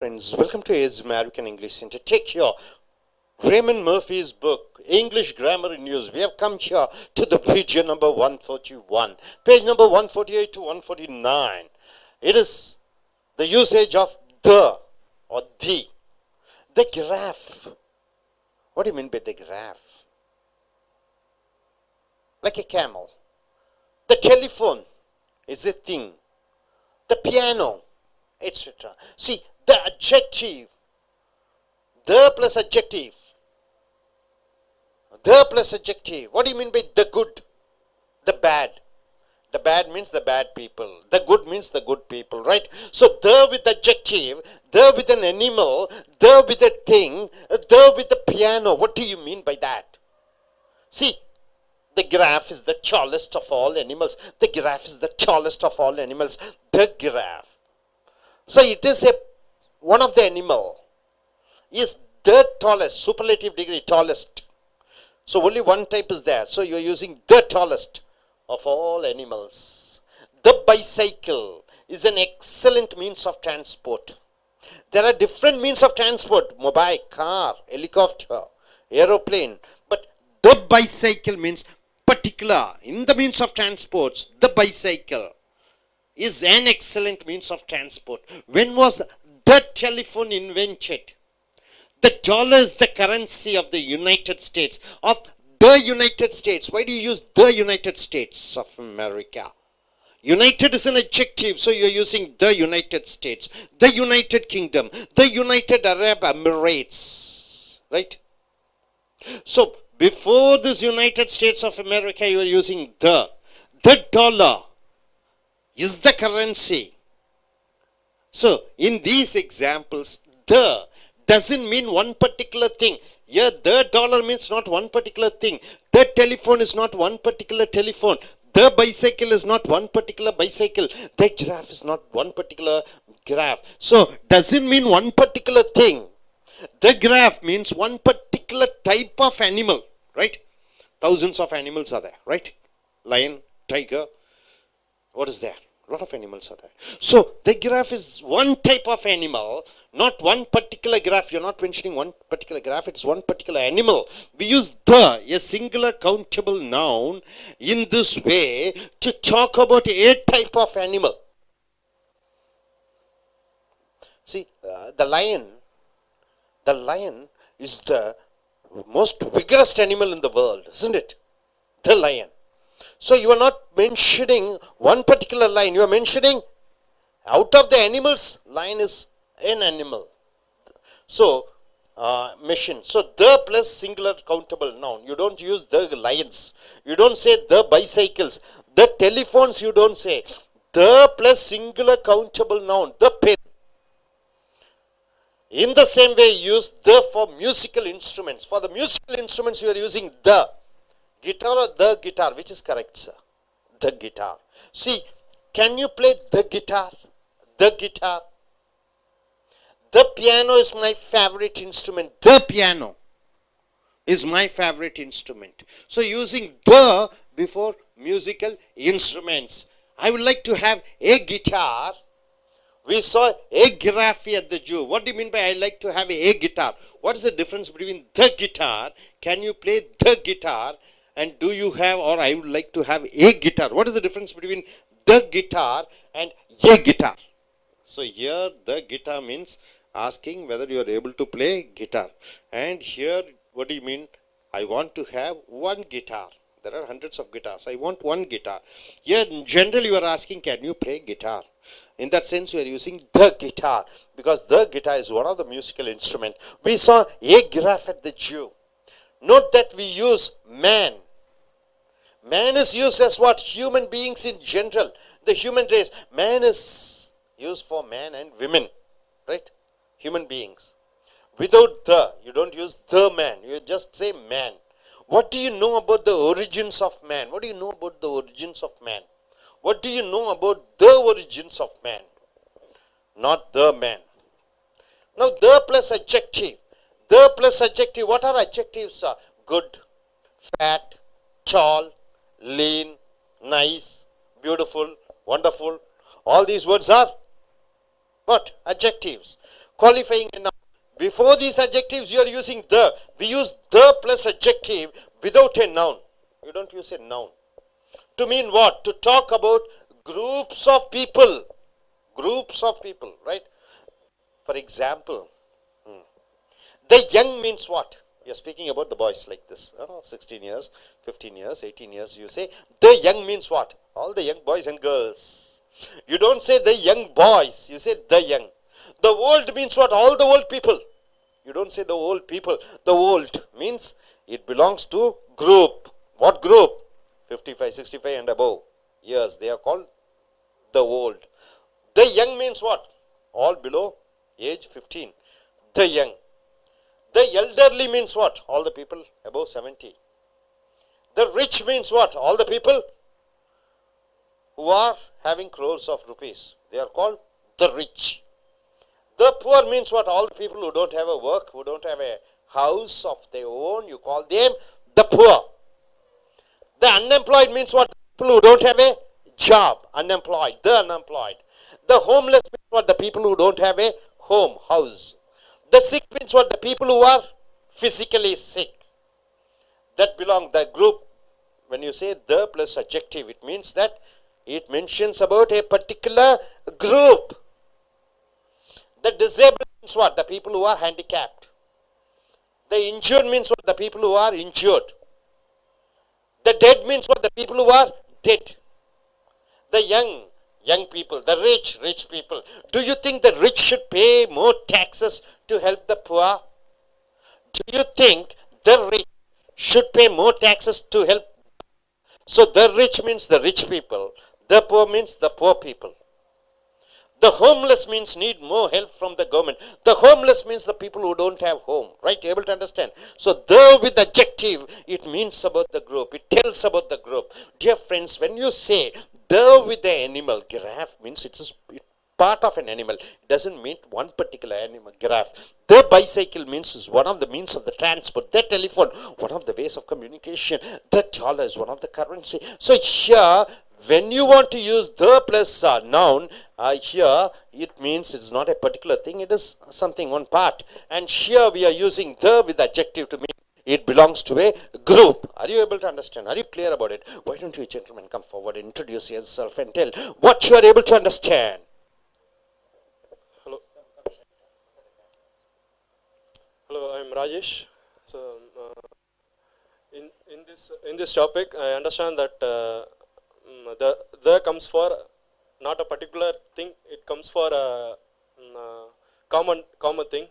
Friends, welcome to AIS American English Center. Take your Raymond Murphy's book, English Grammar in Use. We have come here to the page number 141, page number 148 to 149. It is the usage of the or the. The graph. What do you mean by the graph? Like a camel. The telephone is a thing. The piano, etc. See, the adjective, the plus adjective, the plus adjective. What do you mean by the good, the bad? The bad means the bad people. The good means the good people, right? So, the with adjective, the with an animal, the with a thing, the with the piano. What do you mean by that? See, the giraffe is the tallest of all animals. The giraffe is the tallest of all animals. The giraffe. So, it is one of the animal is the tallest, superlative degree, tallest. So, only one type is there. So, you are using the tallest of all animals. The bicycle is an excellent means of transport. There are different means of transport, mobile, car, helicopter, aeroplane. But the bicycle means particular. In the means of transports, the bicycle is an excellent means of transport. When was the telephone invented? The dollar is the currency of the United States, of the United States. Why do you use the United States of America? United is an adjective, so you are using the United States, the United Kingdom, the United Arab Emirates, right? So, before this United States of America, you are using the dollar is the currency. So, in these examples, the doesn't mean one particular thing. Here, the dollar means not one particular thing. The telephone is not one particular telephone. The bicycle is not one particular bicycle. The giraffe is not one particular giraffe. So, doesn't mean one particular thing. The giraffe means one particular type of animal, right? Thousands of animals are there, right? Lion, tiger, what is there? A lot of animals are there. So, the giraffe is one type of animal, not one particular giraffe. You're not mentioning one particular giraffe, it's one particular animal. We use the, a singular countable noun, in this way to talk about a type of animal. See, the lion is the most vigorous animal in the world, isn't it? The lion. So, you are not mentioning one particular lion, you are mentioning out of the animals, lion is an animal. So, machine. So, the plus singular countable noun. You don't use the lions. You don't say the bicycles. The telephones you don't say. The plus singular countable noun. The pen. In the same way, use the for musical instruments. For the musical instruments, you are using the. Guitar or the guitar? Which is correct, sir? The guitar. See, can you play the guitar? The guitar. The piano is my favorite instrument. The piano is my favorite instrument. So, using the before musical instruments. I would like to have a guitar. We saw a giraffe at the zoo. What do you mean by I like to have a guitar? What is the difference between the guitar? Can you play the guitar? And do you have, or I would like to have a guitar. What is the difference between the guitar and a guitar? So, here the guitar means asking whether you are able to play guitar. And here, what do you mean? I want to have one guitar. There are hundreds of guitars. I want one guitar. Here, in general, you are asking, can you play guitar? In that sense, you are using the guitar. Because the guitar is one of the musical instruments. We saw a giraffe at the zoo. Note that we use man. Man is used as what? Human beings in general. The human race. Man is used for man and women. Right? Human beings. Without the, you don't use the man. You just say man. What do you know about the origins of man? What do you know about the origins of man? What do you know about the origins of man? Not the man. Now, the plus adjective. The plus adjective. What are adjectives? Good, fat, tall, lean, nice, beautiful, wonderful. All these words are what? Adjectives. qualifying a noun. Before these adjectives, you are using the. We use the plus adjective without a noun. You don't use a noun. To mean what? To talk about groups of people. Groups of people, right? For example, the young means what? You're speaking about the boys like this. 16 years, 15 years, 18 years. You say the young means what? All the young boys and girls. You don't say the young boys. You say the young. The old means what? All the old people. You don't say the old people. The old means it belongs to group. What group? 55, 65 and above years. They are called the old. The young means what? All below age 15. The young. The elderly means what? All the people above 70. The rich means what? All the people who are having crores of rupees. They are called the rich. The poor means what? All the people who don't have a work, who don't have a house of their own, you call them the poor. The unemployed means what? People who don't have a job, unemployed, the unemployed. The homeless means what? The people who don't have a home, house. The sick means what? The people who are physically sick. That belong, that group. When you say the plus adjective, it means that it mentions about a particular group. The disabled means what? The people who are handicapped. The injured means what? The people who are injured. The dead means what? The people who are dead. The young people. The rich people. Do you think the rich should pay more taxes to help the poor? Do you think the rich should pay more taxes to help? So the rich means the rich people. The poor means the poor people. The homeless means need more help from the government. The homeless means the people who don't have home. Right? You able to understand? So the with adjective, it means about the group. It tells about the group. Dear friends, when you say the with the animal, giraffe means it's part of an animal. It doesn't mean one particular animal, giraffe. The bicycle means is one of the means of the transport. The telephone, one of the ways of communication. The dollar is one of the currency. So here, when you want to use the plus noun, here it means it's not a particular thing, it is something, one part. And here we are using the with adjective to mean it belongs to a group. Are you able to understand? Are you clear about it? Why don't you gentlemen come forward, introduce yourself and tell what you are able to understand. Hello. Hello, I am Rajesh. So in this topic, I understand that the comes for not a particular thing. It comes for a common thing.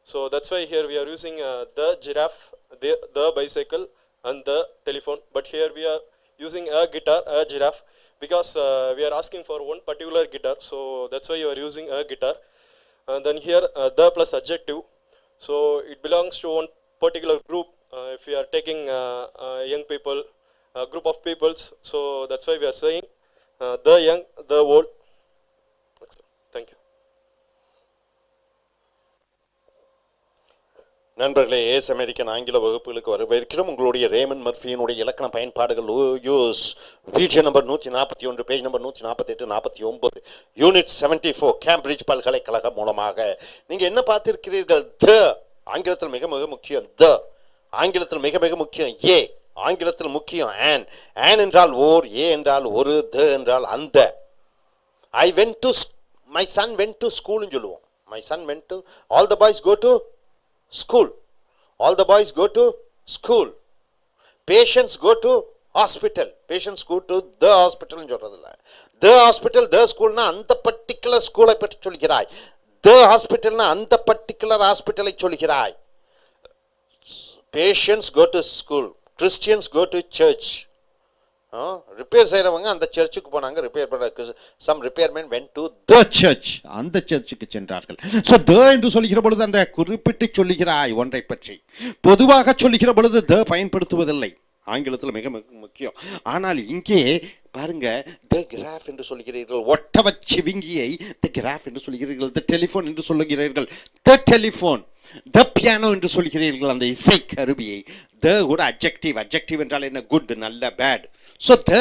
So that's why here we are using the giraffe, the bicycle, and the telephone. But here we are using a guitar, a giraffe, because we are asking for one particular guitar. So that's why you are using a guitar. And then here the plus adjective. So it belongs to one particular group. If we are taking young people, a group of peoples, so that's why we are saying the young, the old. Thank you. நண்பர்களே, Ace American ஆங்கில வகுப்புகளுக்கு வரவேற்கிறோம். உங்களுடைய Raymond மர்ஃபியினுடைய இலக்கண பயன்பாடுகள் use video number 141, page number 148, 49, unit 74, Cambridge பல்கலைக்கழகம் மூலமாக நீங்கள் என்ன பார்த்திருக்கிறீர்கள்? த ஆங்கிலத்தில் மிக மிக முக்கியம். த ஆங்கிலத்தில் மிக மிக முக்கியம். ஏ ஆங்கிலத்தில் முக்கியம். ஆன் என்றால் ஓர், ஏ என்றால் ஒரு, த என்றால் அந்த. மை சன் வென்ட் டு ஸ்கூல்னு சொல்லுவோம். My son went to, all the boys go to school. All the boys go to school. Patients go to hospital. Patients go to the hospital. The hospital, the school na அந்த particular school பற்றி சொல்கிறாய். The hospital na அந்த particular hospital சொல்கிறாய். Patients go to school. Christians go to church. Repair செய்கிறவங்க அந்த சர்ச்சுக்கு போனாங்க. Repair பண்ணுற some repairmen went to the church, அந்த சர்ச்சுக்கு சென்றார்கள். ஸோ த என்று சொல்லுகிற பொழுது அந்த குறிப்பிட்டு சொல்லுகிறாய் ஒன்றை பற்றி. பொதுவாக சொல்லுகிற பொழுது த பயன்படுத்துவதில்லை. ஆங்கிலத்தில் மிக மிக முக்கியம். ஆனால் இங்கே பாருங்க, த கிராஃப் என்று சொல்லுகிறீர்கள். ஒட்டவச்சி விங்கியை த கிராஃப் என்று சொல்லுகிறீர்கள். த டெலிஃபோன் என்று சொல்லுகிறீர்கள். த டெலிஃபோன். த பியானோ என்று சொல்லுகிறீர்கள், அந்த இசை கருவியை. த ஒரு அட்ஜெக்டிவ் என்றால் என்ன? குட், நல்ல, பேட். ஸோ த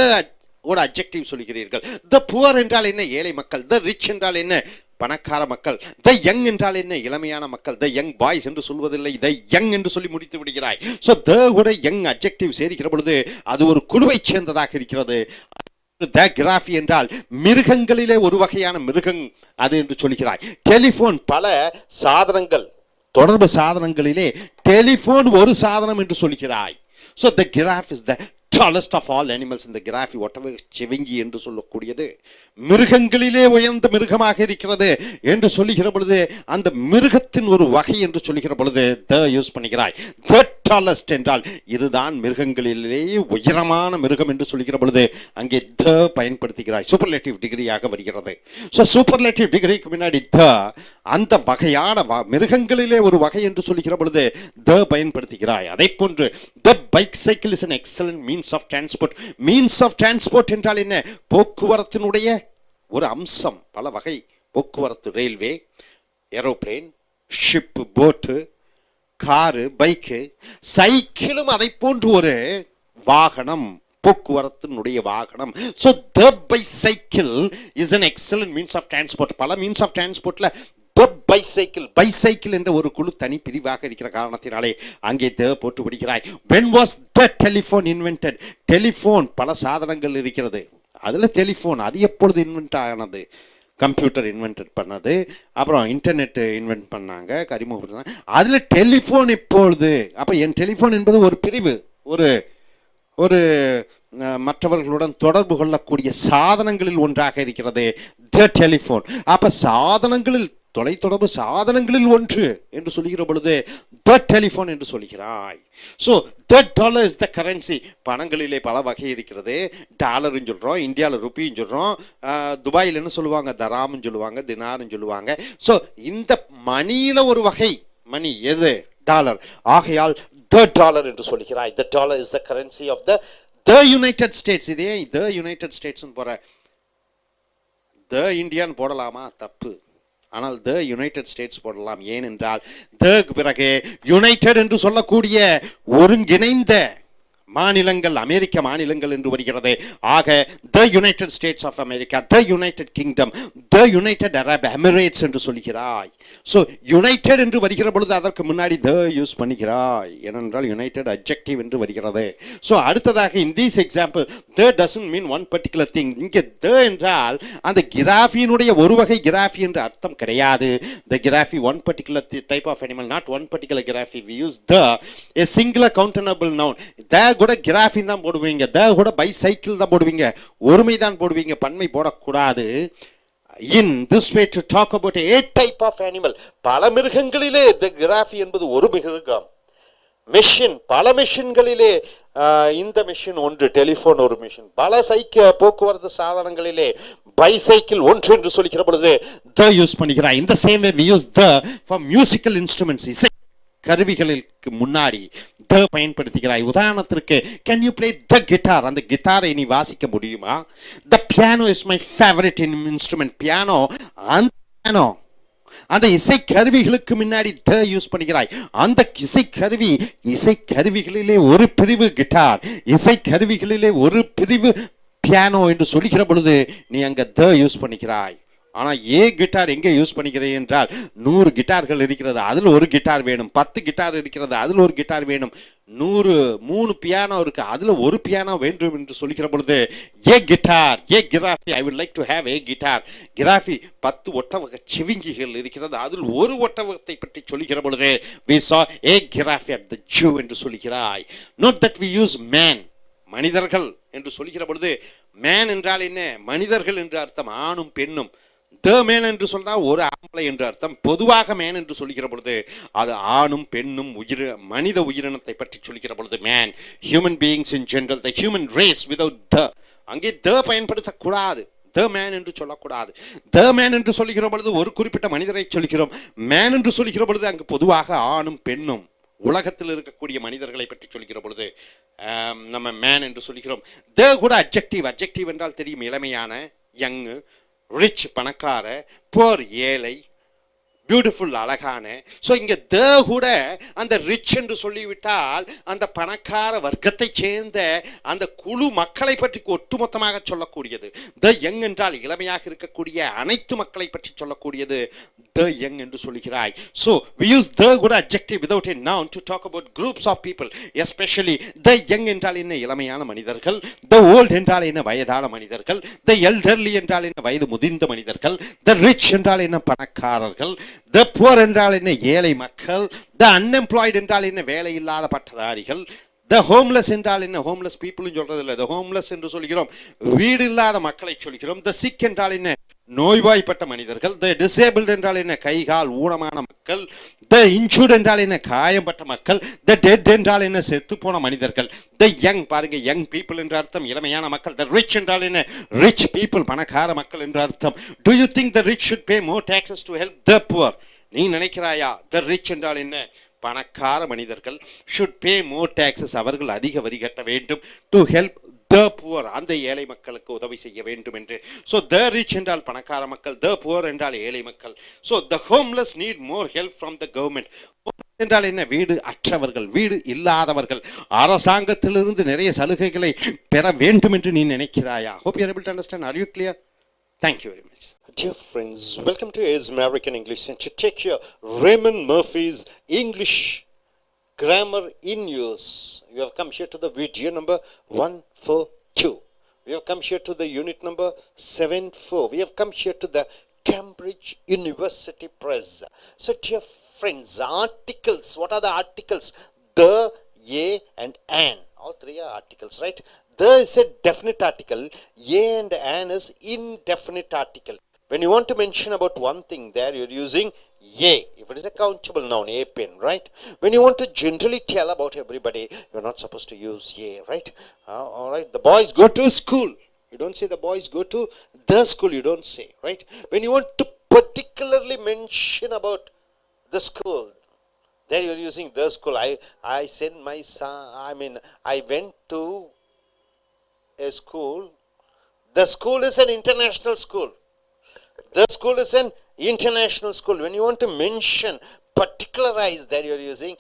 ஒரு அட்ஜெக்டிவ் சொல்லுகிறீர்கள். த புவர் என்றால் என்ன? ஏழை மக்கள். த ரிச் என்றால் என்ன? பணக்கார மக்கள். த யங் என்றால் என்ன? இளமையான மக்கள். த யங் பாய்ஸ் என்று சொல்வதில்லை, த யங் என்று சொல்லி முடித்து விடுகிறாய். ஸோ த கூட யங் அட்ஜெக்டிவ் சேர்க்கிற பொழுது அது ஒரு குழுவைச் சேர்ந்ததாக இருக்கிறது. த கிராஃபி என்றால் மிருகங்களிலே ஒரு வகையான மிருகம் அது என்று சொல்கிறாய். டெலிஃபோன் பல சாதனங்கள், தொடர்பு சாதனங்களிலே டெலிஃபோன் ஒரு சாதனம் என்று சொல்கிறாய். So the graph is the tallest of all animals in the graph. whatever செவிங்கி என்று சொல்லக்கூடியது மிருகங்களிலே உயர்ந்த மிருகமாக இருக்கிறது என்று சொல்லுகிற பொழுது அந்த மிருகத்தின் ஒரு வகை என்று சொல்லுகிற பொழுது த யூஸ் பண்ணுகிறாய். the tallest என்றால் இதுதான் மிருகங்களிலே உயரமான மிருகம் என்று சொல்லுகிற பொழுது அங்கே த பயன்படுத்துகிறாய். சூப்பர்லேட்டிவ் டிகிரியாக வருகிறது. ஸோ சூப்பர்லேட்டிவ் டிகிரிக்கு முன்னாடி த அந்த வகையான மிருகங்களிலே ஒரு வகை என்று சொல்லுகிற பொழுது த பயன்படுத்துகிறாய். அதை போன்று the bicycle is an excellent means of transport. means of transport என்றால் என்ன? போக்குவரத்தினுடைய ஒரு அம்சம். பல வகை போக்குவரத்து, ரயில்வே, ஏரோப்ளேன், ஷிப், போட்டு, காரு, பைக்கு, சைக்கிளும் அதை போன்று ஒரு வாகனம், போக்குவரத்தினுடைய வாகனம். So the bicycle is an excellent means of transport. பல means of transportல பைசைக்கிள் என்ற ஒரு குழு தனி பிரிவாக இருக்கிற காரணத்தினாலே அங்கே த போட்டு விடுகிறாய். when was the telephone invented? Telephone பல சாதனங்கள் இருக்கிறது, அதில் டெலிஃபோன் அது எப்பொழுது இன்வென்ட் ஆனது? கம்ப்யூட்டர் இன்வென்ட் பண்ணது, அப்புறம் இன்டர்நெட் இன்வென்ட் பண்ணாங்க, அறிமுகம். அதில் டெலிஃபோன் எப்பொழுது? அப்போ என் டெலிஃபோன் என்பது ஒரு பிரிவு, ஒரு ஒரு மற்றவர்களுடன் தொடர்பு கொள்ளக்கூடிய சாதனங்களில் ஒன்றாக இருக்கிறது த டெலிஃபோன். அப்போ சாதனங்களில், தொலைத்தொடர்பு சாதனங்களில் ஒன்று என்று சொல்லுகிற பொழுது த டெலிஃபோன் என்று சொல்கிறாய். So the dollar is the currency. பணங்களிலே பல வகை இருக்கிறது. டாலர்னு சொல்கிறோம், இந்தியாவில் ருப்பின்னு சொல்கிறோம், துபாயில் என்ன சொல்லுவாங்க? தராம்னு சொல்லுவாங்க, தினார்னு சொல்லுவாங்க. ஸோ இந்த மணியில் ஒரு வகை மணி எது? டாலர். ஆகையால் த டாலர் என்று சொல்கிறாய். The dollar is the currency of the United States. இதே த யுனைடெட் ஸ்டேட்ஸ்னு போகிற த இந்தியான்னு போடலாமா? தப்பு. ஆனால் த யுனைடெட் ஸ்டேட்ஸ் போடலாம். ஏனென்றால் த பிறகு யுனைடெட் என்று சொல்லக்கூடிய ஒருங்கிணைந்த மாநிலங்கள், அமெரிக்க மாநிலங்கள் என்று வருகிறது. ஆக the United States of America, the United Kingdom, the United Arab Emirates என்று சொல்கிறாய். ஸோ யுனைடெட் என்று வருகிற பொழுது அதற்கு முன்னாடி த யூஸ் பண்ணுகிறாய். ஏனென்றால் யுனைடெட் அட்ஜெக்டிவ் என்று வருகிறது. ஸோ அடுத்ததாக in this example the doesn't mean one particular thing. இங்கே த என்றால் அந்த கிராஃபியினுடைய ஒரு வகை கிராஃபி என்று அர்த்தம் கிடையாது. The giraffe one particular type of animal, not one particular giraffe. We use the a singular countable noun. The கூட கிராஃபின் தான் போடுவீங்க, த கூட பைசைக்கிள் தான் போடுவீங்க, ஒருமை தான் போடுவீங்க, பன்மை போடக்கூடாது. In this way to talk about a type of animal. பல மிருகங்களிலே the கிராஃபி என்பது ஒரு மிருகம். மெஷின், பல மெஷின்களிலே இந்த மெஷின் ஒன்று, டெலிஃபோன் ஒரு மெஷின். பல போக்குவரத்து சாதனங்களிலே பைசைக்கிள் ஒன்று என்று சொல்லிக்கிற பொழுது த யூஸ் பண்ணிக்கிறார். இந்த same way we use the for musical instruments. இசை கருவிகளுக்கு முன்னாடி த பயன்படுத்துகிறாய். உதாரணத்திற்கு can you play the guitar? அந்த கிட்டாரை நீ வாசிக்க முடியுமா? த piano is my favourite instrument. Piano, அந்த பியானோ, அந்த இசை கருவிகளுக்கு முன்னாடி த யூஸ் பண்ணுகிறாய். அந்த இசை கருவிகளிலே ஒரு பிரிவு கிட்டார், இசை கருவிகளிலே ஒரு பிரிவு பியானோ என்று சொல்லுகிற பொழுது நீ அங்க த யூஸ் பண்ணிக்கிறாய். ஆனால் ஏ கிட்டார் எங்கே யூஸ் பண்ணிக்கிறேன் என்றால் 100 கிட்டார்கள் இருக்கிறது, அதில் ஒரு கிட்டார் வேணும். 10 கிட்டார் இருக்கிறது, அதில் ஒரு கிட்டார் வேணும். 3 பியானோ இருக்கு, அதில் ஒரு பியானோ வேண்டும் என்று சொல்லிக்கிற பொழுது a guitar, a giraffe, I would like to have a guitar. Giraffe 10 ஒட்டவக சிவிங்கிகள் இருக்கிறது, அதில் ஒரு ஒட்டவகத்தை பற்றி சொல்லுகிற பொழுது we saw a giraffe at the zoo என்று சொல்கிறாய். not that we use man, மனிதர்கள் என்று சொல்லுகிற பொழுது மேன் என்றால் என்ன? மனிதர்கள் என்று அர்த்தம், ஆணும் பெண்ணும். த மேன் என்று சொன்னால் ஒரு ஆம்பளை என்று அர்த்தம். பொதுவாக மேன் என்று சொல்லுகிற பொழுது அது ஆணும் பெண்ணும் மனித உயிரினத்தை பற்றி சொல்லுகிற பொழுது man, human beings in general, the human race without த. அங்கே த பயன்படுத்தக்கூடாது, த மேன் என்று சொல்லக்கூடாது. த மேன் என்று சொல்லுகிற பொழுது ஒரு குறிப்பிட்ட மனிதரை சொல்கிறோம். மேன் என்று சொல்லுகிற பொழுது அங்கு பொதுவாக ஆணும் பெண்ணும் உலகத்தில் இருக்கக்கூடிய மனிதர்களை பற்றி சொல்கிற பொழுது நம்ம மேன் என்று சொல்கிறோம். த கூட அட்ஜெக்டிவ். அட்ஜெக்டிவ் என்றால் தெரியும், இளமையான, யங், ரிச் பணக்கார, போர் ஏழை, பியூட்டிஃபுல் அழகான. ஸோ இங்கே த கூட அந்த ரிச் என்று சொல்லிவிட்டால் அந்த பணக்கார வர்க்கத்தை சேர்ந்த அந்த குழு மக்களை பற்றி ஒட்டுமொத்தமாக சொல்லக்கூடியது. த யங் என்றால் இளமையாக இருக்கக்கூடிய அனைத்து மக்களை பற்றி சொல்லக்கூடியது த யங் என்று சொல்கிறாய். ஸோ we use the கூட adjective without a noun to talk about groups of people, especially the young என்றால் என்ன இளமையான மனிதர்கள், the old என்றால் என்ன வயதான மனிதர்கள், the elderly என்றால் என்ன வயது முதிர்ந்த மனிதர்கள், the rich என்றால் என்ன பணக்காரர்கள், the poor என்றால் என்ன ஏழை மக்கள், the unemployed என்றால் என்ன வேலை இல்லாத பட்டதாரிகள், the homeless என்றால் என்ன ஹோம்லெஸ் பீப்புள்னு சொல்றது இல்லை, the homeless என்று சொல்கிறோம் வீடு இல்லாத மக்களை சொல்கிறோம், the sick என்றால் என்ன நோய்வாய்ப்பட்ட மனிதர்கள், the disabled என்றால் என்ன கை கால் ஊனமான மக்கள், the injured என்றால் என்ன காயம்பட்ட மக்கள், the dead என்றால் என்ன செத்து போன மனிதர்கள், the young பாருங்க young people என்ற அர்த்தம் இளமையான மக்கள், the rich என்றால் என்ன rich people பணக்கார மக்கள் என்ற அர்த்தம். Do you think the rich should pay more taxes to help the poor? நீ நினைக்கிறாயா the rich என்றால் என்ன பணக்கார மனிதர்கள் should pay more taxes அவர்கள் அதிக வரி கட்ட வேண்டும் to help the poor அந்த ஏழை மக்களுக்கு உதவி செய்ய வேண்டும் என்று. So the rich என்றால் பணக்கார மக்கள், the poor என்றால் ஏழை மக்கள். So the homeless need more help from the government. என்றால் என்ன வீடு அற்றவர்கள் வீடு இல்லாதவர்கள் அரசாங்கத்திலிருந்து நிறைய சலுகைகளை பெற வேண்டும் என்று நீ நினைக்கிறாயா? Hope you are able to understand. Are you clear? Thank you very much. Dear friends, welcome to A.I.L.T.S American English Center. Take your Raymond Murphy's English grammar in use. You have come here to the video number 142. We have come here to the unit number 74. We have come here to the Cambridge University Press. So dear friends, articles, what are the articles? The, a and an. All three are articles, right? The is a definite article, a and an is indefinite article. When you want to mention about one thing there, you're using a. If it is a countable noun, a pen, right? When you want to generally tell about everybody, you're not supposed to use a, right? All right, the boys go to school. You don't say the boys go to the school, you don't say, right? When you want to particularly mention about the school, there you're using the school. I sent my son, I went to a school. The school is an international school. The school is an international school. When you want to mention, particularize, that you're using,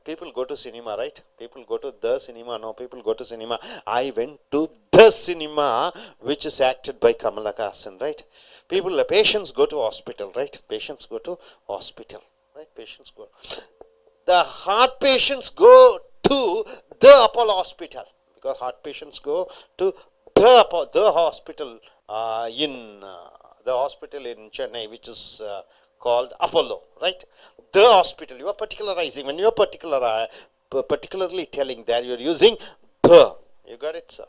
people go to cinema, right? People go to the cinema. No, people go to cinema. I went to the cinema, which is acted by Kamala Hassan, right? Patients go to hospital, right? Patients go to hospital, right? Patients go. The heart patients go to the Apollo hospital, because heart patients go to the hospital in the hospital in Chennai, which is called Apollo, right? The hospital. You are particularizing. When you are particularly telling that, you are using the. You got it, sir?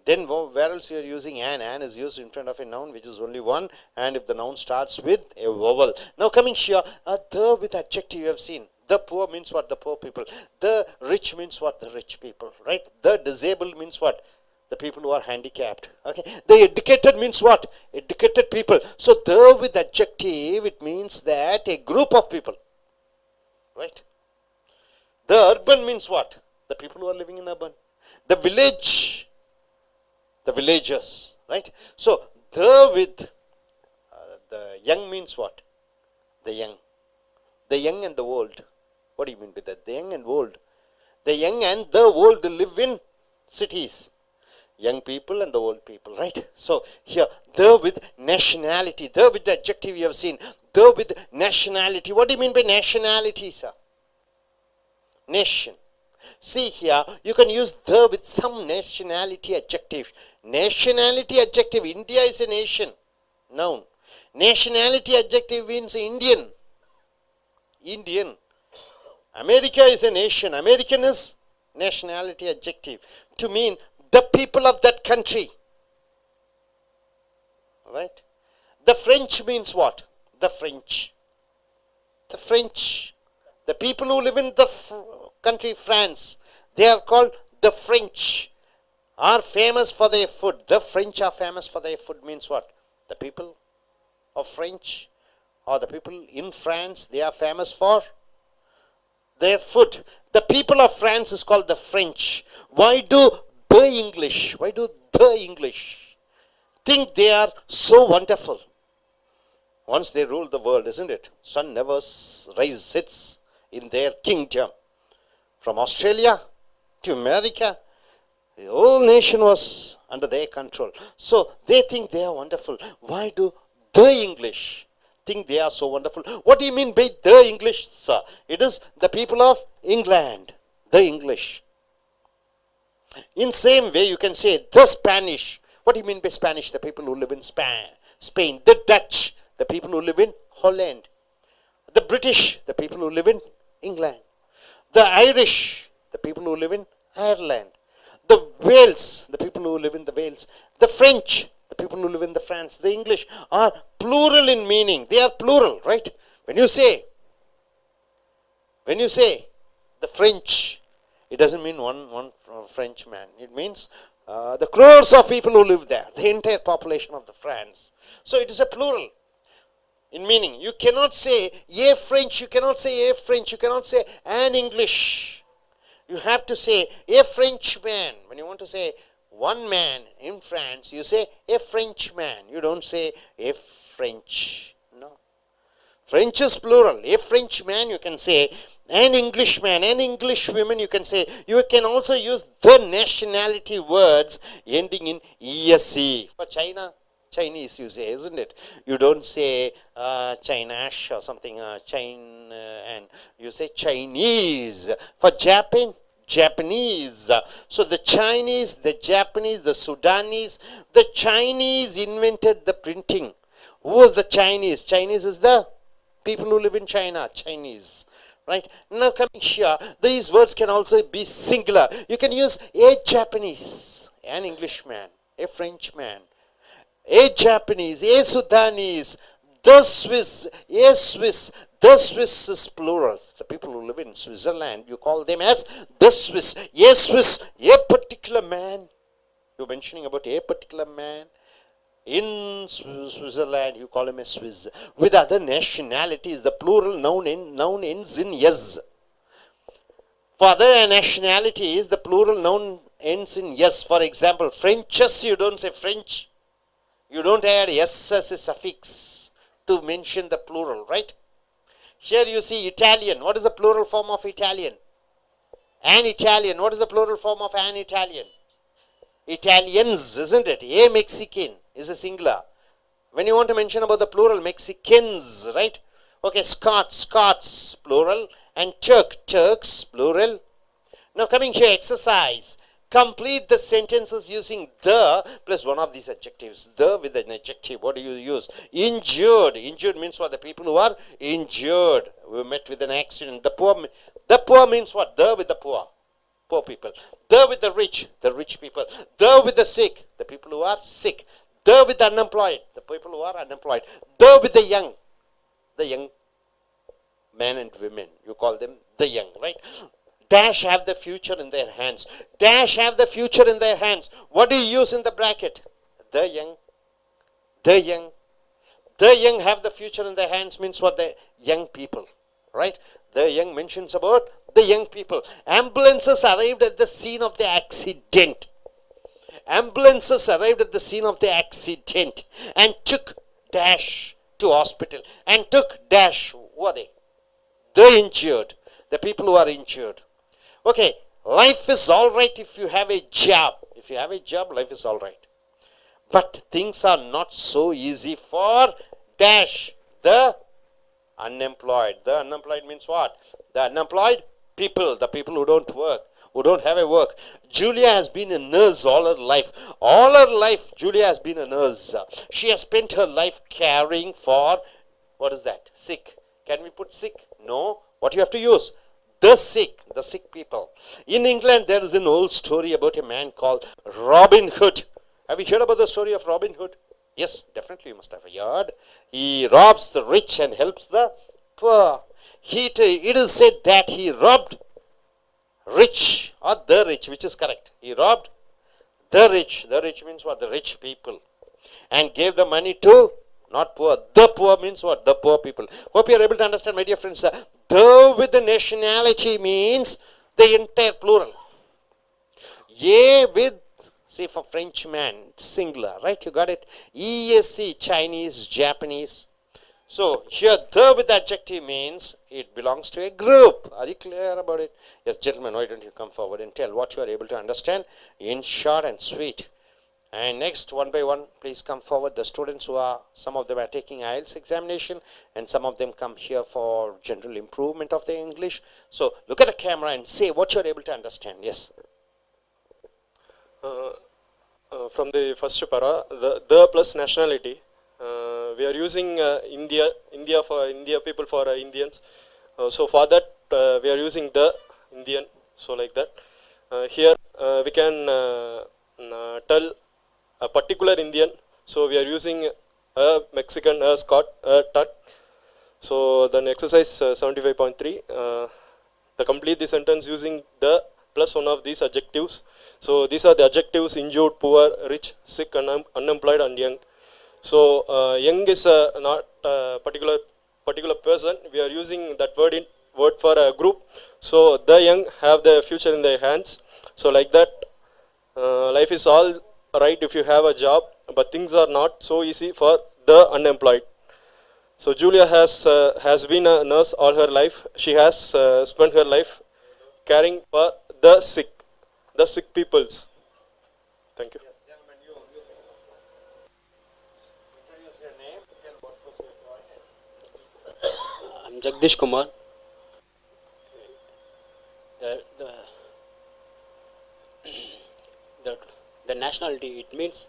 Then where else you are using an? An is used in front of a noun which is only one, and if the noun starts with a vowel. Now coming here, the with adjective you have seen. The poor means what? The poor people. The rich means what? The rich people, right? The disabled means what? The people who are handicapped. Okay. The educated means what? Educated people. So the with adjective, it means that a group of people, right? The urban means what? The people who are living in urban. The village, the villagers, right? So the with the young means what? The young. The young and the old. What do you mean by that? The young and old. The young and the old live in cities. Young people and the old people, right? So here, the with nationality, the with the adjective you have seen, the with nationality. What do you mean by nationality, sir? Nation. See here, you can use the with some nationality adjective. Nationality adjective, India is a nation, noun. Nationality adjective means Indian. Indian. America is a nation. American is nationality adjective to mean the people of that country, right? The French means what? The French. The French. The people who live in the country France, they are called the French, are famous for their food. The French are famous for their food means what? The people of French, or the people in France, they are famous for their food. The people of France is called the French. Why do the English, think they are so wonderful? Once they ruled the world, isn't it? Sun never sits in their kingdom. From Australia to America, the whole nation was under their control. So they think they are wonderful. Why do the English think they are so wonderful? What do you mean by the English, sir? It is the people of England, the English. In same way, you can say the Spanish. What do you mean by Spanish? The people who live in Spain. The Dutch, the people who live in Holland. The British, the people who live in England. The Irish, the people who live in Ireland. The Wales, the people who live in the Wales. The French, the people who live in the France. The English are plural in meaning. They are plural, right? When you say the French, it doesn't mean one French man. It means the crores of people who live there, the entire population of the France. So it is a plural in meaning. You cannot say a French, you cannot say a French, you cannot say an English. You have to say a Frenchman. When you want to say one man in France, you say a Frenchman. You don't say a French. No. French is plural. A Frenchman, you can say an Englishman, an Englishwoman, you can say. You can also use the nationality words ending in ESE. For China, Chinese you say, isn't it? You don't say Chinash or something, and you say Chinese. For Japan, Japanese. So the Chinese, the Japanese, the Sudanese, the Chinese invented the printing. Who was the Chinese? Chinese is the people who live in China, Chinese. Right? Now coming here, these words can also be singular. You can use a Japanese, an Englishman, a Frenchman, a Japanese, a Sudanese, the Swiss, a Swiss. The Swiss is plural. The people who live in Switzerland, you call them as the Swiss. A Swiss, a particular man. You're mentioning about a particular man. In Switzerland, you call him a Swiss. With other nationalities, the plural noun ends in yes. For other nationalities, the plural noun ends in yes. For example, Frenches, you don't say French. You don't add s as a suffix to mention the plural, right? Here you see Italian. What is the plural form of Italian? An Italian. What is the plural form of an Italian? Italians, isn't it? A Mexican is a singular. When you want to mention about the plural, Mexicans, right? Okay, Scots, plural. And Turks, plural. Now coming here, exercise. Complete the sentences using the plus one of these adjectives. The with an adjective. What do you use? Injured. Injured means what? The people who are injured. We met with an accident. The poor means what? The with the poor. Poor people. The with the rich people. The with the sick, the people who are sick. The with the unemployed, the people who are unemployed. The with the young men and women. You call them the young, right? Dash have the future in their hands. Dash have the future in their hands. What do you use in the bracket? The young. The young have the future in their hands means what? The young people, right? The young mentions about the young people. Ambulances arrived at the scene of the accident. Ambulances arrived at the scene of the accident and took dash to hospital. And took dash, who are they? The injured. The people who are injured. Okay, life is alright if you have a job. If you have a job, life is alright. But things are not so easy for dash, the unemployed. The unemployed means what? The unemployed people, the people who don't work, who don't have a work. Julia has been a nurse all her life. All her life, Julia has been a nurse. She has spent her life caring for, what is that? Sick. Can we put sick? No. What you have to use? The sick people. In England, there is an old story about a man called Robin Hood. Have you heard about the story of Robin Hood? Yes, definitely you must have heard. He robs the rich and helps the poor. It is said that he robbed rich, or the rich, which is correct. He robbed the rich. The rich means what? The rich people. And gave the money to, not poor. The poor means what? The poor people. Hope you are able to understand, my dear friends. The with the nationality means the entire plural. A with, say for Frenchman, singular, right? You got it? ESC, Chinese, Japanese. So here the with the adjective means it belongs to a group. Are you clear about it? Yes, gentlemen, why don't you come forward and tell what you are able to understand in short and sweet. And next, one by one, please come forward. The students who are, some of them are taking I.E.L.T.S examination, and some of them come here for general improvement of their English. So look at the camera and say what you are able to understand. Yes. From the first para, the plus nationality, we are using India for India people for Indians. So for that, we are using the Indian. So like that. Here we can tell a particular Indian. So we are using a Mexican, a Scot, a Turk. So then exercise 75.3, the complete the sentence using the plus one of these adjectives. So these are the adjectives: injured, poor, rich, sick, unemployed, and young. So young is not a particular person. We are using that word for a group. So the young have the future in their hands. So like that, life is all right if you have a job, but things are not so easy for the unemployed. So Julia has been a nurse all her life. She has spent her life caring for the sick peoples. Thank you. I'm Jagdish Kumar. The, the, the, the nationality, it means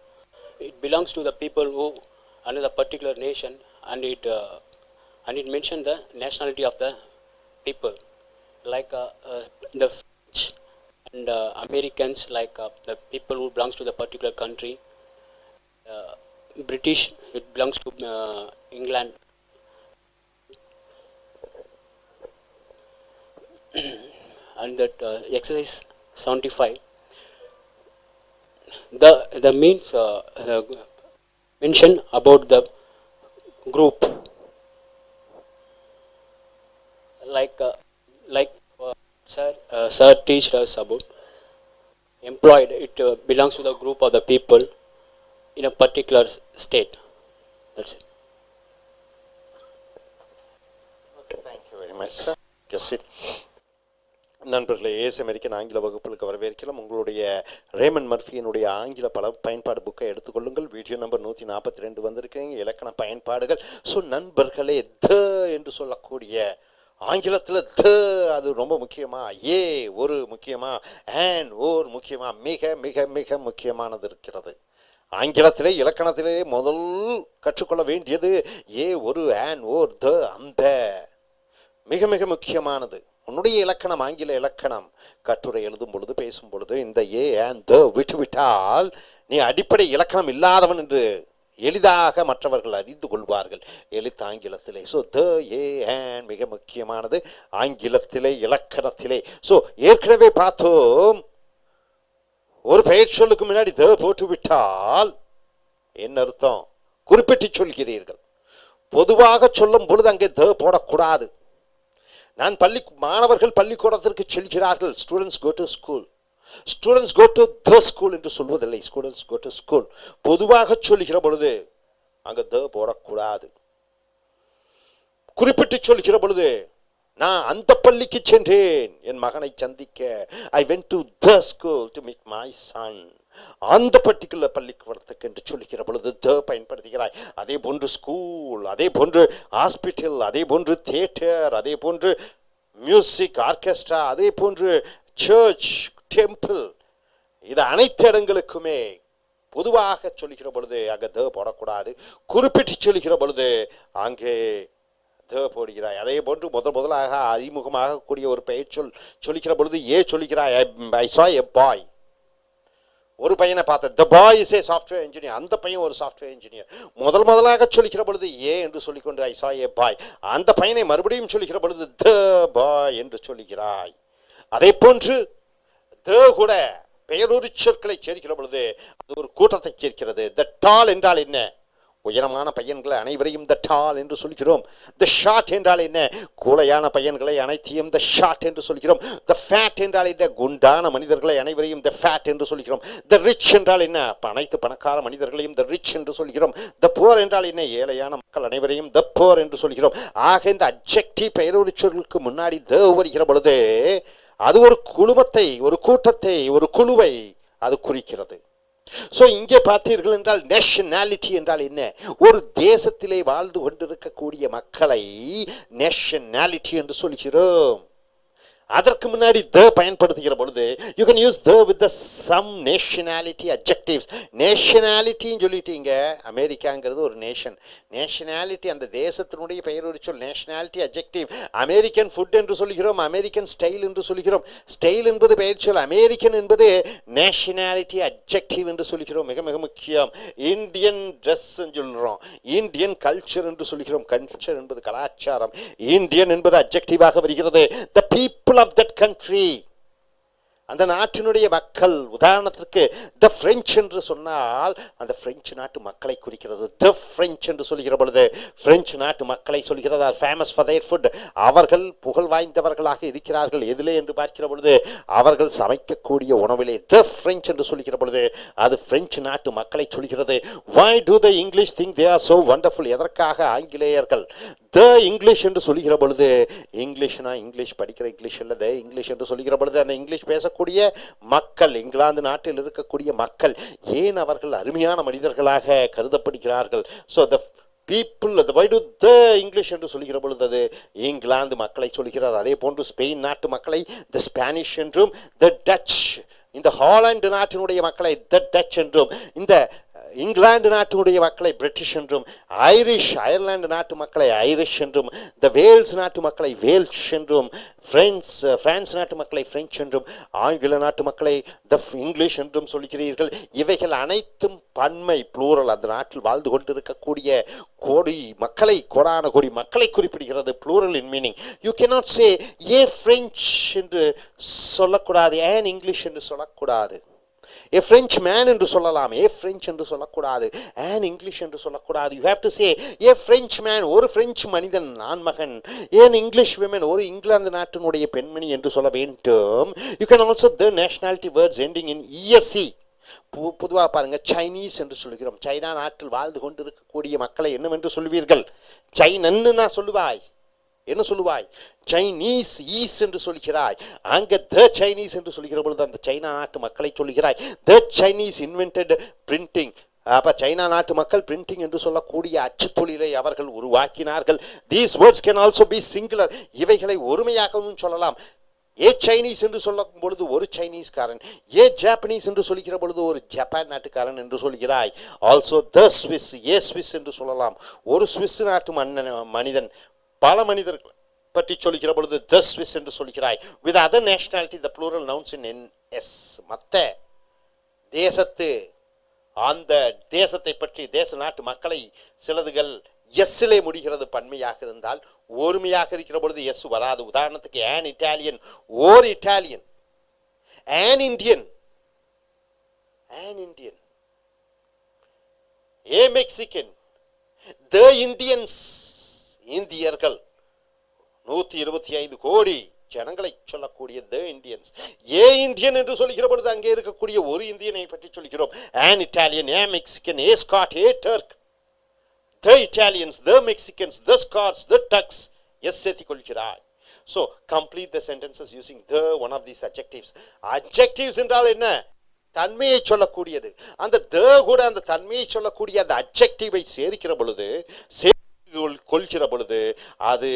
it belongs to the people who another particular nation, and it mentions the nationality of the people, like the French and Americans, like the people who belongs to the particular country. British, it belongs to England. And that exercise 75, the means mention about the group, like sir teached us about employed. It belongs to the group of the people in a particular state. That's it. Okay, thank you very much, sir. Yes, it. நண்பர்களே, Ace American ஆங்கில வகுப்புகளுக்கு வரவேற்கலாம். உங்களுடைய Raymond மர்ஃபியினுடைய ஆங்கில பயன்பாடு புக்கை எடுத்துக்கொள்ளுங்கள். Video number 142 வந்திருக்கிறீங்க, இலக்கண பயன்பாடுகள். ஸோ நண்பர்களே, த என்று சொல்லக்கூடிய ஆங்கிலத்தில் த அது ரொம்ப முக்கியமா, ஏ ஒரு முக்கியமா, அண்ட் ஓர் முக்கியமா, மிக மிக மிக முக்கியமானது இருக்கிறது. ஆங்கிலத்திலே இலக்கணத்திலே முதல் கற்றுக்கொள்ள வேண்டியது ஏ ஒரு, அண்ட் ஓர், த அந்த, மிக மிக முக்கியமானது. உன்னுடைய இலக்கணம், ஆங்கில இலக்கணம் கட்டுரை எழுதும் பொழுது, பேசும் பொழுது இந்த ஏ அண்ட் த விட்டுவிட்டால் நீ அடிப்படை இலக்கணம் இல்லாதவன் என்று எளிதாக மற்றவர்கள் அறிந்து கொள்வார்கள் எழுத்து ஆங்கிலத்திலே. ஸோ த, ஏ, அண்ட் மிக முக்கியமானது ஆங்கிலத்திலே, இலக்கணத்திலே. ஸோ ஏற்கனவே பார்த்தோம், ஒரு பெயர் சொல்லுக்கு முன்னாடி த போட்டு விட்டால் என்ன அர்த்தம்? குறிப்பிட்டு சொல்கிறீர்கள். பொதுவாக சொல்லும் பொழுது அங்கே த போடக்கூடாது. நான் மாணவர்கள் பள்ளிக்கூடத்திற்கு செல்கிறார்கள், students go to school, students go to the school என்று சொல்வதில்லை, ஸ்டூடெண்ட்ஸ் கோ டு ஸ்கூல். பொதுவாக சொல்லுகிற பொழுது அங்கே த போடக்கூடாது. குறிப்பிட்டு சொல்கிற பொழுது, நான் அந்த பள்ளிக்கு சென்றேன் என் மகனை சந்திக்க, ஐ went to the school to meet my son, அந்த பர்டிகுலர் பள்ளிக்கூடத்துக்கு என்று சொல்லுகிற பொழுது த பயன்படுத்துகிறாய். அதே போன்று ஸ்கூல், அதே போன்று ஹாஸ்பிட்டல், அதே போன்று தியேட்டர், அதே போன்று மியூசிக் ஆர்கெஸ்ட்ரா, அதே போன்று சர்ச், டெம்பிள், இது அனைத்து இடங்களுக்குமே பொதுவாக சொல்லுகிற பொழுது அங்கே த போடக்கூடாது. குறிப்பிட்டு சொல்லுகிற பொழுது அங்கே த போடுகிறாய். அதே போன்று முதலாக அறிமுகமாக கூடிய ஒரு பெயர் சொல்லிக்கிற பொழுது ஏ சொல்லிக்கிறாய். ஐ சா எ பாய், ஒரு பையனை பார்த்தேன், the boy is a software engineer, அந்த பையன் ஒரு சாஃப்ட்வேர் இன்ஜினியர். முதலாக சொல்லிக்கிற பொழுது ஏ என்று சொல்லிக்கொண்டு ஐ சா ஏ பாய், அந்த பையனை மறுபடியும் சொல்லிக்கிற பொழுது த பாய் என்று சொல்லுகிறாய். அதே போன்று த கூட பெயரொரு சொற்களை சேர்க்கிற பொழுது அது ஒரு கூட்டத்தை சேர்க்கிறது. த டால் என்றால் என்ன? உயரமான பையன்களை அனைவரையும் த டால் என்று சொல்கிறோம். த ஷார்ட் என்றால் என்ன? கூளையான பையன்களை அனைத்தையும் த ஷார்ட் என்று சொல்கிறோம். த ஃபேட் என்றால் என்ன? குண்டான மனிதர்களை அனைவரையும் த ஃபேட் என்று சொல்கிறோம். த ரிச் என்றால் என்ன? அனைத்து பணக்கார மனிதர்களையும் த ரிச் என்று சொல்கிறோம். த புவர் என்றால் என்ன? ஏழையான மக்கள் அனைவரையும் த புவர் என்று சொல்கிறோம். ஆக இந்த அட்ஜெக்டிவ் பெயரொலி சொல்லுக்கு முன்னாடி த வருகிற பொழுது அது ஒரு குழுமத்தை, ஒரு கூட்டத்தை, ஒரு குழுவை அது குறிக்கிறது. ஸோ இங்கே பார்த்தீர்கள் என்றால் நேஷனாலிட்டி என்றால் என்ன? ஒரு தேசத்திலே வாழ்ந்து கொண்டிருக்கக்கூடிய மக்களை நேஷனாலிட்டி என்று சொல்கிறோம். அதற்கு முன்னாடி த பயன்படுத்துகிற பொழுது you can use the with the some nationality adjectives. நேஷனாலிட்டின்னு சொல்லிட்டீங்க, அமெரிக்காங்கிறது ஒரு நேஷன். நேஷனாலிட்டி அந்த தேசத்தினுடைய பெயர் ஒரு சொல். Nationality adjective. அமெரிக்கன் ஃபுட் என்று சொல்கிறோம், அமெரிக்கன் ஸ்டைல் என்று சொல்கிறோம். ஸ்டைல் என்பது பெயர் சொல், அமெரிக்கன் என்பது நேஷனாலிட்டி அட்ஜெக்டிவ் என்று சொல்கிறோம். மிக மிக முக்கியம். இந்தியன் ட்ரெஸ் சொல்கிறோம், இந்தியன் கல்ச்சர் என்று சொல்கிறோம். கல்ச்சர் என்பது கலாச்சாரம், இந்தியன் என்பது அட்ஜெக்டிவாக வருகிறது. The people of that country, அந்த நாட்டினுடைய மக்கள். உதாரணத்திற்கு த பிரெஞ்ச் என்று சொன்னால் அந்த பிரெஞ்சு நாட்டு மக்களை குறிக்கிறது. த பிரெஞ்ச் என்று சொல்கிற பொழுது பிரெஞ்சு நாட்டு மக்களை சொல்கிறது. Famous for their food. அவர்கள் புகழ் வாய்ந்தவர்களாக இருக்கிறார்கள். எதிலே என்று பார்க்கிற பொழுது அவர்கள் சமைக்கக்கூடிய உணவிலே. த பிரெஞ்ச் என்று சொல்கிற பொழுது அது பிரெஞ்சு நாட்டு மக்களை சொல்கிறது. why do the English think they are so wonderful? எதற்காக ஆங்கிலேயர்கள் த இங்கிலீஷ் என்று சொல்கிற பொழுது, இங்கிலீஷ்னா இங்கிலீஷ் படிக்கிற இங்கிலீஷ் இல்லை, த இங்கிலீஷ் என்று சொல்கிற பொழுது அந்த இங்கிலீஷ் பேசக்கூடிய மக்கள், இங்கிலாந்து நாட்டில் இருக்கக்கூடிய மக்கள் ஏன் அவர்கள் அருமையான மனிதர்களாக கருதப்படுகிறார்கள்? So the people, why do the English என்று சொல்கிற பொழுது அது இங்கிலாந்து மக்களை சொல்கிறது. அதே போன்று ஸ்பெயின் நாட்டு மக்களை த ஸ்பானிஷ் என்றும், த டச் இந்த ஹாலந்து நாட்டினுடைய மக்களை த டச் என்றும், இந்த இங்கிலாந்து நாட்டினுடைய மக்களை பிரிட்டிஷ் என்றும், ஐரிஷ் அயர்லாந்து நாட்டு மக்களை ஐரிஷ் என்றும், த வேல்ஸ் நாட்டு மக்களை வேல்ஷ் என்றும், பிரான்ஸ் நாட்டு மக்களை பிரெஞ்சு என்றும், ஆங்கில நாட்டு மக்களை த இங்கிலீஷ் என்றும் சொல்கிறீர்கள். இவைகள் அனைத்தும் பன்மை, ப்ளூரல். அந்த நாட்டில் வாழ்ந்து கொண்டிருக்கக்கூடிய கோடி மக்களை, கோடான கோடி மக்களை குறிப்பிடுகிறது. Plural in meaning. You cannot say a French என்று சொல்லக்கூடாது, ஏன் இங்கிலீஷ் என்று சொல்லக்கூடாது. A French man என்று சொல்லலாம், a French என்று சொல்லக்கூடாது, an English என்று சொல்லக்கூடாது. You have to say a French man, ஒரு பிரெஞ்சு மனிதன், ஆண்மகன். an English woman, ஒரு இங்கிலாந்து நாட்டினுடைய பெண்மணி என்று சொல்ல வேண்டும். You can also the nationality words ending in esc. பொதுவாக பாருங்க, சைனீஸ் என்று சொல்கிறோம். சைனா நாட்டில் வாழ்ந்து கொண்டிருக்கக்கூடிய மக்களை என்னவென்று சொல்வீர்கள்? சைனன்னு நான் சொல்லுவாய், என்ன சொல்லுவாய்? சைனீஸ் ஈஸ் என்று சொல்கிறாய். அங்கே த சைனீஸ் என்று சொல்கிற பொழுது அந்த சைனா நாட்டு மக்களை சொல்கிறாய். த சைனீஸ் இன்வென்டட் பிரிண்டிங். அப்போ சைனா நாட்டு மக்கள் பிரிண்டிங் என்று சொல்லக்கூடிய அச்சு தொழிலை அவர்கள் உருவாக்கினார்கள். These words can also be singular. இவைகளை ஒருமையாகவும் சொல்லலாம். ஏ சைனீஸ் என்று சொல்லும் பொழுது ஒரு சைனீஸ்காரன், ஏ ஜாப்பனீஸ் என்று சொல்கிற பொழுது ஒரு ஜப்பான் நாட்டுக்காரன் என்று சொல்கிறாய். Also the Swiss, A Swiss என்று சொல்லலாம். ஒரு ஸ்விஸ் நாட்டு மனிதன், பல மனிதர்கள் பற்றி சொல்கிற பொழுது த ஸ்விஸ் என்று சொல்கிறாய். With other nationality the plural nouns in NS. மற்ற தேசத்து, அந்த தேசத்தை பற்றி, தேச நாட்டு மக்களை சிலதுகள் எஸ்ஸிலே முடிகிறது. பன்மையாக இருந்தால், ஒருமையாக இருக்கிற பொழுது எஸ் வராது. உதாரணத்துக்கு an Italian, or Italian. an Indian, an Indian. A Mexican, the Indians, இந்தியர்கள். 125 கோடி ஜனங்களை சொல்லக்கூடிய த இந்தியன்ஸ். ஏ இந்தியன் என்று சொல்கிற பொழுது அங்கே இருக்கக்கூடிய ஒரு இந்தியனை பற்றி சொல்கிறோம். an Italian, a Mexican, a Scot, a Turk. The Italians, the Mexicans, the Scots, the Turks. S சேர்த்திக் கொள்கிறாய். So complete the sentences using the one of these adjectives. Adjectives என்றால் என்ன? தன்மையை சொல்லக்கூடியது. அந்த த கூட அந்த தன்மையை சொல்லக்கூடிய அந்த அட்ஜெக்டிவை சேர்க்கிற பொழுது, கொள்கிற பொழுது அது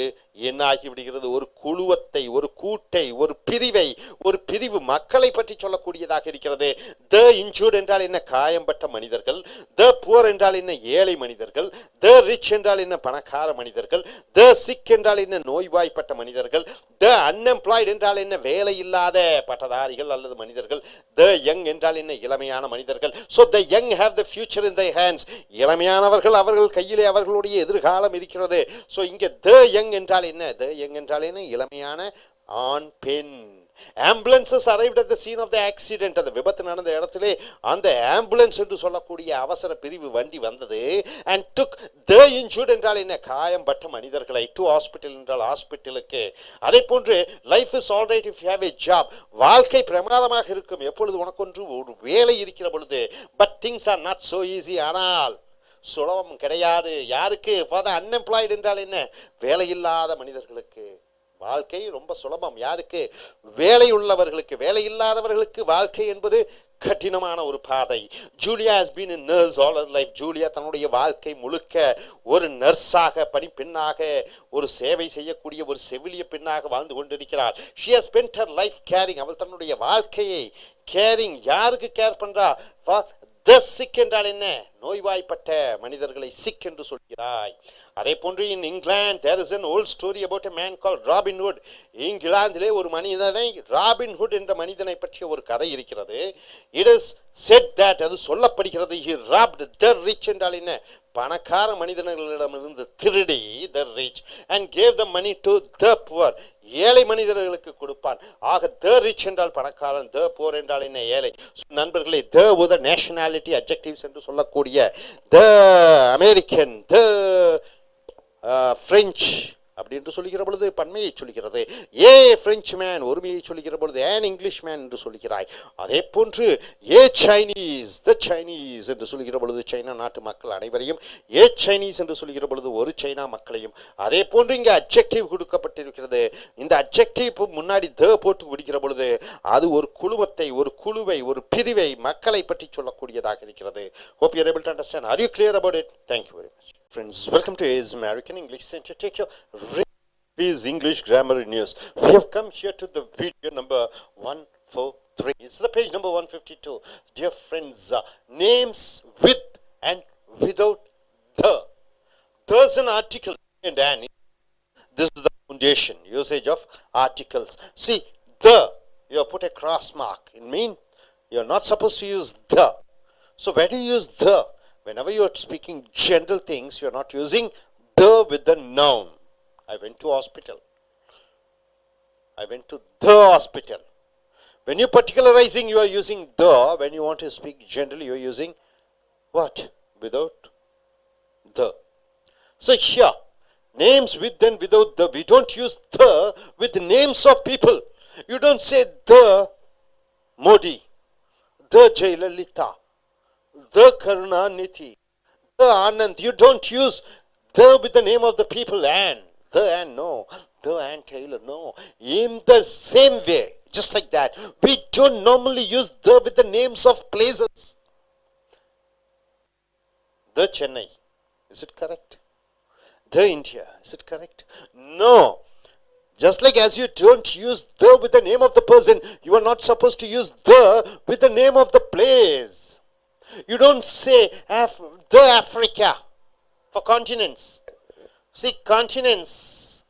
என்ன ஆகிவிடுகிறது? ஒரு குழுவத்தை, ஒரு கூட்டை, ஒரு பிரிவை, ஒரு பிரிவு மக்களை பற்றி சொல்லக்கூடியதாக இருக்கிறது. த இன்ஜூர்ட் என்றால் என்ன? காயம்பட்ட மனிதர்கள். த புவர் என்றால் என்ன? ஏழை மனிதர்கள். த ரிச் என்றால் என்ன? பணக்கார மனிதர்கள். த சிக் என்றால் என்ன? நோய்வாய்ப்பட்ட மனிதர்கள். த அன்எம்ப்ளாய்டு என்றால் என்ன? வேலை இல்லாத பட்டதாரிகள் அல்லது மனிதர்கள். த யங் என்றால் என்ன? இளமையான மனிதர்கள். So the young have the future in their hands. இளமையானவர்கள், அவர்கள் கையிலே அவர்களுடைய எதிர்காலம் இருக்கிறது. ஸோ இங்கே த யங் என்றால் என்ன? த யங் என்றால் என்ன? இளமையான ஆண், பெண். Ambulances arrived at the scene of the accident. அந்த விபத்து நடந்த இடத்திலே அந்த ஆம்புலன்ஸ் என்று சொல்லக்கூடிய அவசர பிரிவு வண்டி வந்தது. And took the injured என்றால் என்ன, காயம்பட்ட மனிதர்களை, to hospital என்றால் ஹாஸ்பிட்டலுக்கு. அதே போன்று life is all right if you have a job. வாழ்க்கை பிரமாதமாக இருக்கும் எப்பொழுது உனக்கொன்று ஒரு வேலை இருக்கிற பொழுது. But things are not so easy. ஆனால் சுலபம் கிடையாது. யாருக்கு? for the unemployed என்றால் என்ன, வேலையில்லாத மனிதர்களுக்கு. வாழ்க்கை ரொம்ப சுலபம் யாருக்கு? வேலை உள்ளவர்களுக்கு. வேலை இல்லாதவர்களுக்கு வாழ்க்கை என்பது கடினமான ஒரு பாதை. Julia has been a nurse all her life. Julia தன்னுடைய வாழ்க்கை முழுக்க ஒரு நர்ஸாக, பணிப்பெண்ணாக, ஒரு சேவை செய்யக்கூடிய ஒரு செவிலிய பெண்ணாக வாழ்ந்து கொண்டிருக்கிறார். she has spent her life caring. அவள் தன்னுடைய வாழ்க்கையை caring, யாருக்கு கேர் பண்றா? the sick என்றால் என்ன, நோய்வாய்ப்பட்ட மனிதர்களை sick என்று சொல்கிறாய். அதே போன்று in England there is an old story about a man called Robin Hood. இங்கிலாந்திலே ஒரு மனிதனை, ராபின் ஹுட் என்ற மனிதனை பற்றிய ஒரு கதை இருக்கிறது. it is said that, அது சொல்லப்படுகிறது, he robbed the rich என்றால் என்ன, பணக்கார மனிதர்களிடமிருந்து திருடி, the rich, and gave the money to the poor, ஏழை மனிதர்களுக்கு கொடுப்பான். ஆக the rich என்றால் பணக்காரன், the poor என்றால் என்ன, ஏழை. நண்பர்களே, the with the nationality adjectives என்று சொல்லக்கூடிய the American, the French அப்படி என்று சொல்லுகிற பொழுது பன்மையை சொல்கிறது. ஏ பிரெஞ்சு மேன் ஒருமையை சொல்லுகிற பொழுது an இங்கிலீஷ் மேன் என்று சொல்கிறாய். அதே போன்று ஏ சைனீஸ், த சைனீஸ் என்று சொல்லுகிற பொழுது சைனா நாட்டு மக்கள் அனைவரையும், ஏ சைனீஸ் என்று சொல்லுகிற பொழுது ஒரு சைனா மக்களையும். அதே போன்று இங்கே அட்ஜெக்டிவ் கொடுக்கப்பட்டிருக்கிறது. இந்த அட்ஜெக்டிவ் முன்னாடி த போட்டு விடுகிற பொழுது அது ஒரு குழுமத்தை, ஒரு குழுவை, ஒரு பிரிவை, மக்களை பற்றி சொல்லக்கூடியதாக இருக்கிறது. hope you are able to understand. Are you clear about it? Thank you very much. Friends, welcome to AIS American English Center. Take your Reviz English Grammar News. We have come here to the video number 143. It's the page number 152. Dear friends, names with and without the. There's an article and an. This is the foundation, usage of articles. See, the, you have put a cross mark. It means you're not supposed to use the. So where do you use the? Whenever you are speaking general things, you are not using the with the noun. I went to hospital. I went to the hospital. When you're particularizing, you are using the. When you want to speak generally, you are using what? Without the. So here, names with and without the. We don't use the with the names of people. You don't say the Modi, the Jayalalitha, the Karunanidhi, the Anand. You don't use the with the name of the people. And the and no, the and Taylor, no. In the same way, just like that, we don't normally use the with the names of places. The Chennai, is it correct? The India, is it correct? No. Just like as you don't use the with the name of the person, you are not supposed to use the with the name of the place. You don't say the Africa for continents. See, continents.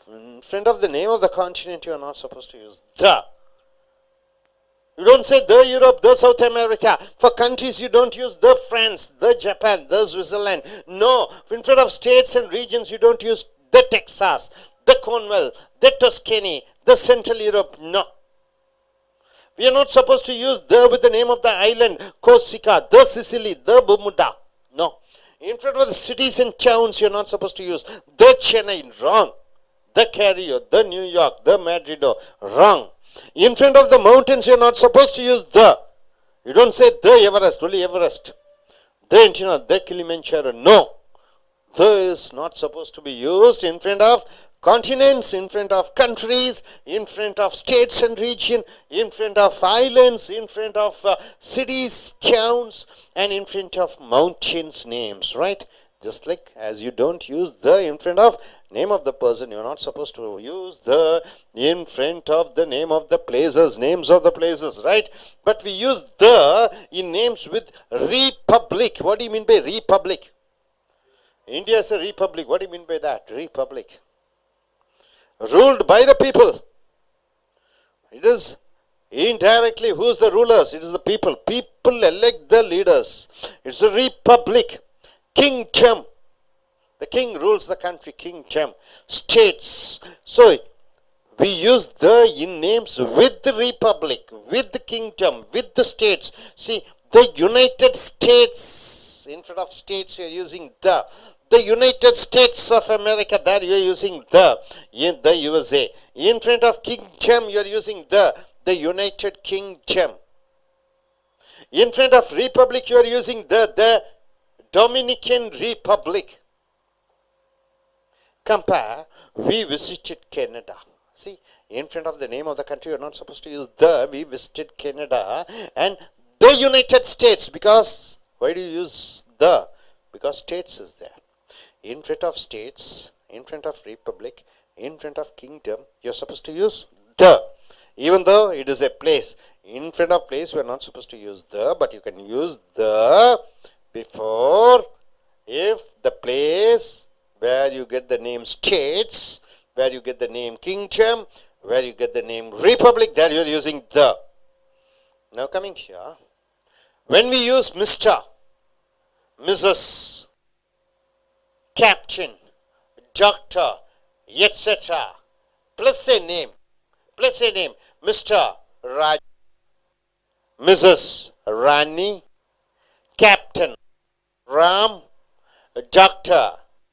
In front of the name of the continent, you are not supposed to use the. You don't say the Europe, the South America. For countries, you don't use the France, the Japan, the Switzerland. No. In front of states and regions, you don't use the Texas, the Cornwall, the Tuscany, the Central Europe. No. We are not supposed to use the with the name of the island, Corsica, the Sicily, the Bermuda. No. In front of the cities and towns, you are not supposed to use the Chennai. Wrong. The Cairo, the New York, the Madrid. Wrong. In front of the mountains, you are not supposed to use the. You don't say the Everest, only Everest. The Antina, the Kilimanjaro. No. The is not supposed to be used in front of continents, in front of countries, in front of states and region, in front of islands, in front of cities, towns, and in front of mountains names, right? Just like as you don't use the in front of name of the person, you're not supposed to use the in front of the name of the places, names of the places, right? But we use the in names with republic. What do you mean by republic? India is a republic. What do you mean by that? Republic. Ruled by the people. It is indirectly who's the rulers? It is the people. People elect the leaders. It's a republic. Kingdom. The king rules the country. Kingdom. States. So We use the in names with the republic, with the kingdom, with the states. See, the United States, in front of states you are using the. The United States of America, there you are using the. In the USA. In front of kingdom you are using the United Kingdom. In front of republic you are using the Dominican Republic. Compare, we visited Canada. See, in front of the name of the country, you're not supposed to use the. We visited Canada and the United States. Because, why do you use the? Because states is there. In front of states, in front of republic, in front of kingdom, you're supposed to use the. Even though it is a place. In front of place, we're not supposed to use the, but you can use the before if the place where you get the name states, where you get the name kingdom, where you get the name republic, there you're using the. Now coming here, when we use Mr., Mrs., Captain, Doctor, etc., plus a name, Mr. Raj, Mrs. Rani, Captain Ram, Doctor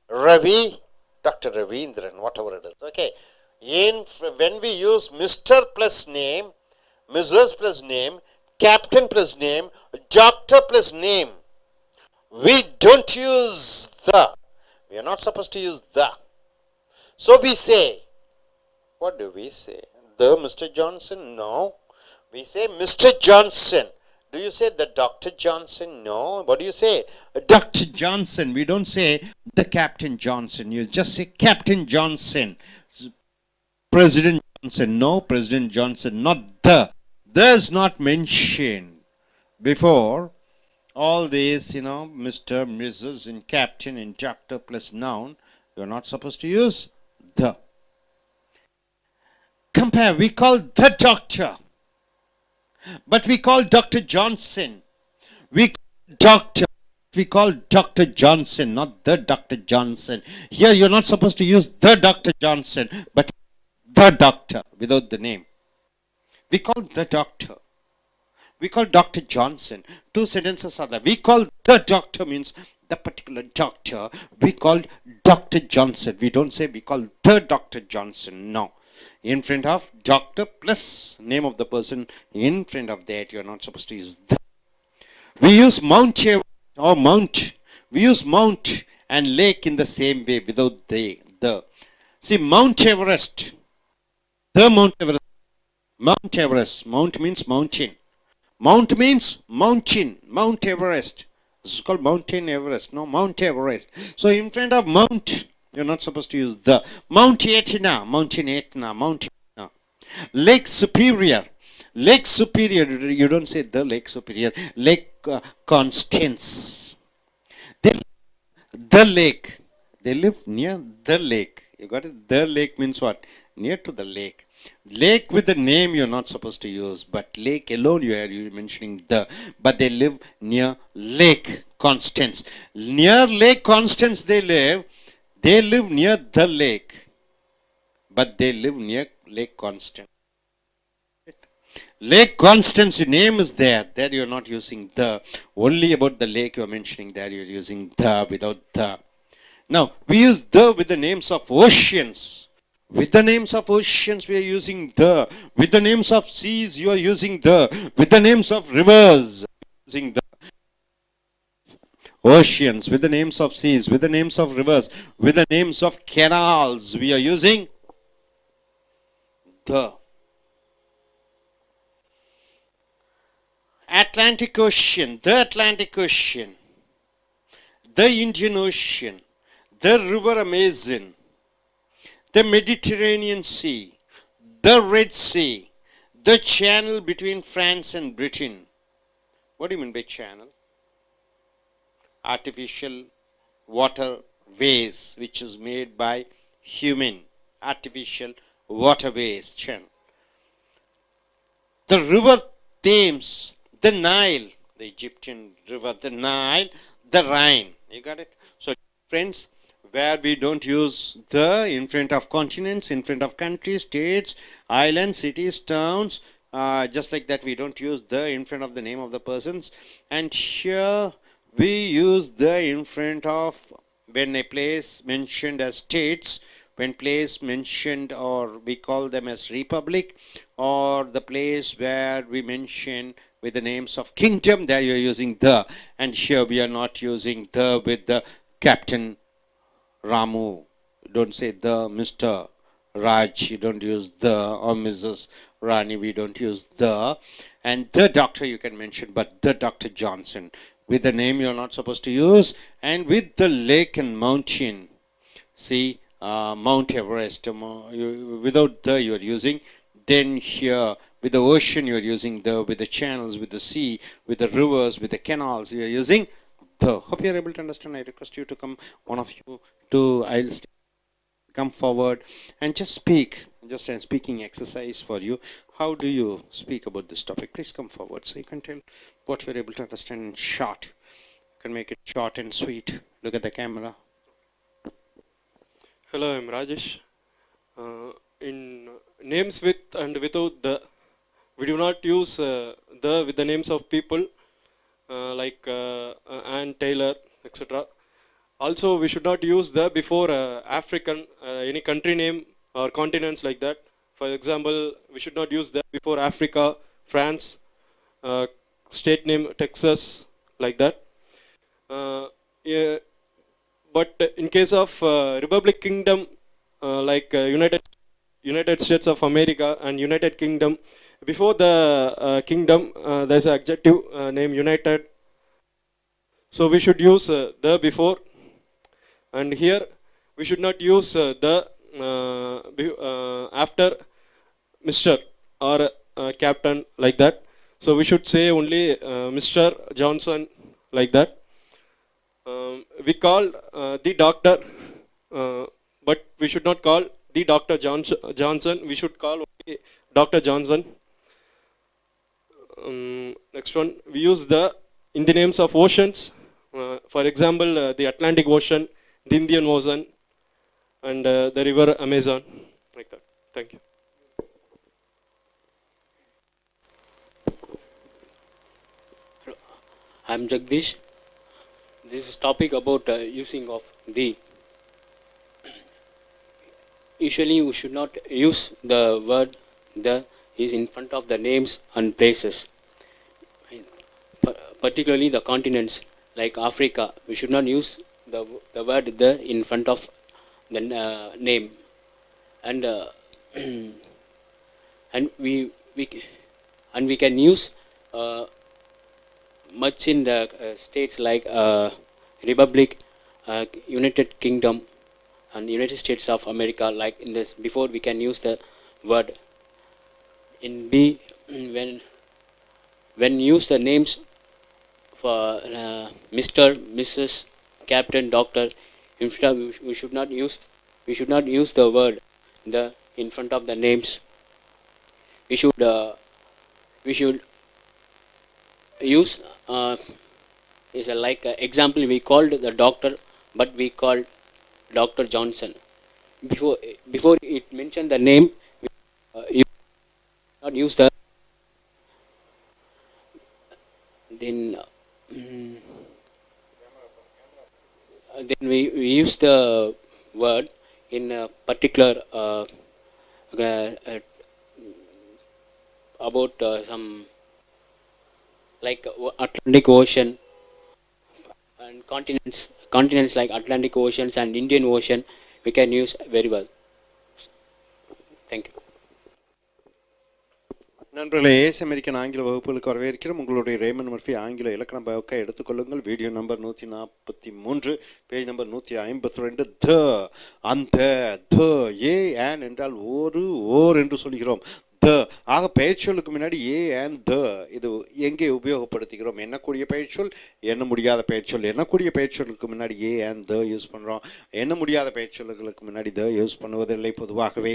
Ravi, Dr. Ravindran, whatever it is. Okay. When we use Mr. plus name, Mrs. plus name, Captain plus name, Doctor plus name, we don't use the. We are not supposed to use the. So we say, what do we say? The Mr. Johnson? No. We say Mr. Johnson. Do you say the Dr. Johnson? No. What do you say? Dr. Johnson. We don't say the Captain Johnson. You just say Captain Johnson. President Johnson. No, President Johnson. Not the. The is not mentioned before all these, Mr., Mrs., and Captain, and Doctor plus noun. You're not supposed to use the. Compare. We call the doctor. But we call Dr. Johnson. We call Dr. Johnson, not the Dr. Johnson. Here you're not supposed to use the Dr. Johnson, but the doctor without the name. We call the doctor. We call Dr. Johnson. Two sentences are there. We call the doctor means the particular doctor. We call Dr. Johnson. We don't say we call the Dr. Johnson. No. In front of doctor plus name of the person, in front of that you're not supposed to use the. We use Mount or Mount. We use Mount and lake in the same way without the. See, Mount Everest. The Mount Everest. Mount Everest. Mount means mountain. Mount means mountain. Mount Everest. This is called Mountain Everest. No, Mount Everest. So in front of Mount, you're not supposed to use the. Mount Etna. Mountain Etna. Mount Etna. Lake Superior. Lake Superior. You don't say the Lake Superior. Lake Constance. The lake. They live near the lake. You got it? The lake means what? Near to the lake. Lake with the name you're not supposed to use, but lake alone you are mentioning the. But they live near Lake Constance. Near Lake Constance they live. They live near the lake, but they live near Lake Constance. Lake Constance, your name is there. There you're not using the. Only about the lake you're mentioning there you're using the without the. Now, we use the with the names of oceans. With the names of oceans, we are using the. With the names of seas, you are using the. With the names of rivers, using the. Oceans, with the names of seas, with the names of rivers, with the names of canals, we are using the. Atlantic Ocean, the Atlantic Ocean, the Indian Ocean, the River Amazon, the Mediterranean Sea, the Red Sea, the channel between France and Britain. What do you mean by channel? Artificial waterways which is made by human. Artificial waterways, channel. The River Thames, the Nile, the Egyptian river, the Nile, the Rhine. You got it? So friends, where we don't use the in front of continents, in front of countries, states, islands, cities, towns. Just like that, we don't use the in front of the name of the persons. And here we use the in front of when a place mentioned as states, when place mentioned or we call them as republic, or the place where we mention with the names of kingdom, there you are using the. And here we are not using the with the captain Ramu. Don't say the Mr. Raj. You don't use the, or Mrs. Rani. We don't use the. And the doctor you can mention, but the Dr. Johnson. With the name you're not supposed to use. And with the lake and mountain. See, Mount Everest. Without the you're using. Then here, with the ocean you're using the. With the channels, with the sea, with the rivers, with the canals you're using the. Hope you're able to understand. I request you to come, one of you, to I.E.L.T.S. come forward and just speak. Just a speaking exercise for you. How do you speak about this topic? Please come forward so you can tell what you're able to understand in short. You can make it short and sweet. Look at the camera. Hello, I'm Rajesh. In names with and without the, we do not use the with the names of people like Ann Taylor, etc. Also, we should not use the before African, any country name or continents like that. For example, we should not use the before Africa, France, uh, state name Texas, like that. Yeah, but in case of Republic Kingdom, like United States of America and United Kingdom, before the kingdom, there's an adjective name United. So we should use the before, and here we should not use the after Mr. or Captain, like that. So we should say only Mr. Johnson, like that. We call the doctor, but we should not call the Dr. Johnson. We should call only Dr. Johnson. Next one, we use the in the names of oceans. For example, the Atlantic Ocean, the Indian Ocean, and the river Amazon, like that. Thank you. I'm Jagdish. This is topic about using of the. Usually we should not use the word the is in front of the names and places. Particularly the continents like Africa, we should not use the word the in front of the name. And and we can use much in the states like Republic, United Kingdom, and United States of America. Like in this, before we can use the word in B when use the names for Mr., Mrs., Captain, Doctor. Instead, we should not use the word the in front of the names. We should use is a like example. We called the doctor, but we called Dr. Johnson. Before it mentioned the name, you not use the then then we use the word in a particular about some like Atlantic Ocean and continents like Atlantic Oceans and Indian Ocean we can use very well. Thank you. நண்பர்களே, Ace American ஆங்கில வகுப்புகளுக்கு வரவேற்கிறோம். உங்களுடைய ramen Murphy ஆங்கில இலக்கண பக்கை எடுத்துக்கொள்ளுங்கள். Video number 143, page number 152. த, அந்த, த, ஏ on என்றால் ஒரு, ஓர் என்று சொல்கிறோம். த ஆக பெயர்ச்சொல்லுக்கு முன்னாடி ஏ அண்ட் த இது எங்கே உபயோகப்படுத்துகிறோம்? எண்ணக்கூடிய பெயர்ச்சொல், எண்ண முடியாத பெயர்ச்சொல். எண்ணக்கூடிய பெயர்ச்சொல்லுக்கு முன்னாடி ஏ அண்ட் த யூஸ் பண்ணுறோம். எண்ண முடியாத பெயர்ச்சொல்லுகளுக்கு முன்னாடி த யூஸ் பண்ணுவதில்லை பொதுவாகவே.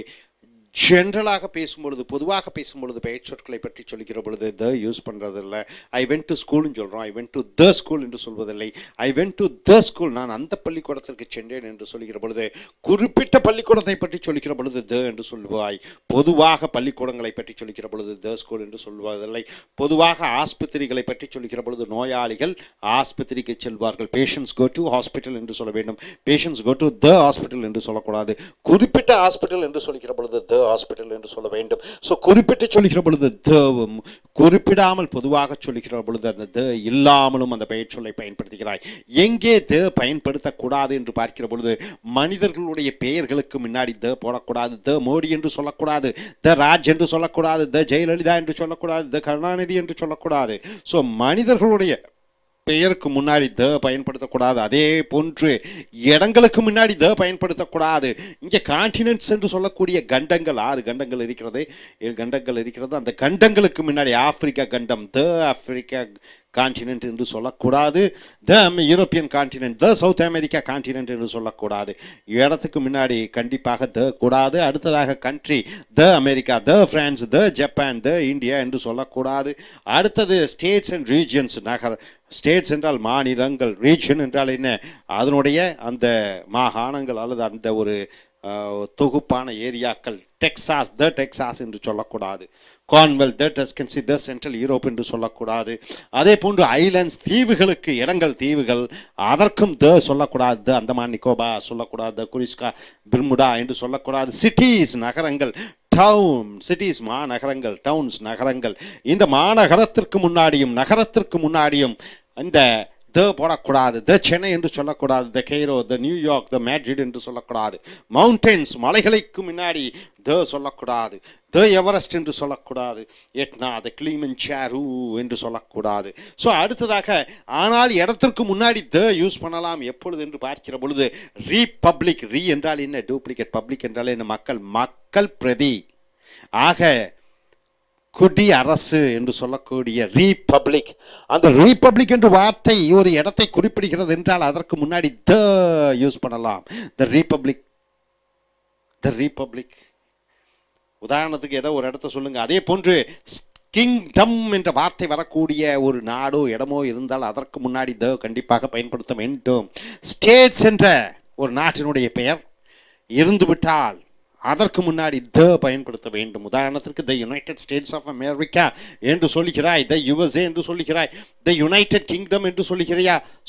ஜென்ரலாக பேசும்பொழுது, பொதுவாக பேசும்பொழுது பெயர் சொற்களை பற்றி சொல்கிற பொழுது த யூஸ் பண்ணுறதில்லை. ஐ வென்ட் டு ஸ்கூல்னு சொல்கிறோம், I went to the school என்று சொல்வதில்லை. I went to the school, நான் அந்த பள்ளிக்கூடத்திற்கு சென்றேன் என்று சொல்கிற பொழுது, குறிப்பிட்ட பள்ளிக்கூடத்தை பற்றி சொல்கிற பொழுது த என்று சொல்வாய். பொதுவாக பள்ளிக்கூடங்களை பற்றி சொல்கிற பொழுது த ஸ்கூல் என்று சொல்வதில்லை. பொதுவாக ஆஸ்பத்திரிகளை பற்றி சொல்கிற பொழுது நோயாளிகள் ஆஸ்பத்திரிக்கு செல்வார்கள், பேஷண்ட்ஸ் கோ டு ஹாஸ்பிட்டல் என்று சொல்ல வேண்டும். Patients go to the hospital என்று சொல்லக்கூடாது. குறிப்பிட்ட ஹாஸ்பிட்டல் என்று சொல்கிற பொழுது த ஹாஸ்பிட்டல் என்று சொல்ல வேண்டும். ஸோ குறிப்பிட்டு சொல்கிற பொழுது தவும், குறிப்பிடாமல் பொதுவாக சொல்கிற பொழுது அந்த த இல்லாமலும் அந்த பெயர் சொல்லை பயன்படுத்துகிறாய். எங்கே த பயன்படுத்தக்கூடாது என்று பார்க்கிற பொழுது, மனிதர்களுடைய பெயர்களுக்கு முன்னாடி த போடக்கூடாது. த மோடி என்று சொல்லக்கூடாது, த ராஜ் என்று சொல்லக்கூடாது, த ஜெயலலிதா என்று சொல்லக்கூடாது, த கருணாநிதி என்று சொல்லக்கூடாது. ஸோ மனிதர்களுடைய பெயருக்கு முன்னாடி த பயன்படுத்தக்கூடாது. அதே போன்று இடங்களுக்கு முன்னாடி த பயன்படுத்தக்கூடாது. இங்கே கான்டினென்ட்ஸ் என்று சொல்லக்கூடிய கண்டங்கள் 6 கண்டங்கள் இருக்கிறது, 7 கண்டங்கள் இருக்கிறது. அந்த கண்டங்களுக்கு முன்னாடி ஆப்பிரிக்கா கண்டம் த ஆப்பிரிக்கா கான்டினென்ட் என்று சொல்லக்கூடாது. The European continent, the south America continent என்று சொல்லக்கூடாது. இடத்துக்கு முன்னாடி கண்டிப்பாக த கூடாது. அடுத்ததாக கண்ட்ரி, த அமெரிக்கா, த பிரான்ஸ், த ஜப்பான், த இந்தியா என்று சொல்லக்கூடாது. அடுத்தது states and regions, Nagar. States என்றால் மாநிலங்கள், ரீஜன் என்றால் என்ன, அதனுடைய அந்த மாகாணங்கள் அல்லது அந்த ஒரு தொகுப்பான ஏரியாக்கள். டெக்சாஸ், த டெக்சாஸ் என்று சொல்லக்கூடாது. கான்வெல், த டஸ்கன்சி, த சென்ட்ரல் யூரோப் என்று சொல்லக்கூடாது. அதே போன்று ஐலாண்ட்ஸ், தீவுகளுக்கு இடங்கள், தீவுகள், அதற்கும் த சொல்லக்கூடாது. த அந்தமான் நிக்கோபார் சொல்லக்கூடாது. த குரிஸ்கா, பிர்முடா என்று சொல்லக்கூடாது. சிட்டிஸ், நகரங்கள். டவுன், சிட்டிஸ் மாநகரங்கள், டவுன்ஸ் நகரங்கள். இந்த மாநகரத்திற்கு முன்னாடியும் நகரத்திற்கு முன்னாடியும் இந்த த போடக்கூடாது. த சென்னை என்று சொல்லக்கூடாது. The Cairo, the New York, the Madrid என்று சொல்லக்கூடாது. மவுண்டன்ஸ், மலைகளுக்கு முன்னாடி த சொல்லக்கூடாது. த எவரெஸ்ட் என்று சொல்லக்கூடாது. எட்னா, த கிளிமஞ்சாரு என்று சொல்லக்கூடாது. ஸோ அடுத்ததாக, ஆனால் இடத்திற்கு முன்னாடி த யூஸ் பண்ணலாம். எப்பொழுது என்று பார்க்கிற பொழுது, ரீபப்ளிக். ரீ என்றால் என்ன, டூப்ளிகேட். பப்ளிக் என்றால் என்ன, மக்கள். மக்கள் பிரதி. ஆக குடி அரசு என்று சொல்லக்கூடிய ரீபப்ளிக். அந்த ரீபப்ளிக் என்ற வார்த்தை ஒரு இடத்தை குறிப்பிடுகிறது என்றால் அதற்கு முன்னாடி த யூஸ் பண்ணலாம். த ரீபப்ளிக், த ரீபப்ளிக். உதாரணத்துக்கு ஏதோ ஒரு இடத்த சொல்லுங்க. அதே போன்று கிங்டம் என்ற வார்த்தை வரக்கூடிய ஒரு நாடோ இடமோ இருந்தால் அதற்கு முன்னாடி த கண்டிப்பாக பயன்படுத்த வேண்டும். ஸ்டேட்ஸ் என்ற ஒரு நாட்டினுடைய பெயர் இருந்துவிட்டால் அதற்கு முன்னாடி த பயன்படுத்த வேண்டும். உதாரணத்திற்கு the United States of America என்று சொல்கிறாய், த யுஎஸ்ஏ என்று சொல்கிறாய், த யுனைடெட் கிங்டம் என்று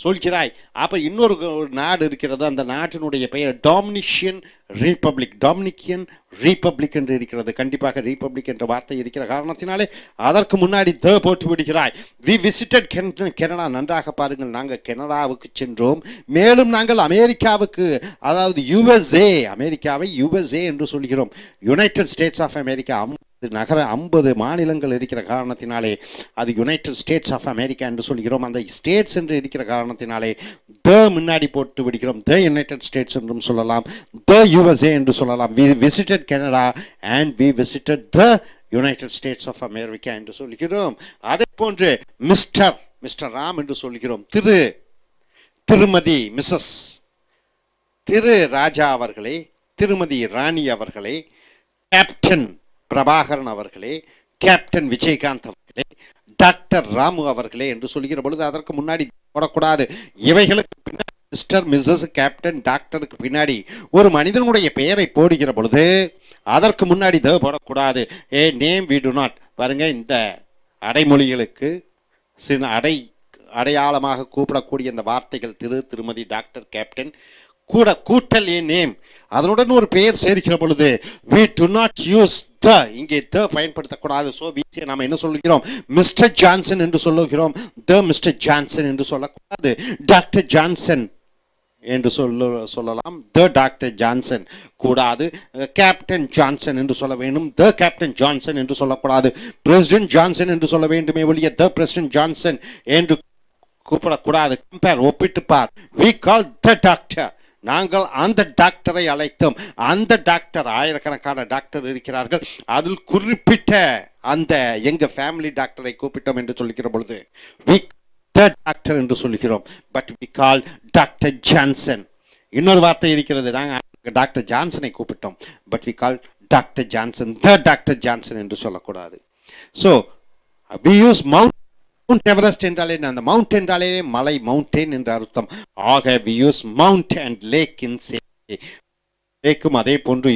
சொல்கிறாய். அப்போ இன்னொரு நாடு இருக்கிறது, அந்த நாட்டினுடைய பெயர் டாமினிஷியன் ரீபப்ளிக். டாமினிக்கியன் ரீபப்ளிக் என்று இருக்கிறது. கண்டிப்பாக ரீபப்ளிக் என்ற வார்த்தை இருக்கிற காரணத்தினாலே அதற்கு முன்னாடி த போட்டு விடுகிறாய். We visited Canada. நன்றாக பாருங்கள், நாங்கள் கனடாவுக்கு சென்றோம். மேலும் நாங்கள் அமெரிக்காவுக்கு, அதாவது யுஎஸ்ஏ, அமெரிக்காவை யுஎஸ்ஏ என்று சொல்கிறோம். யுனைடெட் ஸ்டேட்ஸ் ஆஃப் அமெரிக்கா 50 நகர 50 மாநிலங்கள் இருக்கிற காரணத்தினாலே அது யுனைடெட் ஸ்டேட்ஸ் ஆஃப் அமெரிக்கா என்று சொல்கிறோம். அந்த ஸ்டேட்ஸ் என்று இருக்கிற காரணத்தினாலே த முன்னாடி போட்டு விடுகிறோம். த யுனைடெட் ஸ்டேட்ஸ் என்றும் சொல்லலாம், த யுஎஸ்ஏ என்று சொல்லலாம். We visited Canada and we visited the United States of America என்று சொல்கிறோம். அதே போன்று மிஸ்டர், மிஸ்டர் ராம் என்று சொல்கிறோம். திரு, திருமதி, மிஸ்ஸஸ். திரு ராஜா அவர்களே, திருமதி ராணி அவர்களே, கேப்டன் பிரபாகரன் அவர்களே, கேப்டன் விஜயகாந்த் அவர்களே, டாக்டர் ராமு அவர்களே என்று சொல்கிற பொழுது அதற்கு முன்னாடி போடக்கூடாது. இவைகளுக்கு பின்னாடி மிஸ்டர், மிஸ்ஸஸ், கேப்டன், டாக்டருக்கு பின்னாடி ஒரு மனிதனுடைய பெயரை போடுகிற பொழுது அதற்கு முன்னாடி த போடக்கூடாது. ஏ நேம் வி டு நாட். பாருங்க, இந்த அடைமொழிகளுக்கு சில அடையாளமாக கூப்பிடக்கூடிய இந்த வார்த்தைகள் திரு, திருமதி, டாக்டர், கேப்டன், கூட கூட்டல் ஏ நேம், அதனுடன் ஒரு பெயர் சேர்க்கிற பொழுது we do not use the, இங்கே த பயன்படுத்தக்கூடாது. ஸோ வீசிய நாம் என்ன சொல்லுகிறோம், மிஸ்டர் ஜான்சன் என்று சொல்லுகிறோம். த மிஸ்டர் ஜான்சன் என்று சொல்லக்கூடாது. டாக்டர் ஜான்சன் என்று சொல்லலாம். த டாக்டர் ஜான்சன் கூடாது. கேப்டன் ஜான்சன் என்று சொல்ல வேண்டும். த கேப்டன் ஜான்சன் என்று சொல்லக்கூடாது. பிரசிடென்ட் ஜான்சன் என்று சொல்ல வேண்டுமே ஒழிய த பிரசிடென்ட் ஜான்சன் என்று கூப்பிடக்கூடாது. கம்பேர், ஒப்பிட்டு பார். we call the doctor, நாங்கள் அந்த டாக்டரை அழைத்தோம். அந்த டாக்டர், ஆயிரக்கணக்கான டாக்டர் இருக்கிறார்கள், அதில் குறிப்பிட்ட அந்த எங்க ஃபேமிலி டாக்டரை கூப்பிட்டோம் என்று சொல்லிக்கிற பொழுது we the டாக்டர் என்று சொல்கிறோம். But we call doctor Johnson. இன்னொரு வார்த்தை இருக்கிறது, நாங்கள் டாக்டர் ஜான்சனை கூப்பிட்டோம். But we call doctor Johnson, the doctor Johnson என்று சொல்லக்கூடாது. So we use Mount Everest என்றாலே அந்த மவுண்ட் என்றாலே மலை, மவுண்டெயின் என்று அர்த்தம். ஆக we use mount and lake in say. லேக்கும் அதே போன்று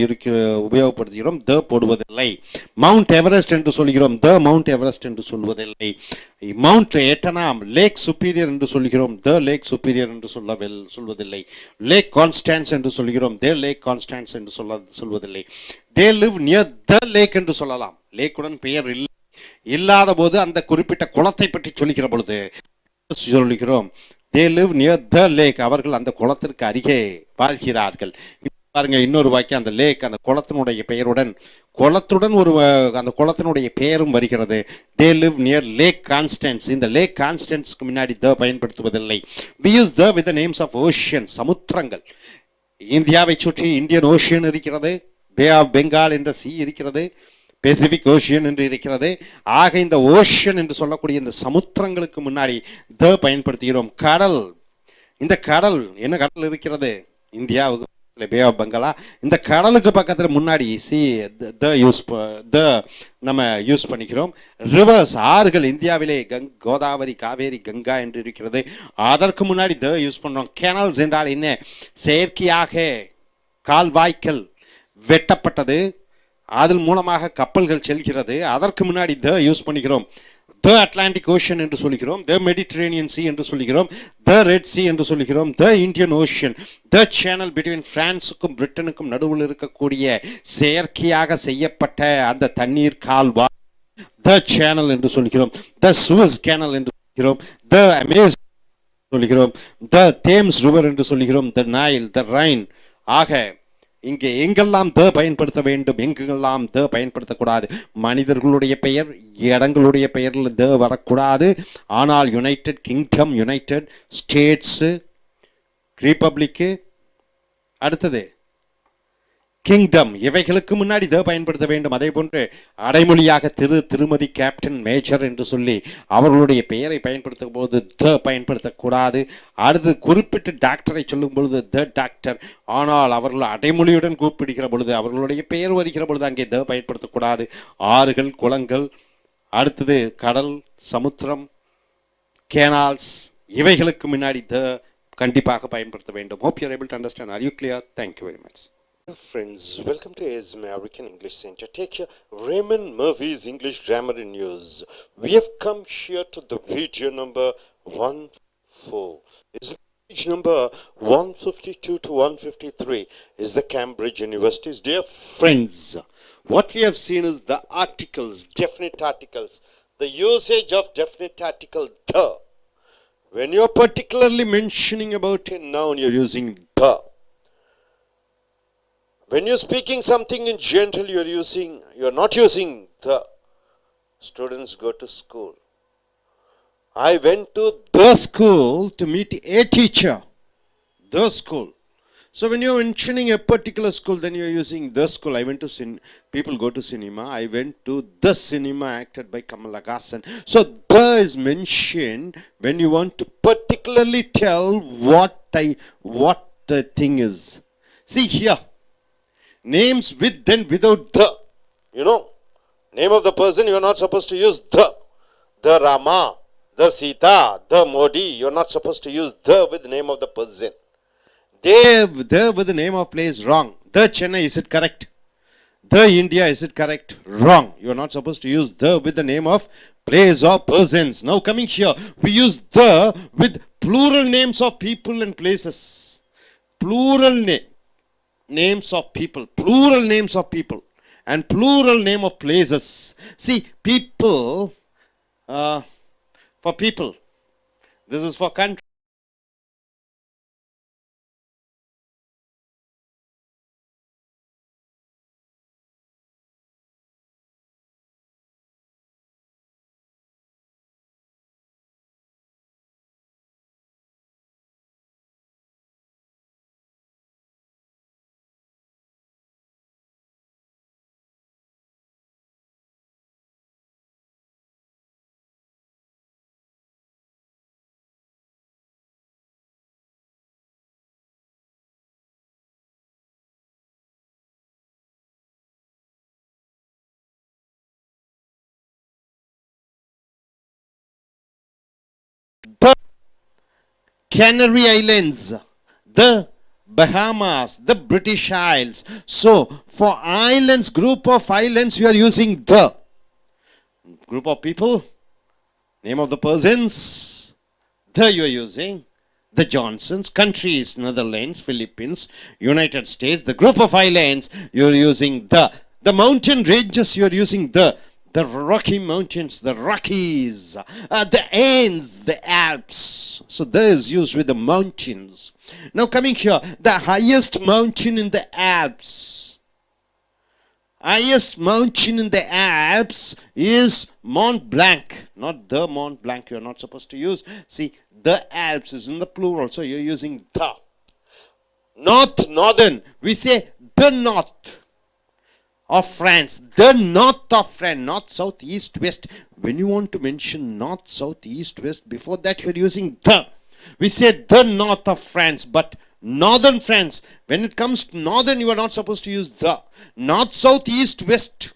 உபயோகப்படுத்துகிறோம், த போடுவதில்லை. மவுண்ட் எவரெஸ்ட் என்று சொல்கிறோம், த மவுண்ட் எவரெஸ்ட் என்று சொல்வதில்லை. மவுண்ட் எட்டனா லேக் சுப்பீரியர் என்று சொல்கிறோம், த லேக் சுப்பீரியர் என்று சொல்வதில்லை. லேக் கான்ஸ்டான்ஸ் என்று சொல்கிறோம், தே லேக் கான்ஸ்டான்ஸ் என்று சொல்வதில்லை. They live near the lake என்று சொல்லலாம். லேக்குடன் பெயர் இல்லாத போது அந்த குறிப்பிட்ட குளத்தை பற்றி சொல்லுகிற பொழுது சொல்லுகிறோம், they live near the lake, அவர்கள் அந்த குளத்திற்கு அருகே வாழ்கிறார்கள். பாருங்க, இன்னொரு வாக்கியம், அந்த லேக் அந்த குளத்தினுடைய பெயருடன் ஒரு அந்த குளத்தினுடைய பெயரும் வருகிறது. They live near Lake Constance. இந்த லேக் கான்ஸ்டன்ஸ்க்கு முன்னாடி த பயன்படுத்துவதில்லை. We use the with the names of ocean, சமுத்திரங்கள். இந்தியாவை சுற்றி இந்தியன் ஓஷியன் இருக்கிறது, பே ஆஃப் பெங்கால் என்ற சி இருக்கிறது, பெசிபிக் ஓஷியன் என்று இருக்கிறது. ஆக இந்த ஓஷியன் என்று சொல்லக்கூடிய இந்த சமுத்திரங்களுக்கு முன்னாடி த பயன்படுத்துகிறோம். கடல், இந்த கடல் என்ன கடல் இருக்கிறது இந்தியாவுக்கு, பே ஆஃப் பெங்காலா, இந்த கடலுக்கு பக்கத்தில் முன்னாடி சி த நம்ம யூஸ் பண்ணிக்கிறோம். ரிவர்ஸ், ஆறுகள் இந்தியாவிலே கோதாவரி, காவேரி, கங்கா என்று இருக்கிறது, அதற்கு முன்னாடி த யூஸ் பண்றோம். கேனல்ஸ் என்றால் என்ன, செயற்கையாக கால்வாய்க்கள் வெட்டப்பட்டது, அதன் மூலமாக கப்பல்கள் செல்கிறது, அதற்கு முன்னாடி த யூஸ் பண்ணிக்கிறோம். த அட்லாண்டிக் ஓஷன் என்று சொல்கிறோம், த மெடிட்டரேனியன் சி என்று சொல்கிறோம், த ரெட் சி என்று சொல்கிறோம், the Indian Ocean, the channel between பிரான்ஸுக்கும் பிரிட்டனுக்கும் நடுவில் இருக்கக்கூடிய செயற்கையாக செய்யப்பட்ட அந்த தண்ணீர் கால்வாய் த சேனல் என்று சொல்கிறோம், த சுவஸ் கேனல் என்று சொல்கிறோம், த அமேஸ் சொல்கிறோம், த தேம்ஸ் ரிவர் என்று சொல்கிறோம், த நைல், த ரைன். ஆக இங்கே எங்கெல்லாம் த பயன்படுத்த வேண்டும், எங்கெல்லாம் த பயன்படுத்தக்கூடாது. மனிதர்களுடைய பெயர், இடங்களுடைய பெயரில் த வரக்கூடாது. ஆனால் யுனைடெட் கிங்டம், யுனைடெட் ஸ்டேட்ஸ், ரிப்பப்ளிக்கு, அடுத்தது கிங்டம், இவைகளுக்கு முன்னாடி த பயன்படுத்த வேண்டும். அதே போன்று அடைமொழியாக திருமதி, கேப்டன், மேஜர் என்று சொல்லி அவர்களுடைய பெயரை பயன்படுத்தும் போது த பயன்படுத்தக்கூடாது. அடுத்து குறிப்பிட்ட டாக்டரை சொல்லும் பொழுது த டாக்டர், ஆனால் அவர்கள் அடைமொழியுடன் கூப்பிடுகிற பொழுது, அவர்களுடைய பெயர் வருகிற பொழுது அங்கே த பயன்படுத்தக்கூடாது. ஆறுகள், குளங்கள், அடுத்தது கடல், சமுத்திரம், கேனால்ஸ், இவைகளுக்கு முன்னாடி த கண்டிப்பாக பயன்படுத்த வேண்டும். Hope you are able to understand. Are you clear? Thank you very much. Friends, welcome to AS American English Center. Take your Raymond Murphy's English Grammar in News. We have come here to the video number 14. Is page number 152 to 153 is the Cambridge University's. Dear friends, what we have seen is the articles, definite articles, the usage of definite article the. When you are particularly mentioning about a noun, you are using the. When you're speaking something in general, you're not using the. Students go to school. I went to the school to meet a teacher. The school. So when you're mentioning a particular school, then you're using the school. I went to people go to cinema. I went to the cinema acted by Kamal Haasan. So the is mentioned when you want to particularly tell what the thing is. See here. Names with then without the. You know, name of the person, you are not supposed to use the. The Rama, the Sita, the Modi, you are not supposed to use the with the name of the person. The with the name of place, wrong. The Chennai, is it correct? The India, is it correct? Wrong. You are not supposed to use the with the name of place or persons. Now coming here, we use the with plural names of people and places. Plural names of people, plural names of people, and plural name of places. See, people, for people, this is for country. The Canary Islands, the Bahamas, the British Isles. So for islands, group of islands, you are using the. Group of people, name of the persons, the you are using. The Johnsons, countries, Netherlands, Philippines, United States, the group of islands, you are using the. The mountain ranges, you are using the. The Rocky Mountains, the Rockies, the Andes, the Alps. So the is used with the mountains. Now coming here, the highest mountain in the Alps. Highest mountain in the Alps is Mont Blanc, not the Mont Blanc. You're not supposed to use. See, the Alps is in the plural, so you're using the. North, northern. We say the north of France, the north of France, north, south, east, west. When you want to mention north, south, east, west, before that you're using the. We say the north of France, but northern France, when it comes to northern, you are not supposed to use the. North, south, east, west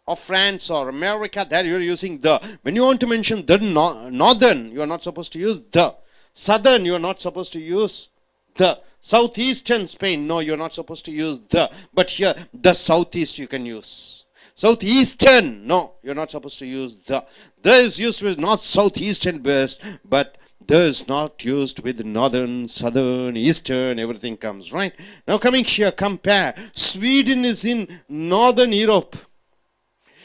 of France or America, there you're using the. When you want to mention the northern, you are not supposed to use the. Southern, you are not supposed to use the. Southeastern Spain, no, you're not supposed to use the. But here, the southeast you can use. Southeastern, no, you're not supposed to use the. The is used with north, south, east and west, but the is not used with northern, southern, eastern, everything comes, right? Now coming here, compare. Sweden is in northern Europe.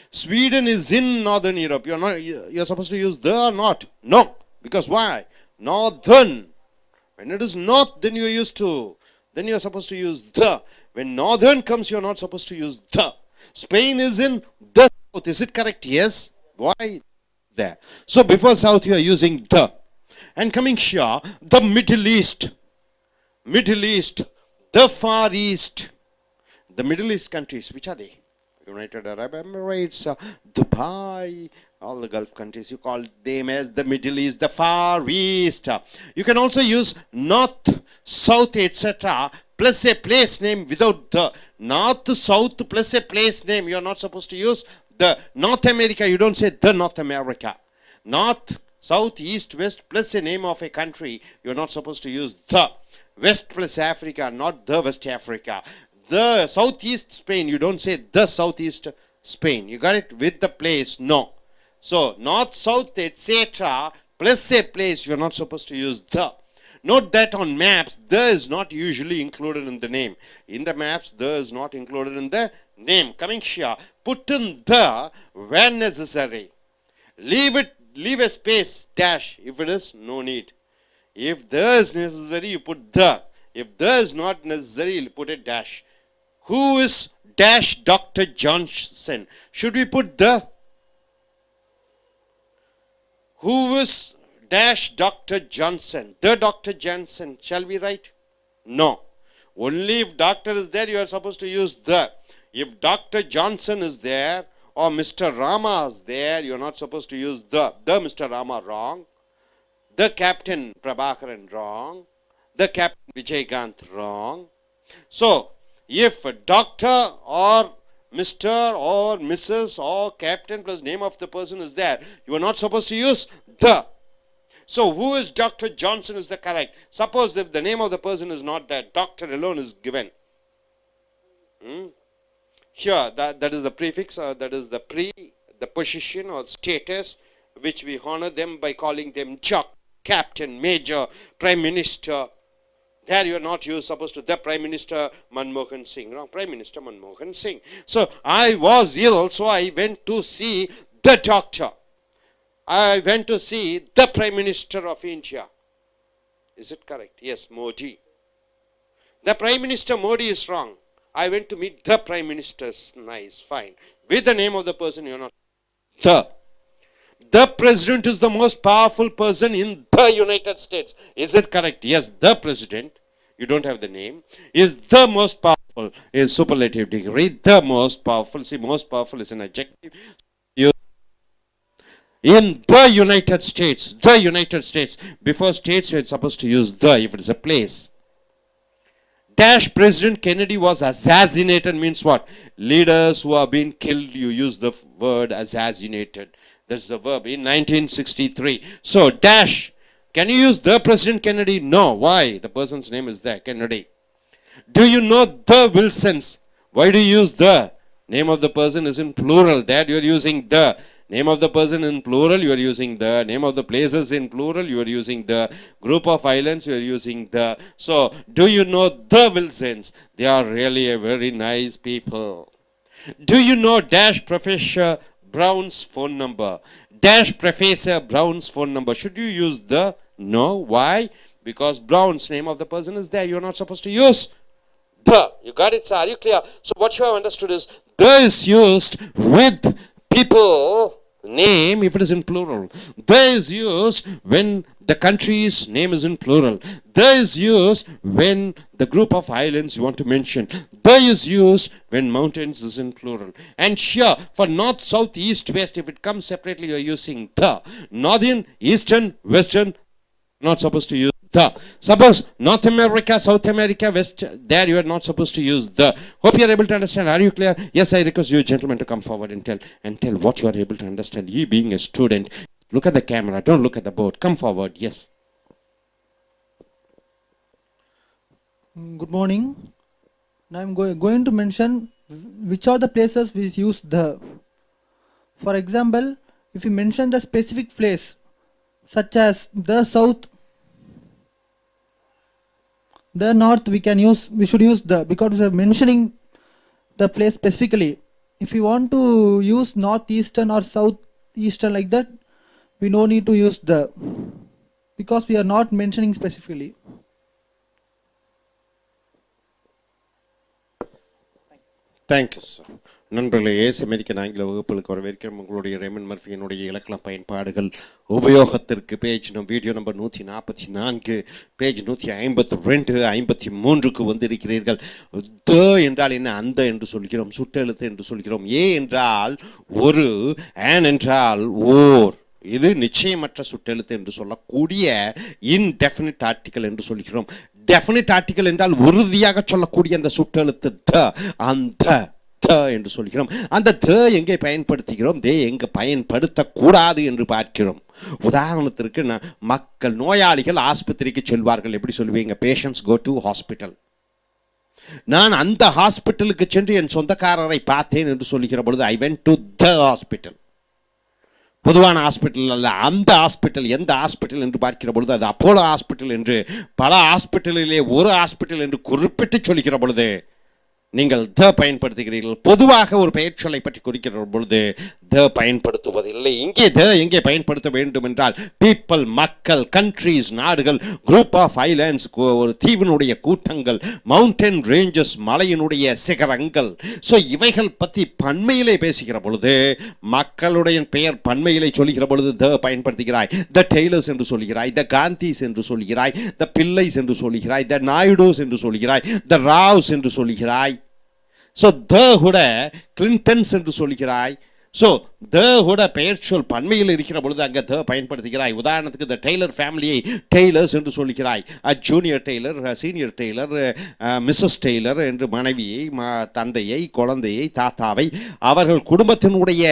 Sweden is in northern Europe. You're supposed to use the or not? No. Because why? Northern. When it is north, then you are used to. Then you are supposed to use the. When northern comes, you are not supposed to use the. Spain is in the south. Is it correct? Yes. Why? There. So before south, you are using the. And coming here, the Middle East. Middle East. The Far East. The Middle East countries, which are they? United Arab Emirates, Dubai, all the Gulf countries, you call them as the Middle East, the Far East. You can also use north, south, etc. plus a place name without the. North, south plus a place name. You are not supposed to use the. North America, you don't say the North America. North, south, east, west plus a name of a country. You are not supposed to use the. West plus Africa, not the West Africa. The southeast Spain, you don't say the southeast Spain. You got it? With the place, no. So, north, south, etc. plus a place, you're not supposed to use the. Note that on maps, the is not usually included in the name. In the maps, the is not included in the name. Coming here, put in the when necessary. Leave a space, dash. If it is, no need. If the is necessary, you put the. If the is not necessary, you put a dash. Who is dash Dr. Johnson? Should we put the? Who is dash Dr. Johnson? The Dr. Johnson. Shall we write? No. Only if doctor is there, you are supposed to use the. If Dr. Johnson is there or Mr. Rama is there, you are not supposed to use the. The Mr. Rama, wrong. The Captain Prabhakaran, wrong. The Captain Vijaykanth, wrong. So, if doctor or Mr. or Mrs. or Captain plus name of the person is there, you are not supposed to use the. So, who is Dr. Johnson is the correct. Suppose if the name of the person is not there, doctor alone is given. Here, that is the prefix, that is the position or status, which we honor them by calling them Jock, Captain, Major, Prime Minister. There you are not supposed to the Prime Minister Manmohan Singh. Wrong, Prime Minister Manmohan Singh. So I was ill, so I went to see the doctor. I went to see the Prime Minister of India. Is it correct? Yes, Modi. The Prime Minister Modi is wrong. I went to meet the Prime Minister. Nice, fine. With the name of the person, you are not. The President is the most powerful person in the United States. Is it correct? Yes, the President. You don't have the name. Is the most powerful. Is superlative degree. The most powerful. See, most powerful is an adjective. In the United States. The United States. Before states, you're supposed to use the if it is a place. Dash President Kennedy was assassinated means what? Leaders who have been killed, you use the word assassinated. That's the verb in 1963. So dash Can you use the President Kennedy? No. Why? The person's name is there, Kennedy. Do you know the Wilsons? Why do you use the? Name of the person is in plural. Dad, you are using the. Name of the person in plural, you are using the. Name of the places in plural, you are using the. Group of islands, you are using the. So, do you know the Wilsons? They are really a very nice people. Do you know Dash Professor Brown's phone number? Dash Professor Brown's phone number. Should you use the? No. Why? Because Brown's name of the person is there. You're not supposed to use the. You got it, sir? Are you clear? So what you have understood is the is used with people name if it is in plural. The is used when the country's name is in plural. The is used when the group of islands you want to mention. The is used when mountains is in plural. And here for north, south, east, west, if it comes separately, you are using the. Northern, eastern, western, not supposed to use the. Suppose North America, South America, West, there you are not supposed to use the. Hope you are able to understand. Are you clear? Yes, I request you gentlemen to come forward and tell what you are able to understand. You being a student, look at the camera, don't look at the board. Come forward, yes. Good morning. Now I am going to mention which are the places we use the. For example, if you mention the specific place, such as the south, the north, we should use the, because we are mentioning the place specifically. If you want to use northeastern or southeastern like that, we no need to use the, because we are not mentioning specifically. Thank you, sir. நண்பர்களே, Ace American ஆங்கில வகுப்புகளுக்கு வரவேற்கிறோம். உங்களுடைய Raymond மர்ஃபியினுடைய இலக்கண பயன்பாடுகள் உபயோகத்திற்கு page video number 144, page 152, 53க்கு வந்திருக்கிறீர்கள். த என்றால் என்ன? அந்த என்று சொல்கிறோம், சுட்டெழுத்து என்று சொல்கிறோம். ஏ என்றால் ஒரு, ஆன் என்றால் ஓர். இது நிச்சயமற்ற சுட்டெழுத்து என்று சொல்லக்கூடிய இன்டெஃபினிட் ஆர்டிக்கல் என்று சொல்கிறோம். டெஃபினிட் ஆர்டிக்கல் என்றால் உறுதியாக சொல்லக்கூடிய அந்த சுட்டெழுத்து த, அந்த என்று சொல்கிறோம். அந்த த எங்கே பயன்படுத்துகிறோம், தே எங்கே பயன்படுத்தக்கூடாது என்று பார்க்கிறோம். உதாரணத்திற்கு மக்கள், நோயாளிகள் ஆஸ்பத்திரிக்கு செல்வார்கள். எப்படி சொல்லுவீங்க? Patients go to hospital. நான் அந்த ஹாஸ்பிட்டலுக்கு சென்று என் சொந்தக்காரரை பார்த்தேன் என்று சொல்லுகிற பொழுது ஐ வென்ட் டு த ஹாஸ்பிட்டல். பொதுவான ஹாஸ்பிட்டல் அல்ல, அந்த ஹாஸ்பிட்டல். எந்த ஹாஸ்பிட்டல் என்று பார்க்கிற பொழுது அது அப்போலோ ஹாஸ்பிட்டல் என்று, பல ஹாஸ்பிட்டலிலே ஒரு ஹாஸ்பிட்டல் என்று குறிப்பிட்டு சொல்லுகிற பொழுது நீங்கள் த பயன்படுத்துகிறீர்கள். பொதுவாக ஒரு பெயர்ச்சொல்லை பற்றி குறிக்கிற பொழுது த பயன்படுத்துவதில்லை. இங்கே த எங்கே பயன்படுத்த வேண்டும் என்றால் பீப்பிள், மக்கள், கண்ட்ரீஸ், நாடுகள், குரூப் ஆஃப் ஐலாண்ட்ஸ், ஒரு தீவினுடைய கூட்டங்கள், மவுண்டன் ரேஞ்சஸ், மலையினுடைய சிகரங்கள். ஸோ இவைகள் பற்றி பன்மையிலே பேசுகிற பொழுது, மக்களுடைய பெயர் பன்மையிலே சொல்லுகிற பொழுது த பயன்படுத்துகிறாய். த டெய்லர்ஸ் என்று சொல்கிறாய், த காந்திஸ் என்று சொல்கிறாய், த பிள்ளைஸ் என்று சொல்கிறாய், த நாயுடூஸ் என்று சொல்கிறாய், த ராவ்ஸ் என்று சொல்கிறாய். ஸோ த கூட கிளின்டன்ஸ் என்று சொல்கிறாய். ஸோ த கூட பெயர் சொல் பன்மையில் இருக்கிற பொழுது அங்கே த பயன்படுத்துகிறாய். உதாரணத்துக்கு த டெய்லர் ஃபேமிலியை டெய்லர்ஸ் என்று சொல்கிறாய். Junior Taylor, senior Taylor, Mrs Taylor என்று மனைவியை, தந்தையை, குழந்தையை, தாத்தாவை, அவர்கள் குடும்பத்தினுடைய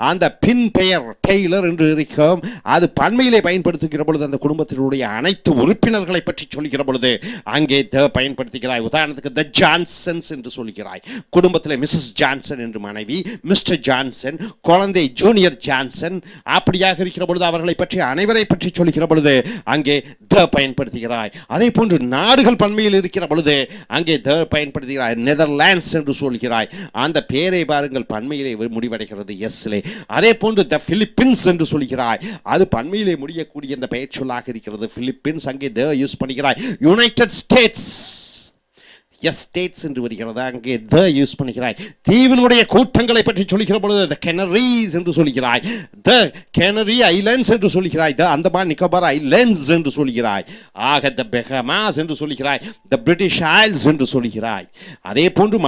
அந்த பின் பெயர் டெய்லர் என்று இருக்கும். அது பன்மையிலே பயன்படுத்துகிற பொழுது அந்த குடும்பத்தினுடைய அனைத்து உறுப்பினர்களை பற்றி சொல்கிற பொழுது அங்கே த பயன்படுத்துகிறாய். உதாரணத்துக்கு த ஜான்சன்ஸ் என்று சொல்கிறாய். குடும்பத்தில் மிஸ்ஸஸ் ஜான்சன் என்று மனைவி, மிஸ்டர் ஜான்சன், குழந்தை ஜூனியர் ஜான்சன், அப்படியாக இருக்கிற பொழுது அவர்களை பற்றி, அனைவரை பற்றி சொல்லுகிற பொழுது அங்கே த பயன்படுத்துகிறாய். அதே போன்று நாடுகள் பன்மையில் இருக்கிற பொழுது அங்கே த பயன்படுத்துகிறாய். நெதர்லாண்ட்ஸ் என்று சொல்கிறாய். அந்த பேரை பாருங்கள், பன்மையிலே முடிவடைகிறது எஸ்லே. அதே போன்று த பிலிப்பீன்ஸ் என்று சொல்கிறாய். அது பன்மையிலே முடியக்கூடிய அந்த பெயர் சொல்லாக இருக்கிறது பிலிப்பீன்ஸ். அங்கே த யூஸ் பண்ணுகிறாய். யுனைடெட் ஸ்டேட்ஸ், எஸ்டேட்ஸ் என்று வருகிறது, அங்கே த யூஸ் பண்ணுகிறாய். தீவினுடைய கூட்டங்களை பற்றி சொல்லுகிற பொழுது த கெனரீஸ் என்று சொல்கிறாய். த கெனரி ஐலண்ட்ஸ் என்று சொல்கிறாய். த அந்தமான் நிக்கோபார் ஐலண்ட்ஸ் என்று சொல்கிறாய். ஆக த பெஹமாஸ் என்று சொல்கிறாய். த பிரிட்டிஷ் ஐல்ஸ் என்று சொல்கிறாய். அதே போன்று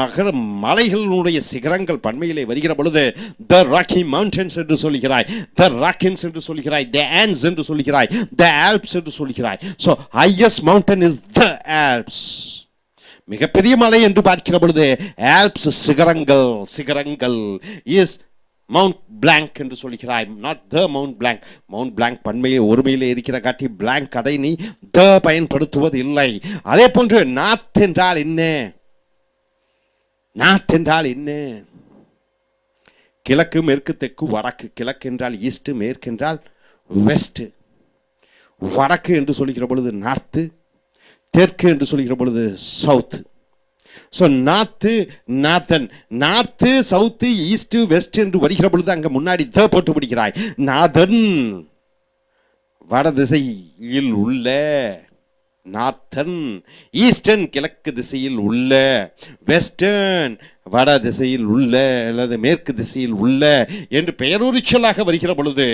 மலைகளுடைய சிகரங்கள் பன்மையிலே வருகிற பொழுது த ராக்கி மவுண்டன்ஸ் என்று சொல்கிறாய். த ராக்கின்ஸ் என்று சொல்கிறாய். த ஆன்ஸ் என்று சொல்கிறாய். த ஆல்ப்ஸ் என்று சொல்கிறாய். So highest mountain is the Alps. மிகப்பெரிய மலை என்று பார்க்கிற பொழுது ஆல்ப்ஸ் சிகரங்கள், சிகரங்கள் இஸ் மவுண்ட் blank என்று சொல்கிறாய். not the Mount Blanc. Mount Blanc பன்மையை ஒருமையிலே இருக்கிற காட்டி blank அதை நீ the பயன்படுத்துவது இல்லை. அதே போன்று north என்றால் என்ன? north என்றால் என்ன? கிழக்கு, மேற்கு, தெற்கு, வடக்கு. கிழக்கு என்றால் ஈஸ்ட், மேற்கு என்றால் வெஸ்ட். வடக்கு என்று சொல்லுகிற பொழுது நார்த்து, தெற்கு என்று சொல்லுகிற பொழுது south. So north, northern, north, south, east, west என்று வருகிற பொழுது அங்கே முன்னாடி த போட்டு பிடிக்கிறாய். நார்தன் வடதிசையில் உள்ள, நார்த்தன் ஈஸ்டர்ன் கிழக்கு திசையில் உள்ள, வெஸ்டர்ன் வட திசையில் உள்ள அல்லது மேற்கு திசையில் உள்ள என்று பெயரூரிச்சலாக வருகிற பொழுது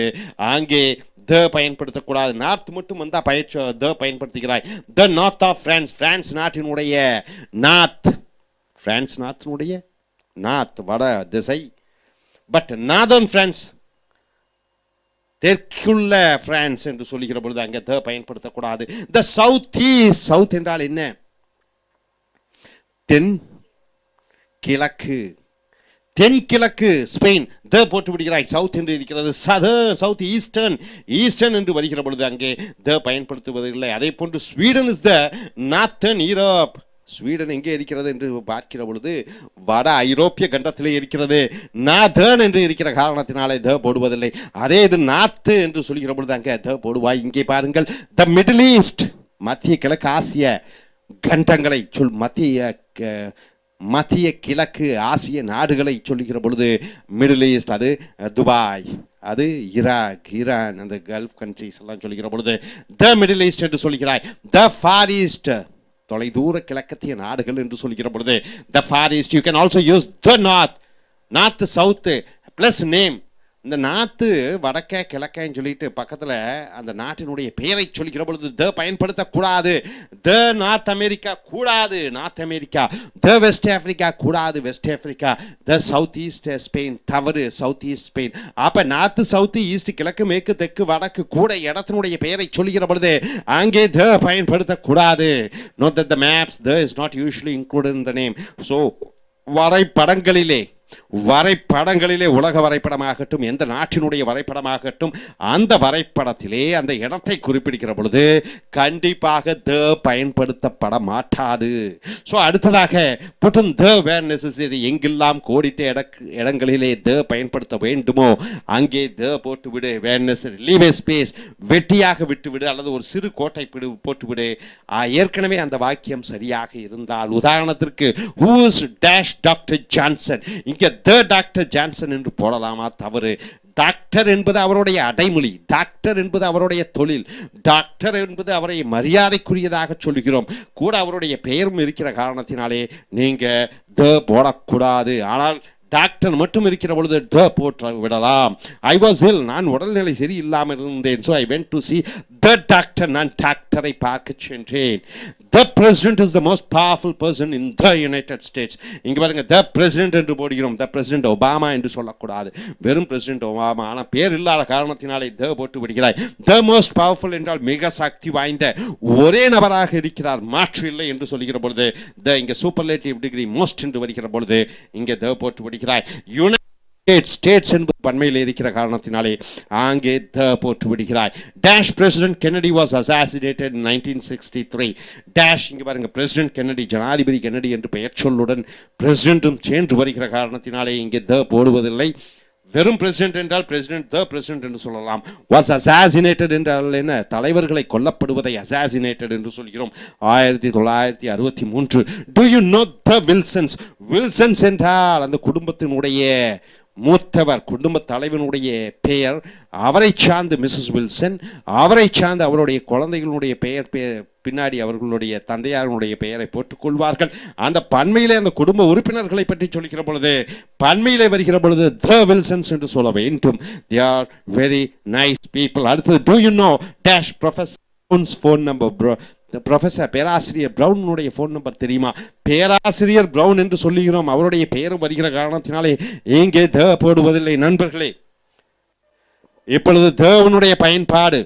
அங்கே த பயன்படுத்தக்கூடாது. நார்த் மட்டும் வந்தா பயிற்சி த பயன்படுத்துகிறாய். The north of France, France நாட்டினுடைய நார்த், பிரான்ஸ் நாட்டினுடைய நார்த் வட திசை. பட் நார்தர்ன் பிரான்ஸ், தெற்குள்ள பிரான்ஸ் என்று சொல்லுகிற பொழுது அங்கே த பயன்படுத்தக்கூடாது. த சவுத் ஈஸ்ட், சவுத் என்றால் என்ன? தென் கிழக்கு, தென்கிழக்கு ஸ்பெயின். த போட்டு விடுகிறாய், சவுத் என்று இருக்கிறது. சவுத் ஈஸ்டர்ன், ஈஸ்டர்ன் என்று வருகிற பொழுது அங்கே த பயன்படுத்துவதில்லை. அதே போன்று Sweden is the northern Europe. Sweden எங்கே இருக்கிறது என்று பார்க்கிற பொழுது வட ஐரோப்பிய கண்டத்திலே இருக்கிறது. நார்தர்ன் என்று இருக்கிற காரணத்தினாலே த போடுவதில்லை. அதே இது நார்த்து என்று சொல்கிற பொழுது அங்கே த போடுவாய். இங்கே பாருங்கள், த மிடில் ஈஸ்ட், மத்திய கிழக்கு ஆசிய கண்டங்களை மத்திய கிழக்கு ஆசிய நாடுகளை சொல்லுகிற பொழுது மிடில் ஈஸ்ட், அது துபாய், அது ஈராக், ஈரான், அந்த கல்ஃப் கண்ட்ரிஸ் எல்லாம் சொல்லுகிற பொழுது த மிடில் ஈஸ்ட் என்று சொல்கிறாய். த ஃபார் ஈஸ்ட், தொலைதூர கிழக்கத்திய நாடுகள் என்று சொல்கிற பொழுது the Far East. You can also use the north, north south plus name. இந்த நார்த்து வடக்க கிழக்கன்னு சொல்லிட்டு பக்கத்தில் அந்த நாட்டினுடைய பெயரை சொல்கிற பொழுது த பயன்படுத்தக்கூடாது. த நார்த் அமெரிக்கா கூடாது, நார்த் அமெரிக்கா. த வெஸ்ட் ஆப்பிரிக்கா கூடாது, வெஸ்ட் ஆப்பிரிக்கா. த சவுத் ஈஸ்ட் ஸ்பெயின் தவறு, சவுத் ஈஸ்ட் ஸ்பெயின். அப்போ நார்த்து சவுத்து ஈஸ்ட் கிழக்கு மேற்கு தெற்கு வடக்கு கூட இடத்தினுடைய பெயரை சொல்கிற பொழுது அங்கே த பயன்படுத்தக்கூடாது. Note that the maps the is not usually included in the name. So வரைபடங்களிலே உலக வரைபடமாகட்டும், எந்த நாட்டினுடைய வரைபடமாகட்டும், அந்த வரைபடத்திலே அந்த இடத்தை குறிப்பிடுகிற பொழுது கண்டிப்பாக த பயன்படுத்தப்பட மாட்டாது. ஸோ அடுத்ததாக புட்டும் த வேர் நெசசரி, எங்கெல்லாம் கோடிட்ட இடங்களிலே த பயன்படுத்த வேண்டுமோ அங்கே த போட்டுவிடு. வேர் நெசசரி, லீவ் ஏ ஸ்பேஸ், வெட்டியாக விட்டுவிடு அல்லது ஒரு சிறு கோட்டை போட்டுவிடு. ஏற்கனவே அந்த வாக்கியம் சரியாக இருந்தால், உதாரணத்திற்கு ஹூஸ் டேஷ் டாக்டர் ஜான்சன், இங்கே த டாக்டர் ஜான்சன் என்று போடலாமா? தவறு. டாக்டர் என்பது அவருடைய அடைமொழி, டாக்டர் என்பது அவருடைய தொழில், டாக்டர் என்பது அவரை மரியாதைக்குரியதாக சொல்கிறோம். கூட அவருடைய பெயரும் இருக்கிற காரணத்தினாலே நீங்க த போடக்கூடாது. ஆனால் டாக்டர் மட்டும் இருக்கிற பொழுது த போட்டு விடலாம். ஐ வாஸ் இல், நான் உடல்நிலை சரியில்லாமல் இருந்தேன். So I went to see the doctor, நான் டாக்டரை பார்க்க சென்றேன். The president is the most powerful person in the United States. இங்க பாருங்க, the president என்று போடுகிறோம். the president ஒபாமா என்று சொல்லக்கூடாது, வெறும் பிரசிடென்ட் ஒபாமா. ஆனால் பேர் இல்லாத காரணத்தினாலே த போட்டு விடுகிறாய். the most powerful என்றால் மிக சக்தி வாய்ந்த ஒரே நபராக இருக்கிறார், மாற்று இல்லை என்று சொல்லுகிற பொழுது த இங்க சூப்பர்லேட்டிவ் டிகிரி மோஸ்ட் என்று வருகிற பொழுது இங்கே த போட்டு விடுகிறாய். ஸ்டேட்ஸ் என்பது பன்மையில் இருக்கிற காரணத்தினாலே அங்கே த போட்டு விடுகிறாய். Dash President Kennedy was assassinated in 1963. Dash இங்கே பாருங்க, பிரசிடென்ட் கென்னடி, ஜனாதிபதி கென்னடி என்று பெயர் சொல்லுடன் பிரசிடென்ட்டும் சேர்ந்து வருகிற காரணத்தினாலே இங்கே த போடுவதில்லை. வெறும் பிரசிடென்ட் என்றால் பிரசிடென்ட் த பிரசிடென்ட் என்று சொல்லலாம். வாஸ் அசாசினேட்டட் என்றால் என்ன? தலைவர்களை கொல்லப்படுவதை அசாசினேட்டட் என்று சொல்கிறோம். 1963. To you know the Wilson's? Wilson's என்றால் அந்த குடும்பத்தினுடைய மூத்தவர், குடும்ப தலைவனுடைய பெயர். அவரை சார்ந்து மிஸ்ஸஸ் வில்சன், அவரை சார்ந்து அவருடைய குழந்தைகளுடைய பெயர் பின்னாடி அவர்களுடைய தந்தையாருடைய பெயரை போட்டுக்கொள்வார்கள். அந்த பன்மையிலே அந்த குடும்ப உறுப்பினர்களை பற்றி சொல்லிக்கிற பொழுது பன்மையிலே வருகிற பொழுது த வில்சன்ஸ் என்று சொல்ல வேண்டும். they are very nice people. அடுத்தது, do you know dash professor's phone number? Professor பேராசிரியர் பிரவுனுடைய ஃபோன் நம்பர் தெரியுமா? பேராசிரியர் பிரவுன் என்று சொல்லுகிறோம், அவருடைய பெயரும் வருகிற காரணத்தினாலே இங்கே த போடுவதில்லை. நண்பர்களே, இப்பொழுது தேவனுடைய பயன்பாடு,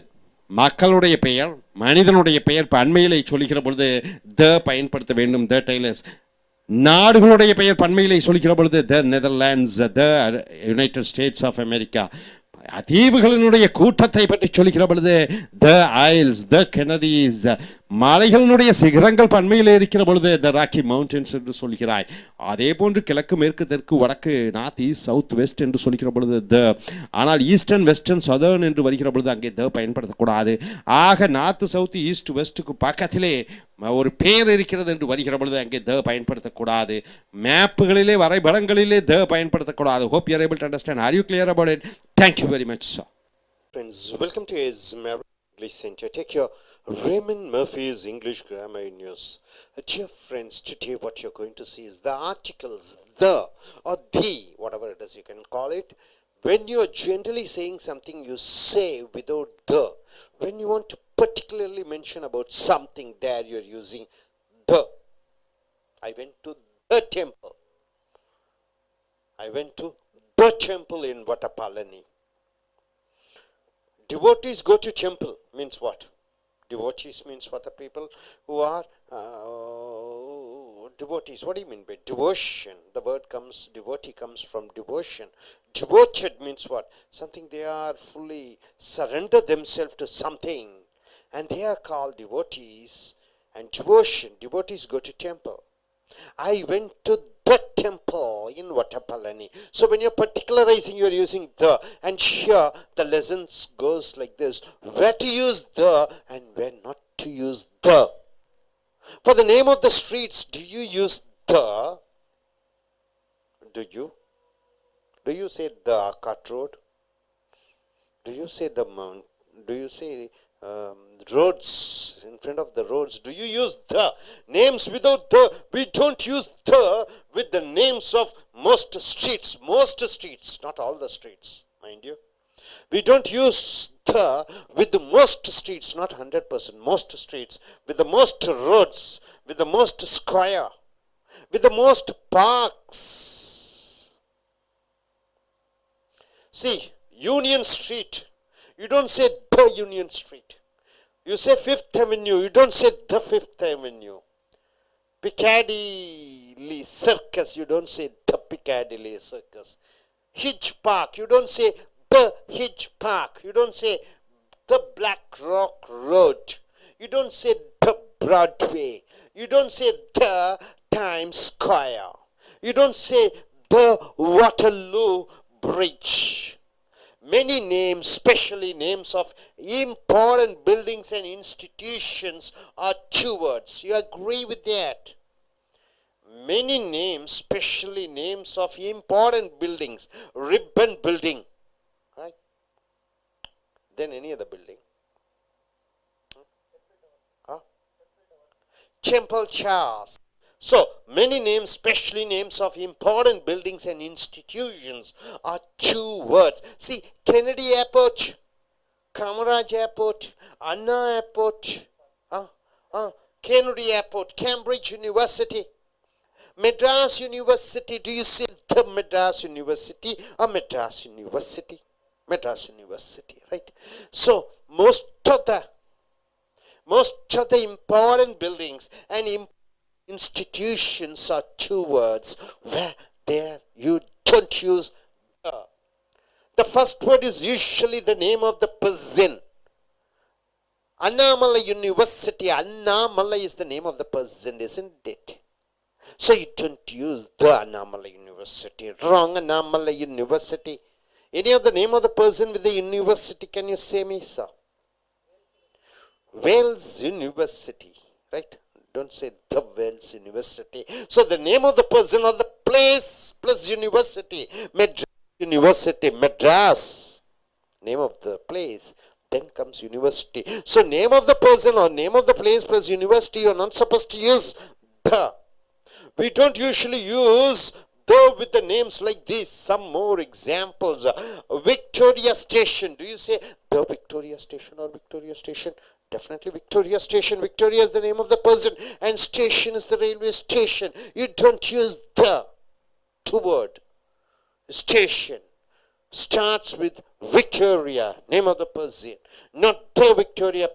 மக்களுடைய பெயர், மனிதனுடைய பெயர் பன்மையிலே சொல்லுகிற பொழுது த பயன்படுத்த வேண்டும். த டெய்லர்ஸ், நாடுகளுடைய பெயர் பன்மையிலே சொல்லிக்கிற பொழுது the Netherlands, the United States of America. தீவுகளினுடைய கூட்டத்தை பற்றி சொல்லிக்கிற பொழுது த ஐல்ஸ், த கெனடிஸ். மலைகளினுடைய சிகரங்கள் பன்மையில் இருக்கிற பொழுது த ராக்கி மவுண்டன்ஸ் என்று சொல்கிறாய். அதே போன்று கிழக்கு, மேற்கு, தெற்கு, வடக்கு, நார்த், ஈஸ்ட், சவுத், வெஸ்ட் என்று சொல்லிக்கிற பொழுது த. ஆனால் ஈஸ்டர்ன், வெஸ்டர்ன், சதர்ன் என்று வருகிற பொழுது அங்கே த பயன்படுத்தக்கூடாது. ஆக நார்த், சவுத், ஈஸ்ட், வெஸ்ட்டுக்கு பக்கத்திலே ஒரு பேர் இருக்கிறது என்று வருகிற பொழுது அங்கே த பயன்படுத்தக்கூடாது. மேப்புகளிலே, வரைபடங்களிலே த பயன்படுத்தக்கூடாது. Hope you are able to understand. Are you clear about it? Thank you very much, sir. Friends, welcome to his English Center. Take your Raymond Murphy's English Grammar News. Dear friends, today what you're going to see is the articles the or the, whatever it is you can call it. When you're generally saying something, you say without the. When you want to particularly mention about something, there you're using the. I went to the temple. I went to the temple in Vattapalani. Devotees go to temple means what? Devotees means what? The people who are devotees. What do you mean by devotion? The word comes, devotee comes from devotion. Devoted means what? Something they are fully surrender themselves to something, and they are called devotees. And devotion, devotees go to temple. I went to the temple in Vattapalani. So when you're particularizing, you're using the. And here the lessons goes like this: where to use the and where not to use the. For the name of the streets, do you use the? Do you? Do you say the Arcot Road? Do you say the mount? Do you say roads, in front of the roads? Do you use the? Names without the, we don't use the with the names of most streets. Most streets, not all the streets, mind you. We don't use the with the most streets, not 100%, most streets, with the most roads, with the most square, with the most parks. See, Union Street, you don't say the Union Street. You say Fifth Avenue, you don't say the Fifth Avenue. Piccadilly Circus, you don't say the Piccadilly Circus. Hitch Park, you don't say the Hitch Park. You don't say the Black Rock Road. You don't say the Broadway. You don't say the Times Square. You don't say the Waterloo Bridge. Many names, especially names of important buildings and institutions, are two words. You agree with that? Many names, especially names of important buildings, Ribbon Building, right? Then any other building? Huh? Temple Charles. So, many names, especially names of important buildings and institutions, are two words. See, Kennedy Airport, Kamaraj Airport, Anna Airport, Kennedy Airport, Cambridge University, Madras University. Do you say the Madras University or Madras University? Madras University, right? So, most of the important buildings and institutions are two words where there you don't use the. The first word is usually the name of the person. Annamalai University. Annamalai is the name of the person, isn't it? So you don't use the Annamalai University. Wrong, Annamalai University. Any of the name of the person with the university, can you say me, sir? Wales University, right? Don't say the Wales University. So the name of the person or the place plus university. Madras University, Madras. Name of the place. Then comes university. So name of the person or name of the place plus university, you're not supposed to use the. We don't usually use the with the names like this. Some more examples. Victoria Station. Do you say the Victoria Station or Victoria Station? Definitely Victoria Station. Victoria is the name of the person and station is the railway station. You don't use the. Two word. Station starts with Victoria, name of the person, not the Victoria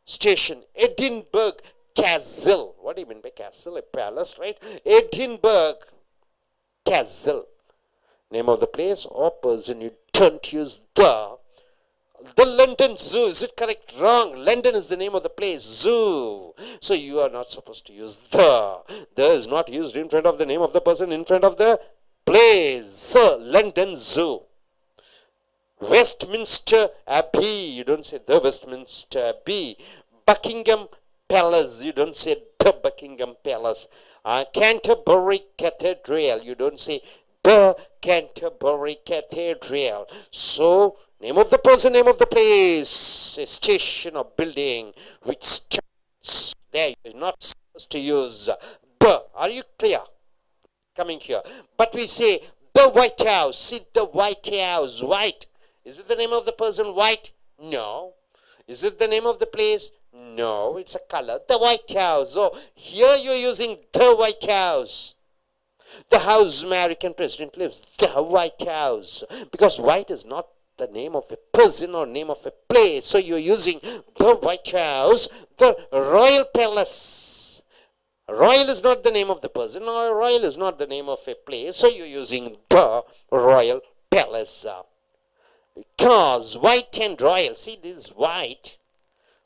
Station. Edinburgh, castle. What do you mean by castle? A palace, right? Edinburgh, castle. Name of the place or person. You don't use the. The London Zoo, is it correct? Wrong. London is the name of the place. Zoo. So you are not supposed to use the. The is not used in front of the name of the person, in front of the place. So London Zoo. Westminster Abbey, you don't say the Westminster Abbey. Buckingham Palace, you don't say the Buckingham Palace. Canterbury Cathedral, you don't say the Canterbury Cathedral. So, name of the person, name of the place, a station or building which starts there. You're not supposed to use the. Are you clear? Coming here. But we say the White House. See the White House. White. Is it the name of the person white? No. Is it the name of the place? No. It's a color. The White House. Oh, here you're using the White House. The house American president lives. The White House. Because white is not the name of a person or name of a place. So you're using the White House. The Royal Palace. Royal is not the name of the person, or royal is not the name of a place. So you're using the Royal Palace. Because white and royal, see this is white.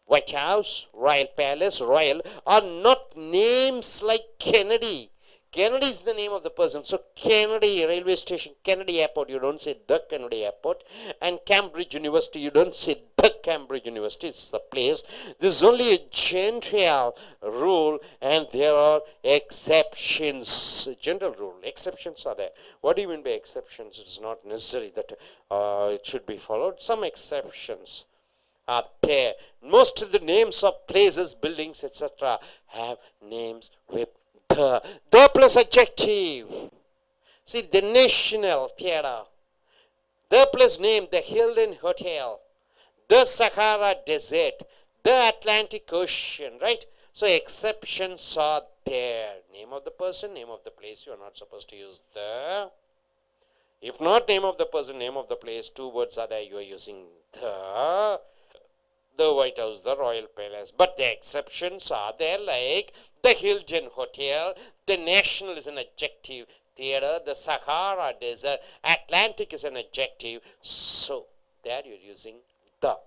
White House, Royal Palace, Royal are not names like Kennedy. Kennedy is the name of the person. So Kennedy railway station, Kennedy Airport, you don't say the Kennedy Airport. And Cambridge University, you don't say the Cambridge University. It's the place. This is only a general rule, and there are exceptions. General rule. Exceptions are there. What do you mean by exceptions? It's not necessary that it should be followed. Some exceptions are there. Most of the names of places, buildings, etc. have names with the plus adjective. See, the National Theatre. The plus name, the Hilton Hotel. The Sahara Desert. The Atlantic Ocean, right? So exceptions are there. Name of the person, name of the place. You are not supposed to use the. If not name of the person, name of the place, two words are there. You are using the White House, the Royal Palace. But the exceptions are there, like the Hilton Hotel, the National is an adjective, theatre, the Sahara Desert, Atlantic is an adjective. So there you're using the.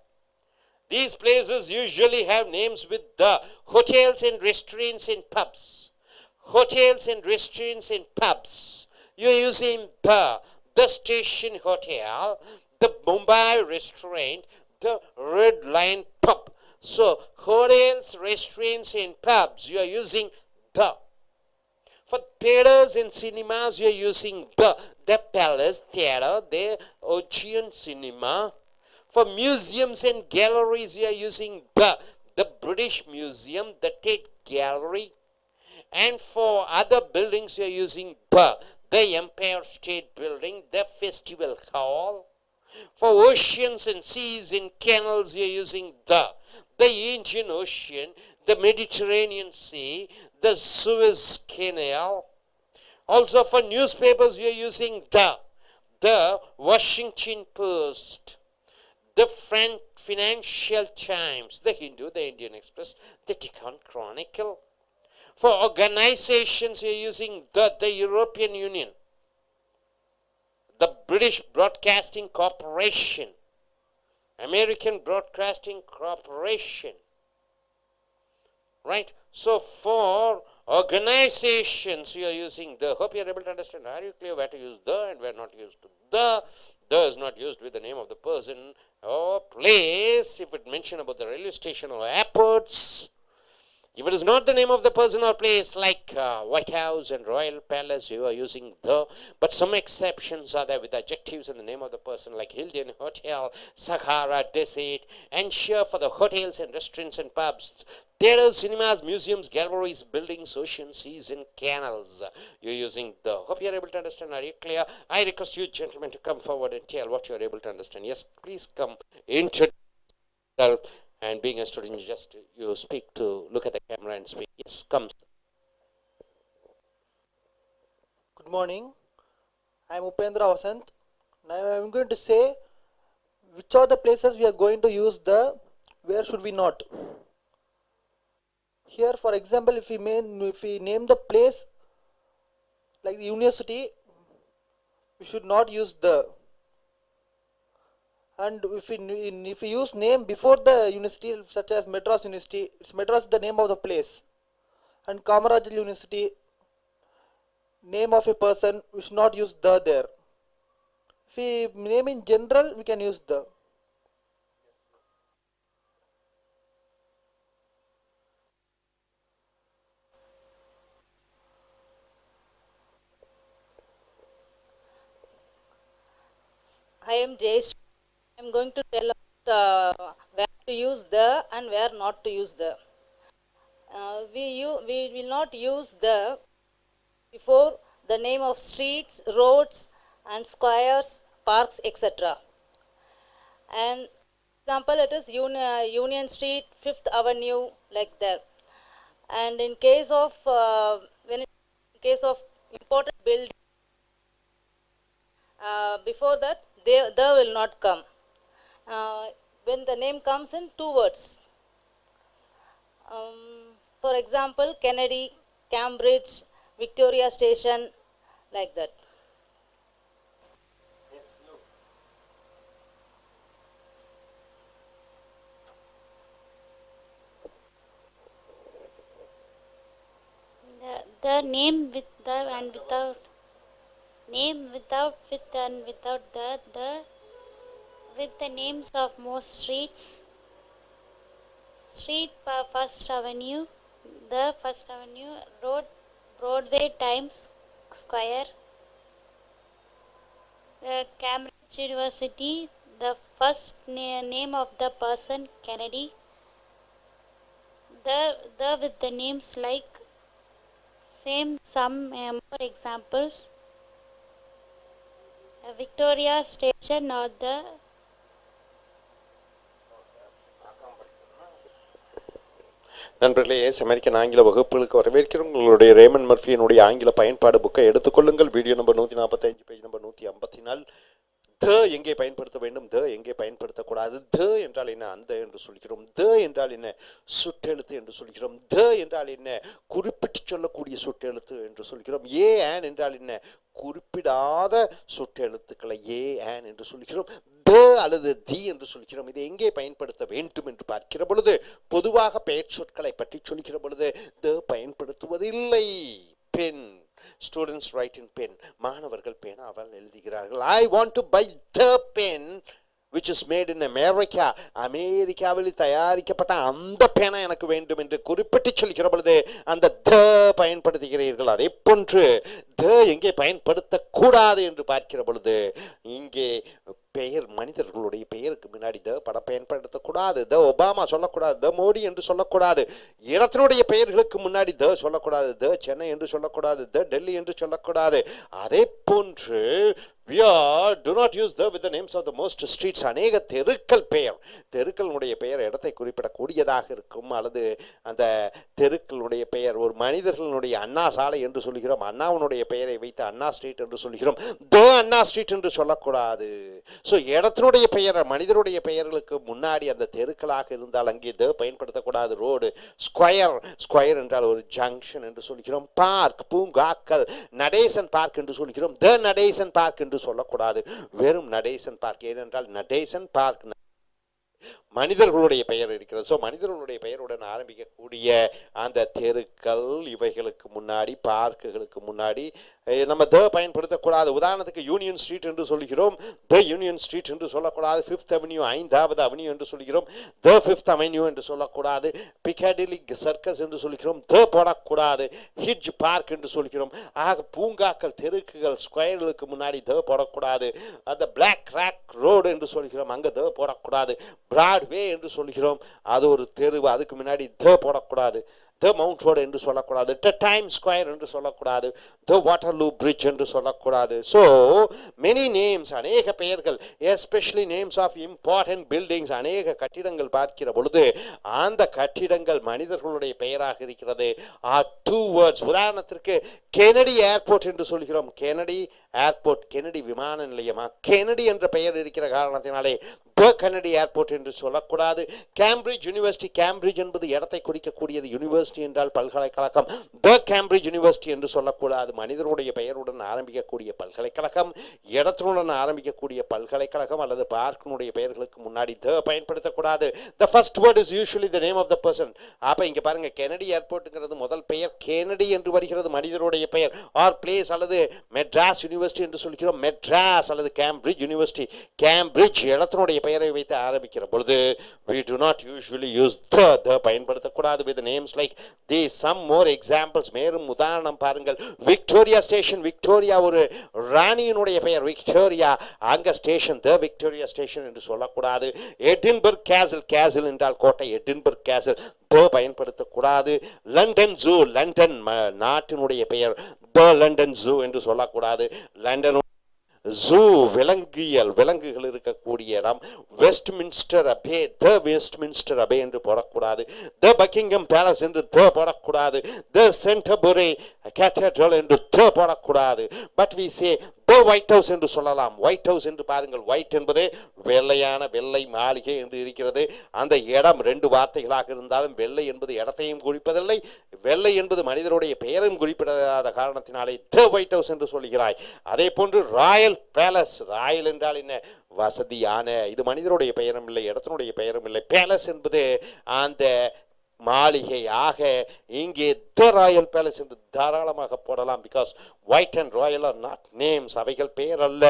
These places usually have names with the. Hotels and restaurants and pubs. Hotels and restaurants and pubs. You're using the. The Station Hotel, the Mumbai restaurant, the Red Lion pub. So hotels, restaurants and pubs, you are using the. For theaters and cinemas, you are using the. The Palace Theatre, the Odeon Cinema. For museums and galleries, you are using the. The British Museum, the Tate Gallery. And for other buildings, you are using the. The Empire State Building, the Festival Hall. For oceans and seas and canals, you're using the. The Indian Ocean, the Mediterranean Sea, the Suez Canal. Also for newspapers, you're using the. The Washington Post, the Financial Times, the Hindu, the Indian Express, the Deccan Chronicle. For organizations, you're using the European Union, the British Broadcasting Corporation, American Broadcasting Corporation, right? So for organizations, you are using the. Hope you are able to understand. Are you clear where to use the and where not used the? The is not used with the name of the person or place. If it mention about the railway station or airports. If it is not the name of the person or place, like White House and Royal Palace, you are using the. But some exceptions are there with adjectives and the name of the person, like Hilton Hotel, Sahara Desert, and sure for the hotels and restaurants and pubs, theaters, cinemas, museums, galleries, buildings, oceans, seas, and canals. You're using the. Hope you're able to understand. Are you clear? I request you, gentlemen, to come forward and tell what you're able to understand. Yes, please come. Introduce yourself. And being a student, just you speak to look at the camera and speak. Yes, come. Good morning. I am Upendra Vasant. Now I am going to say which are the places we are going to use the, where should we not. Here, for example, if we name the place like the university, we should not use the. And if we use name before the university, such as Madras University, it's Madras the name of the place, and Kamaraj University, name of a person, we should not use the there. If we name in general, we can use the. I am Jayesh. I am going to tell about where to use the and where not to use the. We will not use the before the name of streets, roads, and squares, parks, etc. And example, it is Union Street, Fifth Avenue, like that. And in case of in case of important building, before that, the will not come. When the name comes in two words. For example, Kennedy, Cambridge, Victoria Station, like that. The name with the and without name without with and without the with the names of most streets, street First Avenue, the First Avenue, road, Broadway, Times Square, the Cambridge University, the first name of the person Kennedy, the with the names like same some more examples, Victoria Station or the நண்பர்களே, American ஆங்கில வகுப்புகளுக்கு வரவேற்கிறோம். உங்களுடைய Raymond மர்ஃபியினுடைய ஆங்கில பயன்பாடு புக்கை எடுத்துக்கொள்ளுங்கள். Video number 145, page number 154. த எங்கே பயன்படுத்த வேண்டும், த எங்கே பயன்படுத்தக்கூடாது, த என்றால் என்ன, அந்த என்று சொல்கிறோம், த என்றால் என்ன, சுட்டெழுத்து என்று சொல்கிறோம், த என்றால் என்ன, குறிப்பிட்டு சொல்லக்கூடிய சுட்டெழுத்து என்று சொல்கிறோம், ஏ ஆன் என்றால் என்ன, குறிப்பிடாத சுட்டெழுத்துக்களை ஏ ஆன் என்று சொல்கிறோம், த அல்லது தி என்று சொல்கிறோம். இதை எங்கே பயன்படுத்த வேண்டும் என்று பார்க்கிற பொழுது, பொதுவாக பெயர் சொற்களை பற்றி சொல்கிற பொழுது த பயன்படுத்துவதில்லை. Pen, students write in pen, மாணவர்கள் பேனாவால் எழுதுகிறார்கள். I want to buy the pen which is made in America, அமெரிக்காவில் தயாரிக்கப்பட்ட அந்த பேனா எனக்கு வேண்டும் என்று குறிப்பிட்டு சொல்கிற பொழுது அந்த த பயன்படுத்துகிறீர்கள். அதே போன்று த எங்கே பயன்படுத்தக்கூடாது என்று பார்க்கிற பொழுது, இங்கே பெயர், மனிதர்களுடைய பெயருக்கு முன்னாடி த படம் பயன்படுத்தக்கூடாது. த ஒபாமா சொல்லக்கூடாது, த மோடி என்று சொல்லக்கூடாது. இடத்தினுடைய பெயர்களுக்கு முன்னாடி த சொல்லக்கூடாது, த சென்னை என்று சொல்லக்கூடாது, த டெல்லி என்று சொல்லக்கூடாது. அதே போன்று do not use the with the names of the most streets. அநேக தெருக்கள் பெயர், தெருக்களுடைய பெயர் இடத்தை குறிப்பிடக்கூடியதாக இருக்கும், அல்லது அந்த தெருக்களுடைய பெயர் ஒரு மனிதர்களுடைய அண்ணா சாலை என்று சொல்கிறோம், அண்ணாவுடைய பெயரை வைத்து அண்ணா ஸ்ட்ரீட் என்று சொல்கிறோம், த அண்ணா ஸ்ட்ரீட் என்று சொல்லக்கூடாது. ஸோ இடத்தினுடைய பெயர், மனிதருடைய பெயர்களுக்கு முன்னாடி அந்த தெருக்களாக இருந்தால் அங்கே த பயன்படுத்தக்கூடாது. ரோடு, ஸ்கொயர், ஸ்கொயர் என்றால் ஒரு ஜங்ஷன் என்று சொல்கிறோம், பார்க், பூங்காக்கள், நடேசன் பார்க் என்று சொல்கிறோம், த நடேசன் பார்க் என்று சொல்லக்கூடாது, வெறும் நடேசன் பார்க். ஏனென்றால் நடேசன் பார்க் மனிதர்களுடைய பெயர் இருக்கிறது. ஸோ மனிதர்களுடைய பெயருடன் ஆரம்பிக்கக்கூடிய அந்த தெருக்கள், இவைகளுக்கு முன்னாடி, பார்க்குகளுக்கு முன்னாடி நம்ம த பயன்படுத்தக்கூடாது. உதாரணத்துக்கு யூனியன் ஸ்ட்ரீட் என்று சொல்கிறோம், த யூனியன் ஸ்ட்ரீட் என்று சொல்லக்கூடாது. ஃபிஃப்த் அவென்யூ, ஐந்தாவது அவென்யூ என்று சொல்கிறோம், த ஃபிஃப்த் அவென்யூ என்று சொல்லக்கூடாது. பிக்காடிலி சர்க்கஸ் என்று சொல்கிறோம், த போடக்கூடாது. ஹிட்ஜ் பார்க் என்று சொல்கிறோம். ஆக பூங்காக்கள், தெருக்குகள், ஸ்கொயர்களுக்கு முன்னாடி த போடக்கூடாது. அந்த பிளாக் ராக் ரோடு என்று சொல்கிறோம், அங்கே த போடக்கூடாது. பிராட்வே என்று சொல்கிறோம், அது ஒரு தெரு, அதுக்கு முன்னாடி த போடக்கூடாது. த மவுண்ட் ரோடு என்று சொல்லக்கூடாது. டைம் ஸ்கொயர் என்று சொல்லக்கூடாது. த வாட்டர்லூ பிரிட்ஜ் என்று சொல்லக்கூடாது. ஸோ மெனி நேம்ஸ், அநேக பெயர்கள், especially names of important buildings, அநேக கட்டிடங்கள் பார்க்கிற பொழுது அந்த கட்டிடங்கள் மனிதர்களுடைய பெயராக இருக்கிறது. Two words. உதாரணத்திற்கு கெனடி ஏர்போர்ட் என்று சொல்கிறோம், கெனடி ஏர்போர்ட் கெனடி விமான நிலையமா, கெனடி என்ற பெயர் இருக்கிற காரணத்தினாலே த கெனடி ஏர்போர்ட் என்று சொல்லக்கூடாது. கேம்பிரிட்ஜ் யூனிவர்சிட்டி, கேம்பிரிட்ஜ் என்பது இடத்தை குறிக்கக்கூடியது, யூனிவர்சிட்டி என்றால் பல்கலைக்கழகம். த கேம்பிரிட்ஜ் யூனிவர்சிட்டி என்று சொல்லக்கூடாது. மனிதருடைய பெயருடன் ஆரம்பிக்கக்கூடிய பல்கலைக்கழகம், இடத்துடன் ஆரம்பிக்கக்கூடிய பல்கலைக்கழகம் அல்லது பார்க்கினுடைய பெயர்களுக்கு முன்னாடி த பயன்படுத்தக்கூடாது. The first word is usually the name of the person. அப்போ இங்கே பாருங்க, கெனடி ஏர்போர்ட்டுங்கிறது முதல் பெயர், கெனடி என்று வருகிறது மனிதருடைய பெயர். ஆர் பிளேஸ் அல்லது மெட்ராஸ் யூனிவர்சிட்டி என்று சொல்கிறோம், மெட்ராஸ் அல்லது கேம்பிரிட்ஜ் யூனிவர்சிட்டி. கேம்பிரிட்ஜ் இடத்தினுடைய பெயரை வைத்து ஆரம்பிக்கிற பொழுது we do not usually use the பயன்படுத்தக்கூடாது with names like these. some more examples, மேலும் உதாரணம் பாருங்கள். விக்டோரியா ஸ்டேஷன், விக்டோரியா ஒரு ராணியினுடைய பெயர், விக்டோரியா, அங்க ஸ்டேஷன் த விக்டோரியா ஸ்டேஷன் என்று சொல்லக்கூடாது. எடின்பர்க் கேசல், கேசல் என்றால் கோட்டை, எடின்பர்க் கேசல் த பயன்படுத்தக்கூடாது. லண்டன் ஜூ, லண்டன் நாட்டினுடைய பெயர், த லண்டன் ஜூ என்று சொல்லக்கூடாது. லண்டன் ஜூ விலங்கியல், விலங்குகள் இருக்கக்கூடிய இடம். வெஸ்ட்மின்ஸ்டர் அபே, த வெஸ்ட்மின்ஸ்டர் அபே என்று போடக்கூடாது. த பக்கிங்ஹாம் பேலஸ் என்று த போடக்கூடாது. த சென்டர்பரி கேத்தட்ரல் என்று த போடக்கூடாது. But we say the White House என்று சொல்லலாம். ஒயிட் ஹவுஸ் என்று பாருங்கள், ஒயிட் என்பது வெள்ளையான, வெள்ளை மாளிகை என்று இருக்கிறது. அந்த இடம் ரெண்டு வார்த்தைகளாக இருந்தாலும் வெள்ளை என்பது இடத்தையும் குறிப்பதில்லை, வெள்ளை என்பது மனிதருடைய பெயரும் குறிப்பிடாத காரணத்தினாலே த ஒயிட் ஹவுஸ் என்று சொல்கிறாய். அதே போன்று ராயல் பேலஸ், ராயல் என்றால் என்ன, வசதியான, இது மனிதருடைய பெயரும் இல்லை, இடத்தினுடைய பெயரும் இல்லை. பேலஸ் என்பது அந்த மாளிகை. ஆக இங்கே த ராயல் பேலஸ் என்று தாராளமாக போடலாம். Because white and royal are not names, அவைகள் பெயர் அல்ல.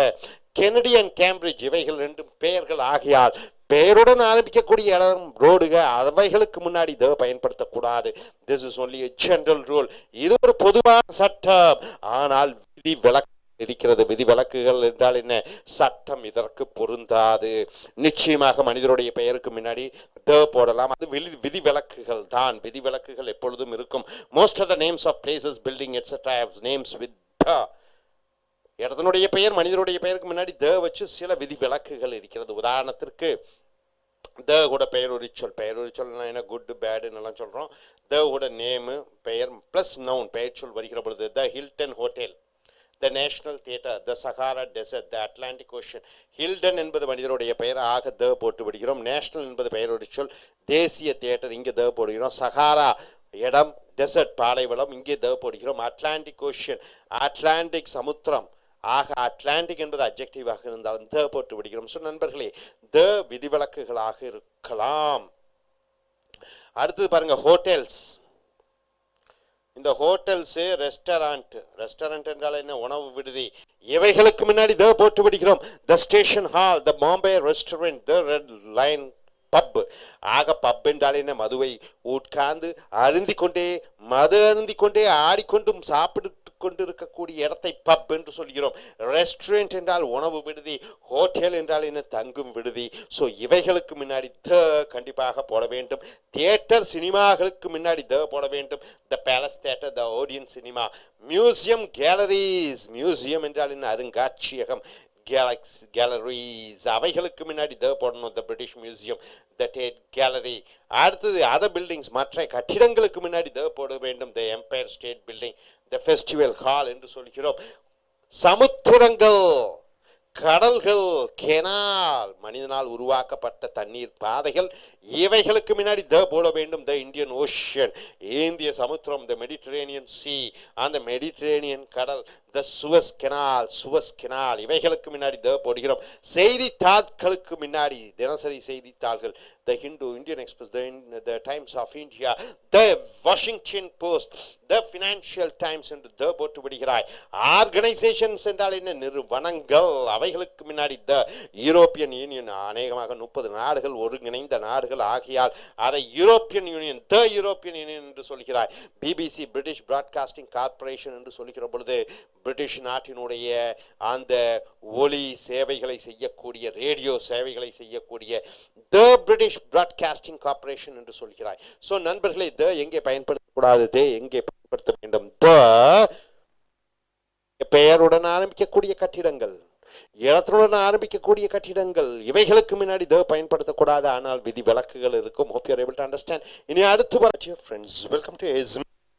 கெனடி அண்ட் கேம்பிரிட்ஜ் இவைகள் ரெண்டும் பெயர்கள் ஆகியால் பெயருடன் ஆரம்பிக்கக்கூடிய இடம், ரோடுக, அவைகளுக்கு முன்னாடி த பயன்படுத்தக்கூடாது. This is only a general rule. இது ஒரு பொதுவான சட்டம். ஆனால் விதி விலக்கு இருக்கிறது. விதி விலக்குகள் என்றால் என்ன, சட்டம் இதற்கு பொருந்தாது. நிச்சயமாக மனிதருடைய பெயருக்கு முன்னாடி த போடலாம், அது விதி விலக்குகள் தான். விதி விலக்குகள் எப்பொழுதும் இருக்கும். Most of the names of places, building etcetera have names with the. இடத்தினுடைய பெயர் மனிதருடைய பெயருக்கு முன்னாடி த வச்சு சில விதி விலக்குகள் இருக்கிறது. உதாரணத்திற்கு த கூட பெயரொரிச்சொல், பெயரொரிச்சொல்னா என்ன, குட் பேடுன்னு எல்லாம் சொல்கிறோம். த கூட நேமு பெயர் ப்ளஸ் நவுன் பெயர் சொல் வருகிற பொழுது the Hilton Hotel, the National Theatre, the Sahara Desert, the Atlantic Ocean. Hilton என்பது மனிதருடைய பெயர், ஆக த போட்டு விடுகிறோம். நேஷனல் என்பது பெயரொரிச்சொல், தேசிய தியேட்டர், இங்கே த போடுகிறோம். சஹாரா இடம், டெசர்ட் பாலைவனம், இங்கே த போடுகிறோம். அட்லாண்டிக் ஓஷன், அட்லாண்டிக் சமுத்திரம், ஆக அட்லாண்டிக் என்பது அட்ஜெக்டிவாக இருந்தாலும் த போட்டு விடுகிறோம். ஸோ நண்பர்களே, த விதிவிலக்குகளாக இருக்கலாம். அடுத்தது பாருங்க, ஹோட்டல்ஸ். இந்த ஹோட்டல்ஸு, ரெஸ்டாரண்ட், ரெஸ்டாரண்ட் என்றால் என்ன, உணவு விடுதி, இவைகளுக்கு முன்னாடி த போட்டு விடுகிறோம். The Station Hall, the Bombay restaurant, the Red Line pub. ஆக பப் என்றால் என்ன, மதுவை உட்கார்ந்து அருந்தி கொண்டே, மது அருந்தி கொண்டே ஆடிக்கொண்டும் சாப்பிட்டு கொண்டிருக்கக்கூடிய இடத்தை பப் என்று சொல்கிறோம். ரெஸ்டாரண்ட் என்றால் உணவு விடுதி, ஹோட்டல் என்றால் என்ன, தங்கும் விடுதி. ஸோ இவைகளுக்கு முன்னாடி த கண்டிப்பாக போட வேண்டும். தியேட்டர், சினிமாக்களுக்கு முன்னாடி த போட வேண்டும். The Palace Theatre, the Odeon cinema. Museum, galleries, museum என்றால் என்ன, அருங்காட்சியகம். கேலரிஸ், அவைகளுக்கு முன்னாடி த போடணும். The British Museum, the Tate Gallery. அடுத்தது அதர் பில்டிங்ஸ், மற்ற கட்டிடங்களுக்கு முன்னாடி த போட வேண்டும். The Empire State Building, the Festival Hall என்று சொல்கிறோம். சமுத்திரங்கள், கடல்கள், கெனால், மனிதனால் உருவாக்கப்பட்ட தண்ணீர் பாதைகள், இவைகளுக்கு முன்னாடி த போட வேண்டும். த இந்தியன் ஓஷன், இந்திய சமுத்திரம். த மெடிட்டரேனியன் சி, அந்த மெடிட்டரேனியன் கடல். த சுவஸ் கெனால், சுவஸ் கெனால், இவைகளுக்கு முன்னாடி த போடுகிறோம். செய்தித்தாள்களுக்கு முன்னாடி, தினசரி செய்தித்தாள்கள், the Hindu, Indian Express, the Times of India, the Washington Post, the Financial Times என்று த போட்டு விடுகிறாய். ஆர்கனைசேஷன்ஸ் என்றால் என்ன, நிறுவனங்கள், அவைகளுக்கு முன்னாடி த. யூரோப்பியன் யூனியன், அநேகமாக 30 நாடுகள் ஒருங்கிணைந்த நாடுகள் ஆகியால் அதை European union, the European union என்று சொல்கிறாய். பிபிசி, பிரிட்டிஷ் பிராட்காஸ்டிங் கார்பரேஷன் என்று சொல்கிற பொழுது பிரிட்டிஷ் நாட்டினுடைய அந்த ஒலி சேவைகளை செய்யக்கூடிய, ரேடியோ சேவைகளை செய்யக்கூடிய த பிரிட்டிஷ் பிராட்காஸ்டிங் கார்பரேஷன் என்று சொல்கிறாய். ஸோ நண்பர்களே, த எங்கே பயன்படுத்தக்கூடாது, த எங்கே பயன்படுத்த வேண்டும். த பெயருடன் ஆரம்பிக்கக்கூடிய கட்டிடங்கள், இடத்துடன் ஆரம்பிக்கக்கூடிய கட்டிடங்கள், இவைகளுக்கு முன்னாடி த பயன்படுத்தக்கூடாது. ஆனால் விதி விலக்குகள் இருக்கும். Hope you are able to understand. இனி அடுத்து வர friends, welcome to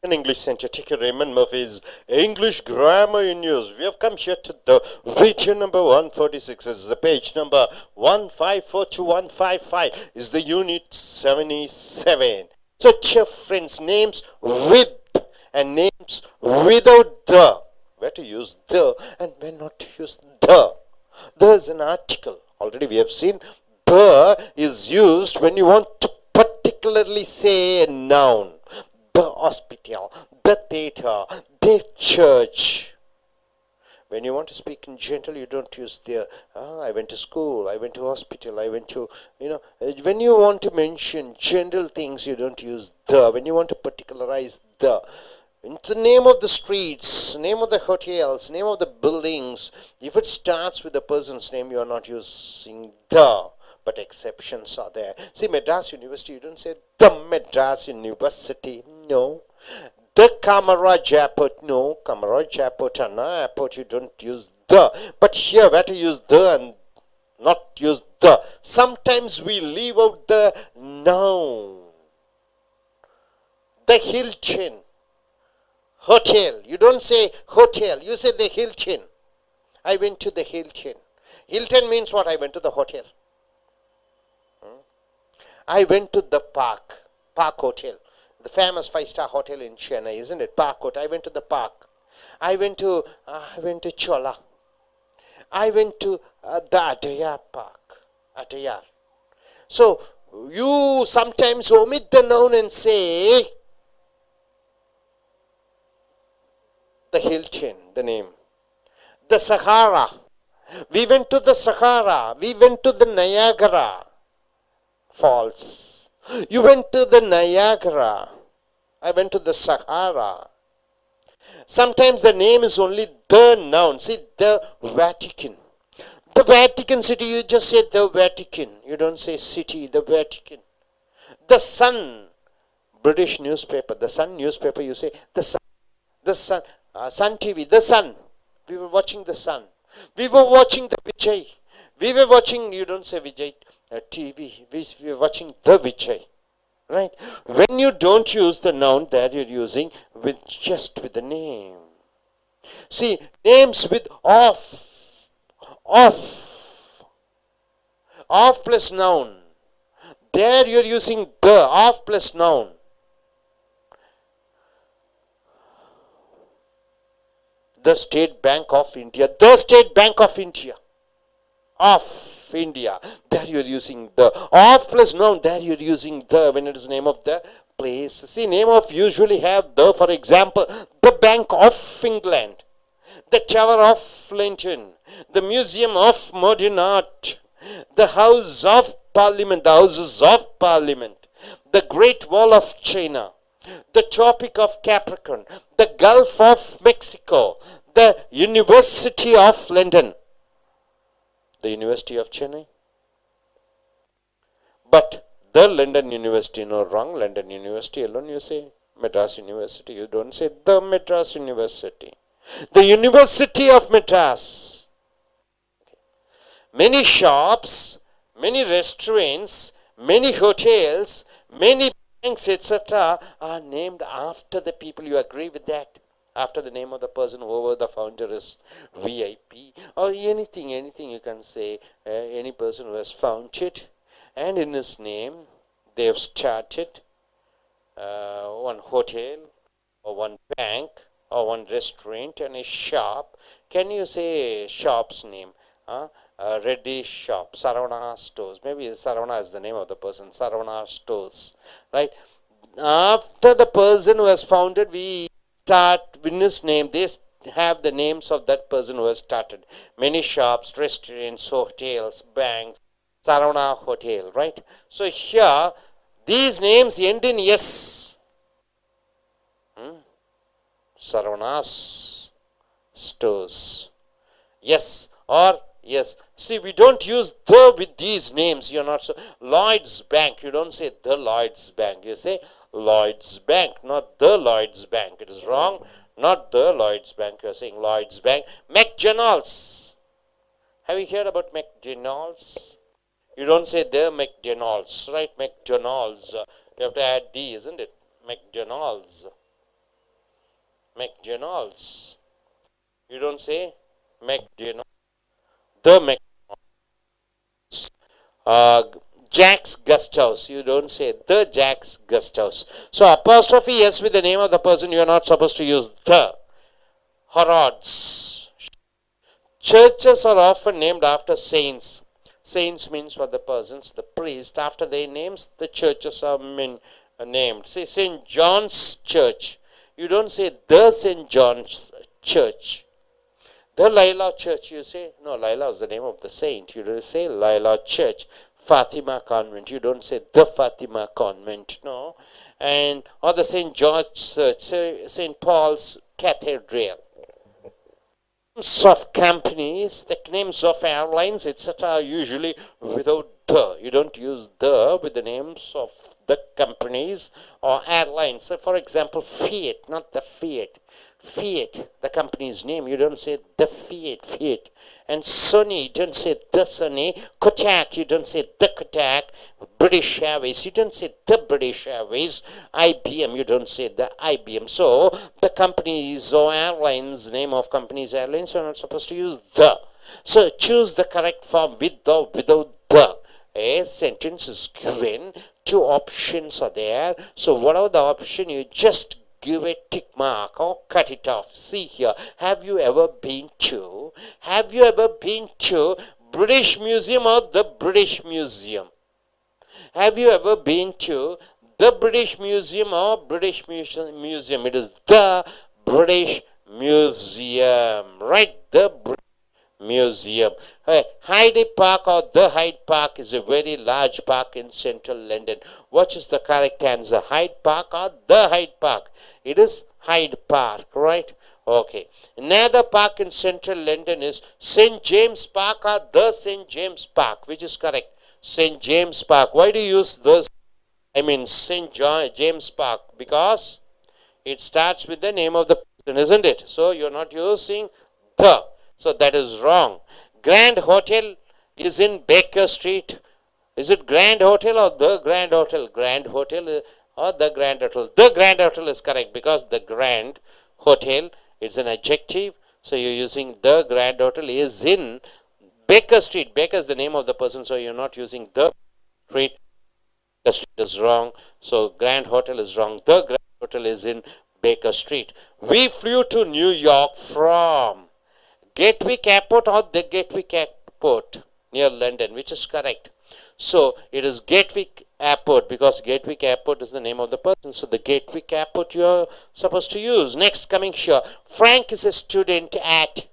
An English Center. Take your Raymond Murphy's English Grammar in Use. We have come here to the region number 146. This is the page number 154 to 155. Is the unit 77. So, dear friends, names with and names without the. Where to use the and when not to use the. There is an article. Already we have seen the is used when you want to particularly say a noun. The hospital, the theater, the church. When you want to speak in general, you don't use the, I went to school, I went to hospital, I went to, when you want to mention general things, you don't use the. When you want to particularize the. In the name of the streets, name of the hotels, name of the buildings, if it starts with the person's name, you are not using the. But exceptions are there. See, Madras University, you don't say the Madras University. No. The Kamaraj Airport. No. Kamaraj Airport, Anna Airport, you don't use the. But here, where to use the and not use the. Sometimes we leave out the noun. The Hilton. Hotel. You don't say hotel. You say the Hilton. I went to the Hilton. Hilton means what? I went to the hotel. I went to the Park Hotel, the famous 5-star hotel in Chennai, isn't it? Park Hotel. I went to the Park. I went to Chola. I went to the Adayar Park. Adayar. So you sometimes omit the noun and say the Hilton, the name. The Sahara. We went to the Sahara. We went to the Niagara Falls. You went to the Niagara. I went to the Sahara. Sometimes the name is only the noun. See, the Vatican. The Vatican City, you just say the Vatican. You don't say city, the Vatican. The Sun, British newspaper. The Sun newspaper, you say the Sun. The Sun, Sun TV, the Sun. We were watching the Sun. We were watching the Vijay. We were watching, you don't say Vijay, TV. We were watching the Vijay. Right? When you don't use the noun that you're using just with the name. See, names with off plus noun. There you're using the, off plus noun. The State Bank of India. The State Bank of India. Of India. There you're using the. Of plus noun. There you're using the when it is name of the place. See, name of usually have the. For example, the Bank of England. The Tower of London. The Museum of Modern Art. The House of Parliament. The Houses of Parliament. The Great Wall of China. The Tropic of Capricorn. The Gulf of Mexico. The University of London. The University of Chennai. But the London University, no, wrong. London University alone you say. Madras University, you don't say the Madras University. The University of Madras. Many shops, many restaurants, many hotels, many banks, etc. are named after the people. You agree with that? After the name of the person, whoever the founder is, VIP, or anything you can say, any person who has founded, and in his name, they have started one hotel, or one bank, or one restaurant, and a shop. Can you say shop's name? Reddy shop, Saravana stores. Maybe Saravana is the name of the person, Saravana stores, right? After the person who has founded, we start with his name. They have the names of that person who has started. Many shops, restaurants, hotels, banks, Saravana Hotel, right? So here, these names end in S. Saravana's stores. Yes or yes. See, we don't use the with these names. You're not so. Lloyd's Bank. You don't say the Lloyd's Bank. You say Lloyd's Bank, not the Lloyd's Bank. It is wrong. Not the Lloyd's Bank. You're saying Lloyd's Bank. McDonald's. Have you heard about McDonald's? You don't say the McDonald's, right? McDonald's. You have to add D, isn't it? McDonald's. McDonald's. You don't say McDonald's. The McDonald's. Uh, Jack's Guest House. You don't say the Jack's Guest House. So apostrophe S with the name of the person, you are not supposed to use the. Harrods. Churches are often named after saints. Saints means for the persons, the priest. After their names, the churches are named. Say St. John's Church. You don't say the St. John's Church. The Lila Church, you say. No, Lila is the name of the saint. You don't say Lila Church. Fatima Convent. You don't say the Fatima Convent. No. And or the St. George Church, St. Paul's Cathedral. Names of companies, the names of airlines, etc. are usually without the. You don't use the with the names of the companies or airlines. So for example, Fiat, not the Fiat. Fiat, the company's name, you don't say the Fiat. And Sony, you don't say the Sony. Kotak, you don't say the Kotak. British Airways, you don't say the British Airways. IBM, you don't say the IBM. So the companies or airlines, name of companies, airlines, you're not supposed to use the. So choose the correct form with or without the. A sentence is given, two options are there. So whatever the option, you just give a tick mark or cut it off. See here, have you ever been to British Museum or the British Museum? Have you ever been to the British Museum or British Museum? It is the British Museum, right? The British Museum. Hyde Park or the Hyde Park is a very large park in central London. What is the correct answer? Hyde Park or the Hyde Park? It is Hyde Park, right? Okay. Another park in central London is St. James Park or the St. James Park. Which is correct? St. James Park. Why do you use the? I mean St. James Park? Because it starts with the name of the person, isn't it? So you're not using the. So that is wrong. Grand Hotel is in Baker Street. Is it Grand Hotel or the Grand Hotel? Grand Hotel or the Grand Hotel? The Grand Hotel is correct because the Grand Hotel is an adjective. So you're using the Grand Hotel is in Baker Street. Baker is the name of the person, so you're not using the street. The street is wrong. So Grand Hotel is wrong. The Grand Hotel is in Baker Street. We flew to New York from Gatwick Airport or the Gatwick Airport near London, which is correct. So it is Gatwick Airport because Gatwick Airport is the name of the person. So the Gatwick Airport you are supposed to use. Next coming here, Frank is a student at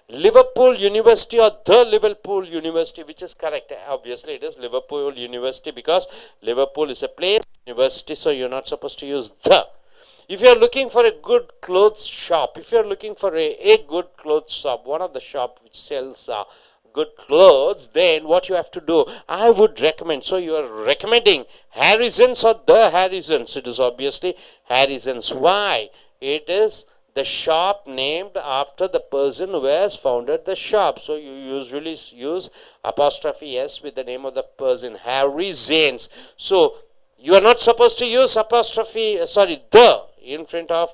Liverpool University or the Liverpool University, which is correct. Obviously it is Liverpool University because Liverpool is a place, university, so you're not supposed to use the. If you're looking for a good clothes shop, if you're looking for a good clothes shop, one of the shop which sells good clothes, then what you have to do, I would recommend, so you are recommending Harrison's or the Harrison's. It is obviously Harrison's. Why? It is the shop named after the person who has founded the shop. So you usually use apostrophe S with the name of the person, Harrison's. So you are not supposed to use the in front of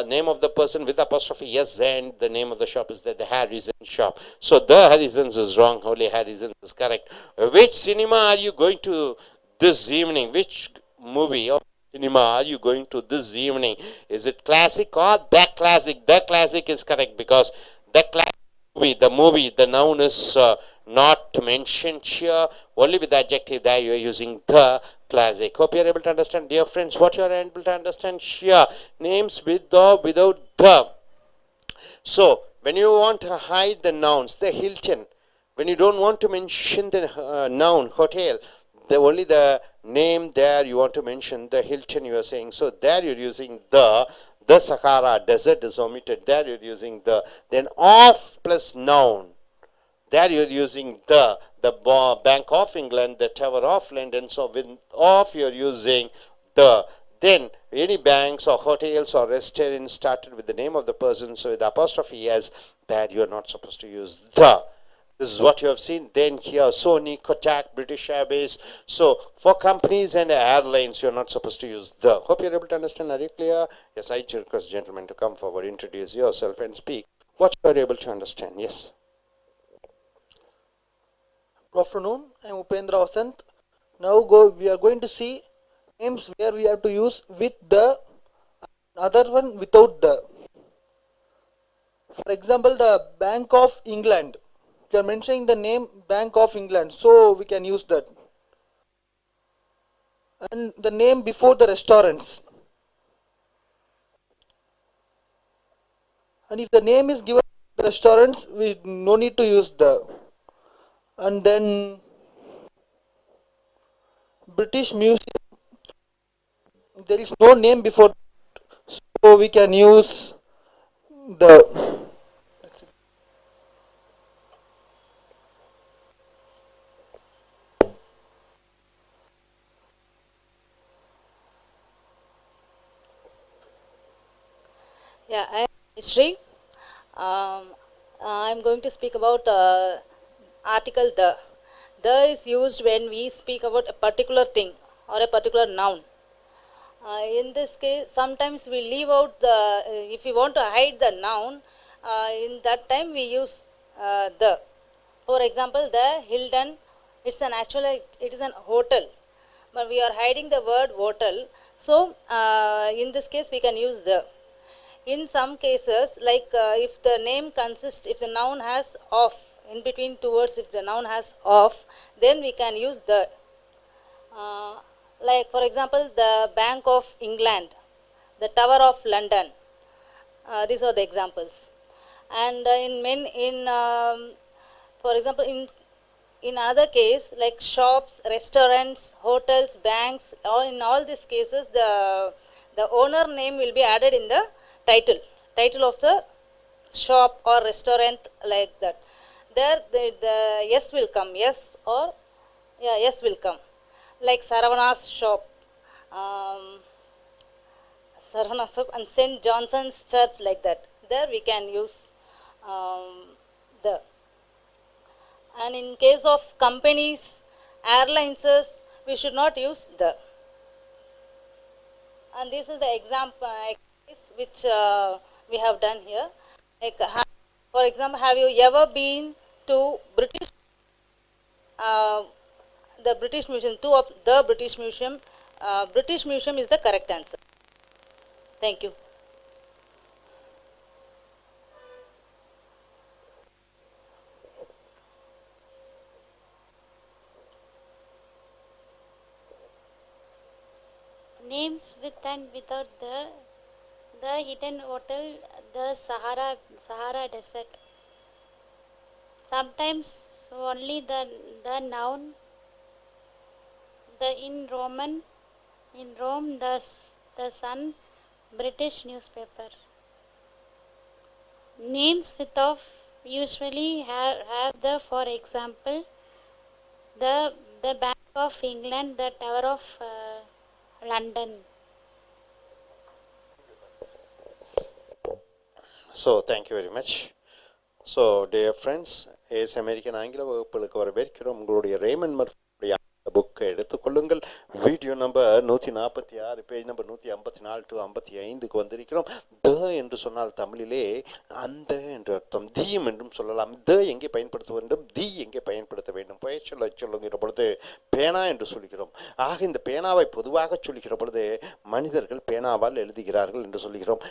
name of the person with apostrophe S, and the name of the shop is the Harrison shop. So the Harrison's is wrong, only Harrison's is correct. Which cinema are you going to this evening? Which movie or cinema are you going to this evening? Is it classic or the classic? The classic is correct because the classic movie, the noun is not mentioned here, only with the adjective there you are using the classic. Hope you are able to understand, dear friends, what you are able to understand here. Names with or without the. So when you want to hide the nouns, the Hilton, when you don't want to mention the noun hotel, only the name there you want to mention, the Hilton you are saying. So there you're using the Sahara desert is omitted, there you're using the. Then of plus noun, there you're using the Bank of England, the Tower of London. So with of you're using the. Then any banks or hotels or restaurants started with the name of the person, so with apostrophe S, there you're not supposed to use the. This is what you have seen. Then here, Sony, Kotak, British Airways. So for companies and airlines, you're not supposed to use the. Hope you're able to understand. Are you clear? Yes, I request gentlemen to come forward, introduce yourself and speak. What you are able to understand. Yes. Good afternoon. I am Upendra Vasant. Now we are going to see names where we have to use with the, other one without the. For example, the Bank of England. We are mentioning the name Bank of England, so we can use that. And the name before the restaurants. And if the name is given to the restaurants, we no need to use the. And then British Museum, there is no name before, so we can use the. Yeah, I am history. I'm going to speak about article the. The is used when we speak about a particular thing or a particular noun. In this case, sometimes we leave out the, if we want to hide the noun, in that time we use the. For example, the Hilton, it's an actually, it is an hotel, but we are hiding the word hotel. So, in this case, we can use the. In some cases, like if the name consists, if the noun has of, in between two words, if the noun has of, then we can use the. Like for example, the Bank of England, the Tower of London. These are the examples. And for example, in other case, like shops, restaurants, hotels, banks, in all these cases, the owner name will be added in the title of the shop or restaurant, like that. There the yes will come, yes, or yeah, yes will come. Like Saravana's shop, Saravana's shop and St. Johnson's church, like that. There we can use the. And in case of companies, airlines, we should not use the. And this is the example which we have done here. Like, for example, have you ever been to British, the British Museum, to of the British Museum? British Museum is the correct answer. Thank you. Names with and without the hidden hotel, the Sahara Desert. Sometimes only the noun, the in Rome, the sun, British newspaper. Names with of usually have the, for example, the Bank of England, the Tower of London. So thank you very much. So dear friends, Ace American ஆங்கில வகுப்புகளுக்கு வரவேற்கிறோம். உங்களுடைய Raymond மர்ஃபியுடைய புக்கை எடுத்துக்கொள்ளுங்கள். Video number 146, page number 154 to 55க்கு வந்திருக்கிறோம். The என்று சொன்னால் தமிழிலே அந்த என்று அர்த்தம். தீயும் என்றும் சொல்லலாம். த எங்கே பயன்படுத்த வேண்டும், தி எங்கே பயன்படுத்த வேண்டும். பெயர் சொல்லுகிற பொழுது பேனா என்று சொல்கிறோம். ஆக இந்த பேனாவை பொதுவாக சொல்லுகிற பொழுது மனிதர்கள் பேனாவால் எழுதுகிறார்கள் என்று சொல்கிறோம்.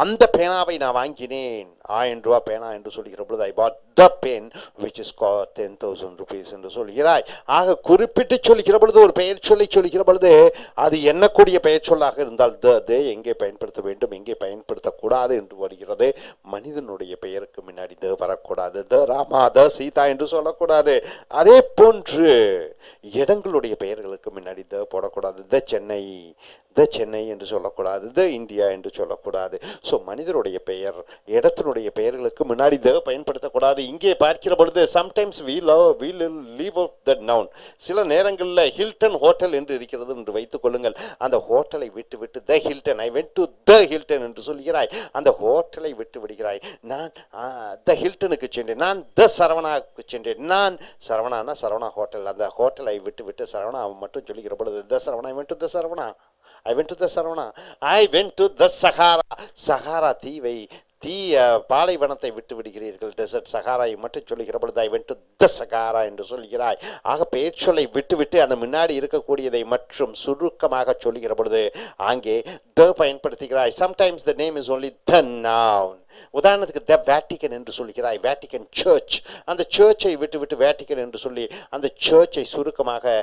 அந்த பேனாவை நான் வாங்கினேன், 1000 ரூபா பேனா என்று சொல்கிற பொழுது I put the pen which is cost 10,000 rupees என்று சொல்கிறாய். ஆக குறிப்பிட்டு சொல்கிற பொழுது ஒரு பெயர் சொல்லை சொல்கிற பொழுது அது எண்ணக்கூடிய பெயர் சொல்லாக இருந்தால் த எங்கே பயன்படுத்த வேண்டும், எங்கே பயன்படுத்தக்கூடாது என்று வருகிறது. மனிதனுடைய பெயருக்கு முன்னாடி த வரக்கூடாது. த ராமா, த சீதா என்று சொல்லக்கூடாது. அதே போன்று இடங்களுடைய பெயர்களுக்கு முன்னாடி த போடக்கூடாது. த சென்னை என்று சொல்லக்கூடாது. த இந்தியா என்று சொல்லக்கூடாது. ஸோ மனிதனுடைய பெயர், இடத்தினுடைய பெயர்களுக்கு முன்னாடி த பயன்படுத்தக்கூடாது. இங்கே பார்க்கிற பொழுது sometimes we leave out the noun. சில நேரங்களில் ஹில்டன் ஹோட்டல் என்று இருக்கிறது என்று வைத்துக் கொள்ளுங்கள். அந்த ஹோட்டலை விட்டு விட்டு the Hilton, I went to the Hilton என்று சொல்கிறாய். அந்த ஹோட்டலை விட்டு விடுகிறாய். நான் த ஹில்டனுக்கு சென்றேன், நான் த சரவணாவுக்கு சென்றேன். நான் சரவணானா சரவணா ஹோட்டல், அந்த ஹோட்டலை விட்டு விட்டு சரவணா மட்டும் சொல்லிக்கிற பொழுது the Saravana, I went to the Saravana, I went to the Saravana. I went to the Sahara. Sahara தீவை, பாலைவனத்தை விட்டு விடுகிறீர்கள். டெசர்ட் சகாராயை மட்டும் சொல்லுகிற பொழுது ஐ வென்ட் டு த சகாரா என்று சொல்கிறாய். ஆக பெயர் சொல்லை விட்டு விட்டு அந்த முன்னாடி இருக்கக்கூடியதை மற்றும் சுருக்கமாக சொல்லுகிற பொழுது அங்கே த பயன்படுத்துகிறாய். Sometimes the name is only the noun. உதாரணத்துக்கு த வேட்டிகன் என்று சொல்கிறாய், வேட்டிகன் சர்ச். அந்த சர்ச்சை விட்டு விட்டு வேட்டிகன் என்று சொல்லி அந்த சர்ச்சை சுருக்கமாக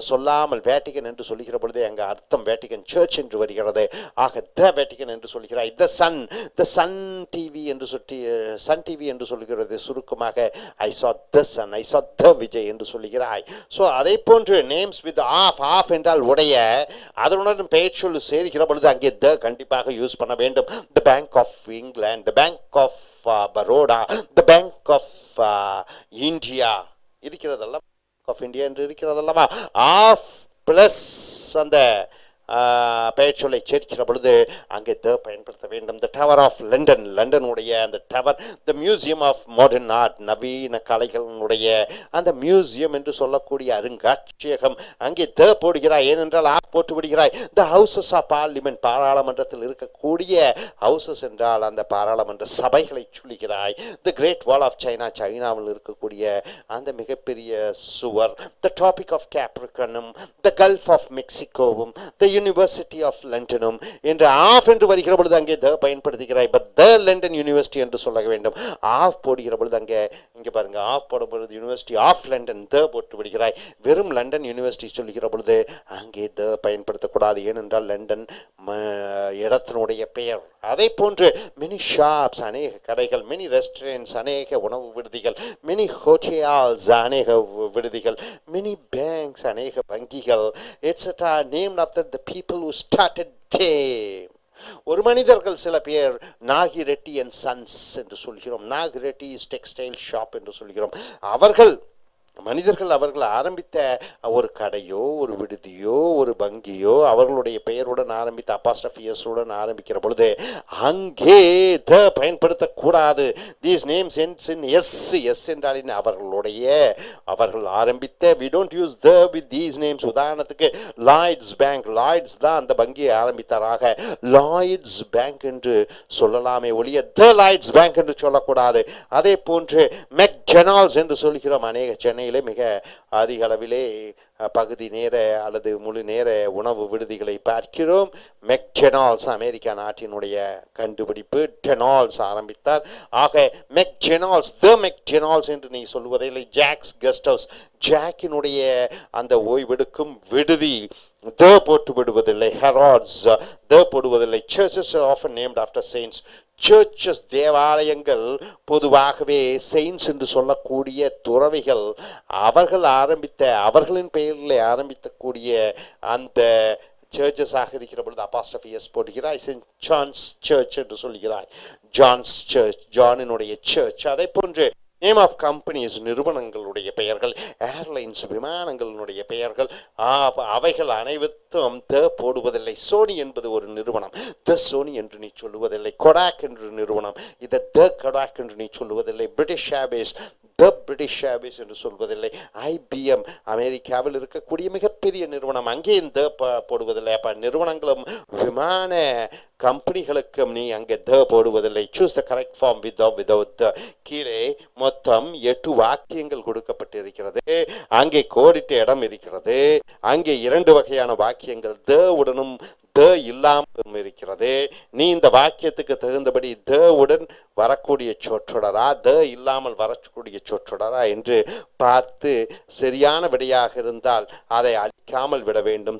சொல்லாமல் வேட்டிகன் என்று சொல்லுகிற பொழுதே அங்கே அர்த்தம் வேட்டிகன் சர்ச் என்று வருகிறது. ஆக த வேட்டிகன் என்று சொல்கிறாய். த சன் டிவி என்று சொல்லி சன் டிவி என்று சொல்கிறது சுருக்கமாக ஐ சா த சன், ஐ சா த விஜய் என்று சொல்கிறாய். ஸோ அதை போன்று நேம்ஸ் வித் ஆஃப் என்றால் உடைய, அதனுடன் பெயர் சொல்லு சேர்கிற பொழுது அங்கே த கண்டிப்பாக யூஸ் பண்ண வேண்டும். The Bank of England, the Bank of Baroda, the Bank of India இருக்கிறதல்ல, ஆஃப் இந்தியா என்று இருக்கிறதல்லவா. ஆஃப் பிளஸ் அந்த பெயர் சொல்லை சேர்க்கிற பொழுது அங்கே த பயன்படுத்த வேண்டும். த டவர் ஆஃப் லண்டன், லண்டனுடைய அந்த டவர். The Museum of Modern Art, நவீன கலைகளுடைய அந்த மியூசியம் என்று சொல்லக்கூடிய அருங்காட்சியகம், அங்கே த போடுகிறாய். ஏனென்றால் ஆஃப் போட்டு விடுகிறாய். த ஹவுசஸ் ஆஃப் பார்லிமெண்ட், பாராளுமன்றத்தில் இருக்கக்கூடிய ஹவுசஸ் என்றால் அந்த பாராளுமன்ற சபைகளை சொல்லுகிறாய். The Great Wall of China, சைனாவில் இருக்கக்கூடிய அந்த மிகப்பெரிய சுவர். த டாபிக் ஆஃப் கேப்ரிகனும், த கல்ஃப் ஆஃப் மெக்சிகோவும், த யூனிவர்சிட்டி ஆஃப் லண்டனும் என்று ஆஃப் என்று வருகிற பொழுது அங்கே த பயன்படுத்துகிறாய். பட் த லண்டன் யூனிவர்சிட்டி என்று சொல்ல வேண்டும். ஆஃப் போடுகிற பொழுது அங்கே இங்கே பாருங்க, ஆஃப் போடும் பொழுது யூனிவர்சிட்டி ஆஃப் லண்டன் த போட்டு விடுகிறாய். வெறும் லண்டன் யூனிவர்சிட்டி சொல்லுகிற பொழுது அங்கே த பயன்படுத்தக்கூடாது. ஏனென்றால் லண்டன் இடத்தினுடைய பெயர். அதை போன்று மெனி ஷாப்ஸ், அநேக கடைகள், மெனி ரெஸ்டாரண்ட்ஸ், அநேக உணவு விடுதிகள், மெனி ஹோட்டல்ஸ், அநேக விடுதிகள், மெனி பேங்க்ஸ், அநேக வங்கிகள், etcetera named after the people who started them. ஒரு மனிதர்கள் சில பேர் நாகி ரெட்டி அண்ட் சன்ஸ் என்று சொல்கிறோம். நாகி ரெட்டி இஸ் டெக்ஸ்டைல் ஷாப் என்று சொல்கிறோம். அவர்கள் மனிதர்கள் அவர்கள் ஆரம்பித்த ஒரு கடையோ ஒரு விடுதியோ ஒரு வங்கியோ அவர்களுடைய பெயருடன் ஆரம்பித்த அப்பாஸ்ட்ரஃபியஸுடன் ஆரம்பிக்கிற பொழுது அங்கே த பயன்படுத்தக்கூடாது. These names ends in S. S என்றால் அவர்கள் ஆரம்பித்த, we don't use the with these names. உதாரணத்துக்கு லாய்ட்ஸ் பேங்க், லாய்ட்ஸ் தான் அந்த வங்கியை ஆரம்பித்தாராக லாய்ட்ஸ் பேங்க் என்று சொல்லலாமே ஒழிய த லாய்ட்ஸ் பேங்க் என்று சொல்லக்கூடாது. அதே போன்று மெக்டொனால்ட்ஸ் என்று சொல்கிறோம். அநேக சென்னை மிக அதிக அளவிலே பகுதி நேர அல்லது முழு நேர உணவு விடுதிகளை பார்க்கிறோம். மெக்டொனால்ட்ஸ் அமெரிக்கா நாட்டினுடைய கண்டுபிடிப்பு. டெனால்ட்ஸ் ஆரம்பித்தார். ஆக மெக்டொனால்ட்ஸ், த மெக்டொனால்ட்ஸ் என்று நீ சொல்வதில்லை. ஜாக்ஸ் கெஸ்ட் ஹவுஸ், ஜாக்கினுடைய அந்த ஓய்வெடுக்கும் விடுதி த போட்டு விடுவதில்லை. ஹெராட்ஸ் த போடுவதில்லை. Churches often named after saints. Churches தேவாலயங்கள் பொதுவாகவே செயின்ட்ஸ் என்று சொல்லக்கூடிய துறவிகள் அவர்கள் ஆரம்பித்த, அவர்களின் பெயரில் ஆரம்பிக்கக்கூடிய அந்த சர்ச்சஸாக இருக்கிற பொழுது அப்பாஸ்ட்ரஃபியஸ் போடுகிறாய். செயின்ட் ஜான்ஸ் சர்ச் என்று சொல்கிறாய். ஜான்ஸ் சர்ச், ஜானினுடைய சர்ச். அதை போன்று நேம் ஆஃப் கம்பெனிஸ், நிறுவனங்களுடைய பெயர்கள். ஏர்லைன்ஸ், விமானங்களினுடைய பெயர்கள். அவைகள் அனைத்தும் த போடுவதில்லை. சோனி என்பது ஒரு நிறுவனம், த சோனி என்று நீ சொல்லுவதில்லை. கொடாக் என்று நிறுவனம், இதை த கொடாக் என்று நீ சொல்லுவதில்லை. British Airways, the British Airways என்று சொல்வதில்லை. IBM அமெரிக்காவில் இருக்கக்கூடிய மிகப்பெரிய நிறுவனம், அங்கேயும் த போடுவதில்லை. அப்போ நிறுவனங்களும் விமான கம்பெனிகளுக்கும் நீ அங்கே த போடுவதில்லை. Choose the correct form without the. கீழே மொத்தம் 8 வாக்கியங்கள் கொடுக்கப்பட்டிருக்கிறது. அங்கே கோடிட்ட இடம் இருக்கிறது. அங்கே 2 வகையான வாக்கியங்கள் த உடனும் த இல்லாமலும் இருக்கிறது. நீ இந்த வாக்கியத்துக்கு தகுந்தபடி த உடன் வரக்கூடிய சொற்றொடரா த இல்லாமல் வரக்கூடிய சொற்றொடரா என்று பார்த்து சரியான விடையாக இருந்தால் அதை அழிக்காமல் விட வேண்டும்.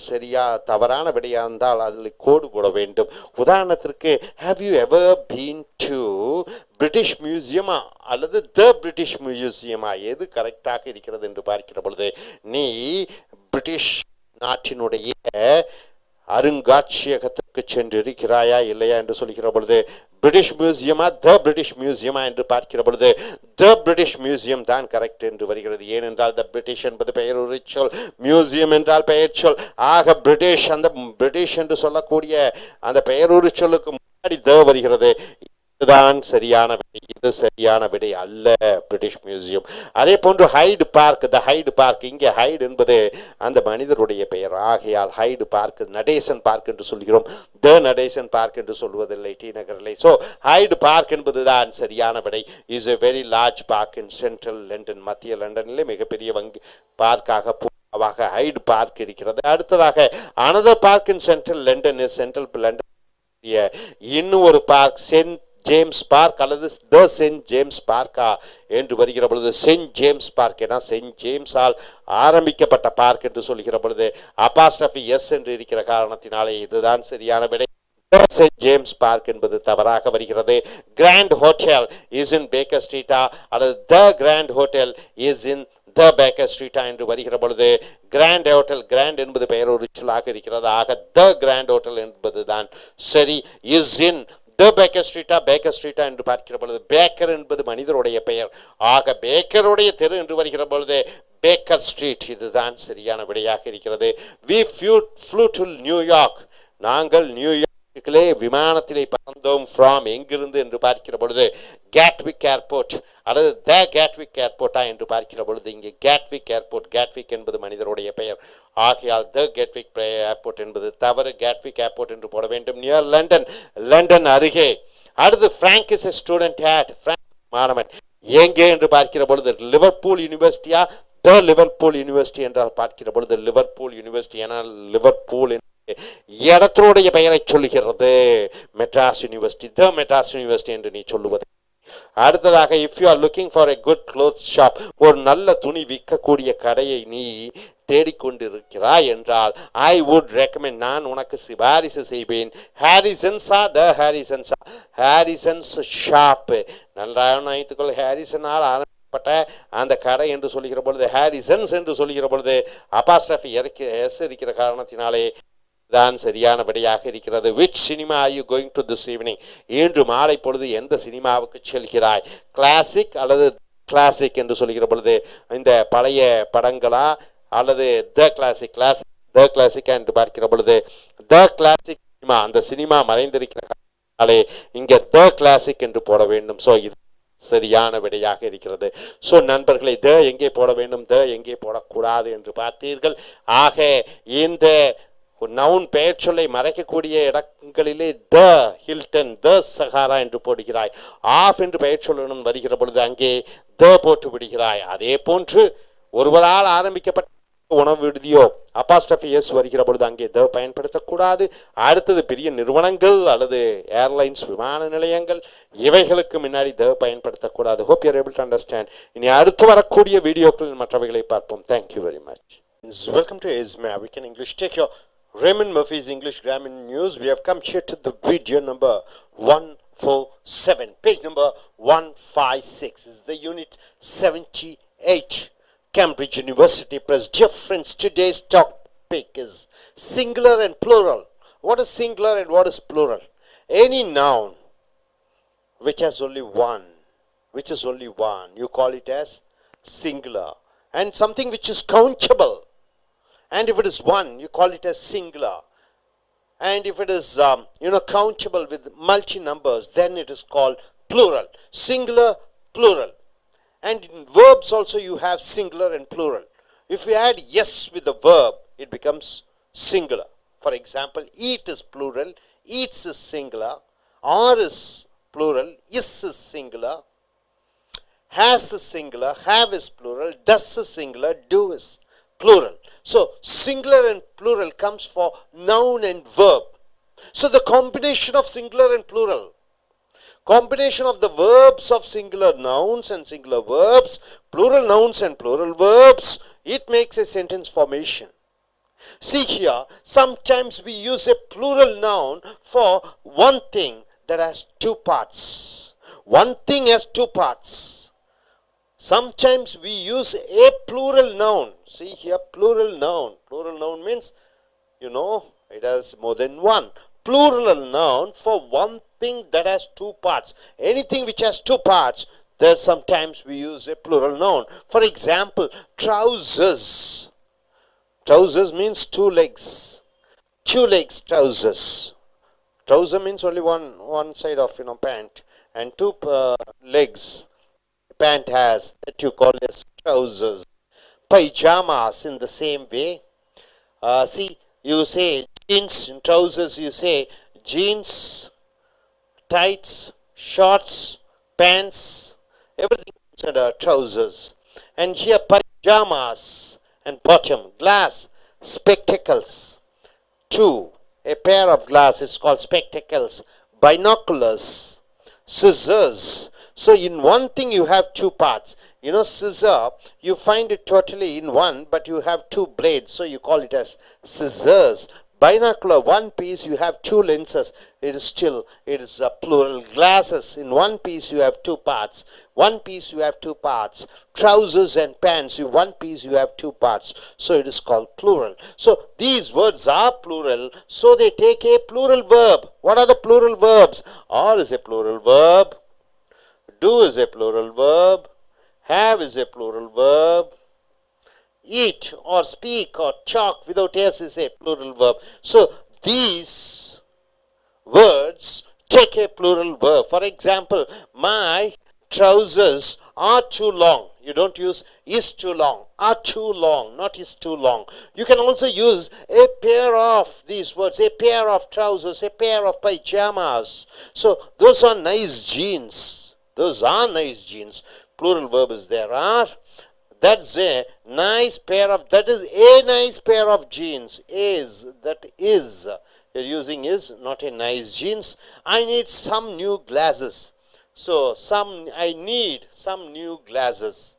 தவறான விடையாக இருந்தால் அதில் கோடு போட வேண்டும். உதாரணத்திற்கு, have you ever been to British மியூசியமா அல்லது த பிரிட்டிஷ் மியூசியமா, எது கரெக்டாக இருக்கிறது என்று பார்க்கிற பொழுது நீ பிரிட்டிஷ் நாட்டினுடைய அருங்காட்சியகத்துக்கு சென்றிருக்கிறாயா இல்லையா என்று சொல்கிற பொழுது, பிரிட்டிஷ் மியூசியமா த பிரிட்டிஷ் மியூசியமா என்று பார்க்கிற பொழுது த பிரிட்டிஷ் மியூசியம் தான் கரெக்ட் என்று வருகிறது. ஏனென்றால் த பிரிட்டிஷ் என்பது பெயர் ஒரு சொல், மியூசியம் என்றால் பெயர் சொல். ஆக பிரிட்டிஷ், அந்த பிரிட்டிஷ் என்று சொல்லக்கூடிய அந்த பெயர் ஒரு சொல்லுக்கு முன்னாடி த வருகிறது. இதுதான் சரியான விடை. இது சரியான விடை அல்ல, பிரிட்டிஷ் மியூசியம். அதே போன்று ஹைடு பார்க், த ஹைடு பார்க், இங்கே ஹைடு என்பது அந்த மனிதருடைய பெயர். ஆகையால் ஹைடு பார்க், நடேசன் பார்க் என்று சொல்கிறோம், த நடேசன் பார்க் என்று சொல்வதில்லை டி நகரிலே. ஸோ ஹைடு பார்க் என்பது தான் சரியான விடை. Is a very large park in central London, மத்திய லண்டனிலே மிகப்பெரிய பார்க்காக ஹைடு பார்க் இருக்கிறது. அடுத்ததாக another park in central London, central London இன்னும் ஒரு பார்க் சென்ட் ஜேம்ஸ் பார்க் அல்லது த சென்ட் ஜேம்ஸ் பார்க்கா என்று வருகிற பொழுது சென்ட் ஜேம்ஸ் பார்க் என சென்ட் ஜேம்ஸால் ஆரம்பிக்கப்பட்ட பார்க் என்று சொல்கிற பொழுது அபாஸ்ட்ரஃபி எஸ் என்று இருக்கிற காரணத்தினாலே இதுதான் சரியான விடை. சென்ட் ஜேம்ஸ் பார்க் என்பது தவறாக வருகிறது. Grand Hotel is in Baker ஸ்ட்ரீட்டா அல்லது the Grand Hotel is in the Baker ஸ்ட்ரீட்டா என்று வருகிற பொழுது கிராண்ட் ஹோட்டல், கிராண்ட் என்பது பெயர் ஒரு சொல்லாக இருக்கிறது. ஆக த கிராண்ட் ஹோட்டல் என்பது தான் சரி. இஸ் இன் த பேக்கர் ஸ்ட்ரீட்டா பேக்கர் ஸ்ட்ரீட்டா என்று பார்க்கிற பொழுது பேக்கர் என்பது மனிதருடைய பெயர். ஆக பேக்கருடைய தெரு என்று வருகிற பொழுது பேக்கர் ஸ்ட்ரீட், இதுதான் சரியான விடையாக இருக்கிறது. வி flew to நியூயார்க், நாங்கள் நியூயார்க்கிலே விமானத்திலே பறந்தோம். ஃப்ரம் எங்கிருந்து என்று பார்க்கிற பொழுது கேட்விக் ஏர்போர்ட் அல்லது த கேட்விக் ஏர்போர்ட்டா என்று பார்க்கிற பொழுது இங்கே கேட்விக் ஏர்போர்ட், கேட்விக் என்பது மனிதருடைய பெயர். ஆகையால் த கேட்விக் ஏர்போர்ட் என்பது தவறு. கேட்விக் ஏர்போர்ட் என்று போட வேண்டும். நியர் லண்டன், லண்டன் அருகே. அடுத்து Frank is a student at, Frank மாணவன் எங்கே என்று பார்க்கிற பொழுது லிவர்பூல் யூனிவர்சிட்டியா த லிவர்பூல் யூனிவர்சிட்டி என்றால் பார்க்கிற பொழுது லிவர்பூல் யூனிவர்சிட்டி என லிவர்பூல் இடத்தினுடைய பெயரை சொல்லுகிறது. மெட்ராஸ் யூனிவர்சிட்டி, த மெட்ராஸ் யூனிவர்சிட்டி என்று நீ சொல்லுவது. அடுத்ததாக if you are looking for a good cloth shop, ஒரு நல்ல துணி விற்கக்கூடிய கடையை நீ தேடிக்கொண்டிருக்கிறாய் என்றால் ஐ வுட் ரெக்கமெண்ட், நான் உனக்கு சிபாரிசு செய்வேன். ஹாரிசன்ஸா த ஹாரிசன்ஸா, ஹாரிசன்ஸ் ஷாப். நன்றாக நினைத்துக்கொள், ஹாரிசனால் ஆரம்பிக்கப்பட்ட அந்த கடை என்று சொல்லுகிற பொழுது ஹாரிசன்ஸ் என்று சொல்லுகிற பொழுது அபாஸ்ட்ரஃபி எஸ் இருக்கிற காரணத்தினாலே தான் சரியான விடையாக இருக்கிறது. Which cinema are you going to this evening, இன்று மாலை பொழுது எந்த சினிமாவுக்கு செல்கிறாய்? கிளாசிக் அல்லது கிளாசிக் என்று சொல்கிற பொழுது இந்த பழைய படங்களா அல்லது த கிளாசிக், கிளாசிக் த கிளாசிக் என்று பார்க்கிற பொழுது த கிளாசிக் சினிமா, அந்த சினிமா மறைந்திருக்கிறாலே இங்கே த கிளாசிக் என்று போட வேண்டும். ஸோ இது சரியான விடையாக இருக்கிறது. ஸோ நண்பர்களை த எங்கே போட வேண்டும், த எங்கே போடக்கூடாது என்று பார்த்தீர்கள். ஆக இந்த நவுன் பெயர் சொல்லை மறைக்கக்கூடிய இடங்களிலே த ஹில்டன், த சஹாரா என்று போடுகிறாய். ஆஃப் என்று பெயர் சொல்லுடன் வருகிற பொழுது அங்கே த போட்டு விடுகிறாய். அதே போன்று ஒருவரால் ஆரம்பிக்கப்பட்ட உணவு விடுதியோ அபாஸ்ட்ரஃபி எஸ் வருகிற பொழுது அங்கே த பயன்படுத்தக்கூடாது. அடுத்தது பெரிய நிறுவனங்கள் அல்லது ஏர்லைன்ஸ் விமான நிலையங்கள், இவைகளுக்கு முன்னாடி த பயன்படுத்தக்கூடாது. Hope you are able to understand. இனி அடுத்து வரக்கூடிய வீடியோக்களில் மற்றவைகளை பார்ப்போம். Thank you very much. Welcome to Isma American English. Take your Raymond Murphy's English Grammar News. We have come here to the video number 147. Page number 156 is the unit 78. Cambridge University Press. Dear friends, today's topic is singular and plural. What is singular and what is plural? Any noun which has only one, you call it as singular. And something which is countable, and if it is one, you call it as singular. And if it is countable with multi numbers, then it is called plural. Singular, plural. And in verbs also you have singular and plural. If you add yes with the verb, it becomes singular. For example, eat is plural, eats is singular, are is plural, is singular, has is singular, have is plural, does is singular, do is plural. So singular and plural comes for noun and verb. So the combination of singular and plural, combination of the verbs of singular nouns and singular verbs, plural nouns and plural verbs, it makes a sentence formation. See here, sometimes we use a plural noun for one thing that has two parts. One thing has two parts. Sometimes we use a plural noun. See here, plural noun. Plural noun means, It has more than one. Plural noun for one thing that has two parts. Anything which has two parts, there sometimes we use a plural noun. For example, trousers. Trousers means two legs. Two legs trousers. Trouser means only one side of pant, and two legs pant has, that you call as trousers. Pajamas in the same way. See, you say jeans in trousers, you say jeans, tights, shorts, pants, everything is under trousers. And here pajamas and bottom, glass, spectacles. Two, a pair of glasses called spectacles, binoculars, scissors. So in one thing you have two parts. Scissor, you find it totally in one, but you have two blades, so you call it as scissors. Binocular, one piece you have two lenses, it is a plural. Glasses, in one piece you have two parts. One piece you have two parts. Trousers and pants, in one piece you have two parts, so it is called plural. So these words are plural, so they take a plural verb. What are the plural verbs? Are is a plural verb, do is a plural verb, have is a plural verb, eat or speak or talk without s is a plural verb. So these words take a plural verb. For example, my trousers are too long. You don't use is too long. Are too long, not is too long. You can also use a pair of these words, a pair of trousers, a pair of pajamas. So those are nice jeans. Those are nice jeans. Plural verb is there are. That's a nice pair of, that is a nice pair of jeans. That is. You're using is, not a nice jeans. I need some new glasses. So I need some new glasses.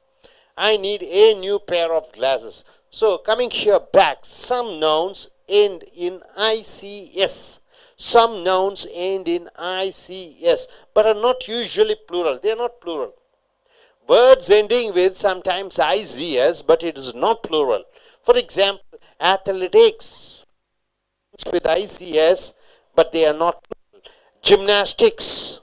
I need a new pair of glasses. So coming here back, some nouns end in ICS. Some nouns end in ICS, but are not usually plural. They are not plural. Words ending with sometimes ICS, but it is not plural. For example, athletics with ICS, but they are not plural. Gymnastics,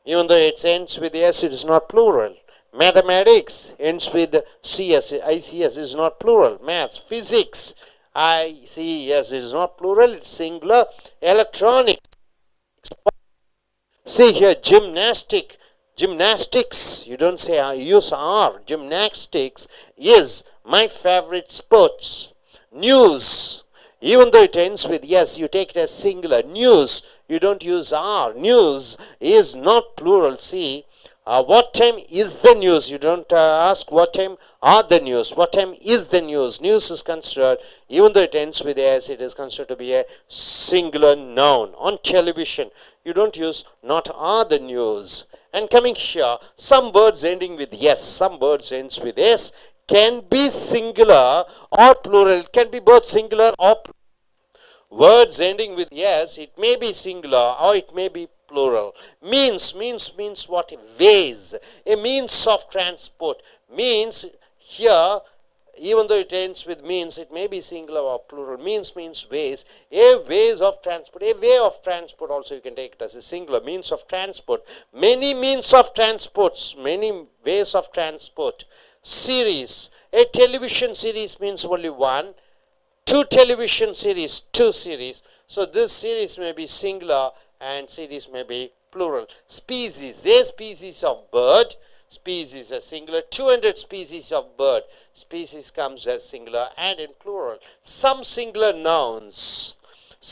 even though it ends with S, it is not plural. Mathematics ends with CS, ICS is not plural. Maths, physics, ICS is not plural, it's singular. Electronics, see here, gymnastics, you don't say use are. Gymnastics is my favorite sports. News, even though it ends with yes, you take it as singular. News, you don't use are. News is not plural. See, what time is the news? You don't ask what time are the news. What time is the news? News is considered, even though it ends with s, it is considered to be a singular noun. On television, you don't use not are the news. And coming here, some words ending with yes, some words ends with s, can be singular or plural. It can be both singular or plural. Words ending with yes, it may be singular or it may be plural. Means what? Ways. A means of transport. Means here, even though it ends with means, it may be singular or plural. Means ways. A ways of transport. A way of transport also you can take it as a singular. Means of transport. Many means of transports. Many ways of transport. Series. A television series means only one. Two television series, two series. So this series may be singular and series may be plural. Species, a species of bird, species is singular. 200 species of bird, species comes as singular and in plural. Some singular nouns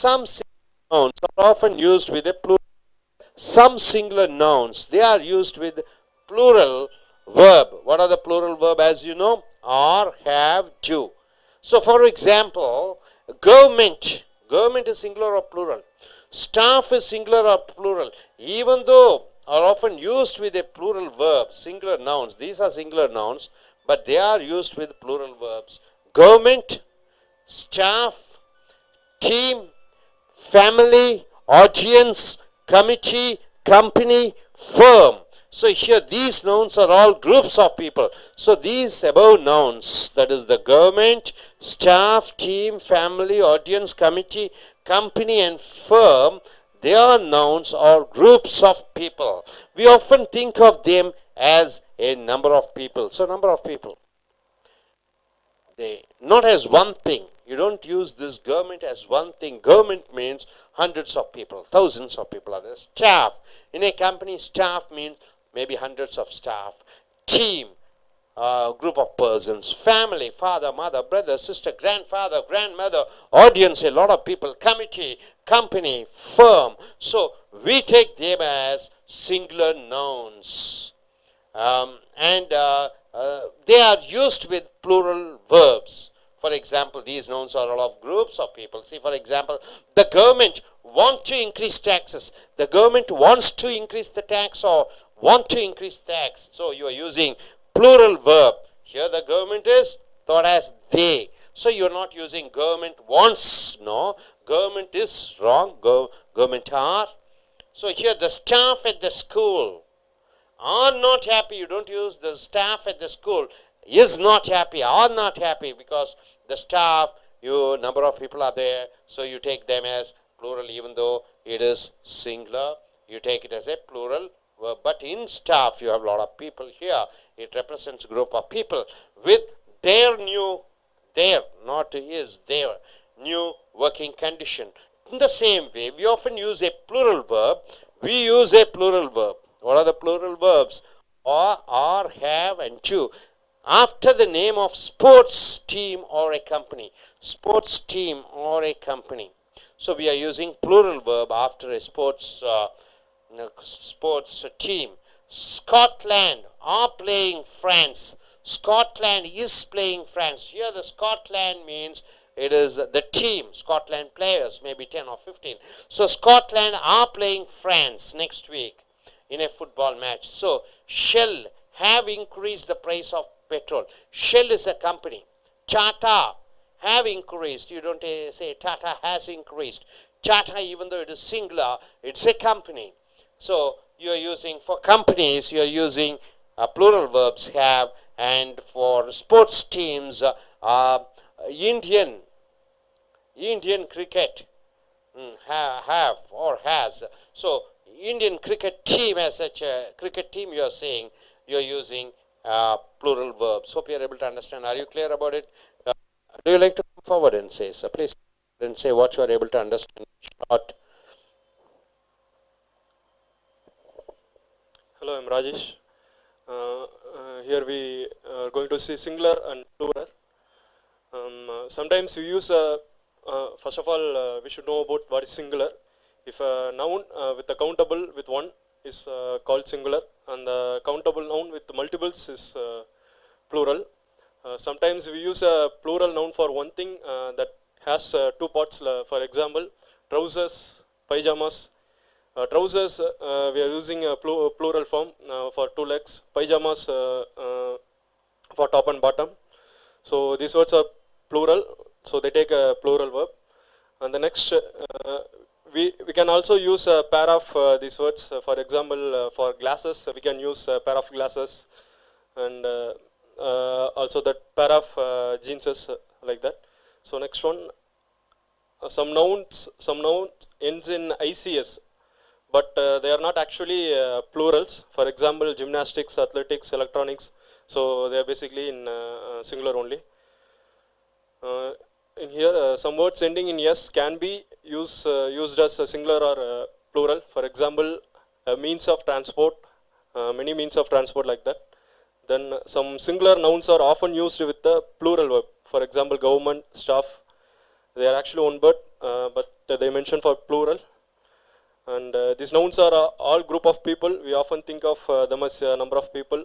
are often used with a plural. Some singular nouns, they are used with plural verb. What are the plural verb as you know? Are, have, do. So for example, government is singular or plural. Staff is singular or plural. Even though are often used with a plural verb, singular nouns. These are singular nouns, but they are used with plural verbs. Government, staff, team, family, audience, committee, company, firm. So here these nouns are all groups of people. So these above nouns, that is the government, staff, team, family, audience, committee, company and firm, they are nouns or groups of people. We often think of them as a number of people. So number of people. They not as one thing. You don't use this government as one thing. Government means hundreds of people, thousands of people are there. Staff. In a company, staff means maybe hundreds of staff. Team, group of persons. Family, father, mother, brother, sister, grandfather, grandmother. Audience, a lot of people. Committee, company, firm. So we take them as singular nouns. They are used with plural verbs. For example, these nouns are all of groups of people. See, for example, the government want to increase taxes. The government wants to increase the tax or want to increase tax. So you are using plural verb. Here the government is thought as they. So you are not using government wants. No, government is wrong. Government are. So here the staff at the school are not happy. You don't use the staff at the school is not happy, are not happy, because the staff, number of people are there, so you take them as plural even though it is singular. You take it as a plural verb. But in staff you have a lot of people. Here it represents a group of people with their new working condition. In the same way, we often use a plural verb. We use a plural verb. What are the plural verbs? Or, are, have, and to. After the name of sports team or a company. Sports team or a company. So we are using plural verb after a sports team. Scotland are playing France. Scotland is playing France. Here the Scotland means it is the team, Scotland players, maybe 10 or 15. So Scotland are playing France next week in a football match. So Shell have increased the price of petrol. Shell is a company. Tata have increased. You don't say Tata has increased. Tata, even though it is singular, it's a company. So you are using, for companies, you are using plural verbs have, and for sports teams, Indian cricket have or has. So Indian cricket team, as such a cricket team, you are saying, you are using plural verbs. Hope you are able to understand. Are you clear about it? Do you like to come forward and say, sir? Please and say what you are able to understand. Short. Hello, I'm Rajesh. Here we are going to see singular and plural. Sometimes we use, first of all, we should know about what is singular. If a noun with a countable with one is called singular, and the countable noun with multiples is plural. Sometimes we use a plural noun for one thing that has two parts. For example, trousers, pyjamas. Trousers, we are using a plural form for two legs. Pyjamas for top and bottom. So these words are plural, so they take a plural verb. And the next, we can also use a pair of these words. For example, for glasses, we can use a pair of glasses, and also that pair of jeans, like that. So next one, some nouns ends in ICS, but they are not actually plurals. For example, gymnastics, athletics, electronics. So they are basically in singular only. In here, some words ending in s can be used as a singular or plural. For example, means of transport, many means of transport, like that. Then some singular nouns are often used with the plural verb. For example, government, staff. They are actually one word, but they mention for plural. And these nouns are all group of people. We often think of them as a number of people,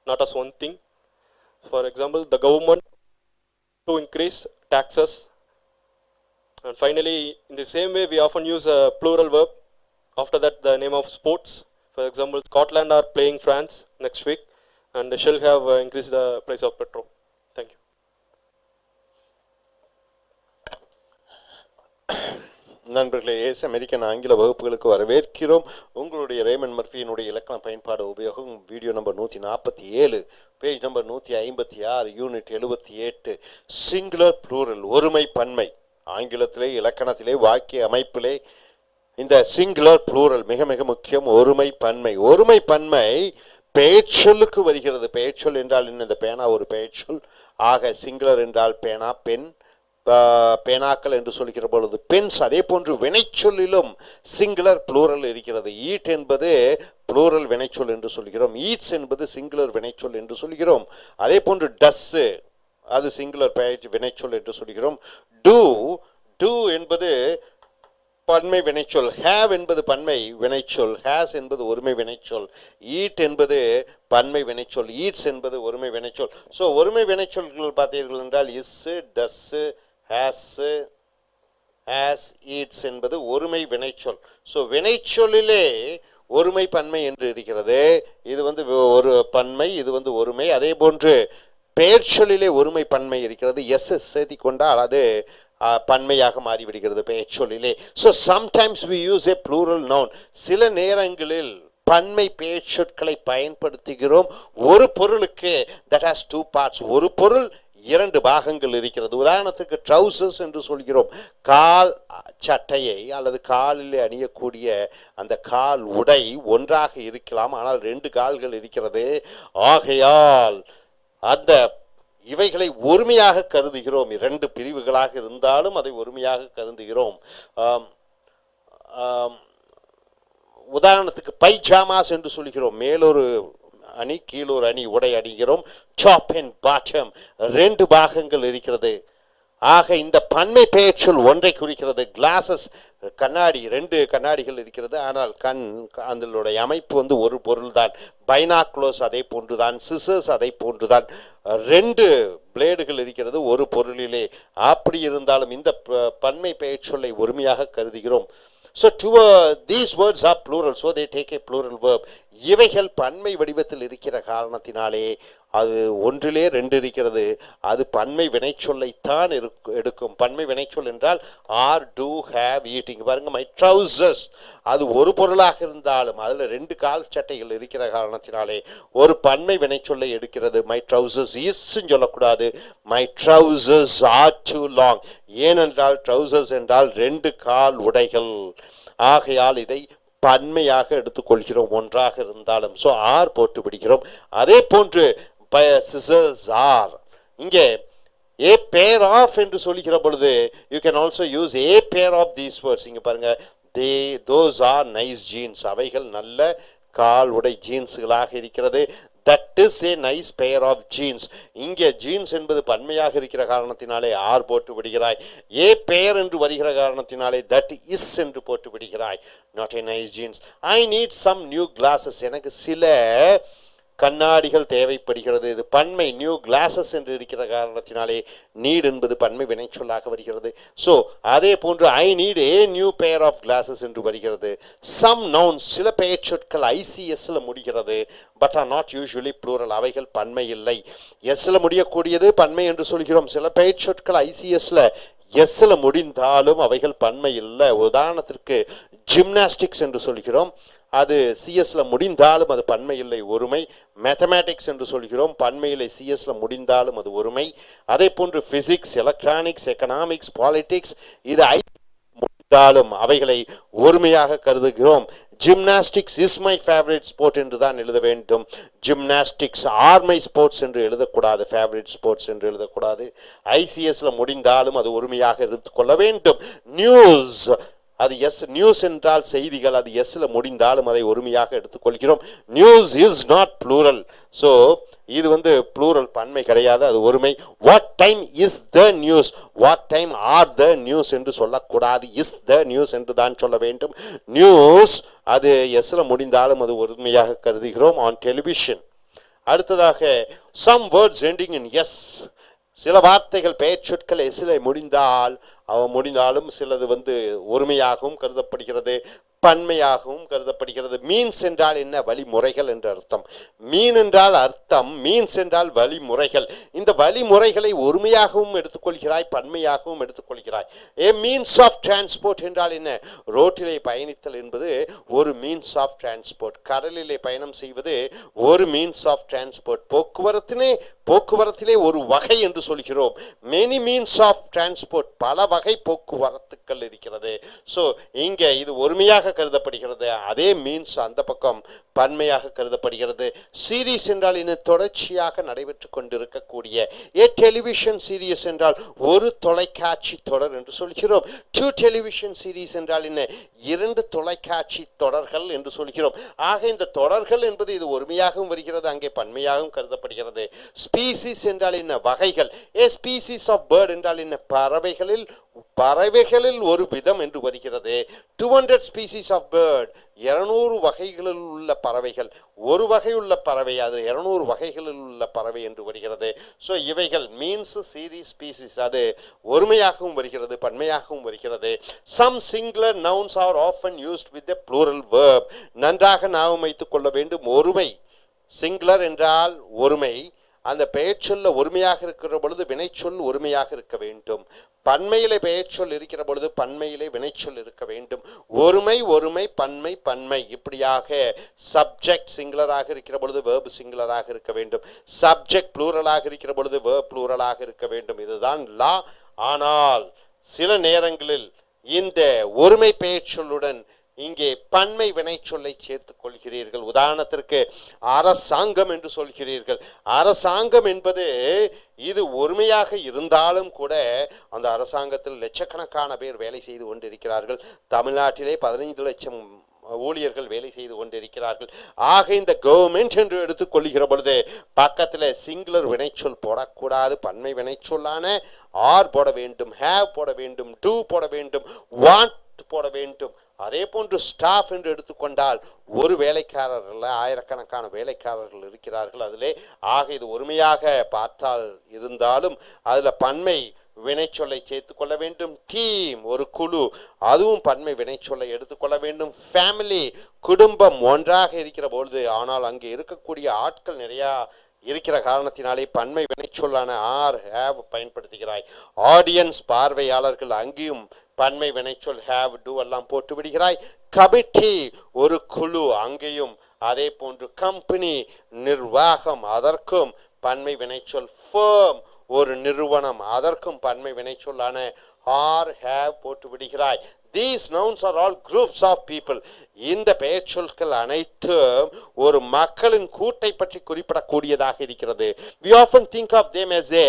not as one thing. For example, the government to increase taxes. And finally, in the same way, we often use a plural verb. After that, the name of sports. For example, Scotland are playing France next week, and Shell have increased the price of petrol. Thank you. நண்பர்களே, Ace American ஆங்கில வகுப்புகளுக்கு வரவேற்கிறோம். உங்களுடைய Raymond மர்ஃபியினுடைய இலக்கண பயன்பாடு உபயோகம் video number 147, page number 156, unit 78. Singular plural, ஒருமை பன்மை. ஆங்கிலத்திலே, இலக்கணத்திலே, வாக்கிய அமைப்பிலே இந்த சிங்குலர் ப்ளூரல் மிக மிக முக்கியம். ஒருமை பன்மை. ஒருமை பன்மை பெயர்ச்சொல்லுக்கு வருகிறது. பெயர்ச்சொல் என்றால் என்ன? இந்த பேனா ஒரு பெயர்ச்சொல். ஆக சிங்குலர் என்றால் பேனா, பென், பேனாக்கள் என்று சொல்கிற பொழுது பென்ஸ். அதே போன்று வினைச்சொல்லிலும் சிங்குலர் ப்ளூரல் இருக்கிறது. ஈட் என்பது ப்ளூரல் வினைச்சொல் என்று சொல்கிறோம். ஈட்ஸ் என்பது சிங்குலர் வினைச்சொல் என்று சொல்கிறோம். அதே போன்று டஸ் அது சிங்குலர் வினைச்சொல் என்று சொல்கிறோம். டூ டூ என்பது பன்மை வினைச்சொல். ஹேவ் என்பது பன்மை வினைச்சொல். ஹேஸ் என்பது ஒருமை வினைச்சொல். ஈட் என்பது பன்மை வினைச்சொல். ஈட்ஸ் என்பது ஒருமை வினைச்சொல். ஸோ ஒருமை வினைச்சொல்கள் பார்த்தீர்கள் என்றால் இஸ், டஸ், ஹேஸ், ஈட்ஸ் என்பது ஒருமை வினைச்சொல். ஸோ வினைச்சொல்லிலே ஒருமை பன்மை என்று இருக்கிறது. இது வந்து ஒரு பன்மை, இது வந்து ஒருமை. அதே போன்று பெயர் சொல்லிலே ஒருமை பன்மை இருக்கிறது. எஸ் சேர்த்தி கொண்டால் அது பன்மையாக மாறிவிடுகிறது பெயர் சொல்லிலே. So sometimes we use a plural noun. சில நேரங்களில் பன்மை பெயர் சொற்களை பயன்படுத்துகிறோம் ஒரு பொருளுக்கு. That has two parts. ஒரு பொருள் இரண்டு பாகங்கள் இருக்கிறது. உதாரணத்துக்கு ட்ரௌசர்ஸ் என்று சொல்கிறோம். கால் சட்டையை அல்லது காலில் அணியக்கூடிய அந்த கால் உடை ஒன்றாக இருக்கலாம், ஆனால் ரெண்டு கால்கள் இருக்கிறது. ஆகையால் அந்த இவைகளை ஒருமையாக கருதுகிறோம். இரண்டு பிரிவுகளாக இருந்தாலும் அதை ஒருமையாக கருதுகிறோம். உதாரணத்துக்கு பைஜாமாஸ் என்று சொல்கிறோம். மேலொரு அணி, கீழொரு அணி உடை அணிகிறோம். டாப் அண்ட் பாட்டம் ரெண்டு பாகங்கள் இருக்கிறது. ஆக இந்த பன்மை பெயர்ச்சொல் ஒன்றை குறிக்கிறது. கிளாஸஸ் கண்ணாடி, ரெண்டு கண்ணாடிகள் இருக்கிறது, ஆனால் அதனுடைய அமைப்பு வந்து ஒரு பொருள் தான். பைனாக்ளோஸ் அதே போன்றுதான். சிசர்ஸ் அதை போன்றுதான். ரெண்டு பிளேடுகள் இருக்கிறது ஒரு பொருளிலே. அப்படி இருந்தாலும் இந்த பன்மை பெயர்ச்சொல்லை ஒருமையாக கருதுகிறோம். So these words are plural, so they take a plural verb. இவைகள் பன்மை வடிவத்தில் இருக்கிற காரணத்தினாலே அது ஒன்றிலே ரெண்டு இருக்கிறது. அது பன்மை வினைச்சொல்லைத்தான் எடுக்கும். பன்மை வினைச்சொல் என்றால் ஆர், டூ, ஹேவ், ஈட்டிங். பாருங்க, மை ட்ரௌசர்ஸ் அது ஒரு பொருளாக இருந்தாலும் அதில் ரெண்டு கால் சட்டைகள் இருக்கிற காரணத்தினாலே ஒரு பன்மை வினைச்சொல்லை எடுக்கிறது. மை ட்ரௌசர்ஸ் இஸ் சொல்லக்கூடாது. My trousers are too long. ஏனென்றால் ட்ரௌசர்ஸ் என்றால் ரெண்டு கால் உடைகள். ஆகையால் இதை பன்மையாக எடுத்துக்கொள்கிறோம் ஒன்றாக இருந்தாலும். ஸோ ஆர் போட்டு விடுகிறோம். அதே போன்று சிசர்ஸ் ஆர். இங்கே ஏ பேர் ஆஃப் என்று சொல்லிக்கிற பொழுது you can also use a pair of these words. இங்கே பாருங்க, தோஸ் ஆர் நைஸ் ஜீன்ஸ். அவைகள் நல்ல கால் உடை ஜீன்ஸுகளாக இருக்கிறது. That is a nice pair of jeans. இங்கே ஜீன்ஸ் என்பது பன்மையாக இருக்கிற காரணத்தினாலே ஆர் போட்டு விடுகிறாய். ஏ பெயர் என்று வருகிற காரணத்தினாலே தட் இஸ் என்று போட்டு விடுகிறாய். Not a nice jeans. I need some new glasses. எனக்கு சில கண்ணாடிகள் தேவைப்படுகிறது. இது பன்மை. நியூ கிளாஸஸ் என்று இருக்கிற காரணத்தினாலே நீட் என்பது பன்மை வினைச்சொல்லாக வருகிறது. ஸோ அதே போன்று I need a new pair of glasses என்று வருகிறது. சம் நவுன்ஸ், சில பெயர் சொற்கள் ஐசிஎஸ்ல முடிகிறது, but are not usually plural. அவைகள் பன்மை இல்லை. எஸ்ல முடியக்கூடியது பன்மை என்று சொல்கிறோம். சில பெயர் சொற்கள் ஐசிஎஸ்ல எஸ்ல முடிந்தாலும் அவைகள் பன்மை இல்லை. உதாரணத்திற்கு ஜிம்னாஸ்டிக்ஸ் என்று சொல்கிறோம், அது சிஎஸ்ல முடிந்தாலும் அது பன்மை இல்லை, ஒருமை. மேத்தமேட்டிக்ஸ் என்று சொல்கிறோம், பன்மையிலே சிஎஸ்ல முடிந்தாலும் அது ஒருமை. அதே போன்று பிசிக்ஸ், எலக்ட்ரானிக்ஸ், எக்கனாமிக்ஸ், பாலிட்டிக்ஸ் இது முடிந்தாலும் அவைகளை ஒருமையாக கருதுகிறோம். Gymnastics is my favourite sport என்று தான் எழுத வேண்டும். ஜிம்னாஸ்டிக்ஸ் ஆர் மை ஸ்போர்ட்ஸ் என்று எழுதக்கூடாது. ஃபேவரட் ஸ்போர்ட்ஸ் என்று எழுதக்கூடாது. ஐசிஎஸ்ல முடிந்தாலும் அது ஒருமையாக எடுத்துக்கொள்ள வேண்டும். நியூஸ் அது எஸ். நியூஸ் என்றால் செய்திகள், அது எஸ்ல முடிந்தாலும் அதை ஒருமையாக எடுத்துக்கொள்கிறோம். News is not plural. So இது வந்து ப்ளூரல், பன்மை கிடையாது, அது ஒருமை. What time is the news. What time are the news என்று சொல்லக்கூடாது. இஸ் த நியூஸ் என்று தான் சொல்ல வேண்டும். நியூஸ் அது எஸ்ல முடிந்தாலும் அது ஒருமையாக கருதுகிறோம். On television. அடுத்ததாக some words ending in S. சில வார்த்தைகள் பெயர் சொற்கள் எஸ்ல முடிந்தாலும் சிலது வந்து ஒருமையாகவும் கருதப்படுகிறது. பன்மையாகவும் கருதப்படுகிறது. மீன்ஸ் என்றால் என்ன? வழிமுறைகள் என்று அர்த்தம். மீன் என்றால் அர்த்தம், மீன்ஸ் என்றால் வழிமுறைகள். இந்த வழிமுறைகளை ஒருமையாகவும் எடுத்துக்கொள்கிறாய், பன்மையாகவும் எடுத்துக்கொள்கிறாய். ஏ மீன்ஸ் ஆஃப் டிரான்ஸ்போர்ட் என்றால் என்ன? ரோட்டிலே பயணித்தல் என்பது ஒரு மீன்ஸ் ஆஃப் டிரான்ஸ்போர்ட். கடலிலே பயணம் செய்வது ஒரு மீன்ஸ் ஆஃப் டிரான்ஸ்போர்ட். போக்குவரத்திலே ஒரு வகை என்று சொல்கிறோம். மெனி மீன்ஸ் ஆஃப் டிரான்ஸ்போர்ட், பல வகை போக்குவரத்துக்கள் இருக்கிறது. ஸோ இங்கே இது ஒருமையாக கருதப்படுகிறது. அதே மீன்ஸ் அந்த பக்கம் பன்மையாக கருதப்படுகிறது. சீரீஸ் என்றால் இன்னும் தொடர்ச்சியாக நடைபெற்று கொண்டிருக்கக்கூடிய. ஏ டெலிவிஷன் சீரியஸ் என்றால் ஒரு தொலைக்காட்சி தொடர் என்று சொல்கிறோம். டூ டெலிவிஷன் சீரீஸ் என்றால் என்ன? இரண்டு தொலைக்காட்சி தொடர்கள் என்று சொல்கிறோம். ஆக இந்த தொடர்கள் என்பது இது ஒருமையாகவும் வருகிறது, அங்கே பன்மையாகவும் கருதப்படுகிறது. ஸ்பீசிஸ் என்றால் என்ன? வகைகள். ஏ ஸ்பீசிஸ் ஆஃப் பேர்ட் என்றால் என்ன? பறவைகளில் ஒரு விதம் என்று வருகிறது. 200 ஸ்பீசிஸ் ஆஃப் பேர்ட், 200 வகைகளில் உள்ள பறவைகள். ஒரு வகை உள்ள பறவை, அது 200 வகைகளில் உள்ள பறவை என்று வருகிறது. ஸோ இவைகள் மீன்ஸ், சீரீஸ், ஸ்பீசிஸ். அது ஒருமையாகவும் வருகிறது, பன்மையாகவும் வருகிறது. Some singular nouns are often used with a plural verb. நன்றாக ஞாபகம் வைத்துக் கொள்ள வேண்டும். ஒருமை, சிங்குலர் என்றால் ஒருமை. அந்த பெயர்ச்சொல்ல ஒருமையாக இருக்கிற பொழுது வினைச்சொல் ஒருமையாக இருக்க வேண்டும். பன்மையிலே பெயர்ச்சொல் இருக்கிற பொழுது பன்மையிலே வினைச்சொல் இருக்க வேண்டும். ஒருமை, பன்மை, இப்படியாக. சப்ஜெக்ட் சிங்குலராக இருக்கிற பொழுது வேர்ப் சிங்குலராக இருக்க வேண்டும். சப்ஜெக்ட் ப்ளூரலாக இருக்கிற பொழுது வேர்ப் ப்ளூரலாக இருக்க வேண்டும். இதுதான் லா. ஆனால் சில நேரங்களில் இந்த ஒருமை பெயர்ச்சொல்லுடன் இங்கே பன்மை வினைச்சொல்லை சேர்த்துக் கொள்கிறீர்கள். உதாரணத்திற்கு அரசாங்கம் என்று சொல்கிறீர்கள். அரசாங்கம் என்பது இது ஒருமையாக இருந்தாலும் கூட அந்த அரசாங்கத்தில் லட்சக்கணக்கான பேர் வேலை செய்து கொண்டிருக்கிறார்கள். தமிழ்நாட்டிலே 15 லட்சம் ஊழியர்கள் வேலை செய்து கொண்டிருக்கிறார்கள். ஆக இந்த கவர்மெண்ட் என்று எடுத்துக்கொள்கிற பொழுது பக்கத்தில் சிங்குலர் வினைச்சொல் போடக்கூடாது. பன்மை வினைச்சொல்லான ஆர் போட வேண்டும், ஹேவ் போட வேண்டும், டூ போட வேண்டும், வாண்ட் போட வேண்டும். அதே போன்று ஸ்டாஃப் என்று எடுத்துக்கொண்டால் ஒரு வேலைக்காரர் அல்ல, ஆயிரக்கணக்கான வேலைக்காரர்கள் இருக்கிறார்கள் அதிலே. ஆக இது ஒருமையாக பார்த்தால் இருந்தாலும் அதில் பன்மை வினைச்சொல்லை சேர்த்து கொள்ள வேண்டும். டீம் ஒரு குழு, அதுவும் பன்மை வினைச்சொல்லை எடுத்துக்கொள்ள வேண்டும். ஃபேமிலி குடும்பம் ஒன்றாக இருக்கிற பொழுது, ஆனால் அங்கே இருக்கக்கூடிய ஆட்கள் நிறையா இருக்கிற காரணத்தினாலே பன்மை வினைச்சொல்லான ஆர் ஹேவ் பயன்படுத்துகிறாய். ஆடியன்ஸ் பார்வையாளர்கள், அங்கேயும் பன்மை வினைச்சொல் ஹேவ் டூ எல்லாம் போட்டு விடுகிறாய். கமிட்டி ஒரு குழு, அங்கேயும் அதே போன்று. கம்பெனி நிர்வாகம், அதற்கும் பன்மை வினைச்சொல். ஃபேம் ஒரு நிறுவனம், அதற்கும் பன்மை வினைச்சொல்லான ஆர் ஹேவ் போட்டு விடுகிறாய். These nouns are all groups of people. இந்த பெயர்ச்சொற்கள் அனைத்தும் ஒரு மக்களின் கூட்டை பற்றி குறிப்பிடக்கூடியதாக இருக்கிறது. We often think of them as a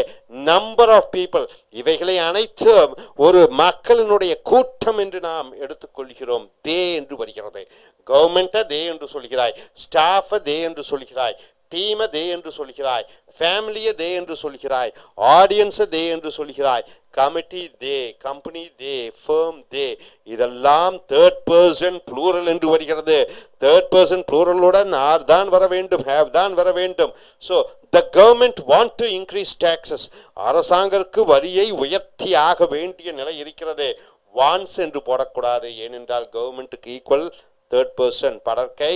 number of people. இவைகளை அனைத்தும் ஒரு மக்களினுடைய கூட்டம் என்று நாம் எடுத்துக்கொள்கிறோம். தே என்று வருகிறது. கவர்மெண்ட்டை தே என்று சொல்கிறாய், ஸ்டாஃபை தே என்று சொல்கிறாய், டீமை தே என்று சொல்கிறாய், ஃபேமிலியை தே என்று சொல்கிறாய், ஆடியன்ஸை தே என்று சொல்கிறாய், committee they, company they, firm they. இதெல்லாம் தேர்ட் பர்சன் ப்ளூரல் என்று வருகிறது. தேர்ட் பர்சன் ப்ளூரலுடன் ஆர் தான் வர வேண்டும், ஹேவ் தான் வர வேண்டும். So the government want to increase taxes. அரசாங்கருக்கு வரியை உயர்த்தி ஆக வேண்டிய நிலை இருக்கிறது. வான்ஸ் என்று போடக்கூடாது. ஏனென்றால் கவர்மெண்ட்டுக்கு ஈக்குவல் தேர்ட் பர்சன் படற்கை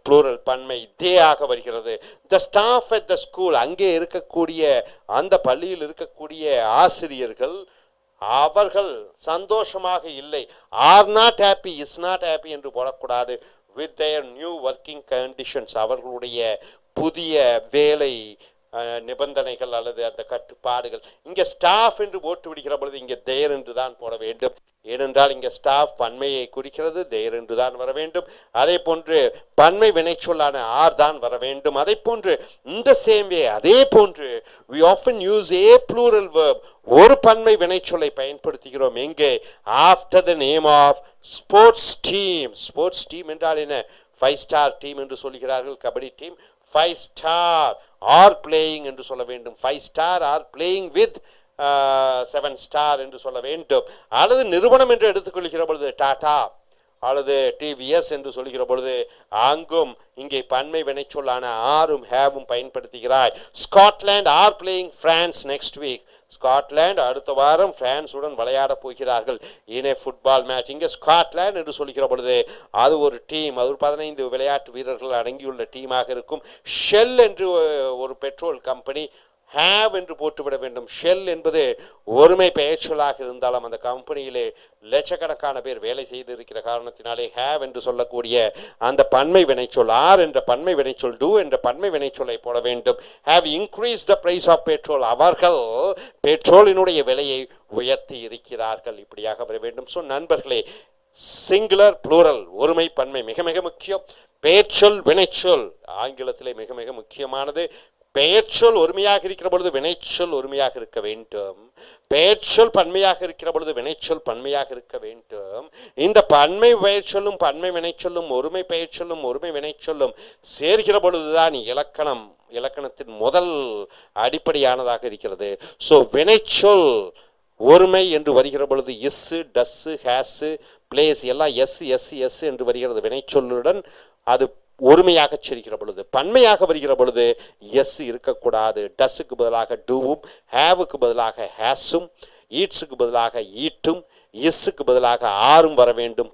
ப்ளூரல் பன்மை தே ஆக வருகிறது. The staff at the school, அங்கே இருக்கக்கூடிய அந்த பள்ளியில் இருக்கக்கூடிய ஆசிரியர்கள் அவர்கள் சந்தோஷமாக இல்லை. Are not happy, is not happy என்று போடக்கூடாது. With their new working conditions, அவர்களுடைய புதிய வேலை நிபந்தனைகள் அல்லது அந்த கட்டுப்பாடுகள். இங்கே ஸ்டாஃப் என்று போட்டு விடுகிற பொழுது இங்கே தேர் என்று தான் போட வேண்டும். ஏனென்றால் இங்கே ஸ்டாஃப் பன்மையை குறிக்கிறது, தேர் என்று தான் வர வேண்டும். அதே போன்று பன்மை வினைச்சொல்லான ஆர் தான் வர வேண்டும். அதே போன்று இந்த சேம் வே, அதே போன்று we often use a plural verb. ஒரு பன்மை வினைச்சொல்லை பயன்படுத்துகிறோம். எங்கே? after the name of sports team. Sports team என்றால் என்ன? 5 ஸ்டார் டீம் என்று சொல்கிறார்கள். Kabaddi team 5 star are playing என்று சொல்ல வேண்டும். 5 star are playing with 7 star என்று சொல்ல வேண்டும். அல்லது நிறுவனம் என்று எடுத்துக்கொள்கிற பொழுது டாடா, அல்லது டிவிஎஸ் என்று சொல்லுகிற பொழுது அங்கும் இங்கே பன்மை வினைச்சொல்லான ஆரும் ஹேவும் பயன்படுத்துகிறாய். Scotland are playing France next week. Scotland அடுத்த வாரம் பிரான்ஸுடன் விளையாட போகிறார்கள் இன் ஏ ஃபுட்பால் மேட்ச். இங்கே ஸ்காட்லாந்து என்று சொல்லுகிற பொழுது அது ஒரு டீம், அது ஒரு 15 விளையாட்டு வீரர்கள் அடங்கியுள்ள டீமாக இருக்கும். ஷெல் என்று ஒரு பெட்ரோல் கம்பெனி, ஹேவ் என்று போட்டுவிட வேண்டும். ஷெல் என்பது ஒருமை பெயர்ச்சொல்லாக இருந்தாலும் அந்த கம்பெனியிலே லட்சக்கணக்கான பேர் வேலை செய்து இருக்கிற காரணத்தினாலே ஹேவ் என்று சொல்லக்கூடிய அந்த பன்மை வினைச்சொல், ஆர் என்ற பன்மை வினைச்சொல், டூ என்ற பன்மை வினைச்சொல்லை போட வேண்டும். Have increase the price of petrol, அவர்கள் பெட்ரோலினுடைய விலையை உயர்த்தி இருக்கிறார்கள், இப்படியாக வர வேண்டும். ஸோ நண்பர்களே, சிங்குலர் ப்ளூரல் ஒருமை பன்மை மிக மிக முக்கியம். பெயர்ச்சொல் வினைச்சொல் ஆங்கிலத்திலே மிக மிக முக்கியமானது. பெயர்ச்சொல் ஒருமையாக இருக்கிற பொழுது வினைச்சொல் ஒருமையாக இருக்க வேண்டும். பெயர்ச்சொல் பன்மையாக இருக்கிற பொழுது வினைச்சொல் பன்மையாக இருக்க வேண்டும். இந்த பன்மை பெயர்ச்சொல்லும் பன்மை வினைச்சொல்லும் ஒருமை பெயர்ச்சொல்லும் ஒருமை வினைச்சொல்லும் சேர்கிற பொழுதுதான் இலக்கணத்தின் முதல் அடிப்படையானதாக இருக்கிறது. ஸோ வினைச்சொல் ஒருமை என்று வருகிற பொழுது இஸ், டஸ், ஹேஸ், பிளேஸ் எல்லாம் எஸ் எஸ் எஸ் என்று வருகிறது. வினைச்சொல்லுடன் அது ஒருமையாக செல்கிற பொழுது. பன்மையாக வருகிற பொழுது எஸ் இருக்கக்கூடாது. டஸ்ஸுக்கு பதிலாக டூவும், ஹேவுக்கு பதிலாக ஹேஸும், ஈட்ஸுக்கு பதிலாக ஈட்டும், இஸ்ஸுக்கு பதிலாக ஆரும் வர வேண்டும்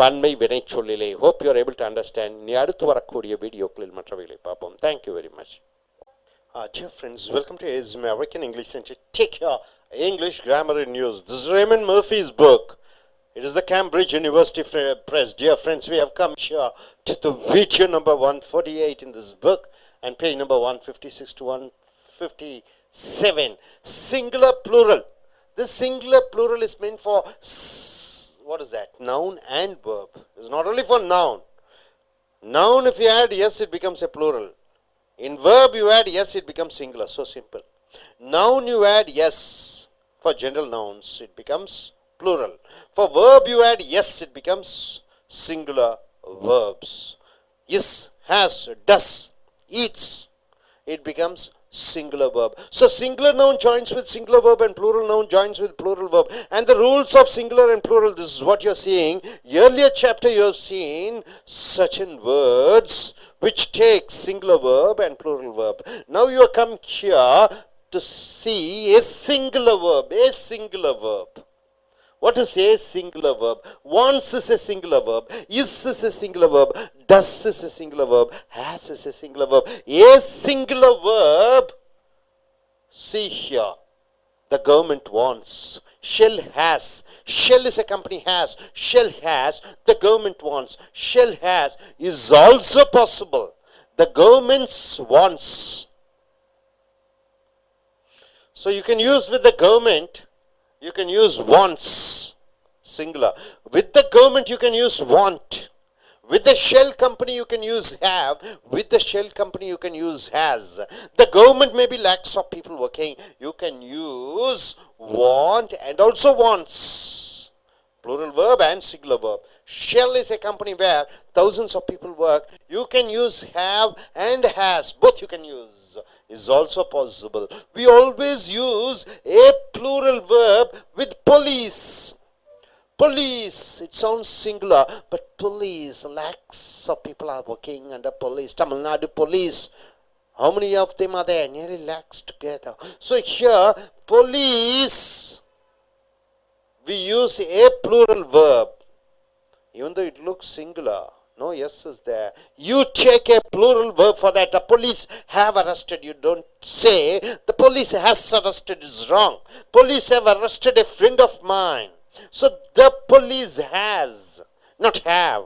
பன்மை வினைச்சொல்லிலே. Hope you are able to understand. நீ அடுத்து வரக்கூடிய வீடியோக்களில் மற்றவைகளை பார்ப்போம். Thank you very much. Dear friends, welcome to AIS American English Center. Take your English Grammar in News. This is Raymond Murphy's book. It is the Cambridge University Press. Dear friends, we have come here to the video number 148 in this book and page number 156 to 157. Singular plural. This singular plural is meant for, what is that? Noun and verb. It's not only for noun. Noun, if you add yes, it becomes a plural. In verb, you add yes, it becomes singular. So simple. Noun, you add yes. For general nouns, it becomes plural. For verb, you add yes, it becomes singular verbs. Is, has, does, eats, it becomes singular verb. So singular noun joins with singular verb and plural noun joins with plural verb. And the rules of singular and plural, this is what you are seeing. Earlier chapter you have seen certain words which take singular verb and plural verb. Now you are come here to see a singular verb, a singular verb. What is a singular verb? Wants is a singular verb. Is a singular verb. Does is a singular verb. Has is a singular verb. A singular verb. See here. The government wants. Shall has. Shall is a company has. Shall has. The government wants. Shall has is also possible. The government's wants. So you can use with the government. You can use wants, singular. With the government, you can use want. With the shell company, you can use have. With the shell company, you can use has. The government may be lakhs of people working. You can use want and also wants. Plural verb and singular verb. Shell is a company where thousands of people work. You can use have and has. Both you can use. Is also possible. We always use a plural verb with police. Police, it sounds singular, but police, lakhs of people are working under police. Tamil Nadu police, how many of them are there? Nearly lakhs together. So here, police, we use a plural verb, even though it looks singular. No yes is there. You take a plural verb for that. The police have arrested. You don't say the police has arrested is wrong. Police have arrested a friend of mine. So the police has, not have.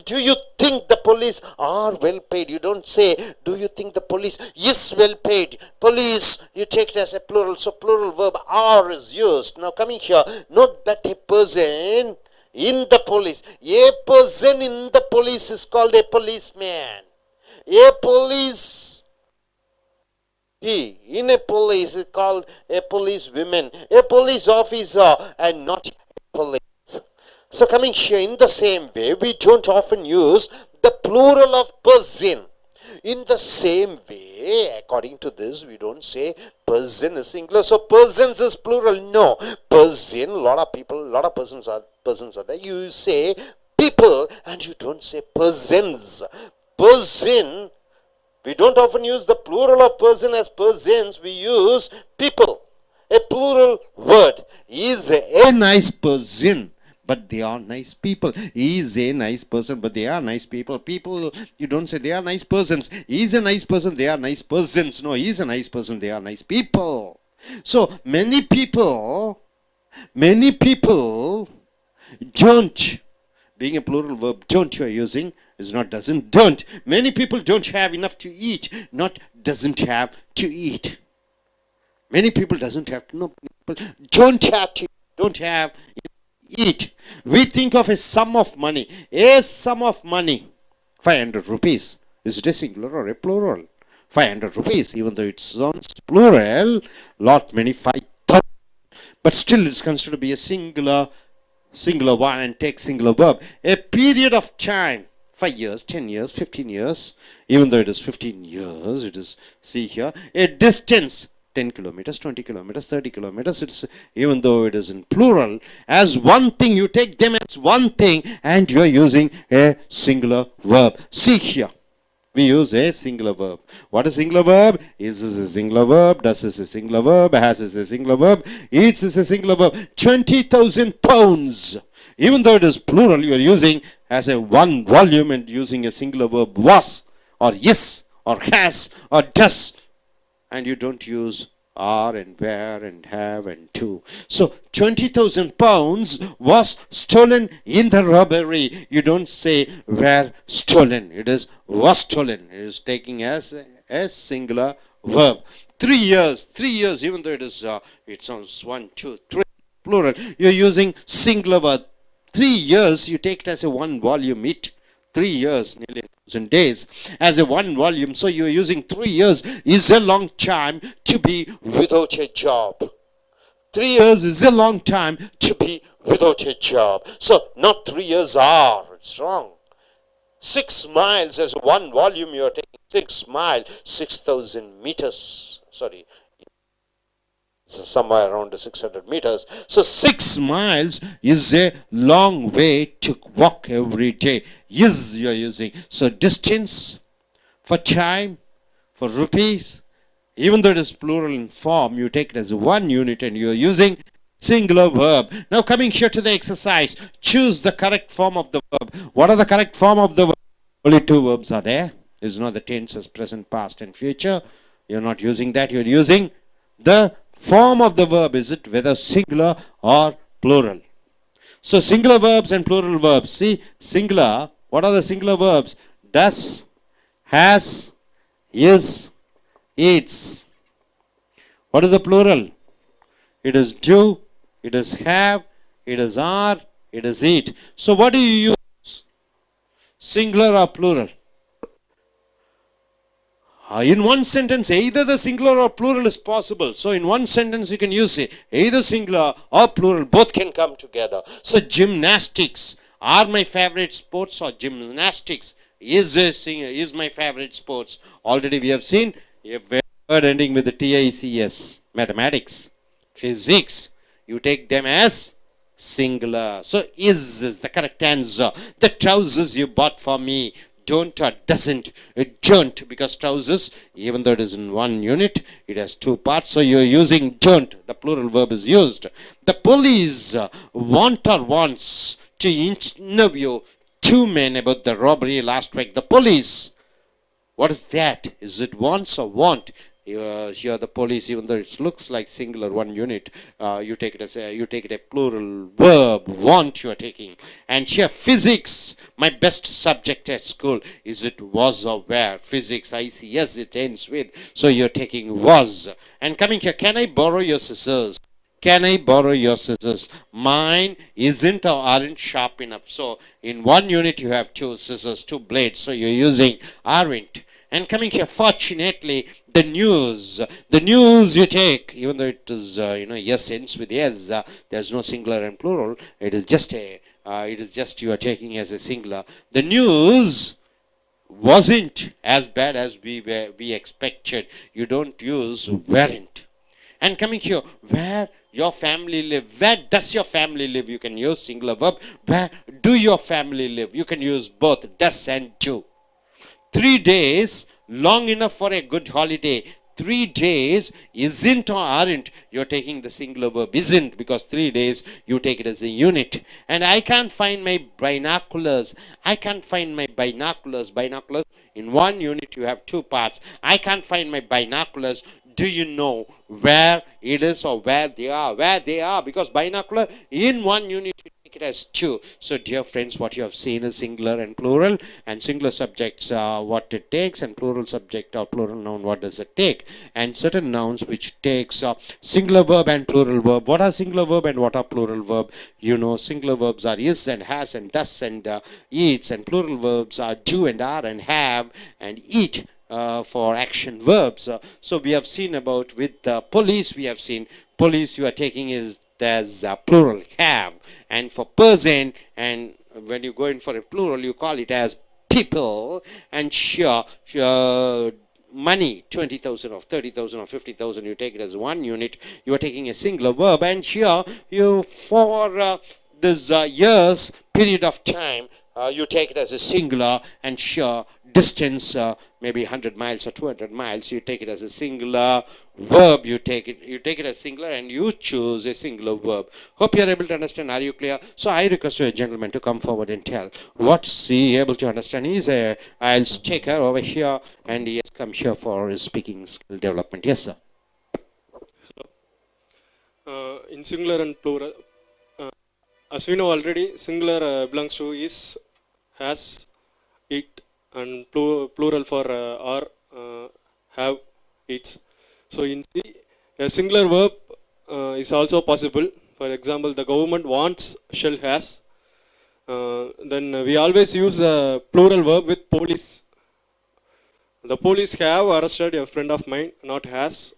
Do you think the police are well paid? You don't say, do you think the police is well paid? Police, you take it as a plural. So plural verb are is used. Now coming here, note that a person in the police. A person in the police is called a policeman. A police, he in a police is called a policewoman. A police officer and not a police. So coming here in the same way, we don't often use the plural of person. In the same way, according to this, we don't say person is singular. So persons is plural. No, person. Lot of people, lot of persons are there. You say people, and you don't say persons. Person. We don't often use the plural of person as persons. We use people. A plural word. Is a nice person, but they are nice people. He is a nice person, but they are nice people. People, you don't say they are nice persons. He is a nice person, they are nice persons. No, he is a nice person, they are nice people. So many people don't, being a plural verb, don't you are using, is not doesn't, don't. Many people don't have enough to eat, not doesn't have to eat. Many people doesn't have to, no, people don't have to, don't have eat. We think of a sum of money. A sum of money, 500 rupees. Is it a singular or a plural? 500 rupees, even though it sounds plural, lot many 5,000. But still it's considered to be a singular one and take singular verb. A period of time, 5 years, 10 years, 15 years, even though it is 15 years, it is, see here, a distance, 10 kilometers, 20 kilometers, 30 kilometers, it's, even though it is in plural, as one thing, you take them as one thing and you are using a singular verb. See here, we use a singular verb. What is singular verb? Is a singular verb, does is a singular verb, has is a singular verb, eats is a singular verb. 20,000 pounds. Even though it is plural, you are using as a one volume and using a singular verb was or yes or has or does. And you don't use are and where and have and to. So 20,000 pounds was stolen in the robbery. You don't say were stolen. It is was stolen. It is taking as a singular verb. 3 years, even though it is, it sounds 1, 2, 3, plural. You're using singular verb. 3 years, you take it as a one volume it. 3 years, nearly 1,000 days, as a one volume. So you're using 3 years is a long time to be without a job. 3 years is a long time to be without a job. So not 3 years are, it's wrong. 6 miles as one volume, you're taking 6 miles, 6,000 meters. Sorry, somewhere around 600 meters. So 6 miles is a long way to walk every day. Is you're using. So distance, for time, for rupees, even though it is plural in form, you take it as one unit and you're using singular verb. Now coming here to the exercise, choose the correct form of the verb. What are the correct form of the verb? Only 2 verbs are there. It's not the tenses, present, past and future. You're not using that. You're using the form of the verb. Is it whether singular or plural? So singular verbs and plural verbs. See, singular, what are the singular verbs? Does, has, is, eats. What is the plural? It is do, it is have, it is are, it is eat. So what do you use? Singular or plural? In one sentence, either the singular or plural is possible. So in one sentence, you can use it. Either singular or plural, both can come together. So gymnastics are my favorite sports, or gymnastics is my favorite sports. Already we have seen a word ending with the TICS. Mathematics, physics, you take them as singular. So is the correct answer. The trousers you bought for me. Don't or doesn't. It don't, because trousers, even though it is in one unit, it has 2 parts. So you're using don't. The plural verb is used. The police want or wants to interview 2 men about the robbery last week. The police. What is that? Is it wants or want? Here the police, even though it looks like singular one unit, you take it as a plural verb. Want you are taking. And here physics, my best subject at school. Is it was or were? Physics, ICS it ends with. So you're taking was. And coming here, can I borrow your scissors? Can I borrow your scissors? Mine isn't or aren't sharp enough. So in one unit you have 2 scissors, 2 blades. So you're using aren't. And coming here, fortunately, the news you take, even though it is, yes ends with yes, there's no singular and plural. It is just you are taking as a singular. The news wasn't as bad as we expected. You don't use weren't. And coming here, where your family live, where does your family live? You can use singular verb. Where do your family live? You can use both does and do. 3 days, long enough for a good holiday. 3 days isn't or aren't. You're taking the singular verb isn't, because 3 days you take it as a unit. And I can't find my binoculars. I can't find my binoculars. Binoculars, in one unit you have two parts. I can't find my binoculars. Do you know where it is or where they are? Where they are, because binocular in one unit you take it as two. So dear friends, what you have seen is singular and plural, and singular subjects what it takes, and plural subject or plural noun what does it take, and certain nouns which takes singular verb and plural verb. What are singular verb and what are plural verb? You know, singular verbs are is and has and does and eats, and plural verbs are do and are and have and eat. For action verbs. So we have seen about with police, we have seen police you are taking is as plural have, and for person, and when you go in for a plural you call it as people, and sure money 20,000 or 30,000 or 50,000 you take it as one unit. You are taking a singular verb, and here you for this years period of time you take it as a singular, and sure distance maybe 100 miles or 200 miles you take it as a singular verb. You take it as singular and you choose a singular verb. Hope you are able to understand. Are you clear? So I request a gentleman to come forward and tell what's he able to understand. He is a I.E.L.T.S taker over here, and he has come here for his speaking skill development. Yes sir. In singular and plural, as we know already, singular belongs to is, has, it, and plural for are, have, its. So in C, a singular verb is also possible. For example, the government wants, shall, has. Then we always use a plural verb with police. The police have arrested a friend of mine, not has.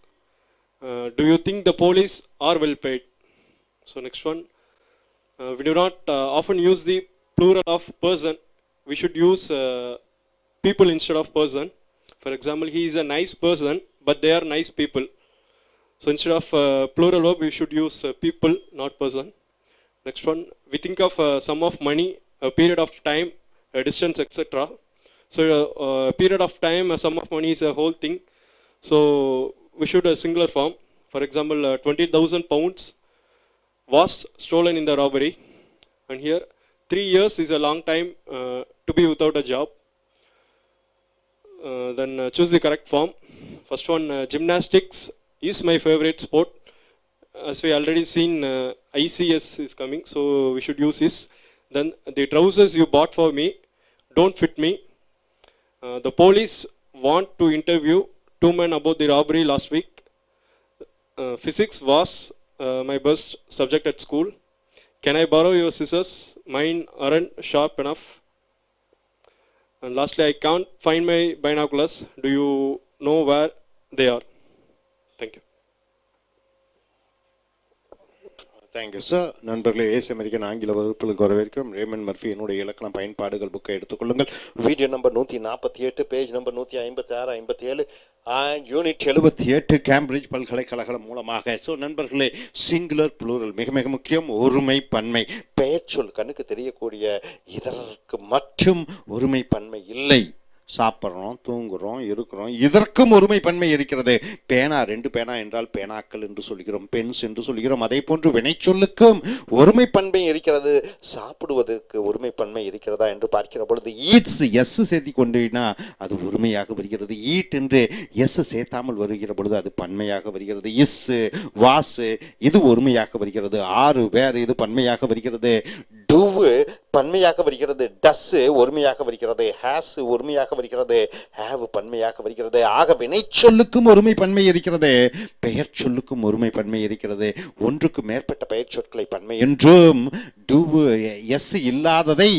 Do you think the police are well paid? So next one, we do not often use the plural of person. We should use people instead of person. For example, he is a nice person, but they are nice people. So instead of plural verb, we should use people, not person. Next one, we think of a sum of money, a period of time, a distance, etc. So a period of time, a sum of money is a whole thing. So we should a singular form. For example, 20,000 pounds was stolen in the robbery. And here, 3 years is a long time to be without a job. Then choose the correct form. First one, gymnastics is my favorite sport. As we already seen, ICS is coming, so we should use is. Then the trousers you bought for me don't fit me. The police want to interview 2 men about the robbery last week. Physics was my best subject at school. Can I borrow your scissors? Mine aren't sharp enough. And lastly, I can't find my binoculars. Do you know where they are? Thank you. Thank you sir. நண்பர்களே, Ace American ஆங்கில வகுப்புகளுக்கு வரவேற்கிறோம். Ramen Murphy என்னுடைய இலக்கண பயன்பாடுகள் புக்கை எடுத்துக்கொள்ளுங்கள். Video number 148, page number 156, 57 and unit 78 Cambridge பல்கலைக்கழகம் மூலமாக. ஸோ நண்பர்களே, சிங்குலர் ப்ளூரல் மிக மிக முக்கியம். ஒருமை பன்மை, பெயர் சொல் கண்ணுக்கு தெரியக்கூடிய இதற்கு மட்டும் ஒருமை பன்மை இல்லை. சாப்பிட்றோம், தூங்குறோம், இருக்கிறோம், இதற்கும் ஒருமை பன்மை இருக்கிறது. பேனா, 2 பேனா என்றால் பேனாக்கள் என்று சொல்கிறோம், பென்ஸ் என்று சொல்கிறோம். அதே போன்று வினைச்சொல்லுக்கும் ஒருமை பன்மை இருக்கிறது. சாப்பிடுவதற்கு ஒருமை பன்மை இருக்கிறதா என்று பார்க்கிற பொழுது ஈட்ஸ் எஸ் சேர்த்தி கொண்டீங்கன்னா அது ஒருமையாக வருகிறது. ஈட் என்று எஸ் சேர்த்தாமல் வருகிற பொழுது அது பன்மையாக வருகிறது. இஸ், வாஸ் இது ஒருமையாக வருகிறது. ஆறு, வேறு இது பன்மையாக வருகிறது. டுவு பன்மையாக வருகிறது. டஸ் ஒருமையாக வருகிறது. ஹேஸ் ஒருமையாக வருகிறது. ஹேவ் பன்மையாக வருகிறது. ஆக வினைச்சொல்லுக்கும் ஒருமை பன்மை இருக்கிறது, பெயர் சொல்லுக்கும் ஒருமை பன்மை இருக்கிறது. ஒன்றுக்கு மேற்பட்ட பெயர் சொற்களை பன்மை என்றும், டுவு எஸ் இல்லாததை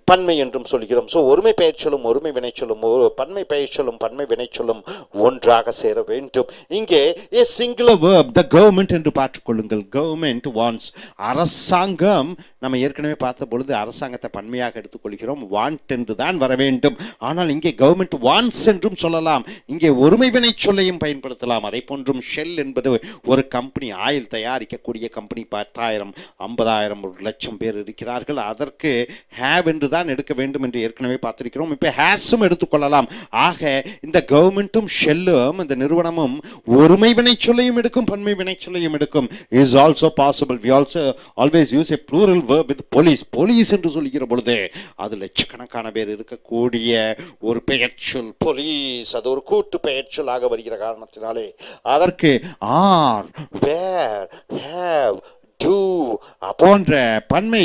பன்மை என்றும் சொல்கிறோம். ஸோ ஒருமை பெயர்ச்சொல்லும் ஒருமை வினைச்சொல்லும் பன்மை பெயர்ச்சொல்லும் பன்மை வினைச்சொல்லும் ஒன்றாக சேர வேண்டும். இங்கே a singular verb the government என்று பார்த்துக்கொள்ளுங்கள். government wants, அரசாங்கம். நம்ம ஏற்கனவே பார்த்த பொழுது அரசாங்கத்தை பன்மையாக எடுத்துக்கொள்கிறோம், want என்று தான் வர வேண்டும். ஆனால் இங்கே government wants என்றும் சொல்லலாம், இங்கே ஒருமை வினைச்சொல்லையும் பயன்படுத்தலாம். அதை போன்றும் ஷெல் என்பது ஒரு கம்பெனி, ஆயில் தயாரிக்கக்கூடிய கம்பெனி, 10,000 50,000 1 லட்சம் பேர் இருக்கிறார்கள். அதற்கு have என்று தான் எடுக்க வேண்டும் என்று ஏற்கனவே பார்த்திருக்கிறோம். இப்போ ஹேஸும் எடுத்துக்கொள்ளலாம். ஆக இந்த கவர்மெண்ட்டும் ஷெல்லும் இந்த நிறுவனமும் ஒருமை வினைச்சொல்லையும் எடுக்கும் பன்மை வினைச்சொல்லையும் எடுக்கும். Is also possible. We also always use a plural verb with police. போலீஸ் என்று சொல்லுகிற பொழுது அது லட்சக்கணக்கான பேர் இருக்கக்கூடிய ஒரு பெயர்ச்சொல் போலீஸ். அது ஒரு கூட்டு பெயர்ச்சொல்லாக வருகிற காரணத்தினாலே அதற்கு ஆர், வேர், ஹேவ், டு போன்ற பன்மை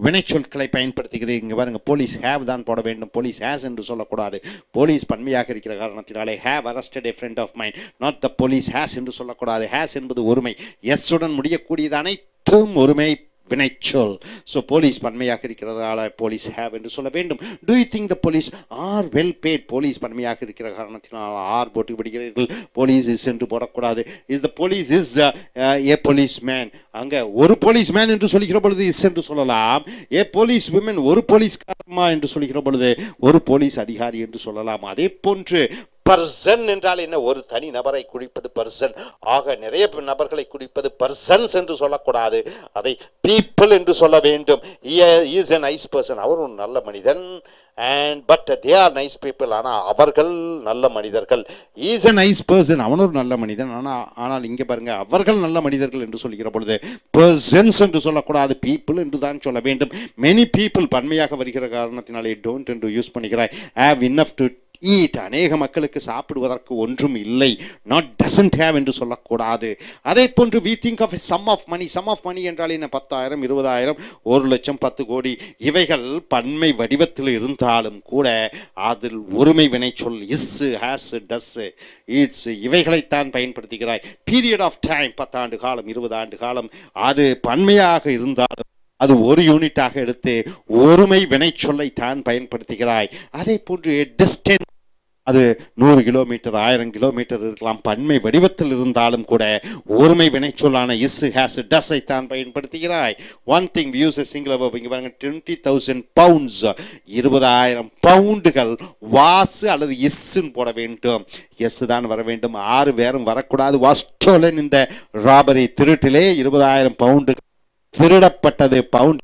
வினைச்சொற்களை பயன்படுத்துகிறது. இங்கே பாருங்க, போலீஸ் ஹேவ் தான் போட வேண்டும், போலீஸ் ஹேஸ் என்று சொல்லக்கூடாது. போலீஸ் பன்மையாக இருக்கிற காரணத்தினாலே have arrested a friend of mind, not the police has என்று சொல்லக்கூடாது. ஹேஸ் என்பது ஒருமை, எஸ் உடன் முடியக்கூடியது அனைத்தும் ஒருமை வினைச்சொல். ஸோ போலீஸ் பன்மையாக இருக்கிறதால போலீஸ் ஹேவ் என்று சொல்ல வேண்டும். Do you think the police are well bad? Police பன்மையாக இருக்கிற காரணத்தினால் ஆர் போட்டு விடுகிறீர்கள், போலீஸ் இஸ் என்று போடக்கூடாது. Is the police is a policeman, அங்கே ஒரு போலீஸ் மேன் என்று சொல்லுகிற பொழுது இஸ் என்று சொல்லலாம். ஏ போலீஸ் விமன், ஒரு போலீஸ்காரமா என்று சொல்லுகிற பொழுது ஒரு போலீஸ் அதிகாரி என்று சொல்லலாம். அதே போன்று பர்சன் என்றால் என்ன? ஒரு தனி நபரை குறிப்பது பர்சன். ஆக நிறைய நபர்களை குறிப்பது பர்சன்ஸ் என்று சொல்லக்கூடாது, அதை பீப்புள் என்று சொல்ல வேண்டும். இஸ் எ நைஸ் பர்சன், அவர் ஒரு நல்ல மனிதன். And but they are nice people, ஆனால் அவர்கள் நல்ல மனிதர்கள். இஸ் எ நைஸ் பர்சன், அவன் ஒரு நல்ல மனிதன். ஆனால் இங்கே பாருங்க, அவர்கள் நல்ல மனிதர்கள் என்று சொல்லுகிற பொழுது பர்சன்ஸ் என்று சொல்லக்கூடாது, பீப்புள் என்று தான் சொல்ல வேண்டும். மெனி பீப்புள் பன்மையாக வருகிற காரணத்தினாலே டோன்ட் என்று யூஸ் பண்ணிக்கிறாய். ஹேவ் இனஃப் டு ஈட், அநேக மக்களுக்கு சாப்பிடுவதற்கு ஒன்றும் இல்லை, நாட் டசன்ட் ஹேவ் என்று சொல்லக்கூடாது. அதே போன்று we think of a sum of money. Sum of money என்றால் என்ன? 10,000 20,000 1 லட்சம் 10 கோடி. இவைகள் பன்மை வடிவத்தில் இருந்தாலும் கூட அதில் ஒருமை வினைச்சொல் இஸ், ஹேஸ், டஸ், ஈட்ஸ் இவைகளைத்தான் பயன்படுத்துகிறாய். பீரியட் ஆஃப் டைம் 10 ஆண்டு காலம் 20 ஆண்டு காலம், அது பன்மையாக இருந்தாலும் அது ஒரு யூனிட்டாக எடுத்து ஒருமை வினைச்சொல்லை தான் பயன்படுத்துகிறாய். அதே போன்று டிஸ்டன்ஸ், அது 100 கிலோமீட்டர் 1000 கிலோமீட்டர் இருக்கலாம், பன்மை வடிவத்தில் இருந்தாலும் கூட ஒருமை வினைச்சொல்லான இஸ், ஹேஸ், டஸ்ஸை தான் பயன்படுத்துகிறாய். One thing we use a singular verb. இங்கே பாருங்க, 20,000 பவுண்ட்ஸ், 20,000 பவுண்டுகள். வாஸ் அல்லது இஸ்ன்னு போட வேண்டும், எஸ் தான் வர வேண்டும், ஆறு வேறும் வரக்கூடாது. வாஸ் ஸ்டோலன் இந்த ராபரி, திருட்டிலே 20,000 பவுண்டுகள் திருடப்பட்டது. பவுண்ட்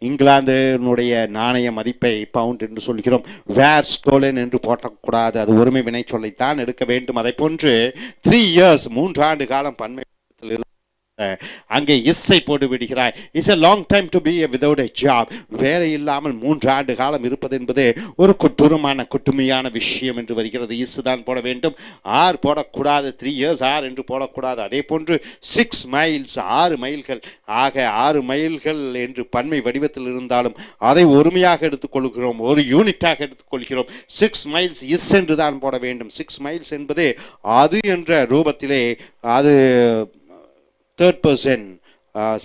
இங்கிலாந்தினுடைய நாணய மதிப்பை பவுண்ட் என்று சொல்கிறோம். வேர் ஸ்டோலன் என்று போட்டக்கூடாது, அது ஒருமை வினை சொல்லைத்தான் எடுக்க வேண்டும். அதை போன்று 3 years 3 ஆண்டு காலம் பன்மை அங்கே இஸ்ஸை போட்டு விடுகிறாய். Is a long time to be without a job. வேலை இல்லாமல் 3 ஆண்டு காலம் இருப்பது என்பது ஒரு கொடூரமான கொட்டுமையான விஷயம் என்று வருகிறது. இஸ் தான் போட வேண்டும், ஆர் போடக்கூடாது. 3 years ஆர் என்று போடக்கூடாது. அதே போன்று 6 miles 6 மைல்கள். ஆக 6 மைல்கள் என்று பன்மை வடிவத்தில் இருந்தாலும் அதை ஒருமையாக எடுத்துக்கொள்கிறோம், ஒரு யூனிட்டாக எடுத்துக்கொள்கிறோம். 6 miles இஸ் என்று தான் போட வேண்டும். 6 miles என்பது அது என்ற ரூபத்திலே அது தேர்ட் பர்சன்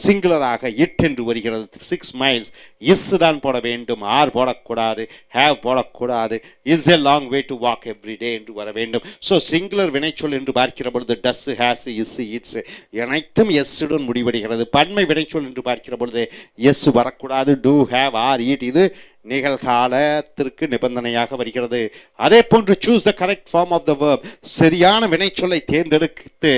சிங்குலராக இட் என்று வருகிறது. 6 miles இஸ் தான் போட வேண்டும், ஆர் போடக்கூடாது, ஹேவ் போடக்கூடாது. Is a long way to walk every day என்று வர வேண்டும். ஸோ சிங்குலர் வினைச்சொல் என்று பார்க்கிற பொழுது டஸ், ஹேஸ், இஸ், இட்ஸ் அனைத்தும் எஸ்ஸுடன் முடிவடைகிறது. பன்மை வினைச்சொல் என்று பார்க்கிற பொழுது எஸ் வரக்கூடாது. டூ, ஹேவ், ஆர், ஈட் இது நிகழ்காலத்திற்கு நிபந்தனையாக வருகிறது. அதே போன்று choose the correct form of the verb, சரியான வினைச்சொல்லை தேர்ந்தெடுத்து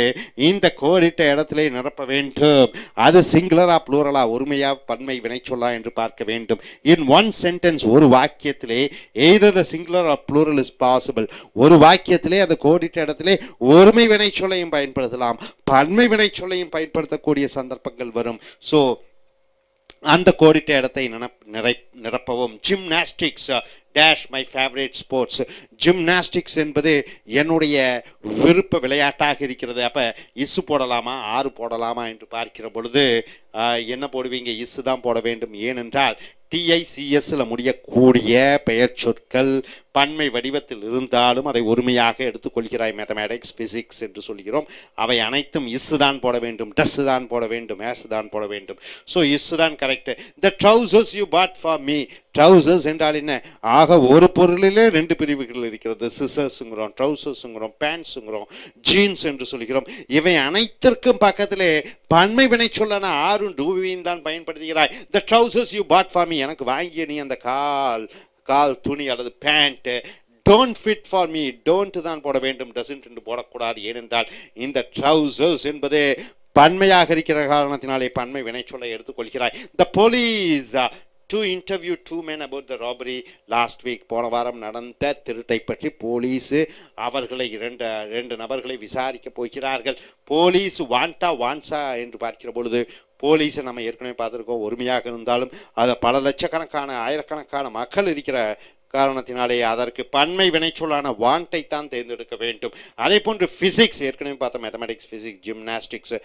இந்த கோடிட்ட இடத்திலே நிரப்ப வேண்டும். அது சிங்குலரா ப்ளூரலா, ஒருமையா பன்மை வினைச்சொல்லா என்று பார்க்க வேண்டும். இன் ஒன் சென்டென்ஸ், ஒரு வாக்கியத்திலே either the singular or plural is possible. ஒரு வாக்கியத்திலே அந்த கோடிட்ட இடத்திலே ஒருமை வினைச்சொல்லையும் பயன்படுத்தலாம், பன்மை வினைச்சொல்லையும் பயன்படுத்தக்கூடிய சந்தர்ப்பங்கள் வரும். ஸோ அந்த கோடிட்ட இடத்தை நிரப்பவும். Gymnastics dash my favourite sports. Gymnastics என்பது என்னுடைய விருப்ப விளையாட்டாக இருக்கிறது. அப்போ இஸ் போடலாமா ஆறு போடலாமா என்று பார்க்கிற பொழுது என்ன போடுவீங்க? இஸ் தான் போட வேண்டும். ஏனென்றால் TICSல முடியக்கூடிய பெயர் சொற்கள் பன்மை வடிவத்தில் இருந்தாலும் அதை ஒருமையாக எடுத்துக்கொள்கிறாய். மேத்தமேட்டிக்ஸ், பிசிக்ஸ் என்று சொல்கிறோம். அவை அனைத்தும் இஸ் தான் போட வேண்டும், டஸ் தான் போட வேண்டும், ஆஸ் தான் போட வேண்டும். ஸோ இஸ் தான் correct. The trousers you bought for me. Trousers என்றால் என்ன? ஆக ஒரு பொருளிலே ரெண்டு பிரிவுகள் இருக்கிறது. சிசர்ஸுங்கிறோம், ட்ரௌசர்ஸுங்கிறோம், பேண்ட்ஸுங்கிறோம், ஜீன்ஸ் என்று சொல்கிறோம். இவை அனைத்திற்கும் பக்கத்திலே பன்மை வினை சொல்லான ஆறும் டூவியும் தான் பயன்படுத்துகிறாய். The trousers you bought for me, எனக்கு வாங்கிய நீ அந்த கால் துணி அல்லது pant. Don't fit for me, don't தான் போட வேண்டும், டசன்ட் என்று போடக்கூடாது. ஏனென்றால் இந்த ட்ரௌசர்ஸ் என்பது பன்மையாக இருக்கிற காரணத்தினாலே பன்மை வினை சொல்லை எடுத்துக்கொள்கிறாய். The police to interview two men about the robbery last week. போன வாரம் நடந்த திருட்டை பற்றி போலீஸ் அவர்களை இரண்டு நபர்களை விசாரிக்க போகிறார்கள். போலீஸ் வான்ஸா என்று பார்க்கிற பொழுது போலீஸை நம்ம ஏற்கனவே பார்த்துருக்கோம். ஒருமையாக இருந்தாலும் அதில் பல லட்சக்கணக்கான ஆயிரக்கணக்கான மக்கள் இருக்கிற காரணத்தினாலே அதற்கு பன்மை வினைச்சொல்லான வாண்டை தான் தேர்ந்தெடுக்க வேண்டும். அதே போன்று பிசிக்ஸ் ஏற்கனவே பார்த்தோம். மேத்தமெட்டிக்ஸ், பிசிக்ஸ், ஜிம்னாஸ்டிக்ஸ்,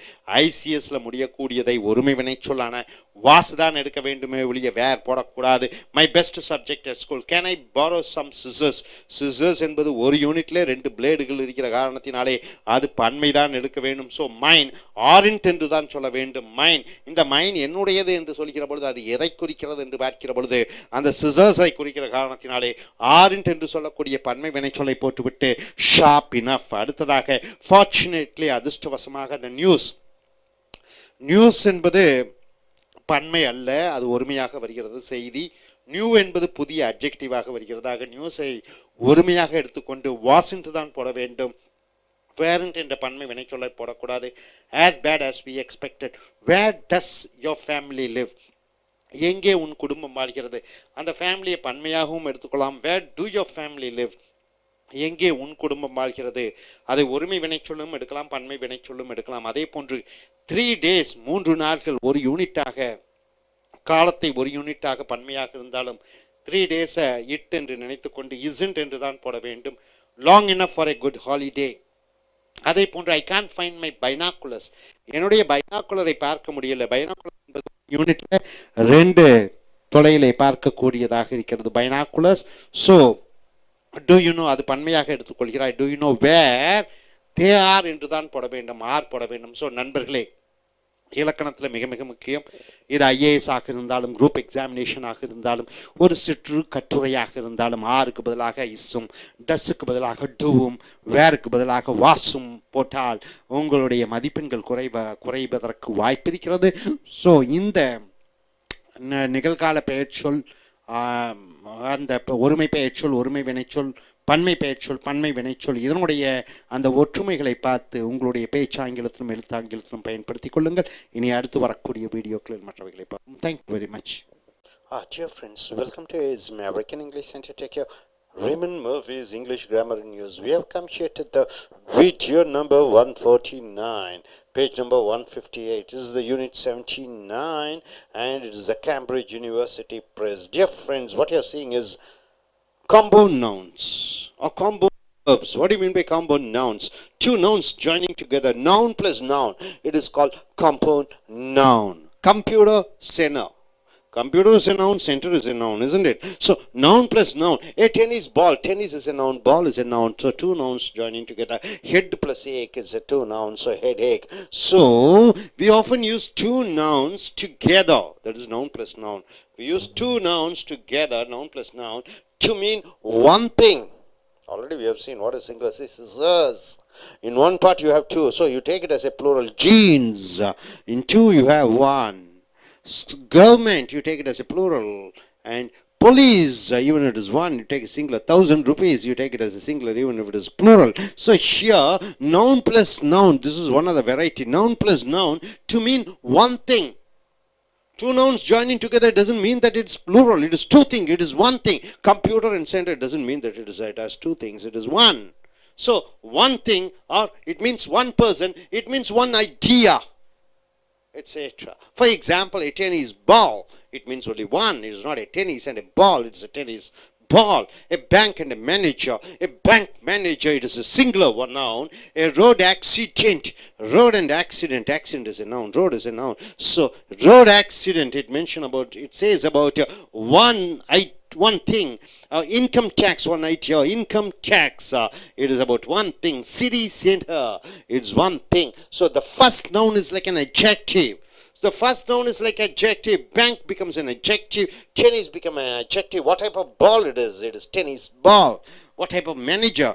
ICSல முடியக்கூடியதை ஒருமை வினைச்சொல்லான வாஸ் தான் எடுக்க வேண்டுமே ஒழிய வேர் போடக்கூடாது. My best subject at school. Can I borrow some scissors? Scissors என்பது ஒரு யூனிட்ல ரெண்டு பிளேடுகள் இருக்கிற காரணத்தினாலே அது பன்மை தான் எடுக்க வேண்டும். ஸோ மைன் ஆரிண்ட் என்று தான் சொல்ல வேண்டும். மைன், இந்த மைன் என்னுடையது என்று சொல்கிற பொழுது அது எதை குறிக்கிறது என்று பார்க்கிற பொழுது அந்த சிசர்ஸை குறிக்கிற காரணத்தினாலே ஆரிண்ட் என்று சொல்லக்கூடிய பன்மை வினைச்சொல்லை போட்டுவிட்டு ஷார்ப் இனஃப். அடுத்ததாக ஃபார்ச்சுனேட்லி, அதிர்ஷ்டவசமாக, the நியூஸ். நியூஸ் என்பது பன்மை அல்ல, அது ஒருமையாக வருகிறது. செய்தி. நியூ என்பது புதிய அட்ஜெக்டிவாக வருகிறதாக நியூஸை ஒருமையாக எடுத்துக்கொண்டு வாஸ்ன்ட்டு தான் போட வேண்டும். பேரண்ட் என்ற பன்மை வினைச்சொல்லை போடக்கூடாது. as bad as we expected. where does your family live? எங்கே உன் குடும்பம் வாழ்கிறது? அந்த ஃபேமிலியை பன்மையாகவும் எடுத்துக்கொள்ளலாம். where do your family live? எங்கே உன் குடும்பம் வாழ்கிறது? அதை ஒருமை வினைச்சொல்லும் எடுக்கலாம், பன்மை வினைச்சொல்லும் எடுக்கலாம். அதே போன்று 3 days 3 நாட்கள் ஒரு யூனிட்டாக, காலத்தை ஒரு யூனிட்டாக பன்மையாக இருந்தாலும் 3 days இட் என்று நினைத்து கொண்டு isn't என்று தான் போட வேண்டும். long enough for a good holiday. அதே போன்று ஐ கான் ஃபைண்ட் மை பைனாக்குலர்ஸ். என்னுடைய பைனாக்குலரை பார்க்க முடியல. பைனாக்குலர் என்பது யூனிட்ல 2 தொலைகளை பார்க்கக்கூடியதாக இருக்கிறது binoculars. So do you know, அது பன்மையாக எடுத்துக்கொள்கிறாய். do you know where they are என்று தான் போட வேண்டும், ஆர் போட வேண்டும். ஸோ நண்பர்களே, இலக்கணத்தில் மிக மிக முக்கியம். இது IAS ஆக இருந்தாலும், குரூப் எக்ஸாமினேஷனாக இருந்தாலும், ஒரு சிற்று கட்டுரையாக இருந்தாலும் ஆருக்கு பதிலாக இஸ்ஸும், டஸ்ஸுக்கு பதிலாக டூவும், வேருக்கு பதிலாக வாசும் போட்டால் உங்களுடைய மதிப்பெண்கள் குறைவதற்கு வாய்ப்பிருக்கிறது. ஸோ இந்த நிகழ்கால பெயர்ச்சொல், அந்த ஒருமை பெயர்ச்சொல், ஒருமை வினைச்சொல், பன்மை பெயர்ச்சொல், பன்மை வினைச்சொல், இதனுடைய அந்த ஒற்றுமைகளை பார்த்து உங்களுடைய பேச்சாங்கிலத்திலும் எழுத்தாங்கிலத்திலும் பயன்படுத்திக் கொள்ளுங்கள். இனி அடுத்து வரக்கூடிய வீடியோக்களில் மற்றவைகளை பார்ப்போம். Thank you very much. Dear friends, welcome to his American English Center. Take care. Raymond Murphy's English Grammar News. We have come here to the video number 149, page number 158. This is the unit 79 and it is the Cambridge University Press. Dear friends, what you are seeing is compound nouns or compound verbs. What do you mean by compound nouns? Two nouns joining together, noun plus noun. It is called compound noun. Computer center. Computer is a noun, center is a noun, isn't it? So noun plus noun. A tennis ball. Tennis is a noun, ball is a noun. So two nouns joining together. Head plus ache is a two nouns, so headache. So we often use two nouns together. That is noun plus noun. We use two nouns together, noun plus noun, to mean one thing. Already we have seen what is singular. Scissors. In one part you have two, so you take it as a plural. Jeans. In two you have one. Government, you take it as a plural. And police, even if it is one, you take a singular. 1,000 rupees, you take it as a singular, even if it is plural. So here, noun plus noun, this is one of the variety. Noun plus noun to mean one thing. Two nouns joining together doesn't mean that it's plural. It is two things. It is one thing. Computer and center doesn't mean that it has two things. It is one. So one thing, or it means one person. It means one idea, etc. For example, a tennis ball. It means only one. It is not a tennis and a ball. It's a tennis ball, a bank and a manager. A bank manager, it is a singular one noun. A road accident, road and accident, accident is a noun, road is a noun. So road accident, it says about one thing. Income tax, one idea. Income tax, it is about one thing. City center, it's one thing. So the first noun is like an adjective. The first noun is like adjective. Bank becomes an adjective. Tennis become an adjective. What type of ball it is? It is tennis ball. What type of manager?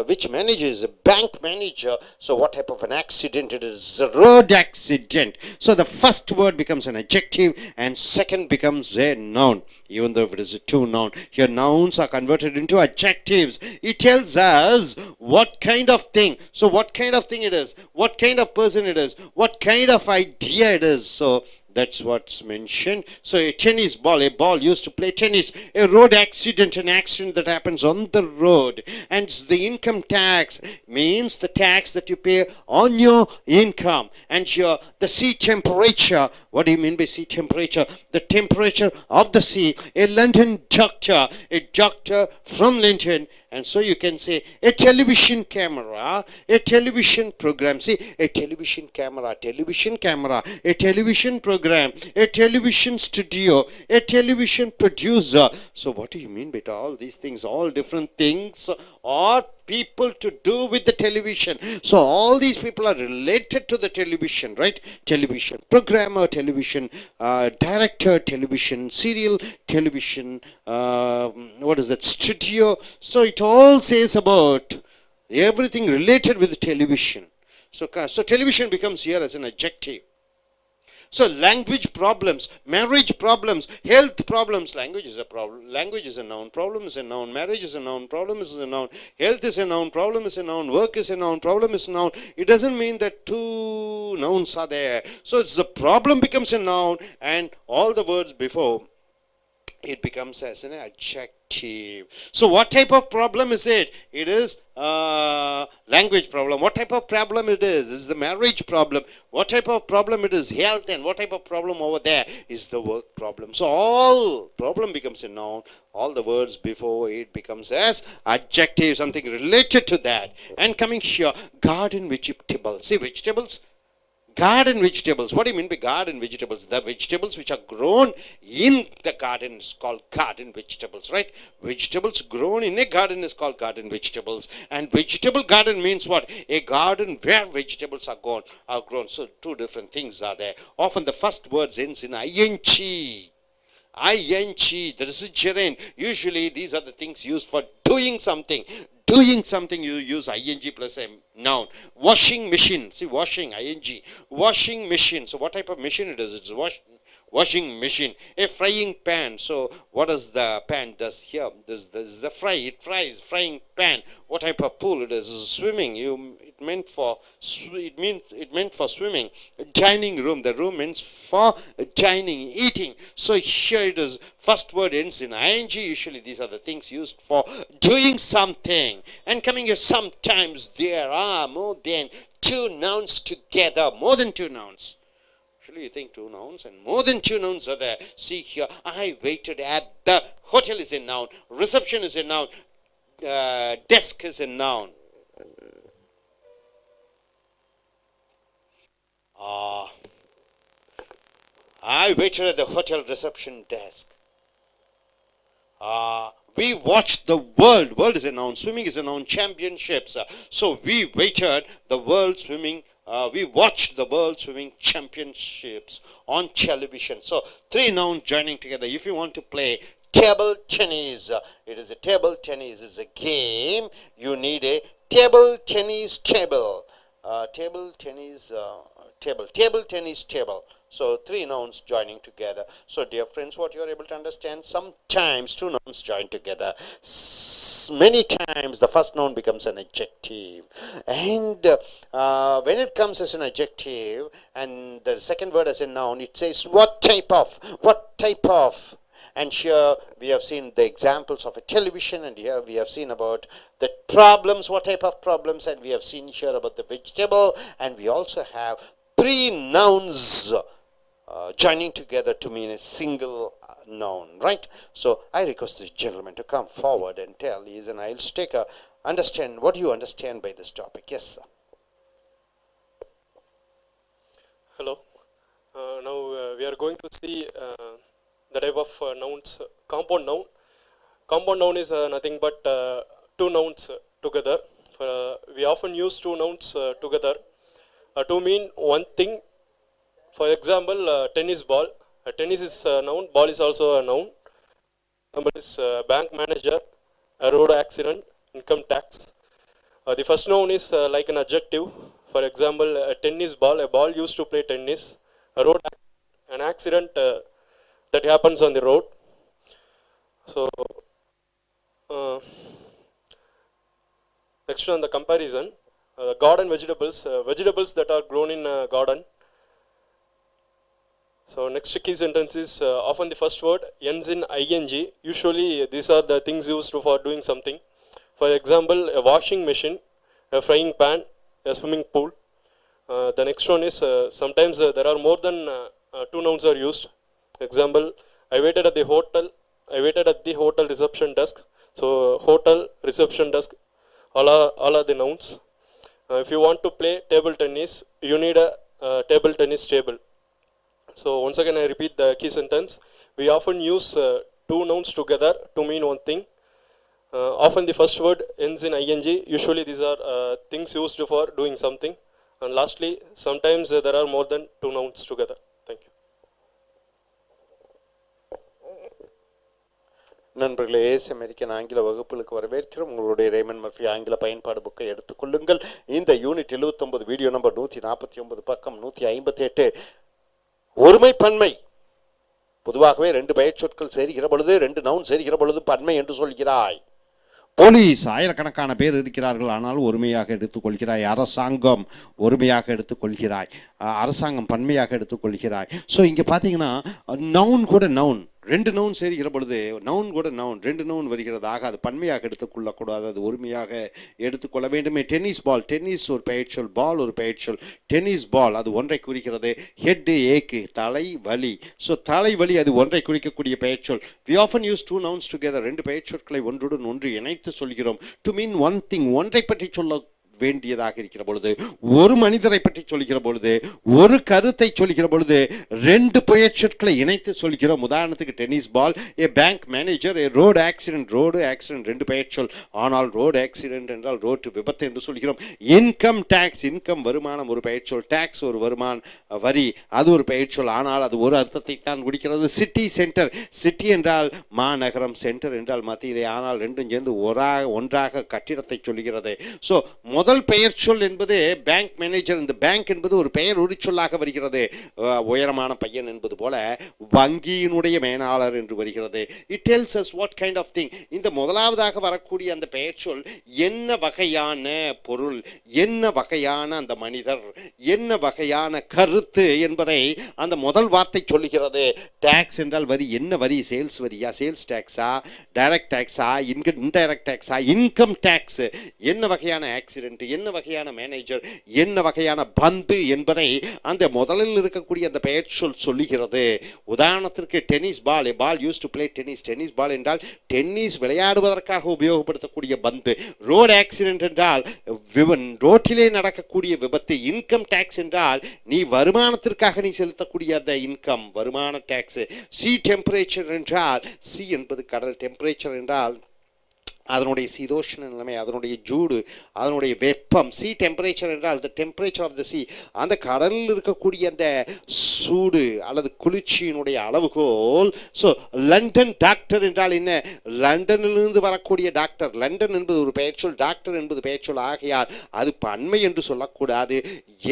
Which manager is a bank manager? So what type of an accident it is? A road accident. So the first word becomes an adjective and second becomes a noun. Even though if it is a two noun, here nouns are converted into adjectives. It tells us what kind of thing. So what kind of thing it is? What kind of person it is? What kind of idea it is? So that's what's mentioned. So a tennis ball, a ball used to play tennis. A road accident, an accident that happens on the road. And the income tax means the tax that you pay on your income. And the sea temperature, what do you mean by sea temperature? The temperature of the sea. A London doctor, a doctor from London. And so you can say a television camera, a television program. See, a television camera, a television program, a television studio, a television producer. So what do you mean by all these things? All different things or people to do with the television. So all these people are related to the television, right? Television programmer, television director, television serial, television studio. So it all says about everything related with television. So television becomes here as an adjective. So language problems, marriage problems, health problems. Language is a problem. Language is a noun. Problem is a noun. Marriage is a noun. Problem is a noun. Health is a noun. Problem is a noun. Work is a noun. Problem is a noun. It doesn't mean that two nouns are there. So it's the problem becomes a noun and all the words before it becomes as an adjective. So what type of problem is it? It is language problem. What type of problem it is? Is the marriage problem. What type of problem it is? Health. And what type of problem over there is the work problem. So all problem becomes a noun. All the words before it becomes as adjective, something related to that. And coming here, garden vegetables. See, vegetables. Garden vegetables. What do you mean by garden vegetables? The vegetables which are grown in the garden is called garden vegetables, right? Vegetables grown in a garden is called garden vegetables. And vegetable garden means what? A garden where vegetables are grown. So two different things are there. Often the first words ends in ing. ing, there is a gerund. Usually these are the things used for doing something. Doing something, you use ing plus a noun. Washing machine. See, washing, ing. Washing machine. So what type of machine it is? It's washing machine. A frying pan. So what does the pan does here? This is the fry. It fries. Frying pan. What type of pool it is? It's swimming. It meant for swimming. Dining room. The room means for dining, eating. So here it is. First word ends in ing. Usually these are the things used for doing something. And coming here, sometimes there are more than two nouns together. More than two nouns. Actually, you think two nouns and more than two nouns are there. See here, I waited at the hotel is a noun. Reception is a noun. Desk is a noun. I waited at the hotel reception desk. We watched the world. World is a noun. Swimming is a noun. Championships. So we waited the world swimming. We watched the world swimming championships on television. So three nouns joining together. If you want to play table tennis, it is a table tennis. It's a game. You need a table tennis table. Table tennis table. Table tennis table. So three nouns joining together. So dear friends, what you are able to understand, sometimes two nouns join together. Many times the first noun becomes an adjective. And when it comes as an adjective and the second word as a noun, it says what type of. And here we have seen the examples of a television, and here we have seen about the problems, what type of problems, and we have seen here about the vegetable, and we also have three nouns joining together to mean a single noun, right? So I request this gentleman to come forward and tell. He is an I.E.L.T.S taker. Understand, what do you understand by this topic? Yes, sir. Hello. Now we are going to see the type of nouns. Compound noun. Compound noun is nothing but two nouns together. We often use two nouns together to mean one thing. For example, tennis ball. Tennis is a noun. Ball is also a noun. Example is bank manager, a road accident, income tax. The first noun is like an adjective. For example, a tennis ball, a ball used to play tennis. A road, an accident that happens on the road. So, next on the comparison, garden vegetables, vegetables that are grown in a garden. So next key sentence is often the first word ends in ing. Usually these are the things used for doing something. For example, a washing machine, a frying pan, a swimming pool. The next one is sometimes there are more than two nouns are used. Example, I waited at the hotel reception desk. So hotel, reception desk, all are the nouns. If you want to play table tennis, you need a table tennis table. So once again I repeat the key sentence. We often use two nouns together to mean one thing. Often the first word ends in ing. Usually these are things used for doing something. And lastly, sometimes there are more than two nouns together. Thank you. நண்பர்களே, Ace American ஆங்கில வகுப்புகளுக்கு வரவேற்கிறோம். உங்களுடைய ramen Murphy ஆங்கில பயன்பாடு புக்கை எடுத்துக்கொள்ளுங்கள். இந்த யூனிட் 79 வீடியோ நம்பர் 149 பக்கம் 158. ஒருமை பன்மை. பொதுவாகவே ரெண்டு பெயர் சொற்கள் சேர்கிற பொழுது, ரெண்டு நவுன் சேர்கிற பொழுது பன்மை என்று சொல்கிறாய். போலீஸ் ஆயிரக்கணக்கான பேர் இருக்கிறார்கள், ஆனால் ஒருமையாக எடுத்துக்கொள்கிறாய். அரசாங்கம் ஒருமையாக எடுத்துக்கொள்கிறாய். அரசாங்கம் பன்மையாக எடுத்துக்கொள்கிறாய். ஸோ இங்கே பார்த்தீங்கன்னா நவுன் கூட நவுன், ரெண்டு நவுன் சேர்கிற பொழுது நவுன் கூட நவுன், ரெண்டு நவுன் வருகிறதாக அது பன்மையாக எடுத்துக்கொள்ளக்கூடாது, அது ஒருமையாக எடுத்துக்கொள்ள வேண்டுமே. டென்னிஸ் பால், டென்னிஸ் ஒரு பெயர்ச்சொல், பால் ஒரு பெயர்ச்சொல். டென்னிஸ் பால் அது ஒன்றை குறிக்கிறது. ஹெட்டு ஏக்கு தலை வலி. ஸோ தலை வலி அது ஒன்றை குறிக்கக்கூடிய பெயர்ச்சொல். We often use two nouns together, ரெண்டு பெயர்ச்சொற்களை ஒன்றுடன் ஒன்று இணைத்து சொல்கிறோம். டு மீன் ஒன் திங், ஒன்றை பற்றி சொல்ல வேண்டியதாக இருக்கிற பொழுது, ஒரு மனிதரை பற்றி சொல்கிற பொழுது, ஒரு கருத்தை சொல்கிற பொழுது ரெண்டு பெயர்ச்சொற்களை இணைத்து சொல்கிறோம். உதாரணத்துக்கு டென்னிஸ் பால், ஏ பேங்க் மேனேஜர், ஏ ரோடு ஆக்சிடென்ட். ரோடு ஆக்சிடென்ட் ரெண்டு பெயர்ச்சொல், ஆனால் ரோடு ஆக்சிடென்ட் என்றால் ரோட்டு விபத்து என்று சொல்கிறோம். இன்கம் டேக்ஸ், இன்கம் வருமானம் ஒரு பெயர்ச்சொல், டேக்ஸ் ஒரு வருமான வரி அது ஒரு பெயர்ச்சொல், ஆனால் அது ஒரு அர்த்தத்தை தான் குடிக்கிறது. சிட்டி சென்டர், சிட்டி என்றால் மாநகரம், சென்டர் என்றால் மத்தியிலே, ஆனால் ரெண்டும் சேர்ந்து ஒன்றாக கட்டிடத்தை சொல்கிறது. ஸோ முதல் பெயர் சொல் என்பது பேங்க் மேனேஜர். இந்த பேங்க் என்பது ஒரு பெயர் உரிச்சொல்லாக வருகிறது. உயரமான பையன் என்பது போல வங்கியினுடைய மேலாளர் என்று வருகிறது. It tells us what kind of thing. இந்த முதலாவதாக வரக்கூடிய அந்த பெயர் சொல் என்ன வகையான பொருள், என்ன வகையான அந்த மனிதர், என்ன வகையான கருத்து என்பதை அந்த முதல் வார்த்தை சொல்லுகிறது. டாக்ஸ் என்றால் வரி. என்ன வரி? சேல்ஸ் வரியா, sales டாக்ஸா, direct டாக்ஸா, indirect டாக்ஸா, income tax. என்ன வகையான ஆக்சிடென்ட், என்ன வகையான மேனேஜர், என்ன வகையான பந்து என்பதை அந்த முதலில் இருக்கக்கூடிய அந்த பெயர் சொல் சொல்லுகிறது. உதாரணத்திற்கு tennis ball, a ball used to play tennis. Tennis ball என்றால் டென்னிஸ் விளையாடுவதற்காக உபயோகப்படுத்தக்கூடிய பந்து. ரோடு ஆக்சிடென்ட் என்றால் ரோட்டிலே நடக்கக்கூடிய விபத்து. இன்கம் டாக்ஸ் என்றால் நீ வருமானத்திற்காக நீ செலுத்தக்கூடிய அந்த இன்கம், வருமான டாக்ஸ். சி டெம்பரேச்சர் என்றால், சி என்பது கடல், டெம்பரேச்சர் என்றால் அதனுடைய சீதோஷ்ண நிலைமை, அதனுடைய ஜூடு, அதனுடைய வெப்பம். சி டெம்பரேச்சர் என்றால் the temperature of the sea, அந்த கடலில் இருக்கக்கூடிய அந்த சூடு அல்லது குளிர்ச்சியினுடைய அளவுகோல். ஸோ லண்டன் டாக்டர் என்றால் என்ன? லண்டனிலிருந்து வரக்கூடிய டாக்டர். லண்டன் என்பது ஒரு பெயர்ச்சொல், டாக்டர் என்பது பெயர்ச்சொல். ஆகையால் அது பன்மை என்று சொல்லக்கூடாது.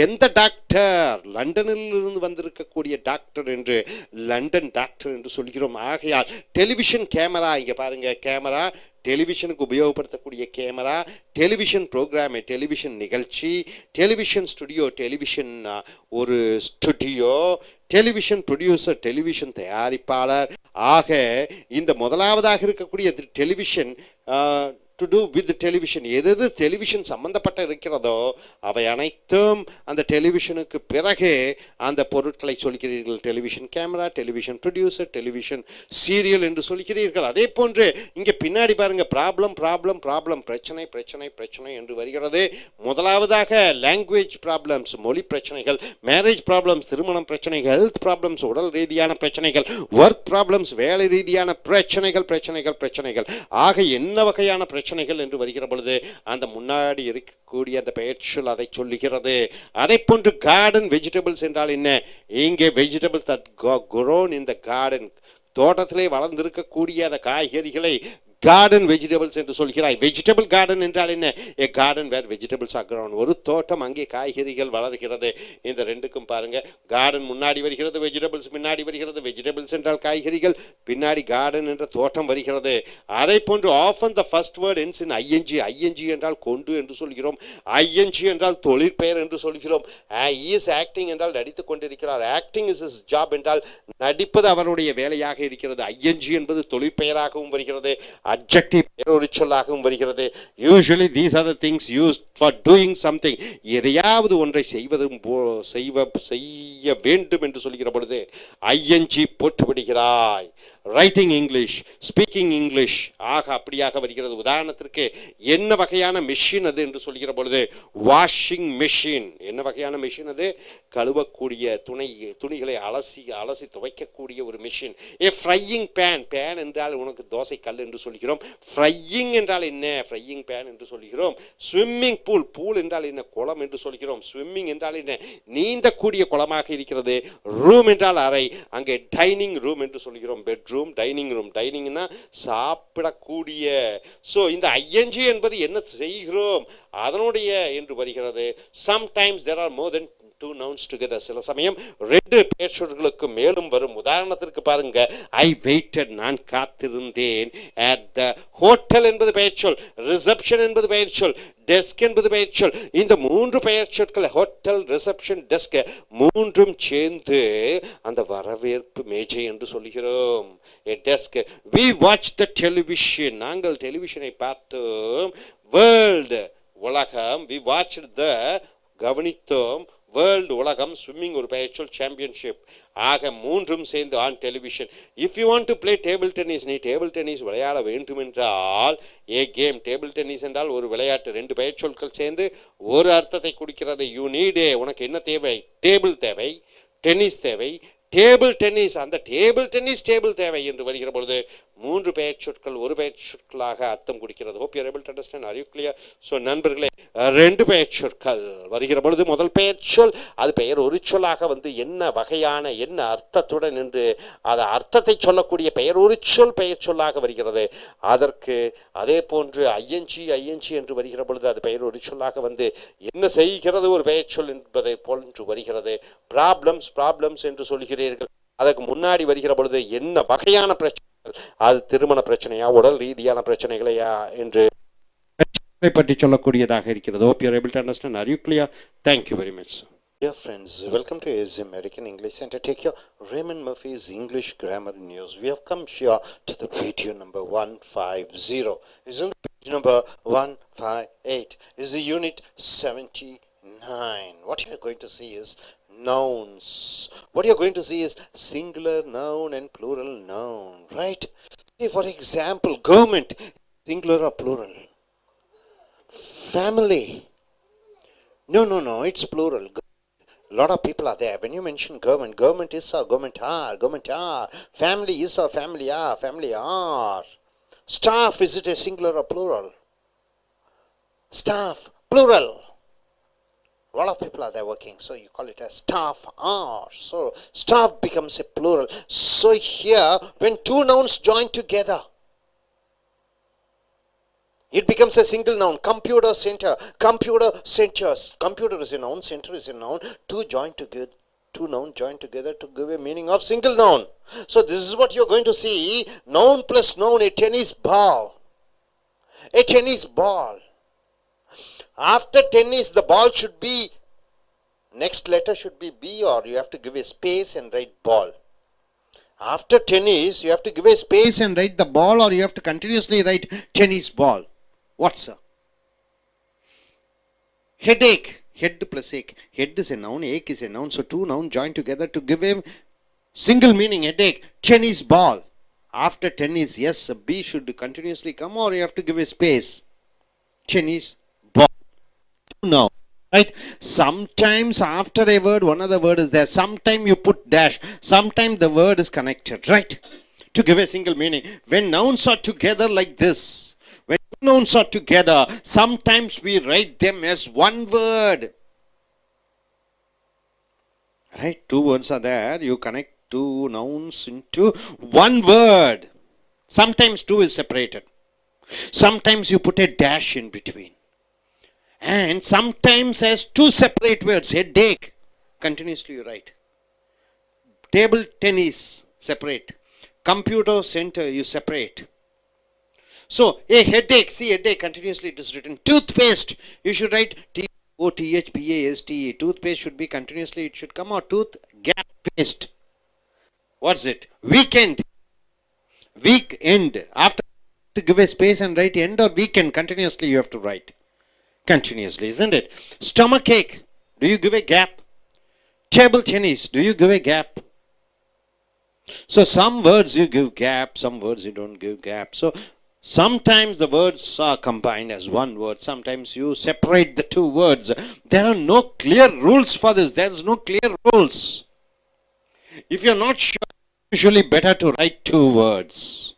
எந்த டாக்டர்? லண்டனிலிருந்து வந்திருக்கக்கூடிய டாக்டர் என்று லண்டன் டாக்டர் என்று சொல்கிறோம். ஆகையால் டெலிவிஷன் கேமரா, இங்கே பாருங்க, கேமரா டெலிவிஷனுக்கு உபயோகப்படுத்தக்கூடிய கேமரா. டெலிவிஷன் ப்ரோக்ராம், டெலிவிஷன் நிகழ்ச்சி. டெலிவிஷன் ஸ்டுடியோ, டெலிவிஷன் ஒரு ஸ்டுடியோ. டெலிவிஷன் ப்ரொடியூசர், டெலிவிஷன் தயாரிப்பாளர். ஆக இந்த முதலாவதாக இருக்கக்கூடிய television to do with television. எது டெலிவிஷன் சம்பந்தப்பட்ட இருக்கிறதோ அவை அனைத்தும் அந்த டெலிவிஷனுக்கு பிறகு அந்த பொருட்களை சொல்கிறீர்கள். Television camera, television producer, television serial என்று சொல்கிறீர்கள். அதே போன்று இங்கே பின்னாடி பாருங்க, ப்ராப்ளம் ப்ராப்ளம் ப்ராப்ளம், பிரச்சனை பிரச்சனை பிரச்சனை என்று வருகிறது. முதலாவதாக லாங்குவேஜ் ப்ராப்ளம்ஸ், மொழி பிரச்சனைகள், மேரேஜ் ப்ராப்ளம்ஸ், திருமணம் பிரச்சனைகள், ஹெல்த் ப்ராப்ளம்ஸ், உடல் ரீதியான பிரச்சனைகள், ஒர்க் ப்ராப்ளம்ஸ், வேலை ரீதியான பிரச்சனைகள் பிரச்சனைகள் பிரச்சனைகள். ஆக என்ன வகையான பிரச்சனைகள் என்று வருகிற பொழுது அந்த முன்னாடி இருக்கக்கூடிய அந்த பெயர்ச்சொல் அதை சொல்லுகிறது. அதை போன்று கார்டன், வெஜிடபிள்ஸ் என்றால் என்ன? இங்கே vegetables that grown in the garden, தோட்டத்திலே வளர்ந்திருக்கக்கூடிய அந்த காய்கறிகளை கார்டன் வெஜிடபிள்ஸ் என்று சொல்கிறாய். வெஜிடபிள் கார்டன் என்றால் என்ன? A garden where vegetables are grown, ஒரு தோட்டம் அங்கே காய்கறிகள் வளர்கிறது. இந்த ரெண்டுக்கும் பாருங்க, கார்டன் முன்னாடி வருகிறது, வெஜிடபிள்ஸ் பின்னாடி வருகிறது. வெஜிடபிள்ஸ் என்றால் காய்கறிகள், பின்னாடி கார்டன் என்ற தோட்டம் வருகிறது. அதை போன்று often the first word ends in ING. ING என்றால் கொண்டு என்று சொல்கிறோம், ஐஎன்ஜி என்றால் தொழிற்பெயர் என்று சொல்கிறோம். இஸ் ஆக்டிங் என்றால் நடித்துக் கொண்டிருக்கிறார், ஆக்டிங் இஸ் இஸ் ஜாப் என்றால் நடிப்பது அவருடைய வேலையாக இருக்கிறது. ஐஎன்ஜி என்பது தொழிற்பெயராகவும் வருகிறது, adjective ஒரு சொல்லாகவும் வருகிறது. usually these are the things used for doing something, எதையாவது ஒன்றை செய்ய வேண்டும் என்று சொல்கிற பொழுது ing போட்டு விடுகிறாய். ரைட்டிங் இங்கிலீஷ், ஸ்பீக்கிங் இங்கிலீஷ், ஆக அப்படியாக வருகிறது. உதாரணத்திற்கு என்ன வகையான மெஷின் அது என்று சொல்கிற பொழுது வாஷிங் மெஷின். என்ன வகையான மெஷின் அது? கழுவக்கூடிய துணிகளை அலசி துவைக்கக்கூடிய ஒரு மெஷின். ஏ ஃப்ரையிங் பேன், பேன் என்றால் உனக்கு தோசை கல் என்று சொல்கிறோம். ஃப்ரையிங் என்றால் என்ன? ஃப்ரையிங் பேன் என்று சொல்கிறோம். ஸ்விம்மிங் பூல், பூல் என்றால் என்ன? குளம் என்று சொல்கிறோம். ஸ்விம்மிங் என்றால் என்ன? நீந்தக்கூடிய குளமாக இருக்கிறது. ரூம் என்றால் அறை, அங்கே டைனிங் ரூம் என்று சொல்கிறோம். Bedroom, dining room. டைனிங்னா சாப்பிடக்கூடிய. ஸோ இந்த ஐஎன்ஜி என்பது என்ன செய்கிறோம் அதனுடைய என்று வருகிறது. Sometimes there are more than two nouns together, சில சமயம் ரெண்டு பெயர்ச்சொற்களுக்கு மேலும் வரும். உதாரணத்திற்கு பாருங்க, ஐ வெயிட்டட், நான் காத்திருந்தேன். at the hotel என்பது பெயர்ச்சொல், ரிசப்ஷன் என்பது பெயர்ச்சொல், டெஸ்க் என்பது பெயர்ச்சொல். இந்த மூன்று பெயர்ச்சொற்கள், ஹோட்டல், ரிசப்ஷன், டெஸ்க், மூன்றும் சேர்ந்து அந்த வரவேற்பு மேஜை என்று சொல்கிறோம். Desk. we watched the television, நாங்கள் டெலிவிஷனை பார்த்தோம். வேர்ல்டு, உலகம். we watched the, கவனித்தோம். வேர்ல்டு, உலகம். ஸ்விம்மிங் ஒரு பெயர்ச்சொல், சாம்பியன்ஷிப். ஆக மூன்றும் சேர்ந்து on television. If you want to play table tennis, நீ டேபிள் டென்னிஸ் விளையாட வேண்டும் என்றால், ஏ கேம். டேபிள் டென்னிஸ் என்றால் ஒரு விளையாட்டு. ரெண்டு பெயர்ச்சொற்கள் சேர்ந்து ஒரு அர்த்தத்தை கொடுக்கிறது. யூ நீட், உனக்கு என்ன தேவை? டேபிள் தேவை, டென்னிஸ் தேவை. டேபிள் டென்னிஸ், அந்த டேபிள் டென்னிஸ் டேபிள் தேவை என்று வருகிற பொழுது மூன்று பெயர்ச்சொற்கள் ஒரு பெயர்ச்சொற்களாக அர்த்தம் கொடுக்கிறது. hope you are able to understand. are you clear? So நண்பர்களே, ரெண்டு பெயர்ச்சொற்கள் வருகிற பொழுது முதல் பெயர்ச்சொல் அது பெயர் ஒரு சொல்லாக வந்து என்ன வகையான என்ன அர்த்தத்துடன் என்று அது அர்த்தத்தை சொல்லக்கூடிய பெயர் ஒரு சொல் பெயர் சொல்லாக வருகிறது. அதற்கு அதே போன்று ஐஎன்ஜி என்று வருகிற பொழுது அது பெயர் ஒரு சொல்லாக வந்து என்ன செய்கிறது ஒரு பெயர்ச்சொல் என்பதை போன்று வருகிறது. ப்ராப்ளம்ஸ் என்று சொல்கிறீர்கள். அதற்கு முன்னாடி வருகிற பொழுது என்ன வகையான பிரச்சனை, அது திருமண பிரச்சனையா, உடல் ரீதியான பிரச்சனைகளையா என்று பற்றி சொல்லக்கூடியதாக இருக்கிறது. hope you are able to understand. are you clear? thank you very much. Dear friends, welcome to AZ American English Center. Take your Raymond Murphy's English Grammar News. We have come here to the video number 150. It's on the page number 158. It's the unit 79. What you are going to see is nouns. What you are going to see is singular noun and plural noun, right? For example, government, singular or plural? Family, no, it's plural. A lot of people are there. When you mention government is or government are. Family is or family are. Staff, is it a singular or plural? Staff, plural. A lot of people are there working, so you call it as staff are. So staff becomes a plural. So here, when two nouns join together, it becomes a single noun. Computer center, computer centers. Computer is a noun, center is a noun. Two nouns join together to give a meaning of single noun. So this is what you're going to see. Noun plus noun, a tennis ball. A tennis ball. After tennis, the ball should be, next letter should be B, or you have to give a space and write ball. After tennis, you have to give a space and write the ball, or you have to continuously write tennis ball. What, sir? Headache. Head plus ache. Head is a noun, ache is a noun. So two nouns joined together to give him single meaning, headache. Tennis ball. After tennis, yes, a B should continuously come, or you have to give a space. Tennis ball. Now, right? Sometimes after a word, one other word is there. Sometimes you put dash. Sometimes the word is connected, right? To give a single meaning. When nouns are together like this, when two nouns are together, sometimes we write them as one word. Right? Two words are there. You connect two nouns into one word. Sometimes two is separated. Sometimes you put a dash in between. And sometimes as two separate words, headache, continuously you write. Table tennis, separate. Computer center, you separate. So, a headache, see headache, continuously it is written. Toothpaste, you should write T-O-T-H-P-A-S-T-E. Toothpaste should be continuously, it should come out. Tooth, gap, paste. What's it? Weekend. Weekend. After to give a space and write end or weekend, continuously you have to write. Continuously, isn't it? Stomach ache, do you give a gap? Table tennis, do you give a gap? So some words you give gap, some words you don't give gap. So sometimes the words are combined as one word. Sometimes you separate the two words. There are no clear rules for this. There is no clear rules. If you're not sure, usually better to write two words.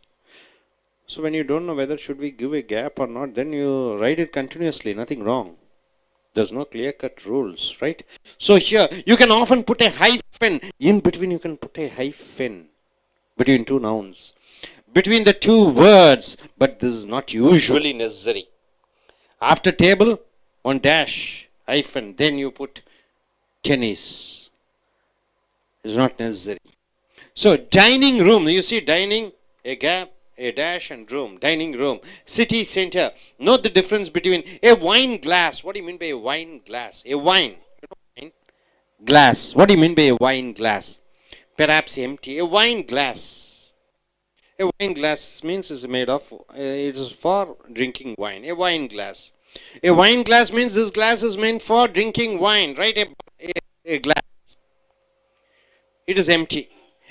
So when you don't know whether should we give a gap or not, then you write it continuously, nothing wrong. There's no clear-cut rules, right? So here, you can often put a hyphen. In between, you can put a hyphen between two nouns. Between the two words, but this is not usually necessary. After table, one dash, hyphen, then you put tennis. It's not necessary. So dining room, you see dining, a gap, a dash and room, dining room, city center. Note the difference between a wine glass. What do you mean by a wine glass? A wine, wine glass. What do you mean by a wine glass? Perhaps empty. A wine glass. A wine glass means it's made of, it is for drinking wine. A wine glass. A wine glass means this glass is meant for drinking wine, right? A glass. It is empty.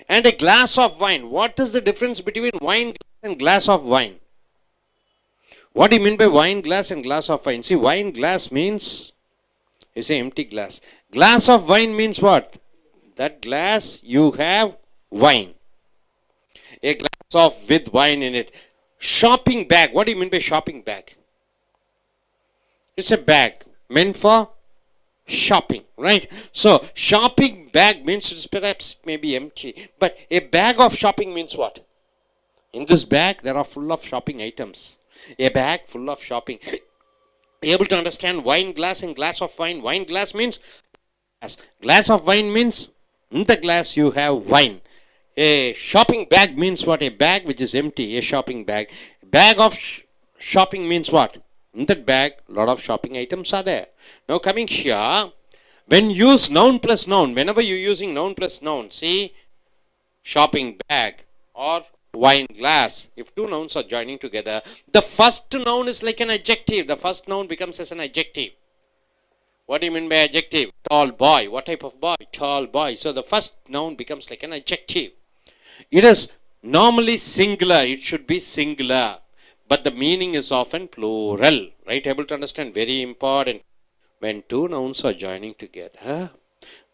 And a glass of wine. What is the difference between wine glass and glass of wine? What do you mean by wine glass and glass of wine? See, wine glass means, you say empty glass. Glass of wine means what? That glass you have wine. A glass of with wine in it. Shopping bag. What do you mean by shopping bag? It's a bag meant for shopping, right? So shopping bag means it's perhaps maybe empty, but a bag of shopping means what? In this bag there are full of shopping items. A bag full of shopping. Able to understand wine glass and glass of wine? Wine glass means glass. Glass of wine means in the glass you have wine. A shopping bag means what? A bag which is empty. A shopping bag. Bag of shopping means what? In that bag, a lot of shopping items are there. Now coming here, when you use noun plus noun, whenever you're using noun plus noun, see, shopping bag or wine glass, if two nouns are joining together, the first noun is like an adjective. The first noun becomes as an adjective. What do you mean by adjective? Tall boy. What type of boy? Tall boy. So the first noun becomes like an adjective. It is normally singular. It should be singular. But the meaning is often plural. Right? Able to understand? Very important. When two nouns are joining together,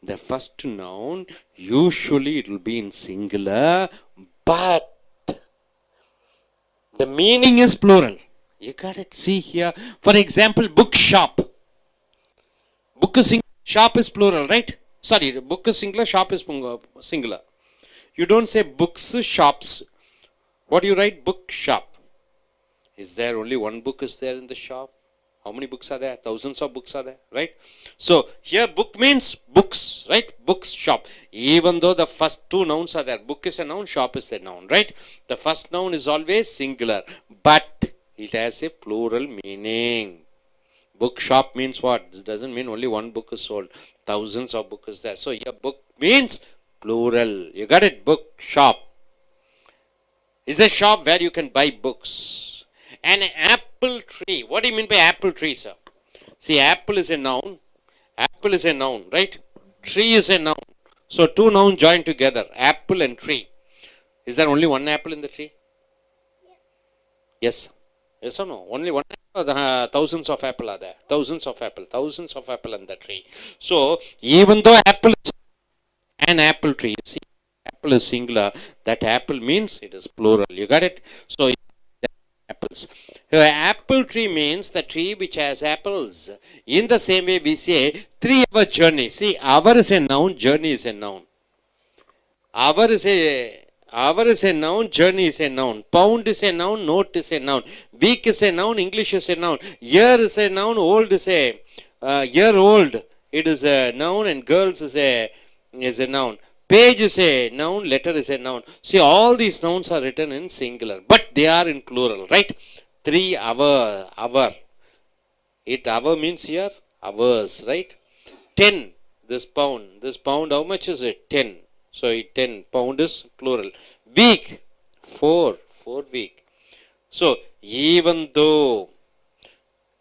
the first noun, usually it will be in singular, but the meaning is plural. You got it? See here. For example, bookshop. Book is singular, shop is plural, right? Sorry, book is singular, shop is singular. You don't say books, shops. What do you write? Bookshop. Is there only one book is there in the shop? How many books are there? Thousands of books are there, right? So here book means books, right? Books, shop. Even though the first two nouns are there. Book is a noun, shop is a noun, right? The first noun is always singular, but it has a plural meaning. Bookshop means what? This doesn't mean only one book is sold. Thousands of books is there. So here book means plural. You got it? Book, shop. Is a shop where you can buy books. An app apple tree. What do you mean by apple tree, sir? See, apple is a noun. Apple is a noun, right? Tree is a noun. So two nouns joined together, apple and tree. Is there only one apple in the tree? Yes. Yes or no? Only one apple, or thousands of apple are there? Thousands of apple in the tree. So even though apple is an apple tree, you see, apple is singular, that apple means it is plural. You got it? So apples. Apple tree means the tree which has apples. In the same way we say 3 hour journey. See, hour is a noun, journey is a noun. Hour is a noun, journey is a noun. Pound is a noun, note is a noun. Week is a noun, English is a noun. Year is a noun, old is a year old. It is a noun, and girls is a noun. Page is a noun, letter is a noun. See, all these nouns are written in singular, but they are in plural, right? 3 hour, hour. Hour means here hours, right? 10, this pound, how much is it? 10. So 10, pound is plural. Week, 4 week. So even though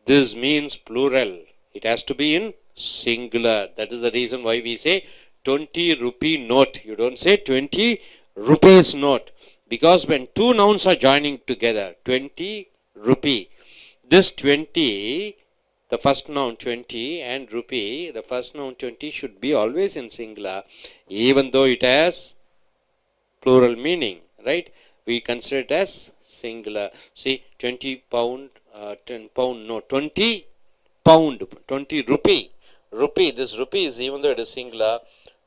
this means plural, it has to be in singular. That is the reason why we say 20 rupee note. You don't say 20 rupees note. Because when two nouns are joining together, 20 rupee, this 20, the first noun 20 and rupee, the first noun 20 should be always in singular, even though it has plural meaning, right? We consider it as singular. See, 20 pound, 10 pound, no, 20 pound, 20 rupee. Rupee, this rupee is, even though it is singular,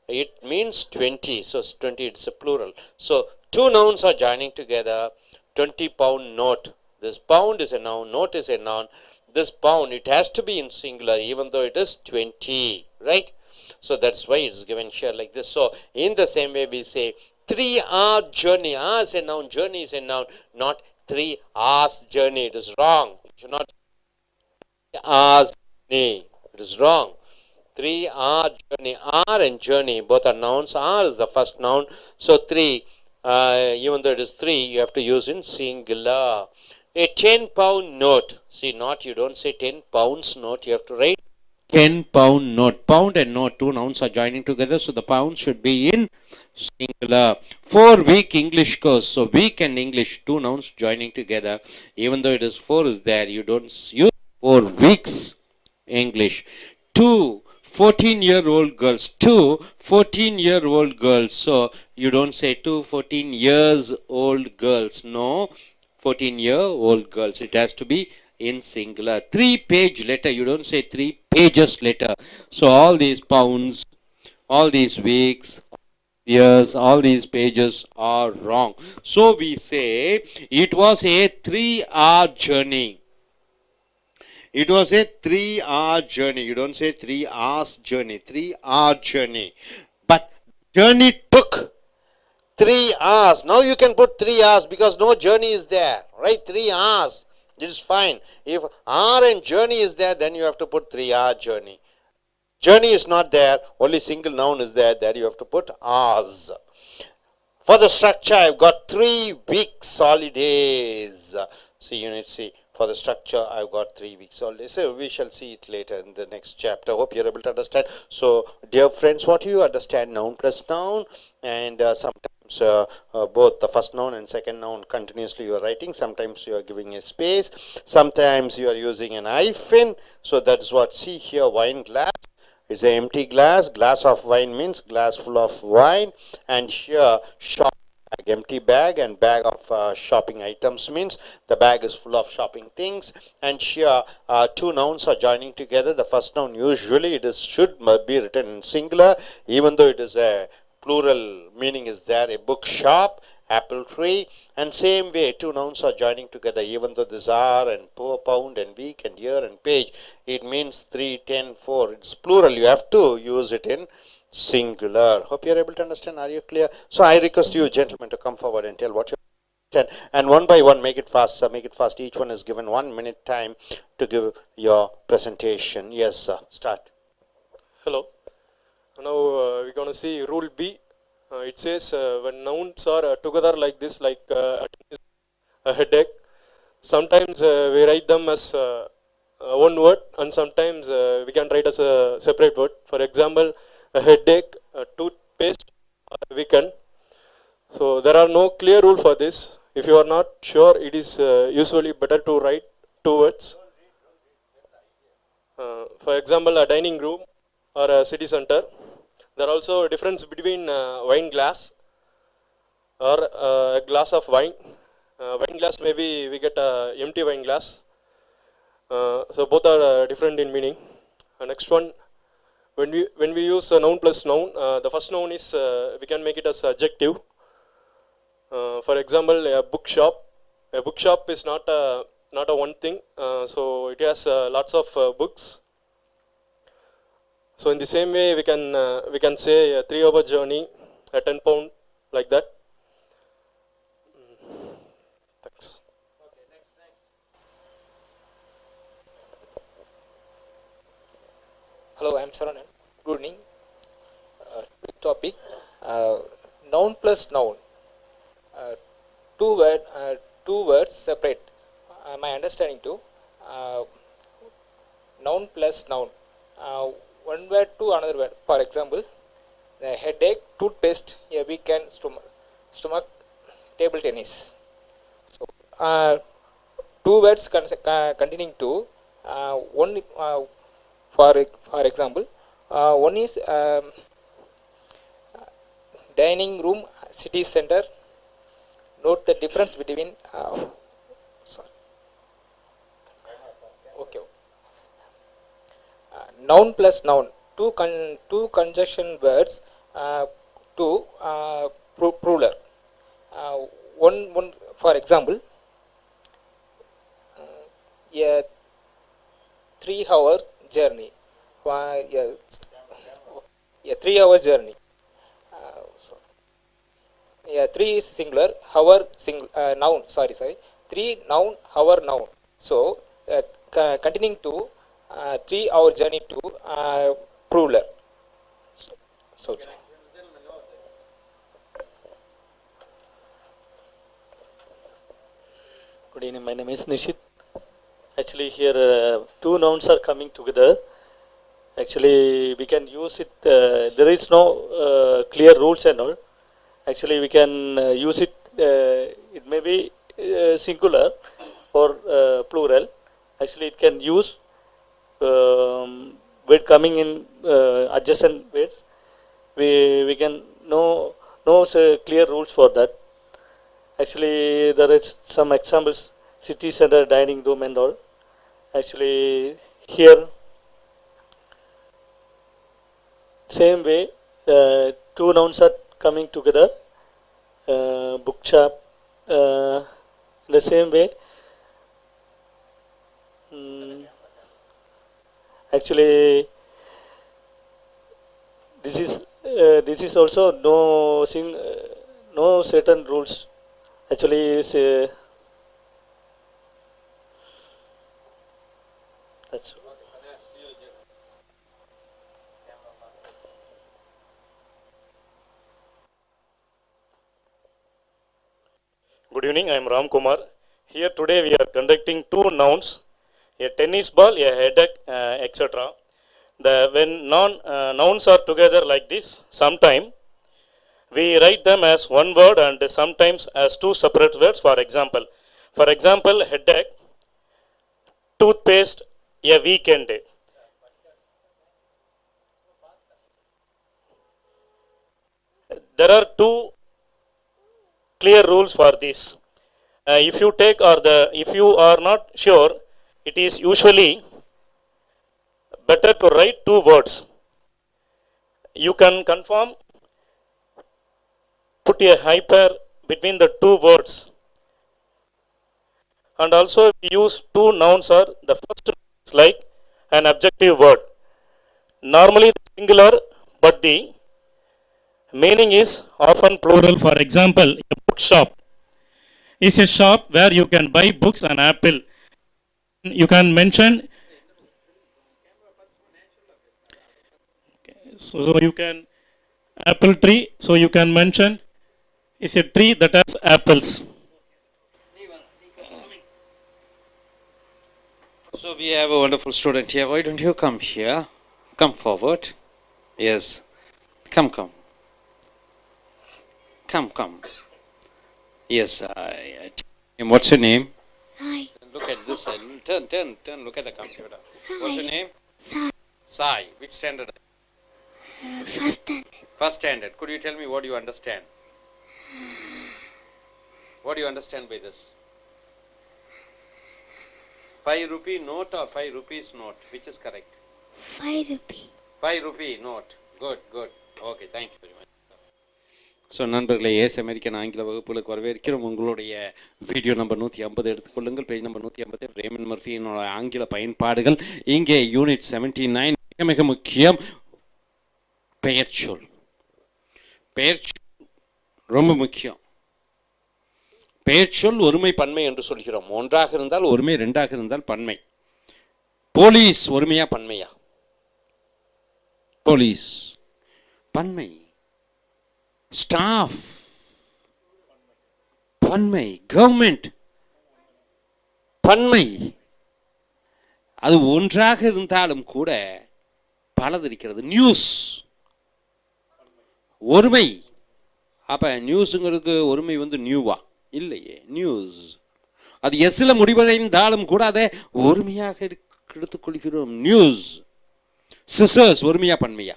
it means 20. So 20, it's a plural. So two nouns are joining together, 20 pound note. This pound is a noun, note is a noun. This pound, it has to be in singular, even though it is 20, right? So that's why it's given here like this. So in the same way we say 3 hour journey. Hour is a noun, journey is a noun, not 3 hours journey. It is wrong. You should not 3 hours journey. It is wrong. 3 hour journey. Hour and journey, both are nouns. Hour is the first noun. So 3, even though it is 3, you have to use in singular. A 10 pound note. See, not, you don't say 10 pounds note. You have to write 10 pound note. Pound and note, two nouns are joining together. So the pound should be in singular. 4 week English course. So week and English, two nouns joining together. Even though it is 4 is there, you don't use 4 weeks English. 2 14-year-old girls. 2 14-year-old girls. So you don't say 2 14 years old girls. No, 14-year-old girls. It has to be in singular. 3-page letter. You don't say 3 pages letter. So all these pounds, all these weeks, years, all these pages are wrong. So we say it was a 3-hour journey. It was a 3-hour journey. You don't say 3 hours journey. 3-hour journey. But journey took 3 hours. Now you can put 3 hours because no journey is there, right? 3 hours. It is fine. If hour and journey is there, then you have to put 3-hour journey. Journey is not there, only single noun is there. There you have to put hours. For the structure, I've got 3 weeks holidays. See, unit C. For the structure, I've got 3 weeks holidays. So we shall see it later in the next chapter. Hope you're able to understand. So, dear friends, what do you understand? Noun plus noun, and sometimes both the first noun and second noun continuously you are writing. Sometimes you are giving a space. Sometimes you are using an hyphen. So that's what, see here, wine glass. It's an empty glass. Glass of wine means glass full of wine. And here, shop bag, empty bag, and bag of shopping items means the bag is full of shopping things. And here, two nouns are joining together. The first noun usually should be written in singular, even though it is a plural meaning is there. A book shop, apple tree, and same way two nouns are joining together, even though this hour and pound and week and year and page, it means 3, 10, 4. It's plural. You have to use it in singular. Hope you are able to understand. Are you clear? So I request you gentlemen to come forward and tell what you understand, and one by one make it fast. Make it fast. Each one is given 1 minute time to give your presentation. Yes, sir. Start. Hello. Now we're going to see rule B. It says when nouns are together like this, like a headache, Sometimes we write them as one word, and sometimes we can write as a separate word. For example, a headache, a toothpaste, or a weekend. So there are no clear rule for this. If you are not sure, it is usually better to write two words. For example, a dining room or a city center. There are also a difference between wine glass or a glass of wine. Wine glass, maybe we get a empty wine glass. So both are different in meaning. Next one, when we use a noun plus noun, the first noun is we can make it as adjective. For example, a bookshop. A bookshop is not a one thing. So it has lots of books. So in the same way, we can say a 3-hour journey, a 10 pound, like that. Thanks. Hello, I am Saranan. Good evening. Topic noun plus noun. Uh, two word two words separate. My understanding too. Uh, Noun plus noun. One word to another word. For example, the headache, toothpaste, a weekend, stomach, table tennis. So two words containing two. One for example, one is dining room, city center. Note the difference between. Sorry. Okay. Noun plus noun. Two conjunction words. Two plural. One for example. A 3-hour journey. A 3-hour journey. Yeah, 3 is singular, hour noun. Sorry. 3 noun, hour noun. So continuing to 3-hour journey to plural. So Good evening, my name is Nishit. Actually here two nouns are coming together. Actually we can use it, there is no clear rules and all. Actually we can use it, it may be singular or plural. Actually it can use word coming in adjacent words. We can no clear rules for that. Actually there is some examples, city center, dining room and all. Actually here same way two nouns are coming together, bookshop, in the same way. Actually this is also no certain rules. Actually is that's Good evening, I am Ram Kumar. Here today we are conducting two nouns, a tennis ball, a headache, etc. When nouns are together like this, sometime we write them as one word and sometimes as two separate words. For example, headache, toothpaste, a weekend. There are two clear rules for this. If you are not sure, it is usually better to write two words. You can confirm, put a hyper between the two words. And also we use two nouns, or the first is like an adjective word. Normally singular, but the meaning is often plural. For example, a bookshop is a shop where you can buy books and apple. You can mention, so you can apple tree, so you can mention is a tree that has apples. So we have a wonderful student here. Why don't you come here? Come forward. Yes. Come. Come. Yes. What's your name? Hi. Look at this side. Turn. Look at the computer. What's your name? Sai. Which standard? First standard. Could you tell me what you understand? What do you understand by this? 5 rupee note or 5 rupees note? Which is correct? 5 rupee. 5 rupee note. Good. Okay, thank you very much. So நண்பர்களே, Ace American ஆங்கில வகுப்புகளுக்கு வரவேற்கிறோம். உங்களுடைய video number 150 எடுத்துக்கொள்ளுங்கள். Page number 150 ramen மர்ஃபியினோட ஆங்கில பயன்பாடுகள். இங்கே unit 79 மிக முக்கியம். பெயர்ச்சொல் ரொம்ப முக்கியம். பெயர்ச்சொல் ஒருமை பன்மை என்று சொல்கிறோம். ஒன்றாக இருந்தால் ஒருமை, ரெண்டாக இருந்தால் பன்மை. போலீஸ் ஒருமையா பன்மையா? போலீஸ் பன்மை. ஸ்டாஃப் பன்மை. கவர்மெண்ட் பன்மை. அது ஒன்றாக இருந்தாலும் கூட பலது இருக்கிறது. நியூஸ் ஒருமை. அப்ப நியூஸுங்கிறது ஒருமை நியூவா? இல்லையே. நியூஸ் அது எஸ்ல முடிவடைந்தாலும் கூட அதை ஒருமையாக எடுத்துக்கொள்கிறோம். நியூஸ். சிசர்ஸ் ஒருமையா பன்மையா?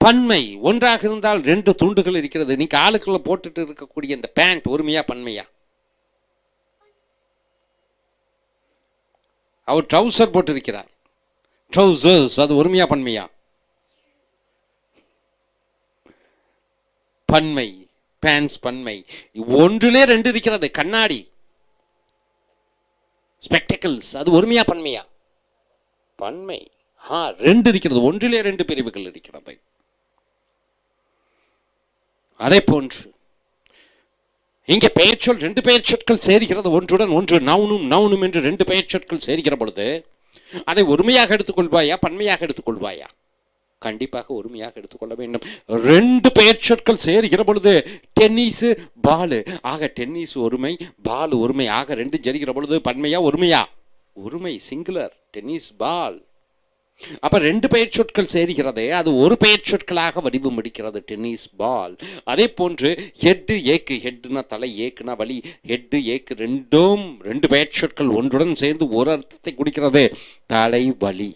பன்மை. ஒன்றாக இருந்தால் 2 துண்டுகள் இருக்கிறது. நீங்க ஆளுக்குள்ள போட்டுட்டு இருக்கக்கூடிய இந்த பேண்ட் ஒருமையா பன்மையா? அவர் ட்ரௌசர் போட்டு இருக்கிறார். ட்ரௌசர்ஸ் அது ஒருமையா பன்மையா? பன்மை. பேண்ட்ஸ் பன்மை. ஒன்றிலே 2 இருக்கிறது. கண்ணாடி ஸ்பெக்டக்கிள்ஸ் அது ஒருமையா பன்மையா? பன்மை. 2 இருக்கிறது. ஒன்றிலே 2 பிரிவுகள் இருக்கிறது. அதே போன்று இங்கே பெயர்ச்சொல் 2 பெயர்ச்சொற்கள் சேர்கிறது. ஒன்றுடன் ஒன்று. நவுனும் என்று 2 பெயர்ச்சொற்கள் சேர்க்கிற பொழுது அதை ஒருமையாக எடுத்துக்கொள்வாயா, பன்மையாக எடுத்துக்கொள்வாயா? கண்டிப்பாக ஒருமையாக எடுத்துக்கொள்ள வேண்டும். 2 பெயர்ச்சொற்கள் சேர்கிற பொழுது டென்னிஸ் பாலு ஆக டென்னிஸ் ஒருமை, பால் ஒருமை ஆக 2 சேர்கிற பொழுது பன்மையா ஒருமையா? ஒருமை. சிங்குலர். Tennis ball. அப்ப 2 பெயர்ச்சொற்கள் சேர்கிறதே, அது ஒரு பெயர்ச்சொற்களாக வடிவம் எடுக்கிறது. Tennis ball. அதே போன்று ஹெட் ஏக்கு. ஹெட்னா தலை, ஏக்குனா வலி. ஹெட் ஏக்கு 2 பெயர்ச்சொற்கள் ஒன்றுடன் சேர்ந்து ஒரு அர்த்தத்தை குறிக்கிறது. தலை வலி.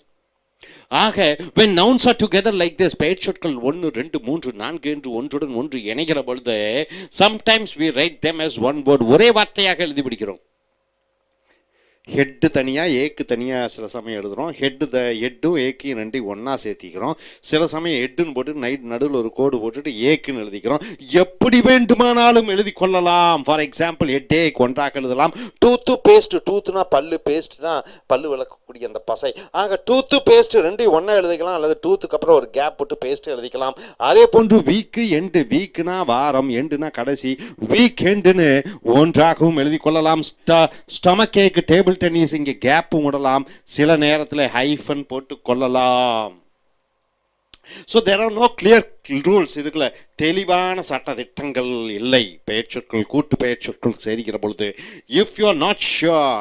ஆக when nouns are together like this, பெயர்ச்சொற்கள் 1 2 3 4 என்று ஒன்றுடன் ஒன்று இணைகிற பொழுது sometimes we write them as one word. ஒரே வார்த்தையாக எழுதி பிடிக்கிறோம். ஹெட்டு தனியாக, ஏக்கு தனியாக சில சமயம் எழுதுகிறோம். ஹெட்டும் ஏக்கையும் 2 ஒன்றா சேர்த்திக்கிறோம். சில சமயம் ஹெட்டுன்னு போட்டு நடுவில் ஒரு கோடு போட்டுட்டு ஏக்குன்னு எழுதிக்கிறோம். எப்படி வேண்டுமானாலும் எழுதி கொள்ளலாம். ஃபார் எக்ஸாம்பிள் ஹெட் ஏக் ஒன்றாக எழுதலாம். Tooth paste. டூத்துனா பல்லு, பேஸ்ட்னா பல்லு விளக்கக்கூடிய அந்த பசை. ஆக டூத்து பேஸ்ட் 2 ஒன்றா எழுதிக்கலாம். அல்லது டூத்துக்கு அப்புறம் ஒரு கேப் போட்டு பேஸ்ட் எழுதிக்கலாம். அதே போன்று வீக்கு எண்டு. வீக்குனா வாரம், எண்டுனா கடைசி. வீக் எண்டுன்னு ஒன்றாகவும் எழுதி கொள்ளலாம். ஸ்டமக் ஏக்கு டேபிள் டென்னிஸ் இங்கே கேப் விடலாம். சில நேரத்தில் ஹைஃபன் போட்டு கொள்ளலாம். So there are no clear rules. இதுக்குள்ள தெளிவான சட்ட திட்டங்கள் இல்லை. பெயர்ச்சொற்கள் கூட்டு பெயர்ச்சொற்கள் சேர்க்கிற பொழுது if you are not sure,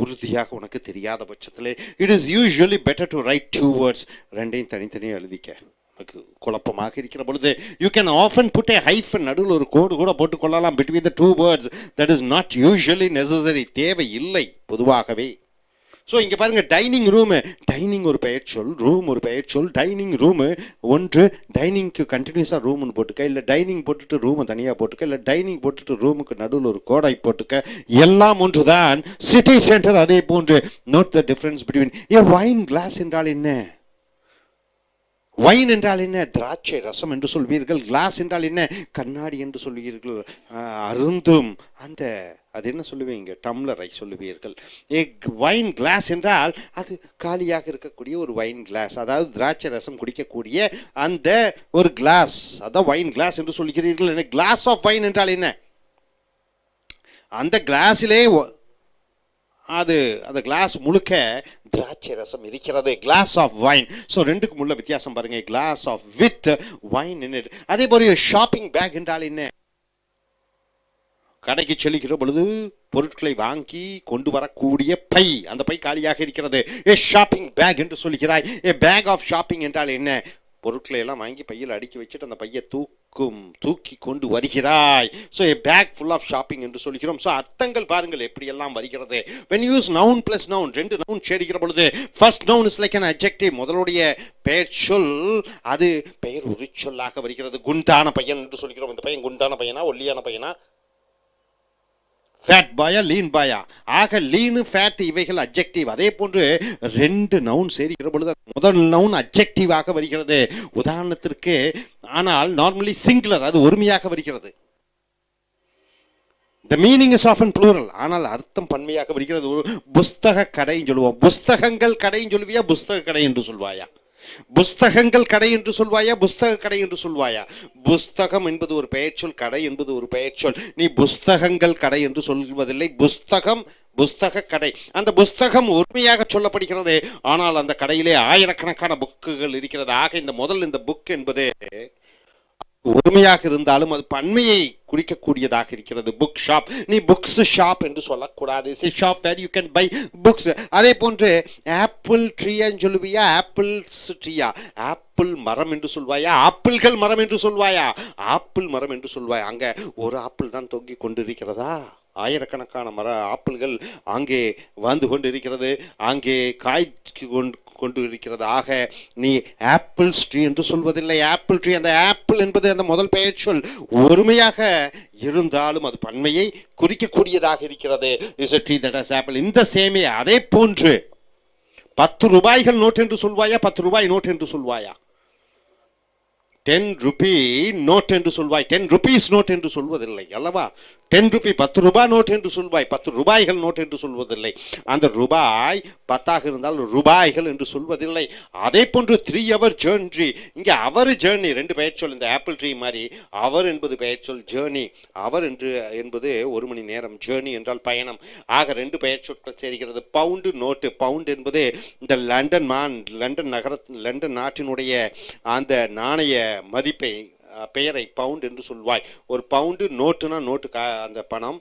உறுதியாக உனக்கு தெரியாத பட்சத்தில் it is usually better to write 2 words. 2ஐயும் தனித்தனியாக எழுதிக்க. குழப்பமாக இருக்கிற பொழுது you can often put a hyphen. நடுவில் ஒரு கோடு கூட போட்டு கொள்ளலாம் between the 2 words. That is not usually necessary. தேவை இல்லை பொதுவாகவே. ஸோ இங்கே பாருங்க, டைனிங் ரூமு. டைனிங் ஒரு பெயர்ச்சொல், ரூம் ஒரு பெயர்ச்சொல். டைனிங் ரூமு ஒன்று. டைனிங்க்கு கண்டினியூஸாக ரூம்னு போட்டுக்க, இல்லை டைனிங் போட்டுட்டு ரூமை தனியாக போட்டுக்க, இல்லை டைனிங் போட்டுட்டு ரூமுக்கு நடுவில் ஒரு கோடை போட்டுக்க. எல்லாம் ஒன்று தான். சிட்டி சென்டர் அதே போன்று. Note the difference between a wine glass என்றால் என்ன? வைன் என்றால் என்ன? திராட்சை ரசம் என்று சொல்வீர்கள். கிளாஸ் என்றால் என்ன? கண்ணாடி என்று சொல்வீர்கள். அருந்தும் அந்த அது என்ன சொல்லுவீங்க? டம்ளரை சொல்லுவீர்கள். வைன் கிளாஸ் என்றால் அது காலியாக இருக்கக்கூடிய ஒரு வைன் கிளாஸ், அதாவது திராட்சை ரசம் குடிக்கக்கூடிய அந்த ஒரு கிளாஸ், அதான் வைன் கிளாஸ் என்று சொல்கிறீர்கள். கிளாஸ் ஆஃப் வைன் என்றால் என்ன? அந்த கிளாஸிலே அது அந்த கிளாஸ் முழுக்க திராட்சை ரசம் இருக்கிறது. Glass of wine. ஸோ 2க்கும் உள்ள வித்தியாசம் பாருங்க. Glass of with wine in it. அதே போல ஷாப்பிங் பேக் என்றால் என்ன? கடைக்கு செல்லுகிற பொழுது பொருட்களை வாங்கி கொண்டு வரக்கூடிய பை, அந்த பை காலியாக இருக்கிறது. ஏ ஷாப்பிங் பேக் என்று சொல்கிறாய். ஏ பேக் ஆஃப் ஷாப்பிங் என்றால் என்ன? பொருட்களை எல்லாம் வாங்கி பையில் அடுக்கி வச்சுட்டு அந்த பையை தூக்கி கொண்டு வருகிறாய். So a bag full of shopping என்று சொல்கிறோம். ஸோ அர்த்தங்கள் பாருங்கள் எப்படியெல்லாம் வருகிறது. when you use noun plus noun, ரெண்டு நவுன் சேருகிற பொழுது first noun is like an adjective, முதலுடைய பெயர் சொல் அது பெயர் உரிச்சொல்லாக வருகிறது. குண்டான பையன் என்று சொல்கிறோம். இந்த பையன் குண்டான பையனா ஒல்லியான பையனா? ஃபேட் பாயா லீன் பாயா? ஆக லீனு ஃபேட் இவைகள் அட்ஜெக்டிவ். அதே போன்று ரெண்டு நவுன் சேருகிற பொழுது முதல் நவுன் அட்ஜெக்டிவாக வருகிறது. உதாரணத்திற்கு, ஆனால் நார்மலி சிங்குலர், அது ஒருமையாக வருகிறது. The meaning is often plural, ஆனால் அர்த்தம் பன்மையாக வருகிறது. புஸ்தக கடைன்னு சொல்லுவோம். புஸ்தகங்கள் கடைன்னு சொல்லுவியா, புஸ்தக கடை என்று சொல்வாயா? புஸ்தகங்கள் கடை என்று சொல்வாயா, புஸ்தக கடை என்று சொல்வாயா? புஸ்தகம் என்பது ஒரு பெயர்ச்சொல், கடை என்பது ஒரு பெயர்ச்சொல். நீ புஸ்தகங்கள் கடை என்று சொல்வதில்லை, புஸ்தகம் புஸ்தக கடை. அந்த புஸ்தகம் உண்மையாக சொல்லப்படுகிறது, ஆனால் அந்த கடையிலே ஆயிரக்கணக்கான புக்குகள் இருக்கிறது. ஆக இந்த முதல் இந்த புக் என்பது ஒருமையாக இருந்தாலும் அது பன்மையை குறிக்கக்கூடியதாக இருக்கிறது. புக் ஷாப், நீ புக்ஸ் ஷாப் என்று சொல்லக்கூடாது. Shop where you can buy books. அதே போன்று ஆப்பிள் ட்ரீன்னு சொல்லுவியா, ஆப்பிள்ஸ் ட்ரீயா? ஆப்பிள் மரம் என்று சொல்வாயா, ஆப்பிள்கள் மரம் என்று சொல்வாயா? ஆப்பிள் மரம் என்று சொல்வாயா? அங்கே ஒரு ஆப்பிள் தான் தொங்கி கொண்டிருக்கிறதா? ஆயிரக்கணக்கான ஆப்பிள்கள் அங்கே வந்து கொண்டிருக்கிறது, அங்கே காய்க்கு கொண்டு இருக்கிறது. ஆக நீ ஆப்பிள் ட்ரீ என்று சொல்வதில்லை. ஆப்பிள் ட்ரீ, அந்த ஆப்பிள் என்பது அந்த முதல் பெயர் சொல் ஒருமையாக இருந்தாலும் அது பன்மையை குறிக்கக்கூடியதாக இருக்கிறது. Is a tree that has apple. இந்த சேமே அதே போன்று 10 ரூபாய்கள் நோட் என்று சொல்வாயா, 10 ரூபாய் நோட் என்று சொல்வாயா? 10 rupee நோட் என்று சொல்வாய், 10 rupees நோட் என்று சொல்வதில்லை அல்லவா? 10 rupee 10 ரூபாய் நோட் என்று சொல்வாய், 10 ரூபாய்கள் நோட் என்று சொல்வதில்லை. அந்த ரூபாய் 10 இருந்தால் ரூபாய்கள் என்று சொல்வதில்லை. அதே போன்று 3 hour journey, இங்கே அவர் ஜேர்னி ரெண்டு பெயர் சொல். இந்த ஆப்பிள் ட்ரீ மாதிரி அவர் என்பது பெயர் சொல், ஜேர்னி அவர் என்பது 1 மணி நேரம், ஜேர்னி என்றால் பயணம். ஆக ரெண்டு பெயர் சொற்கள் சேர்கிறது. பவுண்டு நோட்டு, பவுண்ட் என்பது இந்த லண்டன் நாட்டினுடைய அந்த நாணய மதிப்பை பெயரை பவுண்ட் என்று சொல்வாய். ஒரு பவுண்டு நோட்டுனா நோட்டு அந்த பணம்.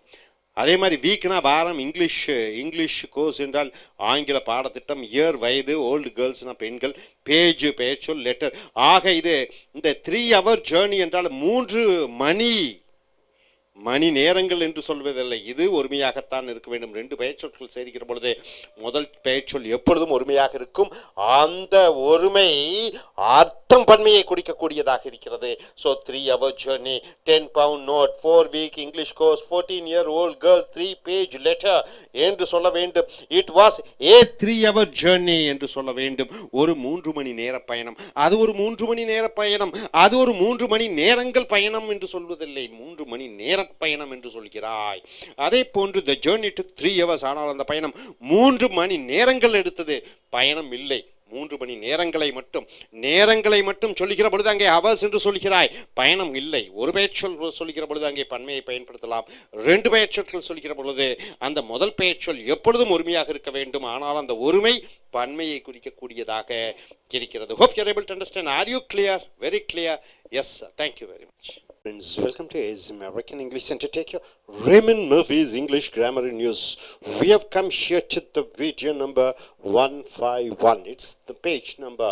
அதே மாதிரி வீக்னா வாரம், இங்கிலீஷ் கோர்ஸ் என்றால் ஆங்கில பாடத்திட்டம், இயர் வயது, ஓல்டு கேர்ள்ஸ்னா பெண்கள், பேஜ் பெயர் சொல், லெட்டர். ஆக இது இந்த 3 hour journey என்றால் 3 மணி நேரங்கள் என்று சொல்வதில்லை. இது ஒருமையாகத்தான் இருக்க வேண்டும். ரெண்டு பெயர் சொற்கள் சேர்க்கிற பொழுது முதல் பெயர் சொல் எப்பொழுதும் ஒருமையாக இருக்கும். அந்த ஒருமை அர்த்தம் பன்மையை குறிக்கக்கூடியதாக இருக்கிறது. So 3 hour journey, 10 pound note, 4 week English course, 14-year-old girl, 3 page letter என்று சொல்ல வேண்டும். It was a 3 hour journey என்று சொல்ல வேண்டும். ஒரு 3 மணி நேர பயணம், அது ஒரு 3 மணி நேர பயணம், அது ஒரு 3 மணி நேரங்கள் பயணம் என்று சொல்வதில்லை, 3 மணி நேர பயணம் என்று சொல்கிறாய். அதே போன்று the journey took 3 hours, ஆனால் அந்த பயணம் 3 மணி நேரங்கள் எடுத்தது, பயணம் இல்லை. 3 மணி நேரங்களை மட்டும் சொல்லுகிற பொழுது அங்கே ஹவர்ஸ் என்று சொல்கிறாய், பயணம் இல்லை. ஒரு பெயர் சொல் சொல்லுகிற பொழுது அங்கே பன்மையை பயன்படுத்தலாம். ரெண்டு பெயர் சொற்கள் சொல்லுகிற பொழுது அந்த முதல் பெயர் சொல் எப்பொழுதும் ஒருமையாக இருக்க வேண்டும், ஆனால் அந்த ஒருமை பன்மையை குறிக்கக்கூடியதாக இருக்கிறது. Hope you are able to understand. Are you clear? Very clear? Yes, sir. Thank you very much. Friends, welcome to AIS American English Center. Take your Raymond Murphy's English Grammar in News. We have come here to the video number 151. It's the page number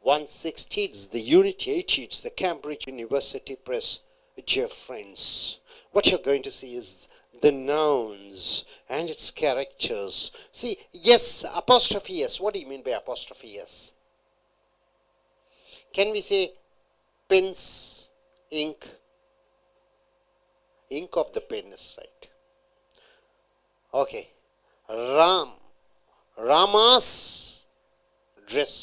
160. It's the Unit 80. It's the Cambridge University Press. Dear friends, what you're going to see is the nouns and its characters. See, yes, apostrophe S. What do you mean by apostrophe S? Can we say pens, ink of the pen is right. Okay. Rama's dress,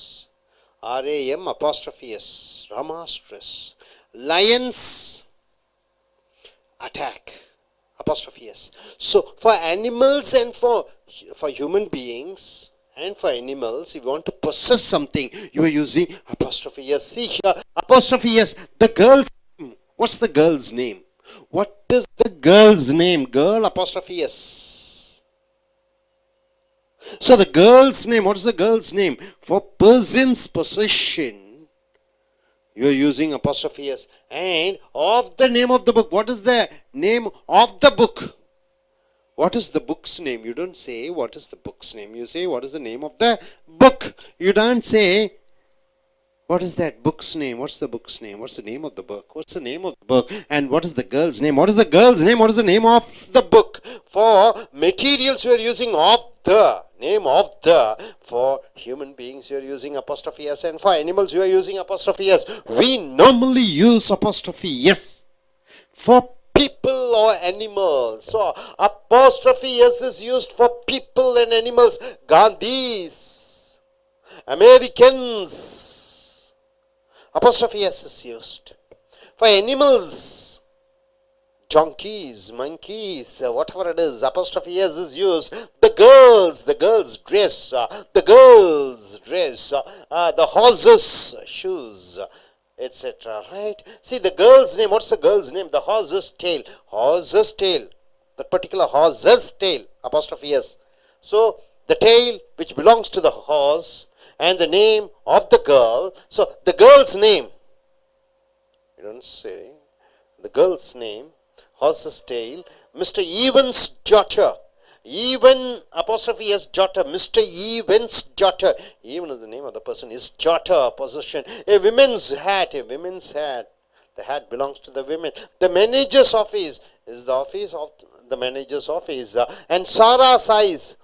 RAM apostrophe S, Rama's dress. Lions attack, apostrophe S. So for animals and for human beings and for animals, if you want to possess something, you are using apostrophe S. See here, apostrophe S. The girl's name. What's the girl's name? What is the girl's name? Girl apostrophe S. So the girl's name, what is the girl's name? For person's possession, You are using apostrophe S. And of the name of the book. What is the name of the book? What is the book's name? You don't say what is the book's name. You say what is the name of the book. You don't say what is that book's name? What's the book's name? What's the name of the book? What's the name of the book? And what is the girl's name? What is the girl's name? What is the name of the book? For materials, you are using of the. Name of the. For human beings, you are using apostrophe S. And for animals, you are using apostrophe S. We normally use apostrophe S for people or animals. So apostrophe S is used for people and animals. Gandhis, Americans. Apostrophe S is used. For animals, donkeys, monkeys, whatever it is, apostrophe S is used. The girls dress, the horses, shoes, etc. Right? See the girl's name. What's the girl's name? The horse's tail. Horse's tail. That particular horse's tail. Apostrophe S. So the tail which belongs to the horse and the name of the girl. So the girl's name. You don't say the girl's name. Horse's tail. Mr. Evan's daughter. Even apostrophe S daughter. Mr. Evan's daughter. Even is the name of the person. His daughter. Possession. A women's hat. A women's hat. The hat belongs to the women. The manager's office is the office of the manager's office. And Sarah's eyes.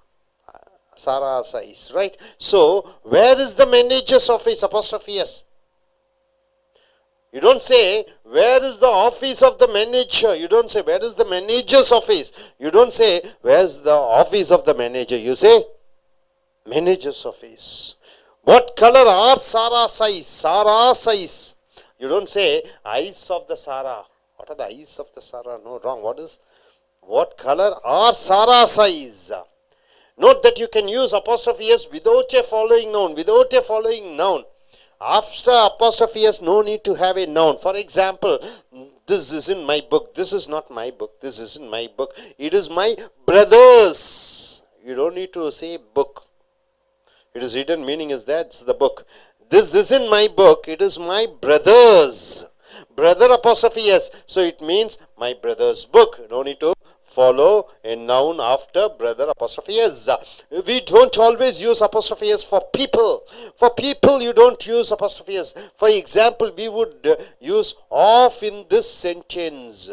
Sarah's eyes. Right? So, where is the manager's office? Apostrophe S. You don't say, where is the office of the manager? You don't say, where is the manager's office? You don't say, where's the office of the manager? You say, manager's office. What color are Sarah's eyes? Sarah's eyes. You don't say, eyes of the Sarah. What are the eyes of the Sarah? No, wrong. What color are Sarah's eyes? Note that you can use apostrophe S without a following noun. Without a following noun. After apostrophe S, no need to have a noun. For example, this isn't my book. This is not my book. This isn't my book. It is my brother's. You don't need to say book. It is written, meaning is that it's the book. This isn't my book. It is my brother's. Brother apostrophe S. So it means my brother's book. No need to follow a noun after brother apostrophe S. We don't always use apostrophe S for people. For people you don't use apostrophe S. For example, we would use of in this sentence.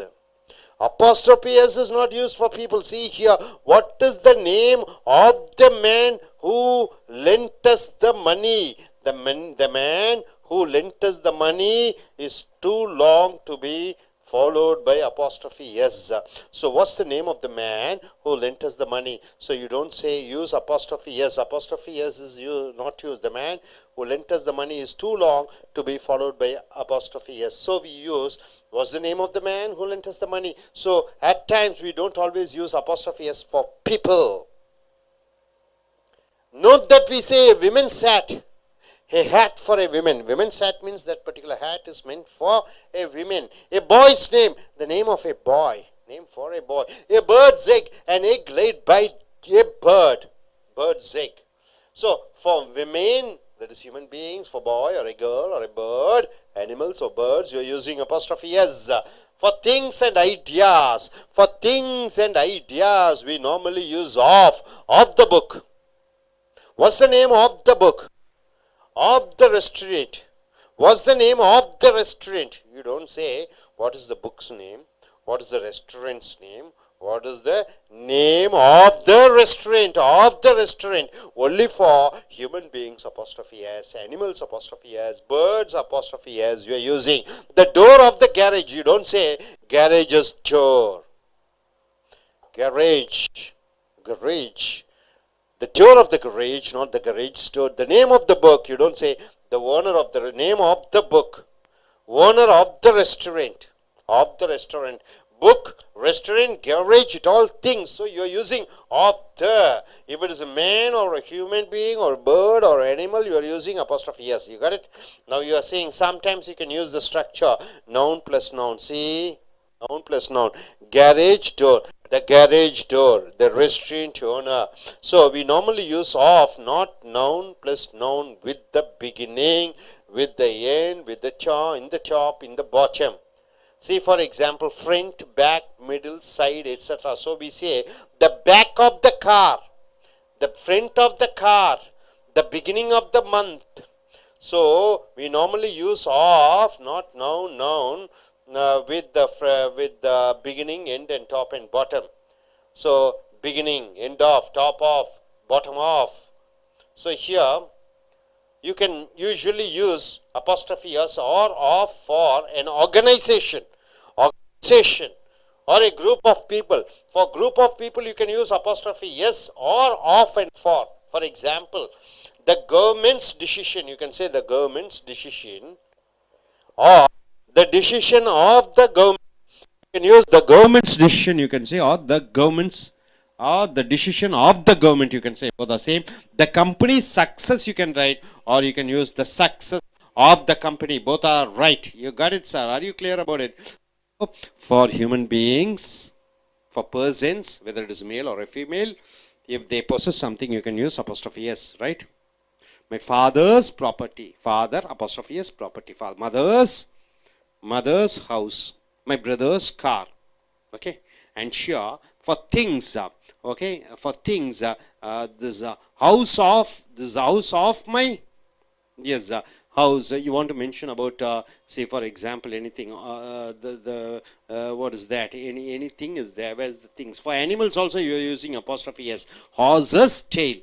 Apostrophe S is not used for people. See here, what is the name of the man who lent us the money? The man who lent us the money is too long to be followed by apostrophe S. So what's the name of the man who lent us the money? So you don't say use apostrophe S. Apostrophe S is not used. The man who lent us the money is too long to be followed by apostrophe S. So we use what's the name of the man who lent us the money. So at times we don't always use apostrophe S for people. Note that we say a women's hat. A hat for a woman. Women's hat means that particular hat is meant for a woman. A boy's name, the name of a boy. Name for a boy. A bird's egg, an egg laid by a bird. Bird's egg. So, for women, that is human beings, for boy or a girl or a bird, animals or birds, you are using apostrophe S. For things and ideas. For things and ideas, we normally use of the book. What's the name of the book? Of the restaurant. What's the name of the restaurant? You don't say what is the book's name, what is the restaurant's name, what is the name of the restaurant, only for human beings apostrophe S, animals apostrophe S, birds apostrophe S you are using. The door of the garage, you don't say garage's door. Garage. The door of the garage, not the garage door. The name of the book, you don't say the owner of the name of the book. Owner of the restaurant. Book, restaurant, garage, it all things. So you are using of the. If it is a man or a human being or bird or animal, you are using apostrophe S. You got it? Now you are saying sometimes you can use the structure noun plus noun. See? Noun plus noun. Garage door. The garage door, the restaurant owner. So we normally use of, not noun plus noun with the beginning with the end, with the in the top, in the bottom. See, for example, front, back, middle, side, etc. So we say the back of the car, the front of the car, the beginning of the month. So we normally use of, not noun, with the beginning, end, and top and bottom. So beginning, end of, top of, bottom of. So here you can usually use apostrophe s or of for an organization or a group of people. For group of people you can use apostrophe s or of and for. For example, the government's decision, you can say the government's decision or the decision of the government. You can use the government's decision, you can say, or the government's, or the decision of the government, you can say, both the same. The company's success you can write, or you can use the success of the company. Both are right. You got it, sir? Are you clear about it? For human beings, for persons, whether it is male or a female, if they possess something, you can use apostrophe s, right? My father's property, father, apostrophe s, property. Father, mother's house, my brother's car. Okay, and here for things, okay, for things, this house of my, yes, house. You want to mention about, say for example, anything, what is that? Anything is there. Where's the things? For animals also you are using apostrophe s. Horse's tail.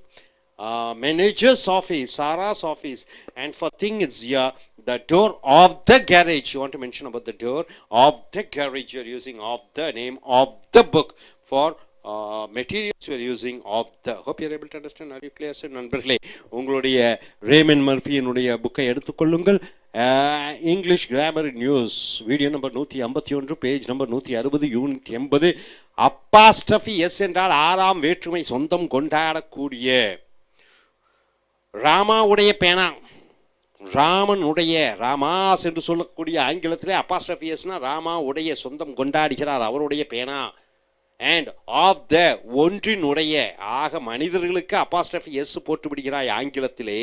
Manager's office, Sarah's office, and for thing it's here, the door of the garage. You want to mention about the door of the garage, you're using of the name of the book. For materials you're using of the. Hope you're able to understand. Are you clear, sir? நண்பர்களே, உங்களுடைய Raymond மர்ஃபியினுடைய புக்கை எடுத்துக்கொள்ளுங்கள். English grammar news video number 151, page number 160, unit 80. Apostrophe S என்றால் ஆறாம் வேற்றுமை சொந்தம் கொண்டாடக்கூடிய ராமாவுடைய பேனா, ராமனுடைய, ராமாஸ் என்று சொல்லக்கூடிய ஆங்கிலத்திலே அப்பாஸ்ட்ரஃபி எஸ்னா ராமா உடைய, சொந்தம் கொண்டாடுகிறார் அவருடைய பேனா. அண்ட் ஆஃப் த, ஒன்றினுடைய, ஆக மனிதர்களுக்கு அப்பாஸ்ட்ரஃபி எஸ் போட்டு விடுகிறாய் ஆங்கிலத்திலே.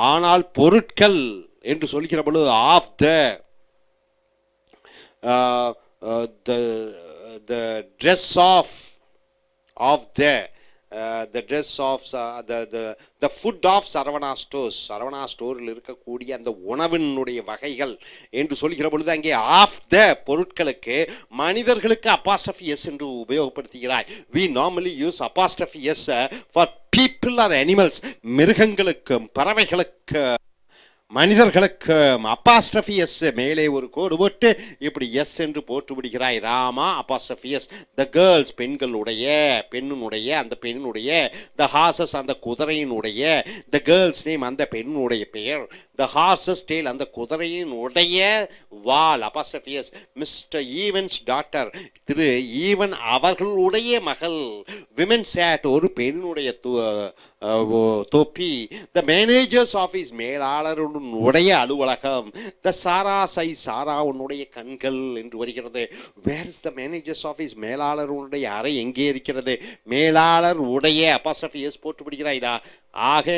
ஆனால் பொருட்கள் என்று சொல்கிற பொழுது of the dress of the dress of the food of Saravana stores, Saravana ஸ்டோரில் இருக்கக்கூடிய அந்த உணவினுடைய வகைகள் என்று சொல்கிற பொழுது அங்கே ஆஃப் த பொருட்களுக்கு மனிதர்களுக்கு apostrophe s என்று உபயோகப்படுத்துகிறாய். We normally use apostrophe s for people or animals, மிருகங்களுக்கும் பறவைகளுக்கு மனிதர்களுக்கு அப்பாஸ்ட்ரஃபி எஸ் மேலே ஒரு கோடு போட்டு இப்படி எஸ் என்று போட்டு விடுகிறாய். Rama apostrophe S. The girls, பெண்களுடைய, பெண்ணுடைய, அந்த பெண்ணுடைய. த ஹார்சஸ், அந்த குதிரையினுடைய. த கேர்ள்ஸ் நேம், அந்த பெண்ணுடைய பெயர். த ஹார்சஸ் டேல், அந்த குதிரையினுடைய வால், apostrophe S. Mister Evans daughter, திரு ஈவன் அவர்களுடைய மகள். விமென் சேட், ஒரு பெண்ணுடைய தொப்பி. த மேனேஜர்ஸ் ஆஃபீஸ், மேலாளருடைய அலுவலகம். த சாரா சை, சாரா உன்னுடைய கண்கள் என்று வருகிறது. Where is the manager's office, மேலாளருடைய அறை எங்கே இருக்கிறது? மேலாளர் உடைய அப்போஸ்ட்ரோஃபி எஸ் போட்டு விடுகிறாய்தா. ஆக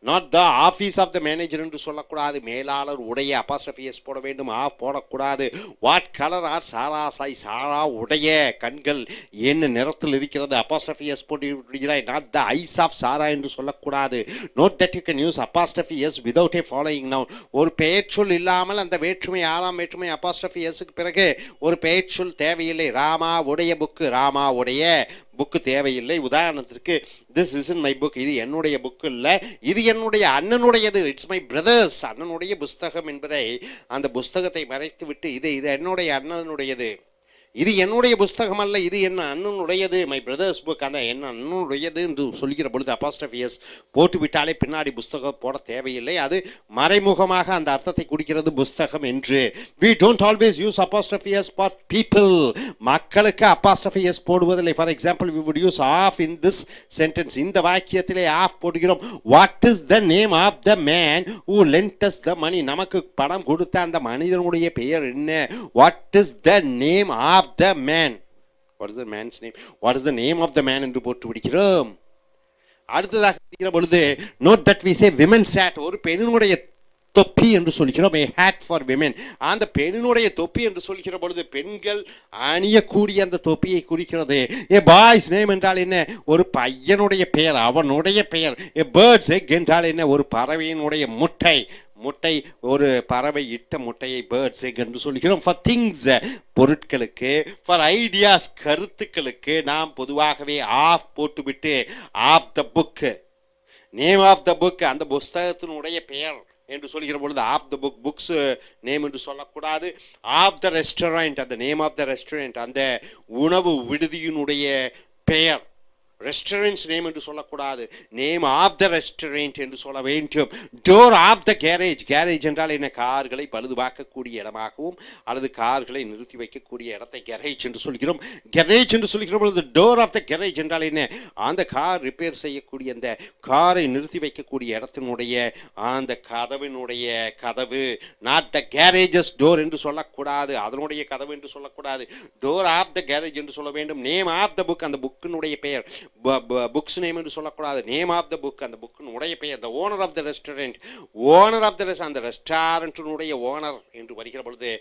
not the office of the manager என்று சொல்லக்கூடாது, மேலாளர் உடைய அப்போஸ்ட்ரோஃபி எஸ் போட வேண்டும், ஆஃப் போடக்கூடாது. What colour are Sarah's eyes, Sarah உடைய கண்கள் என்ன நிறத்தில் இருக்கிறது, அப்போஸ்ட்ரோஃபி எஸ் போட்டு விடுகிறாய். Not the eyes of Sarah என்று சொல்லக்கூடாது. Note that you can use apostrophe S without a following noun. ஒரு பெயர்ச்சொல் இல்லாமல் அந்த வேற்றுமை, ஆறாம் வேற்றுமை அப்போஸ்ட்ரோஃபி எஸ்க்கு பிறகு ஒரு பெயர்ச்சொல் தேவையில்லை. ராமா உடைய புக்கு, ராமா உடைய புக்கு தேவையில்லை. உதாரணத்திற்கு this is in my book, இது என்னுடைய புக்கு இல்லை, இது என்னுடைய அண்ணனுடையது, இட்ஸ் மை பிரதர்ஸ், அண்ணனுடைய புஸ்தகம் என்பதை அந்த புஸ்தகத்தை மறைத்து விட்டு இது என்னுடைய அண்ணனுடையது, இது என்னுடைய புஸ்தகம் அல்ல, இது என்ன அண்ணனுடையது, மை பிரதர்ஸ் புக், அந்த என்ன அண்ணனுடையது என்று சொல்கிற பொழுது அப்போஸ்ட்ரோஃபி எஸ் போட்டு விட்டாலே பின்னாடி புஸ்தகம் போட தேவையில்லை. அது மறைமுகமாக அந்த அர்த்தத்தை குடிக்கிறது புஸ்தகம் என்று. we don't always use apostrophe s for people, மக்களுக்கு அப்போஸ்ட்ரோஃபி எஸ் போடுவதில்லை. For example we would use off in this sentence, இந்த வாக்கியத்திலே ஆஃப் போடுகிறோம். what is the name of the man who lent us the money, நமக்கு பணம் கொடுத்த அந்த மனிதனுடைய பெயர் என்ன? what is the name of the man, what is the man's name, what is the name of the man என்று போட்டு விடுகிறோம். அடுத்ததாக இருக்கிற பொழுது note that we say women sat, ஒரு பெண்ணுடைய தொப்பி என்று சொல்கிறோம், a hat for women. அந்த பெண்ணினுடைய தொப்பி என்று சொல்கிற பொழுது பெண்கள் அணியக்கூடிய அந்த தொப்பியை குறிக்கிறது. a boy's name என்றால் என்ன? ஒரு பையனுடைய பெயர், அவனுடைய பெயர். a bird's egg என்றால் என்ன? ஒரு பறவையினுடைய முட்டை. முட்டை, ஒரு பறவை இட்ட முட்டையை பேர்ட்ஸ் எக் என்று சொல்கிறோம். ஃபார் திங்ஸ், பொருட்களுக்கு. ஃபார் ஐடியாஸ், கருத்துக்களுக்கு நாம் பொதுவாகவே ஆஃப் போட்டுவிட்டு of the book, name of the book, அந்த புஸ்தகத்தினுடைய பெயர் என்று சொல்கிற பொழுது of the book, books name என்று சொல்லக்கூடாது. ஆஃப் த ரெஸ்டாரண்ட், அந்த நேம் ஆஃப் த ரெஸ்டாரண்ட், அந்த உணவு விடுதியினுடைய பெயர். ரெஸ்டாரண்ட்ஸ் நேம் என்று சொல்லக்கூடாது, நேம் ஆஃப் த ரெஸ்டாரண்ட் என்று சொல்ல வேண்டும். Door of the garage, garage என்றால் என்ன? கார்களை பழுதுபார்க்கக்கூடிய இடமாகவும் அல்லது கார்களை நிறுத்தி வைக்கக்கூடிய இடத்தை கேரேஜ் என்று சொல்கிறோம். கேரேஜ் என்று சொல்கிற பொழுது டோர் ஆஃப் த கேரேஜ் என்றால் என்ன? அந்த கார் ரிப்பேர் செய்யக்கூடிய அந்த காரை நிறுத்தி வைக்கக்கூடிய இடத்தினுடைய அந்த கதவினுடைய கதவு. நாட் த கேரேஜஸ் டோர் என்று சொல்லக்கூடாது, அதனுடைய கதவு என்று சொல்லக்கூடாது. டோர் ஆஃப் த கேரேஜ் என்று சொல்ல வேண்டும். நேம் ஆஃப் த புக், அந்த புக்கினுடைய பெயர். புக்ஸ் நேம் என்று சொல்லக்கூடாது, நேம் ஆஃப் த புக், அந்த புக்கினுடைய பெயர். The owner of the restaurant, owner of the அந்த ரெஸ்டாரண்ட்டினுடைய ஓனர் என்று வருகிற பொழுது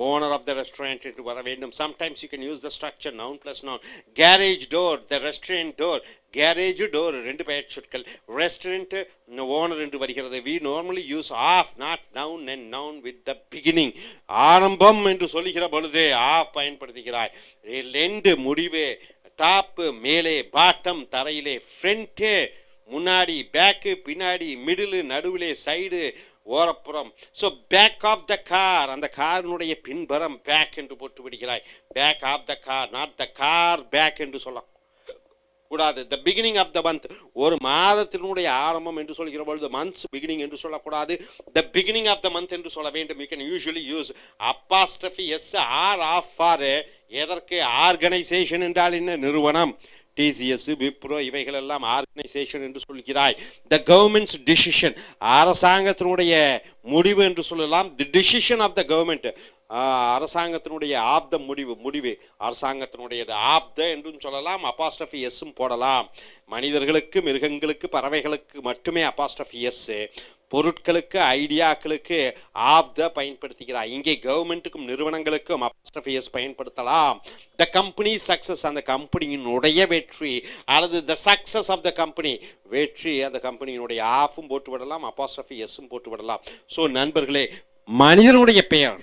ஓனர் ஆஃப் த ரெஸ்டாரண்ட் என்று வர வேண்டும். Sometimes you can use the structure noun plus noun. Garage door, the restaurant door. Garage door ரெண்டு பெயர் சொற்கள். ரெஸ்டாரண்ட் ஓனர் என்று வருகிறது. We normally use of, not noun and noun with the beginning. ஆரம்பம் என்று சொல்லுகிற பொழுது ஆஃப் பயன்படுத்துகிறாய். லெண்டு முடிவு, டாப்பு மேலே, பாட்டம் தரையிலே, ஃப்ரண்ட்டு முன்னாடி, பேக்கு பின்னாடி, மிடிலு நடுவிலே, side ஓரப்புறம். So back of the car, அந்த காரினுடைய பின்புறம் பேக் என்று போட்டு விடுகிறாய். Back of the car, not the car back என்று சொல்ல கூடாது. The beginning of the month, ஒரு மாதத்தினுடைய ஆரம்பம் என்று சொல்கிற பொழுது மந்த்ஸ் பிகினிங் என்று சொல்லக்கூடாது, the beginning of the month என்று சொல்ல வேண்டும். You can usually use apostrophe S or of for. எதற்கு? ஆர்கனைசேஷன் என்றால் என்ன? நிறுவனம். டிசிஎஸ், விப்ரோ இவைகள் எல்லாம் ஆர்கனைசேஷன் என்று சொல்கிறாய். த கவர்மெண்ட்ஸ் டிசிஷன், அரசாங்கத்தினுடைய முடிவு என்று சொல்லலாம். தி டிசிஷன் ஆஃப் த கவர்மெண்ட், அரசாங்கத்தினுடைய ஆஃப் த முடிவு அரசாங்கத்தினுடையது. ஆஃப் த என்றும் சொல்லலாம், அப்பாஸ்ட்ரஃபி எஸ்ஸும் போடலாம். மனிதர்களுக்கு, மிருகங்களுக்கு, பறவைகளுக்கு மட்டுமே அப்பாஸ்ட்ரஃபி எஸ். பொருட்களுக்கு, ஐடியாக்களுக்கு ஆஃப் த பயன்படுத்துகிறார். இங்கே கவர்மெண்ட்டுக்கும் நிறுவனங்களுக்கும் அப்பாஸ்ட்ரஃபி எஸ் பயன்படுத்தலாம். த கம்பெனி சக்சஸ், அந்த கம்பெனியினுடைய வெற்றி, அல்லது the success of the company, வெற்றி அந்த கம்பெனியினுடைய ஆஃபும் போட்டு விடலாம், அப்பாஸ்ட்ரஃபி எஸ்ஸும் போட்டு விடலாம். ஸோ நண்பர்களே, மனிதனுடைய பெயர்,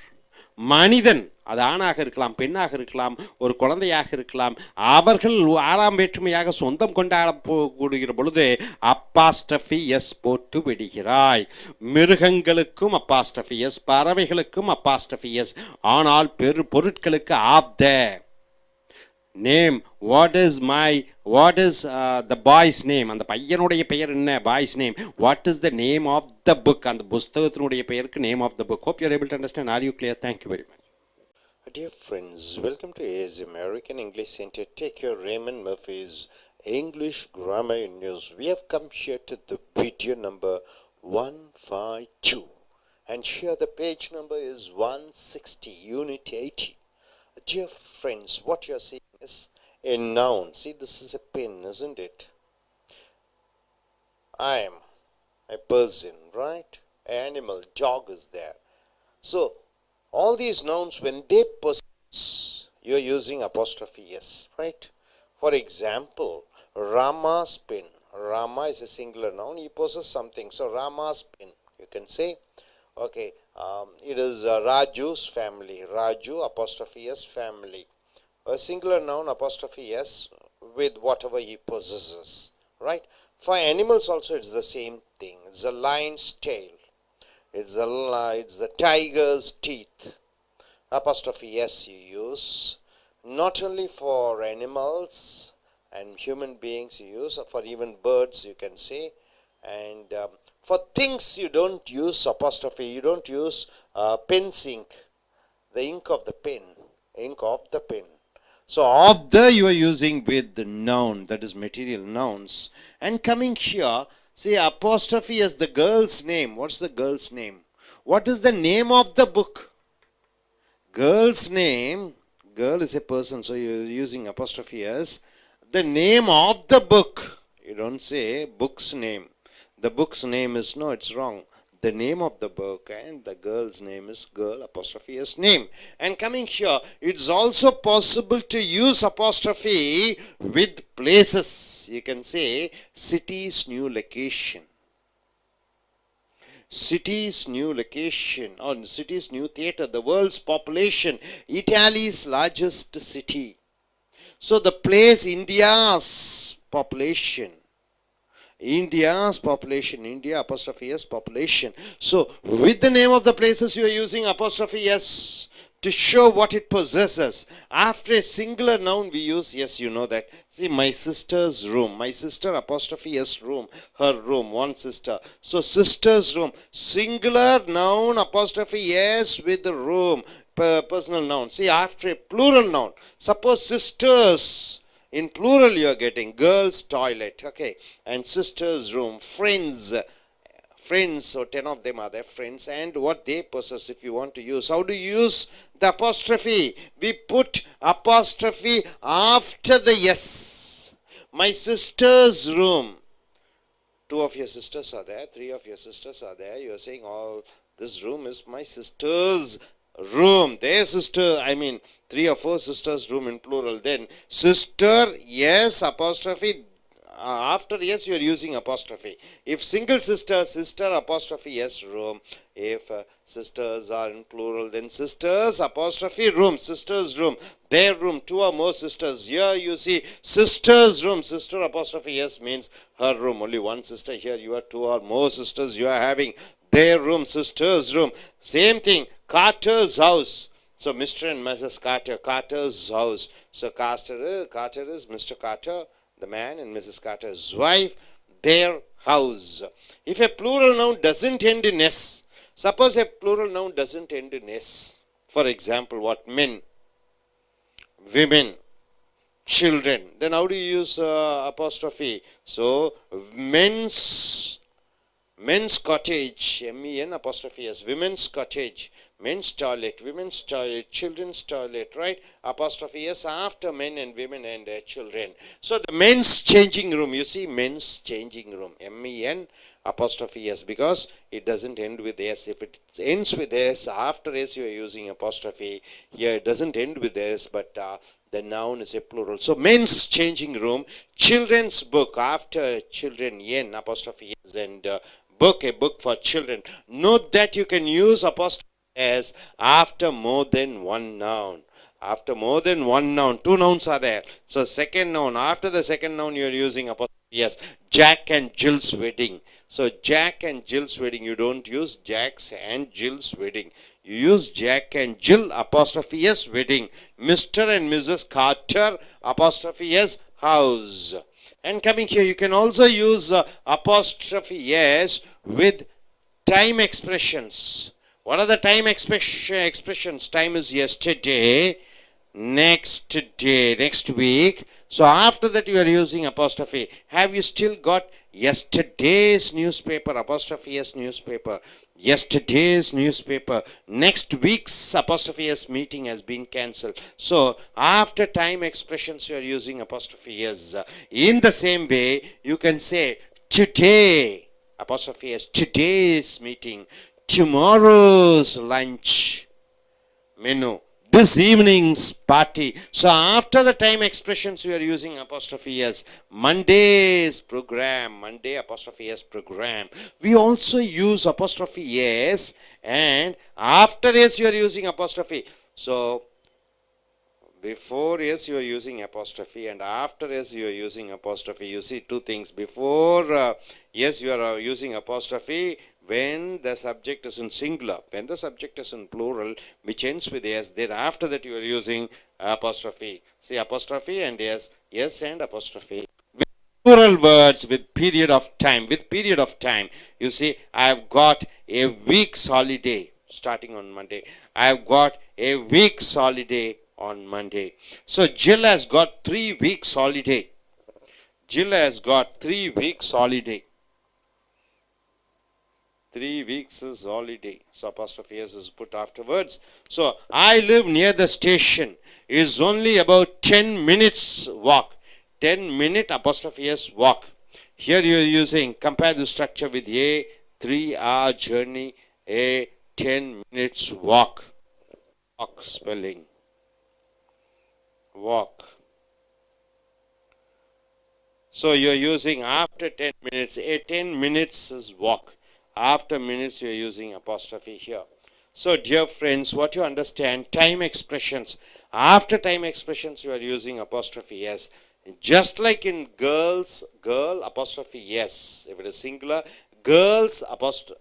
மனிதன், அது ஆணாக இருக்கலாம், பெண்ணாக இருக்கலாம், ஒரு குழந்தையாக இருக்கலாம், அவர்கள் ஆறாம் வேற்றுமையாக சொந்தம் கொண்டாட கூடுகிற பொழுது அப்பாஸ்ட்ரஃபி எஸ் போட்டு விடுகிறாய். மிருகங்களுக்கும் அப்பாஸ்ட்ரஃபி எஸ், பறவைகளுக்கும் அப்பாஸ்ட்ரஃபி எஸ். ஆனால் பொருட்களுக்கு of the name. What is the boy's name, அந்த பையனுடைய பெயர் என்ன? Boy's name. What is the name of the book, அந்த புஸ்தகத்தினுடைய பெயருக்கு name of the book. Hope you are able to understand. Are you clear? Thank you very much. Dear friends, welcome to AS American English Center. Take your Raymond Murphy's English Grammar News. We have come here to the video number 152, and here the page number is 160, unit 80. Dear friends, what you are seeing is a noun. See, this is a pen, isn't it? I am a person, right? Animal, dog is there. So all these nouns, when they possess, you are using apostrophe s, right? For example, Rama's pen. Rama is a singular noun. He possesses something. So Rama's pen, you can say. Okay, it is Raju's family. Raju apostrophe s family. A singular noun apostrophe s with whatever he possesses, right? For animals also it's the same thing. It's a lion's tail. It's the tiger's teeth. Apostrophe s you use not only for animals and human beings, you use for even birds, you can say. And for things you don't use apostrophe. You don't use pen's ink, the ink of the pen, ink of the pen. So of the you are using with the noun, that is material nouns. And coming here, see apostrophe as the girl's name. What's the girl's name? What is the name of the book? Girl's name, girl is a person, so you're using apostrophe as the name of the book. You don't say book's name. The book's name is, no, it's wrong. the name of the book, and the girl's name is girl apostrophe s name. And coming here, it's also possible to use apostrophe with places. You can say city's new location, city's new location, or city's new theater, the world's population, Italy's largest city. So the place India's population, India's population, India apostrophe S population. So with the name of the places you are using apostrophe S to show what it possesses. After a singular noun we use, yes, you know that. See, my sister's room, my sister apostrophe S room, her room, one sister. So sister's room, singular noun apostrophe S with the room, personal noun. See, after a plural noun, suppose sisters, in plural you are getting girls' toilet, okay, and sister's room, friends, so 10 of them are their friends, and what they possess. If you want to use, how do you use the apostrophe? We put apostrophe after the yes. My sister's room. 2 of your sisters are there, 3 of your sisters are there. You are saying all this room is my sister's room. Their sister, I mean 3 or 4 sisters' room in plural. Then sister, yes, apostrophe. After yes, you are using apostrophe. If single sister, sister apostrophe yes room. If sisters are in plural, then sisters apostrophe room, sister's room, their room, 2 or more sisters. Here you see sister's room, sister apostrophe yes means her room, only one sister. Here you are 2 or more sisters you are having, their room, sister's room. Same thing, Carter's house. So Mr. and Mrs. Carter, Carter's house. So Carter is Mr. Carter, the man, and Mrs. Carter's wife, their house. If a plural noun doesn't end in S, suppose a plural noun doesn't end in S. For example, what? Men, women, children. Then how do you use apostrophe? So men's cottage, men apostrophe S, women's cottage, men's toilet, women's toilet, children's toilet, right? Apostrophe S after men and women and children. So the men's changing room, you see, men's changing room, men apostrophe S, because it doesn't end with S. If it ends with S, after S you are using apostrophe. Here it doesn't end with S, but the noun is a plural. So men's changing room, children's book, after children, yen apostrophe S, and book, a book for children. Note that you can use apostrophe S after more than one noun. After more than one noun, 2 nouns are there. So second noun, after the second noun you are using apostrophe S. Jack and Jill's wedding. So Jack and Jill's wedding, you don't use Jack's and Jill's wedding. You use Jack and Jill apostrophe S wedding. Mr. and Mrs. Carter apostrophe S house. And coming here, you can also use apostrophe S with time expressions. What are the time expressions? Time is yesterday, next day, next week. So after that you are using apostrophe. Have you still got yesterday's newspaper, apostrophe S newspaper, yesterday's newspaper, next week's apostrophe S meeting has been cancelled. So after time expressions you are using apostrophe S. In the same way you can say today, apostrophe S, today's meeting, tomorrow's lunch menu, this evening's party. So after the time expressions you are using apostrophe S. Monday's program, Monday apostrophe S program. We also use apostrophe S, and after S you are using apostrophe. So before S you are using apostrophe, and after S you are using apostrophe. You see 2 things. Before yes you are using apostrophe when the subject is in singular. When the subject is in plural, which ends with S, then after that you are using apostrophe. See, apostrophe and S, yes and apostrophe. With plural words with period of time. With period of time, you see, I have got a week's holiday starting on Monday. I have got a week's holiday on Monday. So Jill has got 3 weeks holiday. Jill has got 3 weeks holiday. 3 weeks is holiday. So apostrophe S is put afterwards. So I live near the station is only about 10 minutes walk. 10 minute apostrophe S walk. Here you are using, compare the structure with A, 3-hour journey, a 10 minutes walk. Walk spelling. Walk. So you're using after 10 minutes. A 10 minutes is walk. After minutes you're using apostrophe here. So dear friends, what you understand, time expressions. After time expressions you are using apostrophe s. Just like in girls, girl apostrophe s. If it is singular, girls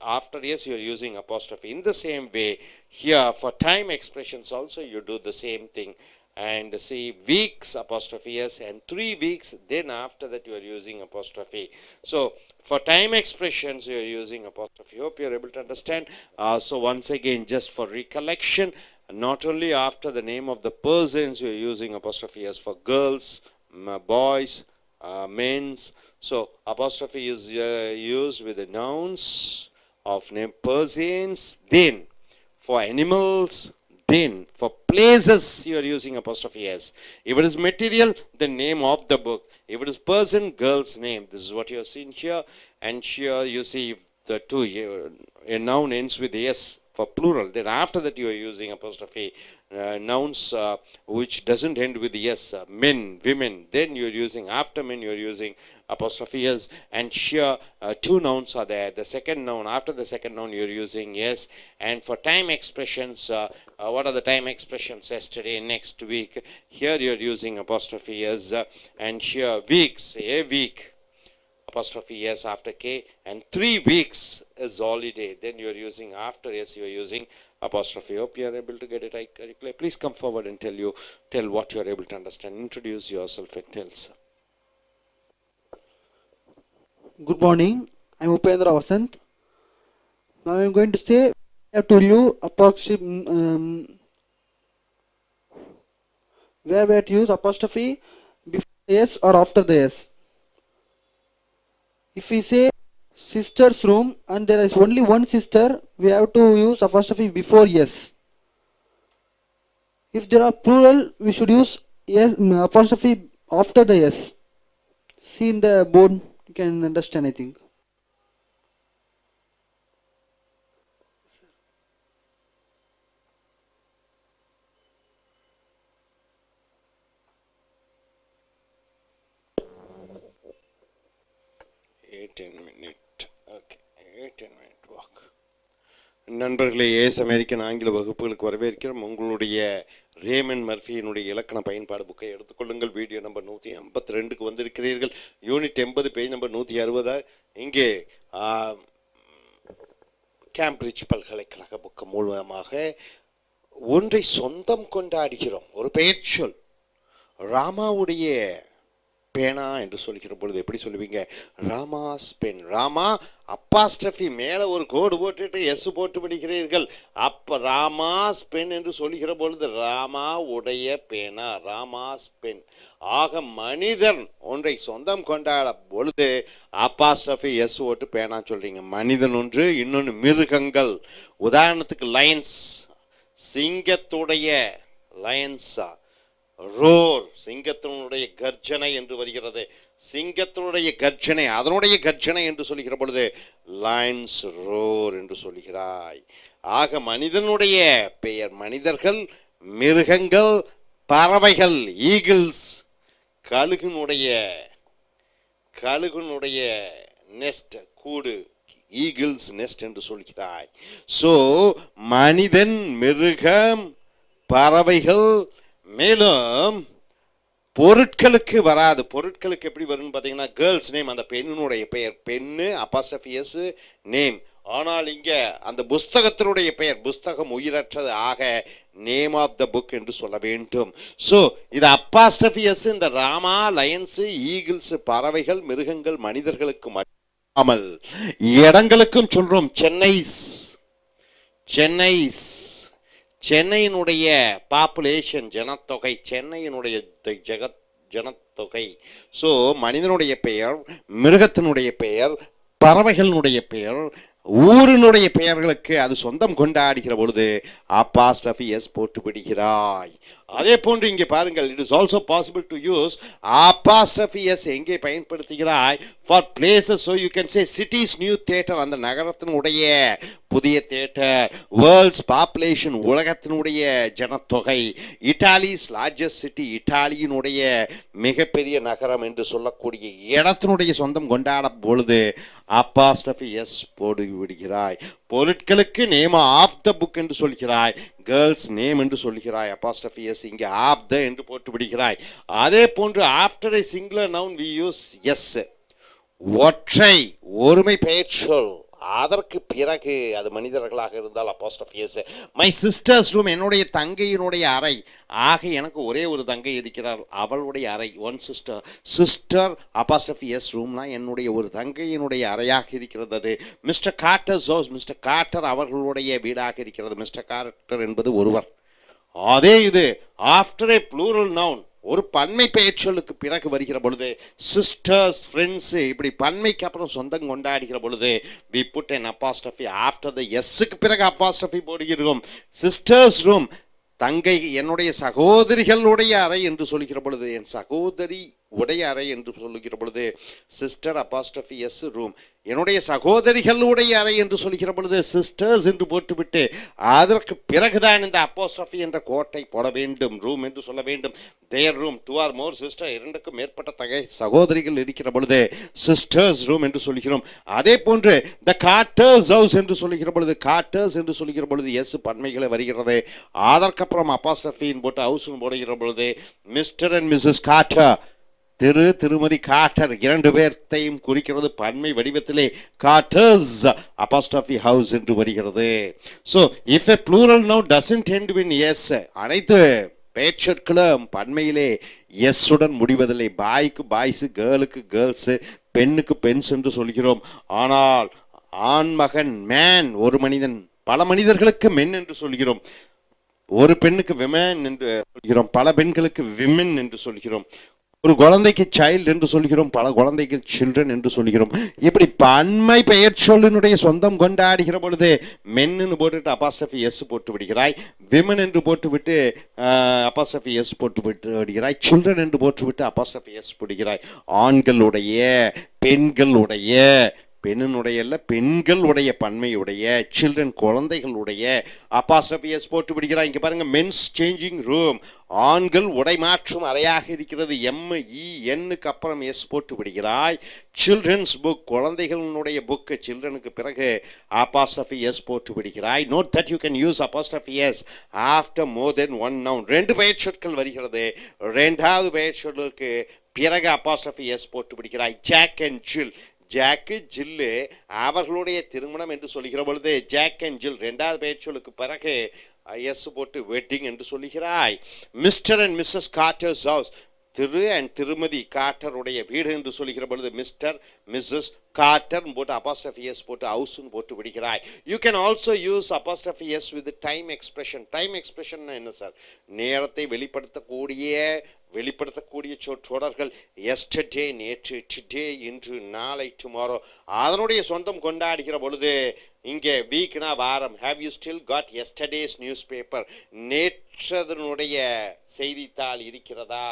after yes you are using apostrophe. In the same way, here for time expressions also you do the same thing. And see weeks apostrophe s, and 3 weeks, then after that you are using apostrophe. So for time expressions you are using apostrophe. Hope you are able to understand. So once again, just for recollection, not only after the name of the persons you are using apostrophe s, for girls, boys, men's. So apostrophe is used with the nouns of name persons, then for animals, then for places you are using apostrophe s. If it is material, the name of the book. If it is person, girl's name. This is what you have seen here. And here you see the two, a noun ends with s for plural. Then after that you are using apostrophe. Nouns which doesn't end with s, men, women. Then you are using, after men you are using apostrophe s. And here two nouns are there. The second noun, after the second noun you are using s. And for time expressions, what are the time expressions? Yesterday, next week. Here you are using apostrophe s. And here weeks, a week, apostrophe s after k, and 3 weeks is holiday. Then you are using after s, you are using apostrophe. Hope you are able to get it correctly. Please come forward and tell what you are able to understand. Introduce yourself and tell, sir. Good morning. I'm Upendra Vasant. Now I'm going to say, I have told you where we have to use apostrophe before the s or after the s. If we say sister's room and there is only one sister, we have to use apostrophe before yes. If there are plural, we should use yes apostrophe after the yes. See in the board, you can understand, I think. நண்பர்களே, Ace American ஆங்கில வகுப்புகளுக்கு வரவேற்கிறோம். உங்களுடைய Raymond மர்ஃபியினுடைய இலக்கண பயன்பாடு புக்கை எடுத்துக்கொள்ளுங்கள். வீடியோ நம்பர் 152க்கு வந்திருக்கிறீர்கள். Unit 80, page number 160. இங்கே கேம்பிரிட்ஜ் பல்கலைக்கழக புக்கு மூலமாக ஒன்றை சொந்தம் கொண்டாடுகிறோம். ஒரு பெயர் சொல். ராமாவுடைய பேனா என்று சொல்லிக்கிற பொழுது எப்படி சொல்லுவீங்க? ராமாஸ் பென். ராமா அப்பாஸ்டஃபி மேலே ஒரு கோடு போட்டுட்டு எஸ் போட்டு படிக்கிறீர்கள். அப்போ ராமாஸ் பென் என்று சொல்லுகிற பொழுது ராமா உடைய பேனா, ராமாஸ் பென். ஆக மனிதன் ஒன்றை சொந்தம் கொண்டாட பொழுது அப்பாஸ்டஃபி எஸ் ஓட்டு பேனா சொல்றீங்க. மனிதன் ஒன்று, இன்னொன்று மிருகங்கள். உதாரணத்துக்கு லயன்ஸ், சிங்கத்துடைய லயன்ஸா, ரோர், சிங்கத்தினுடைய கர்ஜனை என்று வருகிறது. சிங்கத்தினுடைய கர்ஜனை, அதனுடைய கர்ஜனை என்று சொல்லுகிற பொழுது லைன்ஸ் ரோர் என்று சொல்லுகிறாய். ஆக மனிதனுடைய பெயர் மனிதர்கள், மிருகங்கள், பறவைகள், ஈகிள்ஸ், கழுகுனுடைய நெஸ்ட், கூடு, ஈகிள்ஸ் நெஸ்ட் என்று சொல்கிறாய். ஸோ மனிதன், மிருகம், பறவைகள், மேலும் பொருட்களுக்கு வராது. பொருட்களுக்கு எப்படி வரும்னு பார்த்தீங்கன்னா, கேர்ள்ஸ் நேம், அந்த பெண்ணுடைய பெயர், பெண்ணு அப்பாஸ்ட்ரஃபி எஸ் நேம். ஆனால் இங்கே அந்த புஸ்தகத்தினுடைய பெயர், புஸ்தகம் உயிரற்றது. ஆக நேம் ஆஃப் த புக் என்று சொல்ல வேண்டும். ஸோ இது அப்பாஸ்ட்ரஃபி எஸ் இந்த ராமா, லயன்ஸு, ஈகிள்ஸ், பறவைகள், மிருகங்கள், மனிதர்களுக்கு மட்டுமல் இடங்களுக்கும் சொல்றோம். சென்னையினுடைய பாப்புலேஷன், ஜனத்தொகை, சென்னையினுடைய ஜனத்தொகை. ஸோ மனிதனுடைய பெயர், மிருகத்தினுடைய பெயர், பறவைகளினுடைய பெயர், ஊரினுடைய பெயர்களுக்கு அது சொந்தம் கொண்டாடுகிற பொழுது apostrophe s போட்டு விடுகிறாய். அதே போன்று இங்கே பாருங்கள், it is also possible to use apostrophe s எங்கே பயன்படுத்துகிறாய் for places. So you can say city's new theater, அந்த நகரத்தினுடைய புதிய தியேட்டர். வேர்ல்ட்ஸ் பாப்புலேஷன், உலகத்தினுடைய ஜனத்தொகை. இட்டாலிஸ் லார்ஜஸ்ட் சிட்டி, இட்டாலியினுடைய மிகப்பெரிய நகரம் என்று சொல்லக்கூடிய இடத்தினுடைய சொந்தம் கொண்டாடும் பொழுது apostrophe s போடு விடுகிறாய். பொருட்களுக்கு நேம் ஆஃப் த புக் என்று சொல்கிறாய், கேர்ள்ஸ் நேம் என்று சொல்கிறாய், apostrophe s இங்கே ஆஃப் த என்று போட்டு விடுகிறாய். அதே போன்று after a singular noun we use s. ஒற்றை ஒருமை பெயர்ச்சொல், அதற்கு பிறகு அது மனிதர்களாக இருந்தால் apostrophe s. My sisters room, என்னுடைய தங்கையினுடைய அறை. ஆக எனக்கு ஒரே ஒரு தங்கை இருக்கிறார், அவளுடைய அறை, one sister. Sister apostrophe s ரூம்னா என்னுடைய ஒரு தங்கையினுடைய அறையாக இருக்கிறது. அது மிஸ்டர் கார்ட்டர்ஸ் ஹவுஸ், மிஸ்டர் கார்ட்டர் அவர்களுடைய வீடாக இருக்கிறது. மிஸ்டர் கார்ட்டர் என்பது ஒருவர். அதே இது ஆஃப்டர் ஏ ப்ளூரல் நவுன், ஒரு பன்மை பெயர்ச்சொல்லுக்கு பிறகு வருகிற பொழுது சிஸ்டர்ஸ், ஃப்ரெண்ட்ஸ், இப்படி பன்மைக்கு அப்புறம் சொந்தம் கொண்டாடுகிற பொழுது we put an apostrophe after the s-க்கு பிறகு apostrophe போடுகிறோம். சிஸ்டர்ஸ் ரூம், தங்கை, என்னுடைய சகோதரிகளுடைய அறை என்று சொல்கிற பொழுது, என் சகோதரி உடைய அறை என்று சொல்லுகிற பொழுது சிஸ்டர் apostrophe s ரூம். என்னுடைய சகோதரிகளுடைய அறை என்று சொல்கிற பொழுது சிஸ்டர்ஸ் என்று போட்டுவிட்டு அதற்கு பிறகுதான் இந்த apostrophe என்ற கோட்டை போட வேண்டும், ரூம் என்று சொல்ல வேண்டும். their room, 2 or more sisters, இரண்டுக்கும் மேற்பட்ட தகை சகோதரிகள் இருக்கிற பொழுது சிஸ்டர்ஸ் ரூம் என்று சொல்கிறோம். அதே போன்று the Carter's house என்று சொல்லுகிற பொழுது, கார்ட்டர்ஸ் என்று சொல்லுகிற பொழுது எஸ் பன்மைகளை வருகிறது. அதற்கப்புறம் apostrophe போட்டு ஹவுஸ் போடுகிற பொழுது மிஸ்டர் அண்ட் மிஸ்ஸஸ் கார்ட்டர், திரு திருமதி கார்ட்டர், இரண்டு பேர்த்தையும் குறிக்கிறது பன்மை வடிவத்திலே கார்ட்டர்ஸ் apostrophe ஹவுஸ் என்று வருகிறது. So if a plural noun doesn't end in S, அனைத்து பெயர்ச்சொற்களும் பன்மையிலே எஸ் உடன் முடிவதில்லை. பாய்க்கு பாய்ஸு, கேர்ளுக்கு கேர்ள்ஸு, பெண்ணுக்கு பெண்ஸ் என்று சொல்கிறோம். ஆனால் ஆண்மகன் மேன், ஒரு மனிதன், பல மனிதர்களுக்கு மென் என்று சொல்கிறோம். ஒரு பெண்ணுக்கு விமன் என்று சொல்கிறோம், பல பெண்களுக்கு விமென் என்று சொல்கிறோம். ஒரு குழந்தைக்கு சைல்டு என்று சொல்கிறோம், பல குழந்தைக்கு சில்ட்ரன் என்று சொல்கிறோம். இப்படி பன்மை பெயர் சொல்லினுடைய சொந்தம் கொண்டாடுகிற பொழுது மென்னு போட்டுட்டு apostrophe s போட்டு விடுகிறாய், விமன் என்று போட்டுவிட்டு apostrophe s போட்டு விட்டு விடுகிறாய், சில்ட்ரன் என்று போட்டுவிட்டு apostrophe s போடுகிறாய். ஆண்களுடைய, பெண்களுடைய, பெண்ணினுடைய அல்ல பெண்களுடைய பன்மையுடைய, சில்ட்ரன் குழந்தைகளுடைய apostrophe s போட்டு விடுகிறாய். இங்கே பாருங்க, மென்ஸ் சேஞ்சிங் ரூம், ஆண்கள் உடை மாற்றும் அறையாக இருக்கிறது, MENக்கு அப்புறம் எஸ் போட்டு விடுகிறாய். சில்ட்ரன்ஸ் புக், குழந்தைகளுடைய புக், சில்ட்ரனுக்கு பிறகு apostrophe s போட்டு விடுகிறாய். Note that you can use apostrophe s after more than one noun. ரெண்டு பெயர் சொற்கள் வருகிறது, ரெண்டாவது பெயர் சொல்லுக்கு பிறகு apostrophe s போட்டு விடுகிறாய். ஜாக் அண்ட் ஜில், ஜாக்கு ஜில்லு அவர்களுடைய திருமணம் என்று சொல்லுகிற பொழுது ஜாக் அண்ட் ஜில் ரெண்டாவது பெயர் சொல்லுக்கு பிறகு எஸ் போட்டு வெட்டிங் என்று சொல்லுகிறாய். Mr and Mrs Carter's house, திரு அண்ட் திருமதி கார்ட்டருடைய வீடு என்று சொல்லுகிற பொழுது மிஸ்டர் மிஸ்ஸஸ் கார்ட்டர் போட்டு apostrophe s போட்டு ஹவுஸ்ன்னு போட்டு விடுகிறாய். You can also use apostrophe s with time expression. Time expression என்ன சார்? நேரத்தை வெளிப்படுத்தக்கூடிய சொற்றொடர்கள். எஸ்டர்டே நேற்று, டுடே இன்று, நாளை டுமாரோ. அதனுடைய சொந்தம் கொண்டாடுகிற பொழுது இங்கே வீக்னா வாரம். Have you still got yesterday's newspaper, நேற்றதனுடைய செய்தித்தாள் இருக்கிறதா,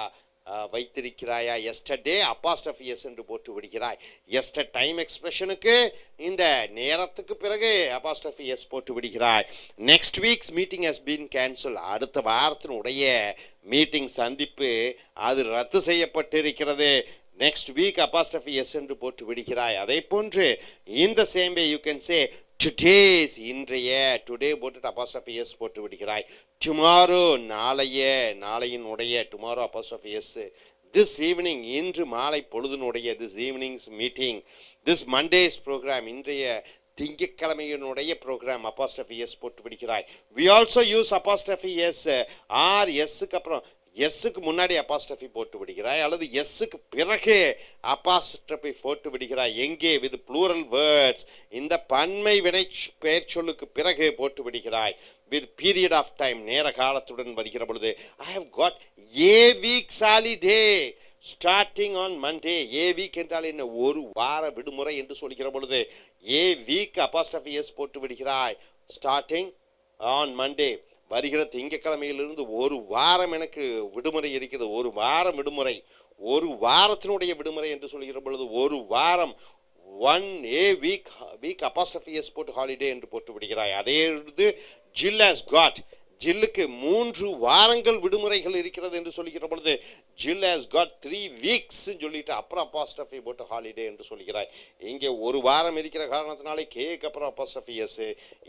வைத்திருக்கிறாயா? எஸ்டர்டே apostrophe s என்று போட்டு விடுகிறாய். எஸ்டர் டைம் எக்ஸ்பிரஷனுக்கு இந்த நேரத்துக்கு பிறகு apostrophe s போட்டு விடுகிறாய். Next week's meeting has been cancel, அடுத்த வாரத்தினுடைய மீட்டிங் சந்திப்பு அது ரத்து செய்யப்பட்டிருக்கிறது. நெக்ஸ்ட் வீக் apostrophe s என்று போட்டு விடுகிறாய். அதே போன்று இந்த same way you can say today's, இன்றைய, டுடே போட்டுட்டு apostrophe s போட்டு விடுகிறாய். டுமாரோ, நாளைய, நாளையினுடைய, tomorrow apostrophe s. This evening, இன்று மாலை பொழுதுனுடைய, this evening's meeting. This Monday's programme, இன்றைய திங்கட்கிழமையினுடைய ப்ரோக்ராம் apostrophe s போட்டு விடுகிறாய். We also use apostrophe s or எஸ்ஸுக்கு அப்புறம் எஸ்ஸுக்கு முன்னாடி apostrophe போட்டு விடுகிறாய், அல்லது எஸ்ஸுக்கு பிறகு apostrophe போட்டு விடுகிறாய். எங்கே? வித் ப்ளூரல் வேர்ட்ஸ், இந்த பன்மை வினை பெயர் சொல்லுக்கு பிறகு போட்டு விடுகிறாய். வித் பீரியட் ஆஃப் டைம், நேர காலத்துடன் வருகிற பொழுது I have got a week's holiday. Starting on Monday. A week என்றால் என்ன? ஒரு வார விடுமுறை என்று சொல்கிற பொழுது ஏ வீக் அப்பாஸ்ட்ரஃபி எஸ் போட்டு விடுகிறாய். ஸ்டார்டிங் ஆன் மண்டே, வருகிற திங்கட்கிழமையிலிருந்து ஒரு வாரம் எனக்கு விடுமுறை இருக்கிறது. ஒரு வாரம் விடுமுறை, ஒரு வாரத்தினுடைய விடுமுறை என்று சொல்கிற பொழுது ஒரு வாரம், one a week, week apostrophe S போட்டு ஹாலிடே என்று போட்டு விடுகிறாய். அதே இது ஜில் ஹஸ் காட், ஜில்லுக்கு 3 வாரங்கள் விடுமுறைகள் இருக்கிறது என்று சொல்லிக்கிற பொழுது ஜில் ஹஸ் காட் 3 வீக்ஸ் சொல்லிட்டு அப்புறம் அப்பாஸ்ட்ரஃபி போட்டு ஹாலிடே என்று சொல்கிறாய். இங்கே ஒரு வாரம் இருக்கிற காரணத்தினாலே கேக்கு அப்புறம் அப்பாஸ்ட்ரஃபி எஸ்.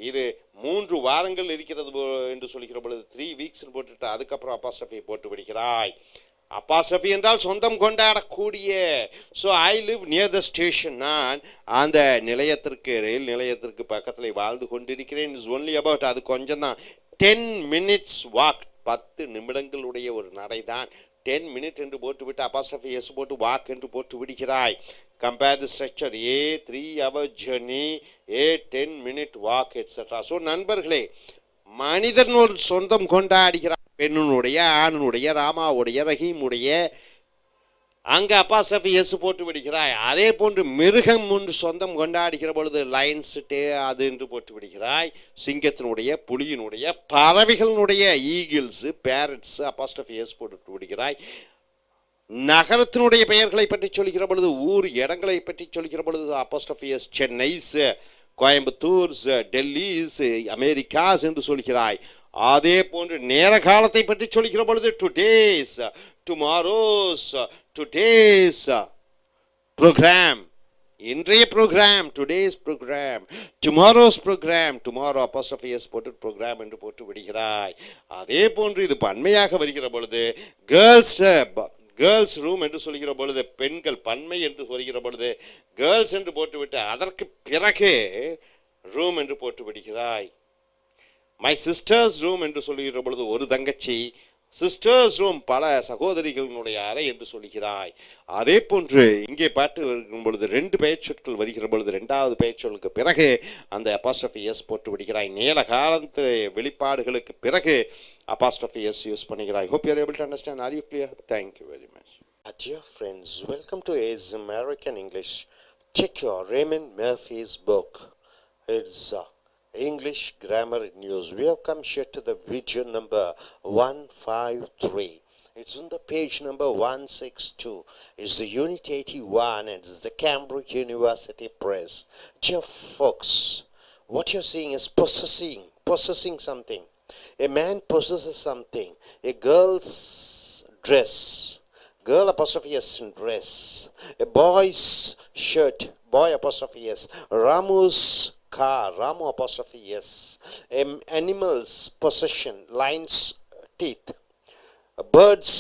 இது 3 வாரங்கள் இருக்கிறது என்று சொல்லிக்கிற பொழுது 3 வீக்ஸ் போட்டுட்டு அதுக்கப்புறம் அப்பாஸ்ட்ரஃபி போட்டு விடுகிறாய். அப்பாஸ்ட்ரஃபி என்றால் சொந்தம் கொண்டாடக்கூடிய. So I live near the station, நான் அந்த நிலையத்திற்கு, ரயில் நிலையத்திற்கு பக்கத்தில் வாழ்ந்து கொண்டிருக்கிறேன். இஸ் ஒன்லி அபவுட், அது கொஞ்சம் தான், 10 minutes வாக், 10 நிமிடங்களுடைய ஒரு நடை தான். 10 minutes என்று போட்டுவிட்டு அப்பாஸ்ட்ரஃபி எஸ் போட்டு வாக் என்று போட்டு விடுகிறாய். Compare the structure, a 3 hour journey, a 10 minute walk etcetera. So நண்பர்களே, மனிதன் ஒரு சொந்தம் கொண்டாடுகிறான். பெண்ணுடைய, ஆணுடைய, ராமாவுடைய, ரஹீமுடைய, அங்கே அப்பாஸ்ட்ரஃபி எஸ் போட்டு விடுகிறாய். அதே போன்று மிருகம் ஒன்று சொந்தம் கொண்டாடுகிற பொழுது லைன்ஸ் டே அது என்று போட்டு விடுகிறாய். சிங்கத்தினுடைய, புலியினுடைய, பறவைகளினுடைய, ஈகிள்ஸ், பேரட்ஸ் அப்பாஸ்ட்ரஃபி எஸ் போட்டு விடுகிறாய். நகரத்தினுடைய பெயர்களை பற்றி சொல்கிற பொழுது, ஊர் இடங்களை பற்றி சொல்கிற பொழுது apostrophe S, Chennai's, Coimbatore's, Delhi's, America's என்று சொல்கிறாய். அதே போன்று நேர காலத்தை பற்றி சொல்கிற பொழுது டுடேஸ், டுமாரோஸ், டுடேஸ் ப்ரோக்ராம், இன்றைய programme, today's programme, tomorrow's programme, tomorrow apostrophe S போட்டு ப்ரோக்ராம் என்று போட்டு விடுகிறாய். அதே போன்று இது பன்மையாக வருகிற பொழுது கேர்ள்ஸ் ரூம் என்று சொல்கிற பொழுது, பெண்கள் பன்மை என்று சொல்கிற பொழுது கேர்ள்ஸ் என்று போட்டுவிட்டு அதற்கு பிறகு ரூம் என்று போட்டு விடுகிறாய். மை சிஸ்டர்ஸ் ரூம் என்று சொல்லுகிற பொழுது ஒரு தங்கச்சி, சிஸ்டர்ஸ் ரூம் பல சகோதரிகளினுடைய அறை என்று சொல்கிறாய். அதே போன்று இங்கே பாட்டு வருகிற பொழுது 2 பெயர்ச்சொற்கள் வருகிற பொழுது 2வது பெயர்ச்சொலுக்கு பிறகு அந்த அப்பாஸ்ட்ரஃபி எஸ் போட்டு விடுகிறாய். நீல காலத்து வெளிப்பாடுகளுக்கு பிறகு அப்பாஸ்ட்ரஃபி எஸ் யூஸ் பண்ணுகிறாய். Hope you are able to understand. Are you clear? Thank you very much. Dear friends, welcome to AIS American English. Check your Raymond Murphy's book. It's English Grammar News. We have come here to the video number 153. It's on the page number 162. It's the Unit 81 and it's the Cambridge University Press. Dear folks, what you're seeing is possessing something. A man possesses something. A girl's dress. Girl apostrophe S in dress. A boy's shirt. Boy apostrophe S. Ramu's car, Ramu apostrophe yes. Animals possession, lions teeth. Birds,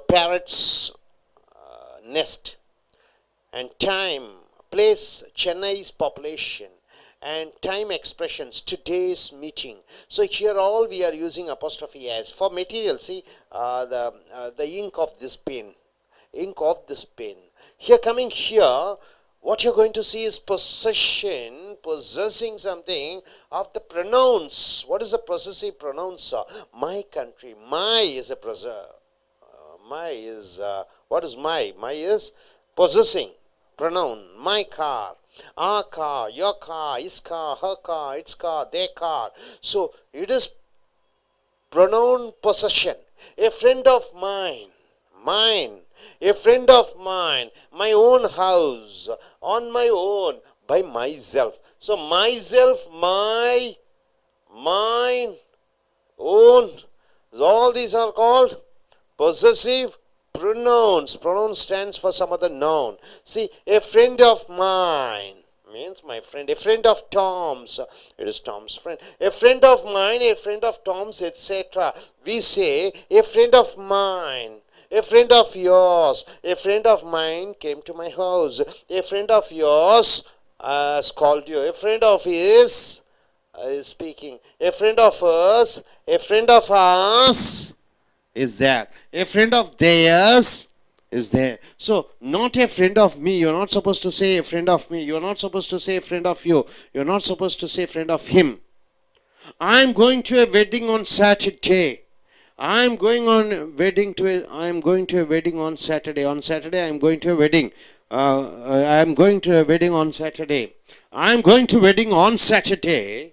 parrots nest. And time, place, Chennai's population. And time expressions, today's meeting. So here all we are using apostrophe s. For material, see the ink of this pen. Here coming here, what you're going to see is possession, possessing something of the pronouns. What is the possessive pronouns? My country. My is a my is, what is my? My is possessing pronoun. My car. Our car, your car, his car, her car, its car, their car. So it is pronoun possession. A friend of mine. A friend of mine, my own house, on my own, by myself. So myself, mine, own, all these are called possessive pronouns. Pronoun stands for some other noun. See, a friend of mine means my friend. A friend of Tom's, it is Tom's friend. A friend of mine, a friend of Tom's, etc. We say, a friend of mine. A friend of yours, a friend of mine came to my house. A friend of yours has called you. A friend of his is speaking. A friend of us, a friend of us is there. A friend of theirs is there. So, not a friend of me. You're not supposed to say a friend of me. You're not supposed to say a friend of you. You're not supposed to say a friend of him. I'm going to a wedding on Saturday. I'm going to a wedding on Saturday. On Saturday, I'm going to a wedding. I'm going to a wedding on Saturday. I'm going to wedding on Saturday.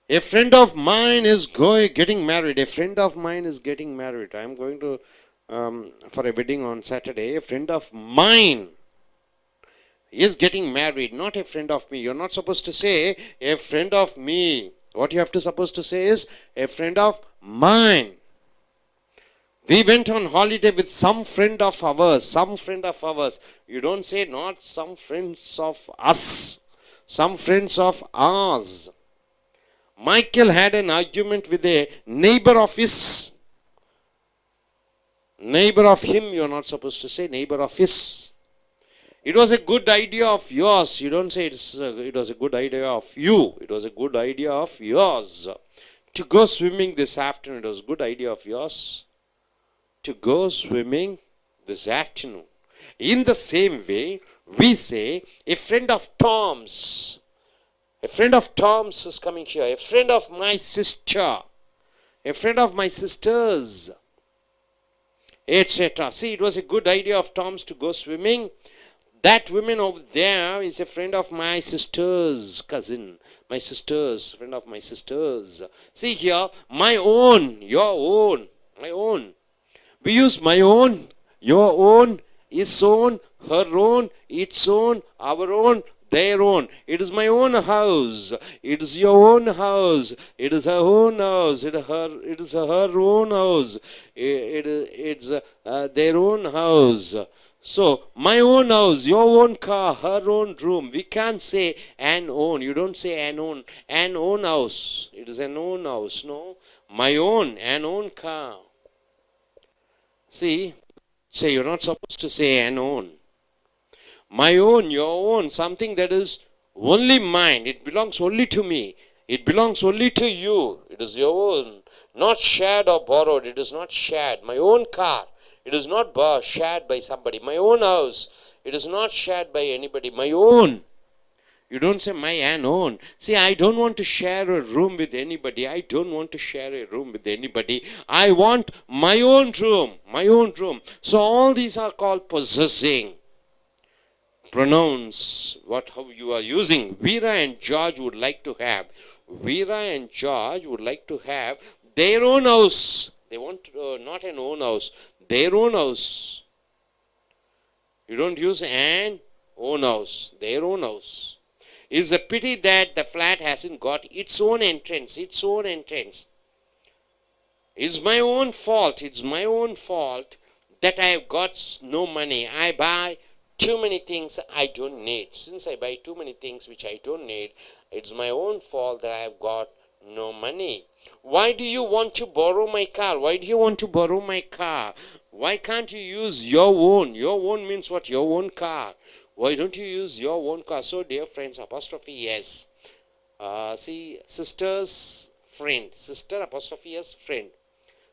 A friend of mine is getting married. A friend of mine is getting married. I'm going to for a wedding on Saturday. A friend of mine is getting married, not a friend of me. You're not supposed to say a friend of me. What you have to supposed to say is a friend of mine. We went on holiday with some friend of ours. Some friend of ours. You don't say not some friends of us. Some friends of ours. Michael had an argument with a neighbor of his. Neighbor of him, you're not supposed to say neighbor of his. It was a good idea of yours. You don't say it was a good idea of you. It was a good idea of yours. To go swimming this afternoon, it was a good idea of yours. To go swimming this afternoon. In the same way, we say a friend of Tom's. A friend of Tom's is coming here. A friend of my sister. A friend of my sister's. Etc. See, it was a good idea of Tom's to go swimming. That woman over there is a friend of my sister's cousin. My sister's, friend of my sister's. See here, my own, your own, my own. We use my own, your own, his own, her own, its own, our own, their own. It is my own house. It is your own house. It is her own house. It is her own house. It's their own house. So, my own house, your own car, her own room. We can't say an own. You don't say an own. An own house. It is an own house. No. My own, an own car. See, say you're not supposed to say an own. My own, your own, something that is only mine. It belongs only to me. It belongs only to you. It is your own. Not shared or borrowed. It is not shared. My own car. It is not shared by somebody. My own house. It is not shared by anybody. My own. You don't say my and own. See, I don't want to share a room with anybody. I don't want to share a room with anybody. I want my own room. My own room. So all these are called possessing pronouns. How you are using. Veera and George would like to have. Veera and George would like to have their own house. They want not an own house. Their own house. You don't use an own house. Their own house. It's a pity that the flat hasn't got its own entrance. Its own entrance. It's my own fault. It's my own fault that I have got no money. I buy too many things I don't need. Since I buy too many things which I don't need, it's my own fault that I have got no money. Why do you want to borrow my car? Why do you want to borrow my car? Why can't you use your own? Your own means what? Your own car. Why don't you use your own car? So, dear friends, apostrophe yes. See, sister's friend. Sister, apostrophe yes, friend.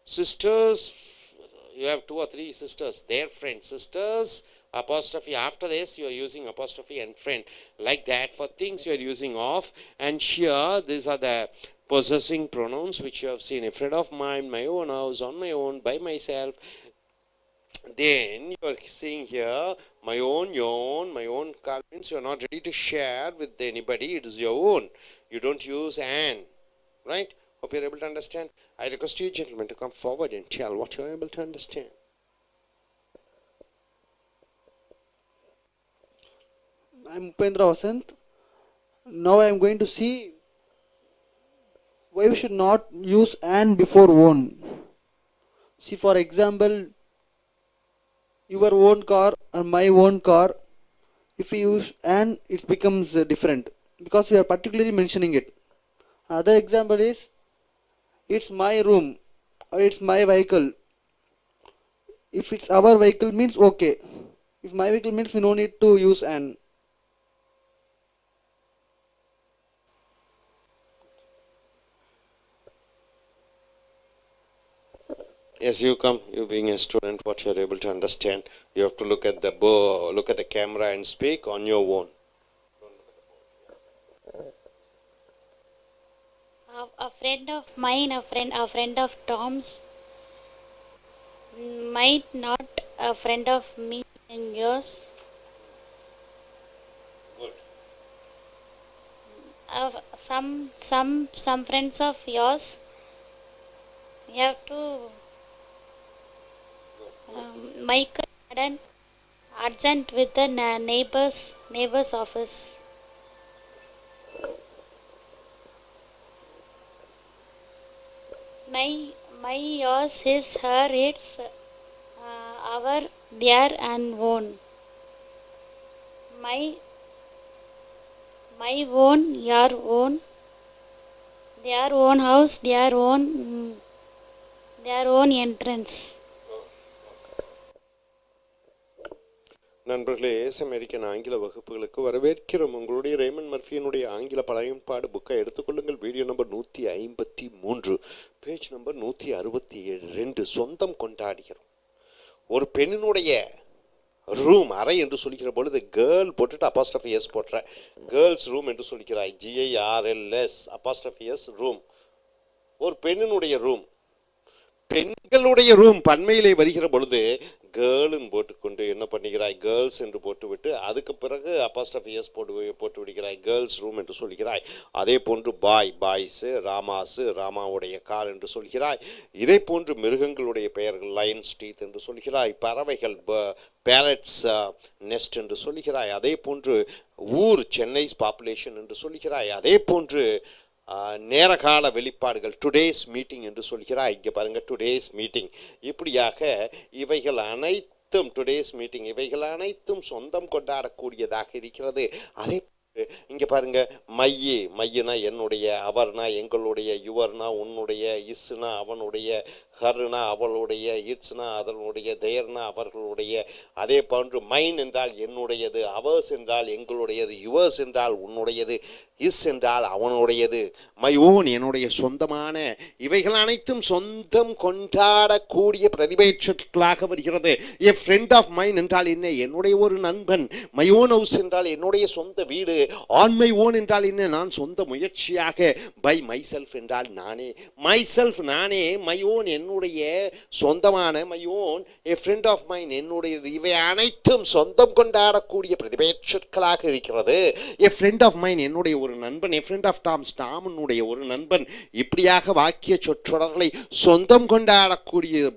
Sisters, you have 2 or 3 sisters. Their friend. Sisters, apostrophe. After this, you are using apostrophe and friend. Like that. For things you are using off. And here, these are the possessing pronouns which you have seen. A friend of mine, my own house, on my own, by myself. Then you are seeing here, my own, your own, my own car means you are not ready to share with anybody. It is your own. You don't use an. Right? Hope you are able to understand. I request you, gentlemen, to come forward and tell what you are able to understand. I am Upendra Vasant. Now I am going to see why we should not use an before own. See, for example, your own car or my own car. If we use an, it becomes different because we are particularly mentioning it. Another example is, it's my room or it's my vehicle. If it's our vehicle means okay. If my vehicle means we no need to use an. Yes, you come. You being a student, what you are able to understand. You have to look at the camera and speak on your own. A friend of mine, a friend of Tom's. might not a friend of me and yours. Some friends of yours. You have to Michael had an urgent with the neighbor's office. My yours his her its our their and own. My own your own, their own house, their own entrance. நண்பர்களே, S American ஆங்கில வகுப்புகளுக்கு வரவேற்கிறோம். உங்களுடைய Raymond மர்ஃபியினுடைய ஆங்கில பழையன்பாடு புக்கை எடுத்துக்கொள்ளுங்கள். Video number 153, page number 167. சொந்தம் கொண்டாடுகிறோம். ஒரு பெண்ணினுடைய ரூம், அறை என்று சொல்லிக்கிற பொழுது கேர்ள் போட்டுட்டு அப்பாஸ்ட்ரஃபி எஸ் போட்டுற, கேர்ள்ஸ் ரூம் என்று சொல்லிக்கிறாய். GIRLS apostrophe S room. ஒரு பெண்ணினுடைய ரூம், பெண்களுடைய ரூம் பன்மையிலே வருகிற பொழுது கேர்ள்னு போட்டுக்கொண்டு என்ன பண்ணுகிறாய், கேர்ள்ஸ் என்று போட்டுவிட்டு அதுக்கு பிறகு அப்பாஸ்ட்ரஃபி எஸ் போட்டு விடுகிறாய், கேர்ள்ஸ் ரூம் என்று சொல்கிறாய். அதே போன்று பாய்ஸு, ராமாஸு, ராமாவுடைய கார் என்று சொல்கிறாய். இதே போன்று மிருகங்களுடைய பெயர்கள் லயன்ஸ் டீத் என்று சொல்கிறாய், பறவைகள் பேரட்ஸ் நெஸ்ட் என்று சொல்கிறாய். அதே போன்று ஊர் சென்னைஸ் பாப்புலேஷன் என்று சொல்கிறாய். அதே போன்று நேரகால வெளிப்பாடுகள் டுடேஸ் மீட்டிங் என்று சொல்கிறாய். இங்கே பாருங்கள், டுடேஸ் மீட்டிங். இப்படியாக இவைகள் அனைத்தும் டுடேஸ் மீட்டிங், இவைகள் அனைத்தும் சொந்தம் கொண்டாடக்கூடியதாக இருக்கிறது. அதே இங்கே பாருங்க, மையுனா என்னுடைய, அவர்னா எங்களுடைய, யுவர்னா உன்னுடைய, இஸ்னா அவனுடைய, ஹர்னா அவளுடைய, இட்ஸ்னா அதனுடைய, தேர்னா அவர்களுடைய. அதே போன்று மைன் என்றால் என்னுடையது, அவர்ஸ் என்றால் எங்களுடையது, யுவர்ஸ் என்றால் உன்னுடையது, இஸ் என்றால் அவனுடையது, மை ஓன் என்னுடைய சொந்தமான. இவைகள் அனைத்தும் சொந்தம் கொண்டாடக்கூடிய பிரதிபேட்சங்களாக வருகிறது. எ ஃப்ரெண்ட் ஆஃப் மைன் என்றால் என்ன, என்னுடைய ஒரு நண்பன். மை ஓன் ஹவுஸ் என்றால் என்னுடைய சொந்த வீடு. ஆன் மை ஓன் என்றால் என்ன, நான் சொந்த முயற்சியாக. பை மை செல்ஃப் என்றால் நானே, மை செல்ஃப் நானே. மை ஓன் என்னுடைய சொந்தமான, my own. A friend of mine என்னுடையது. இவை அனைத்தும் சொந்தம் கொண்டாடக்கூடிய பிரதிபேட்சங்களாக இருக்கிறது. எ ஃப்ரெண்ட் ஆஃப் மைன் என்னுடைய ஒரு நண்பன், எ ஃப்ரெண்ட் ஆஃப் டாம்ஸ் டாமனுடைய ஒரு நண்பன். இப்படியாக வாக்கிய சொற்றொடர்களை சொந்தம் கொண்டாடக்கூடிய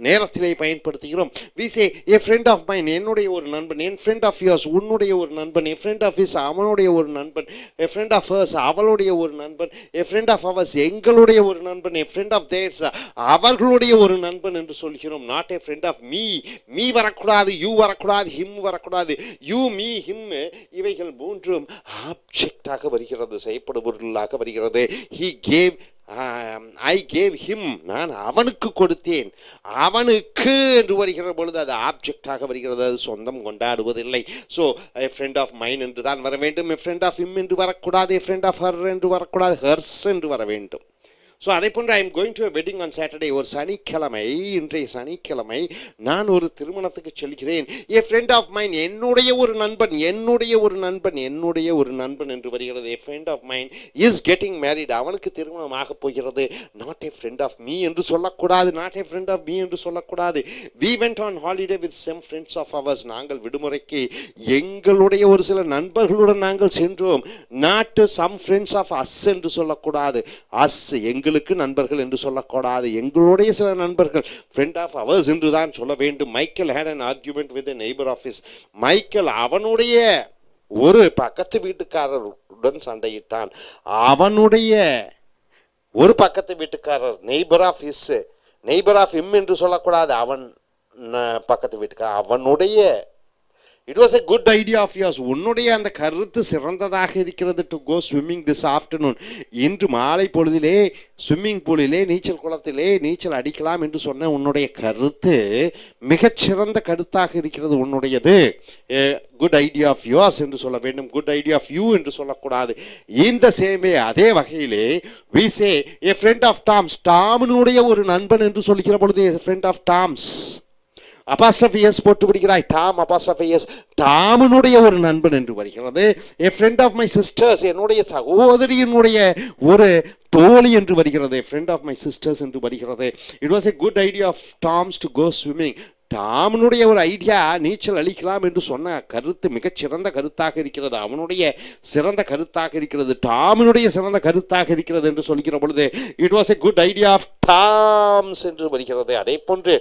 நேரத்திலே பயன்படுத்துகிறோம். We say a friend of mine என்னுடைய ஒரு நண்பன், என் ஃப்ரெண்ட் ஆஃப் யோர்ஸ் உன்னுடைய ஒரு நண்பன், எ ஃப்ரெண்ட் ஆஃப் ஹிஸ் அவனுடைய ஒரு நண்பன், எ ஃப்ரெண்ட் ஆஃப் ஹர்ஸ் அவளுடைய ஒரு நண்பன், எ ஃப்ரெண்ட் ஆஃப் அவர்ஸ் எங்களுடைய ஒரு நண்பன், எ ஃப்ரெண்ட் ஆஃப் தேர்ஸ் அவர்களுடைய ஒரு நண்பன் என்று சொல்கிறோம். Not a friend of me வரக்கூடாது, யூ வரக்கூடாது, ஹிம் வரக்கூடாது. யூ, மீ, ஹிம் இவைகள் மூன்றும் ஆப்ஜெக்டாக வருகிறது, செய்யப்படுபொருளாக வருகிறது. He gave, I gave him நான் அவனுக்கு கொடுத்தேன், அவனுக்கு என்று வருகிற பொழுது அது ஆப்ஜெக்டாக வருகிறது, அது சொந்தம் கொண்டாடுவதில்லை. So a friend of mine என்று தான் வர வேண்டும். எ ஃப்ரெண்ட் ஆஃப் ஹிம் என்று வரக்கூடாது, எ ஃப்ரெண்ட் ஆஃப் ஹர் என்று வரக்கூடாது, ஹர்ஸ் என்று வர வேண்டும். ஸோ அதே போன்று I am going to a wedding on Saturday. ஒரு சனிக்கிழமை, இன்றைய சனிக்கிழமை நான் ஒரு திருமணத்துக்கு செல்கிறேன். எ ஃப்ரெண்ட் ஆஃப் மைன் என்னுடைய ஒரு நண்பன், என்னுடைய ஒரு நண்பன், என்னுடைய ஒரு நண்பன் என்று வருகிறது. A friend of mine is getting married அவனுக்கு திருமணமாக போகிறது. Not a friend of me என்று சொல்லக்கூடாது, not a friend of me என்று சொல்லக்கூடாது. We went on holiday with some friends of ours நாங்கள் விடுமுறைக்கு எங்களுடைய ஒரு சில நண்பர்களுடன் நாங்கள் சென்றோம். Not some friends of us என்று சொல்லக்கூடாது, அஸ் எங்களுக்கு நண்பர்கள் என்று சொல்லக்கூடாது, எங்களுடைய சில நண்பர்கள், ஃப்ரெண்ட் ஆஃப் அவர்ஸ் என்று தான் சொல்ல வேண்டும். Michael had an argument with a neighbor of his. Michael அவனுடைய ஒரு பக்கத்து வீட்டுக்காரருடன் சண்டையிட்டான். அவனுடைய ஒரு பக்கத்து வீட்டுக்காரர், neighbour of his, neighbour of him என்று சொல்லக்கூடாது, அவன் பக்கத்து வீட்டுக்காரர், அவனுடைய. It was a good idea of yours உன்னுடைய அந்த கருத்து சிறந்ததாக இருக்கிறது. To go swimming this afternoon இன்று மாலை பொழுதிலே ஸ்விம்மிங் பூலிலே, நீச்சல் குளத்திலே நீச்சல் அடிக்கலாம் என்று சொன்ன உன்னுடைய கருத்து மிகச்சிறந்த கருத்தாக இருக்கிறது உன்னுடையது. குட் ஐடியா ஆஃப் யோர்ஸ் என்று சொல்ல வேண்டும், குட் ஐடியா ஆஃப் யூ என்று சொல்லக்கூடாது. இந்த சேமே அதே வகையிலே we say a friend of Tom's டாமினுடைய ஒரு நண்பன் என்று சொல்கிற பொழுது a friend of Tom's apostrophe s போட்டு விடுகிறாய். டாம் apostrophe s டாமனுடைய ஒரு நண்பன் என்று வருகிறது. a friend of my sisters என்னுடைய சகோதரியினுடைய ஒரு தோழி என்று வருகிறது. a friend of my sisters என்று வருகிறது. it was a good idea of Tom's to go swimming. டாமனுடைய ஒரு ஐடியா நீச்சல் அளிக்கலாம் என்று சொன்ன கருத்து மிகச்சிறந்த கருத்தாக இருக்கிறது. அவனுடைய சிறந்த கருத்தாக இருக்கிறது. டாமனுடைய சிறந்த கருத்தாக இருக்கிறது என்று சொல்கிற பொழுது it was a good idea of Tom's என்று வருகிறது. அதே போன்று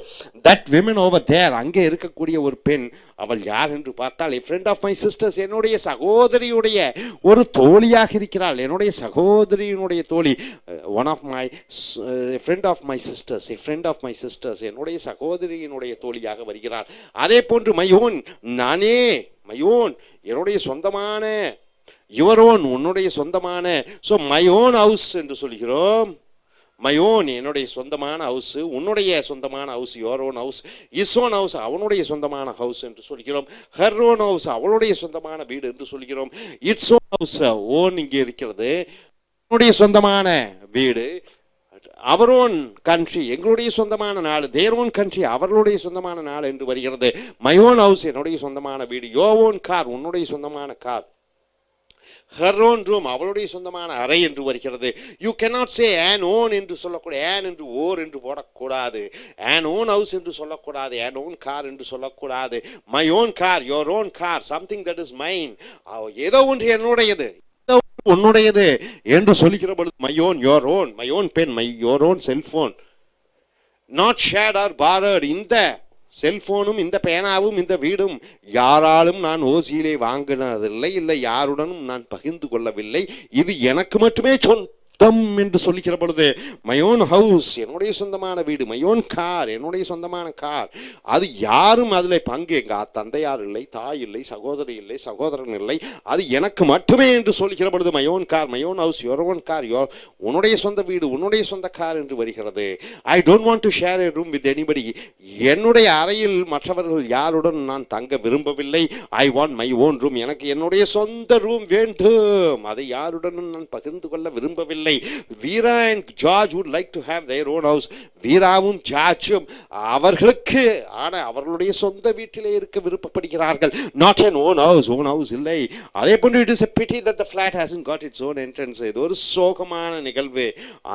தட் விமன் ஓவர் தேர் அங்கே இருக்கக்கூடிய ஒரு பெண் அவள் யார் என்று பார்த்தால் a friend of my sisters என்னுடைய சகோதரியுடைய ஒரு தோழியாக இருக்கிறாள். என்னுடைய சகோதரியினுடைய தோழி one of my friend of my sisters a friend of my sisters என்னுடைய சகோதரியினுடைய தோழியாக வருகிறாள். அதே போன்று my own நானே my own என்னுடைய சொந்தமான your own உன்னுடைய சொந்தமான so my own house என்று சொல்கிறோம். மை ஓன் என்னுடைய சொந்தமான ஹவுஸ், உன்னுடைய சொந்தமான house your own house, is own house அவனுடைய சொந்தமான ஹவுஸ் என்று சொல்கிறோம். ஹர் ஓன் ஹவுஸ் அவளுடைய சொந்தமான வீடு என்று சொல்கிறோம். இட்ஸ் ஓன் ஹவுஸ் ஓன் இங்கே இருக்கிறது என்னுடைய சொந்தமான வீடு. அவர் ஓன் கண்ட்ரி எங்களுடைய சொந்தமான நாடு, தேர் ஓன் கண்ட்ரி அவர்களுடைய சொந்தமான நாடு என்று வருகிறது. மை ஓன் ஹவுஸ் என்னுடைய சொந்தமான வீடு, யோர் ஓன் கார் உன்னுடைய சொந்தமான கார், her own room அவளுடைய சொந்தமான அறை என்று வருகிறது. You cannot say an own என்று சொல்லக்கூடாது, an என்று ஓர் என்று போடக்கூடாது, an own house என்று சொல்லக்கூடாது, an own car என்று சொல்லக்கூடாது. my own car your own car something that is mine ஏதோ ஒன்று என்னுடையது உன்னுடையது என்று சொல்லிக்கிற பொழுது my own your own my own pen my your own cell phone not shared or borrowed இந்த செல்போனும் இந்த பேனாவும் இந்த வீடும் யாராலும் நான் ஓசியிலே வாங்கினதில்லை, இல்லை யாருடனும் நான் பகிர்ந்து கொள்ளவில்லை, இது எனக்கு மட்டுமே சொந்தம் என்று சொல்லிக்கிற பொழுது மை ஓன் ஹவுஸ் என்னுடைய சொந்தமான வீடு, மை ஓன் கார் என்னுடைய சொந்தமான கார், அது யாரும் அதில் பங்கு எங்கள் தந்தையார் இல்லை, தாய் இல்லை, சகோதரி இல்லை, சகோதரன் இல்லை, அது எனக்கு மட்டுமே என்று சொல்லிக்கிற பொழுது my own car my own house your own car உன்னுடைய சொந்த வீடு உன்னுடைய சொந்த கார் என்று வருகிறது. I don't want to share a room with anybody என்னுடைய அறையில் மற்றவர்கள் யாருடன் நான் தங்க விரும்பவில்லை. I want my own room எனக்கு என்னுடைய சொந்த ரூம் வேண்டும், அதை யாருடனும் நான் பகிர்ந்து கொள்ள விரும்பவில்லை. Veera and George would like to have their own house. வீராவும் ஜார்ஜும் அவர்களுக்கு ஆனால் அவர்களுடைய சொந்த வீட்டிலே இருக்க விருப்பப்படுகிறார்கள். not an own house இல்லை. அதே போன்று it is a pity that the flat hasn't got its own entrance. இது ஒரு சோகமான நிகழ்வு.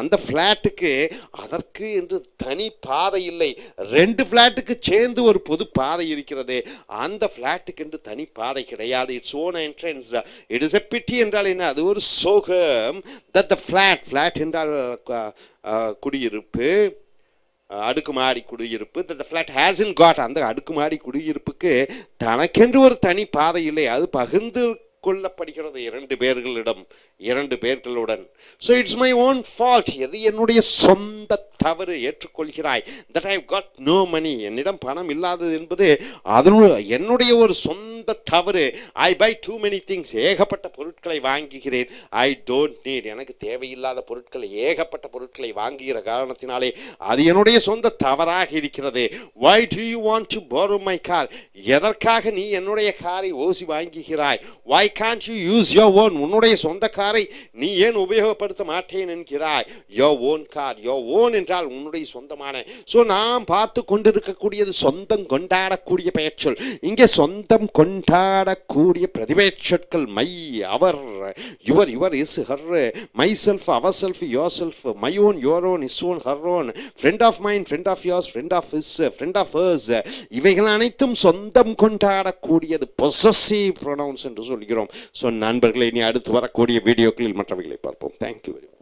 அந்த ஃபிளாட்டுக்கு அதற்கு என்று தனி பாதை இல்லை, ரெண்டு ஃபிளாட்டுக்கு சேர்ந்து ஒரு பொது பாதை இருக்கிறது, அந்த ஃபிளாட்டுக்கு என்று தனி பாதை கிடையாது. Its own entrance. It is a pity என்றால் என்ன, அது ஒரு சோகம். தட் த ஃபிளாட் என்றால் குடியிருப்பு, அடுக்குமாடி குடியிருப்பு. the flat hasn't got அந்த அடுக்குமாடி குடியிருப்புக்கு தனக்கென்று ஒரு தனி பாதை இல்லை, அது பகிர்ந்து கொள்ளப்படுகிறது இரண்டு பேர்களுடன். So it's my own fault எது என்னுடைய சொந்த தவறு ஏற்றுக்கொள்கிறாய். That I got no money என்னிடம் பணம் இல்லாதது என்பது என்னுடைய ஒரு சொந்த தவறு. I buy too many things ஏகப்பட்ட பொருட்களை வாங்குகிறேன். ஐ டோன்ட் நீட் எனக்கு தேவையில்லாத பொருட்களை ஏகப்பட்ட பொருட்களை வாங்குகிற காரணத்தினாலே அது என்னுடைய சொந்த தவறாக இருக்கிறது. why do you want to borrow my car எதற்காக நீ என்னுடைய காரை ஓசி வாங்குகிறாய்? why can't you use your own உன்னுடைய சொந்த காரை நீ ஏன் உபயோகப்படுத்த மாட்டேன் என்கிறாய்? your own car your own என்றால் உன்னுடைய சொந்தமான. ஸோ நாம் பார்த்து கொண்டிருக்கக்கூடியது சொந்தம் கொண்டாடக்கூடிய பெயர்ச்சொல். இங்கே சொந்தம் கொண்டாடக்கூடிய பிரதிபெயர் சொற்கள் my, our, your, your, his, her, myself, our self, yourself, my own, your own, his own, her own, friend of mine, friend of yours, friend of his, friend of hers, இவைகள் அனைத்தும் சொந்தம் கொண்டாடக்கூடியது possessive pronounce என்று சொல்கிறோம். So நண்பர்களே, இனி அடுத்து வரக்கூடிய வீடியோக்களில் மற்றவைகளை பார்ப்போம். Thank you very much.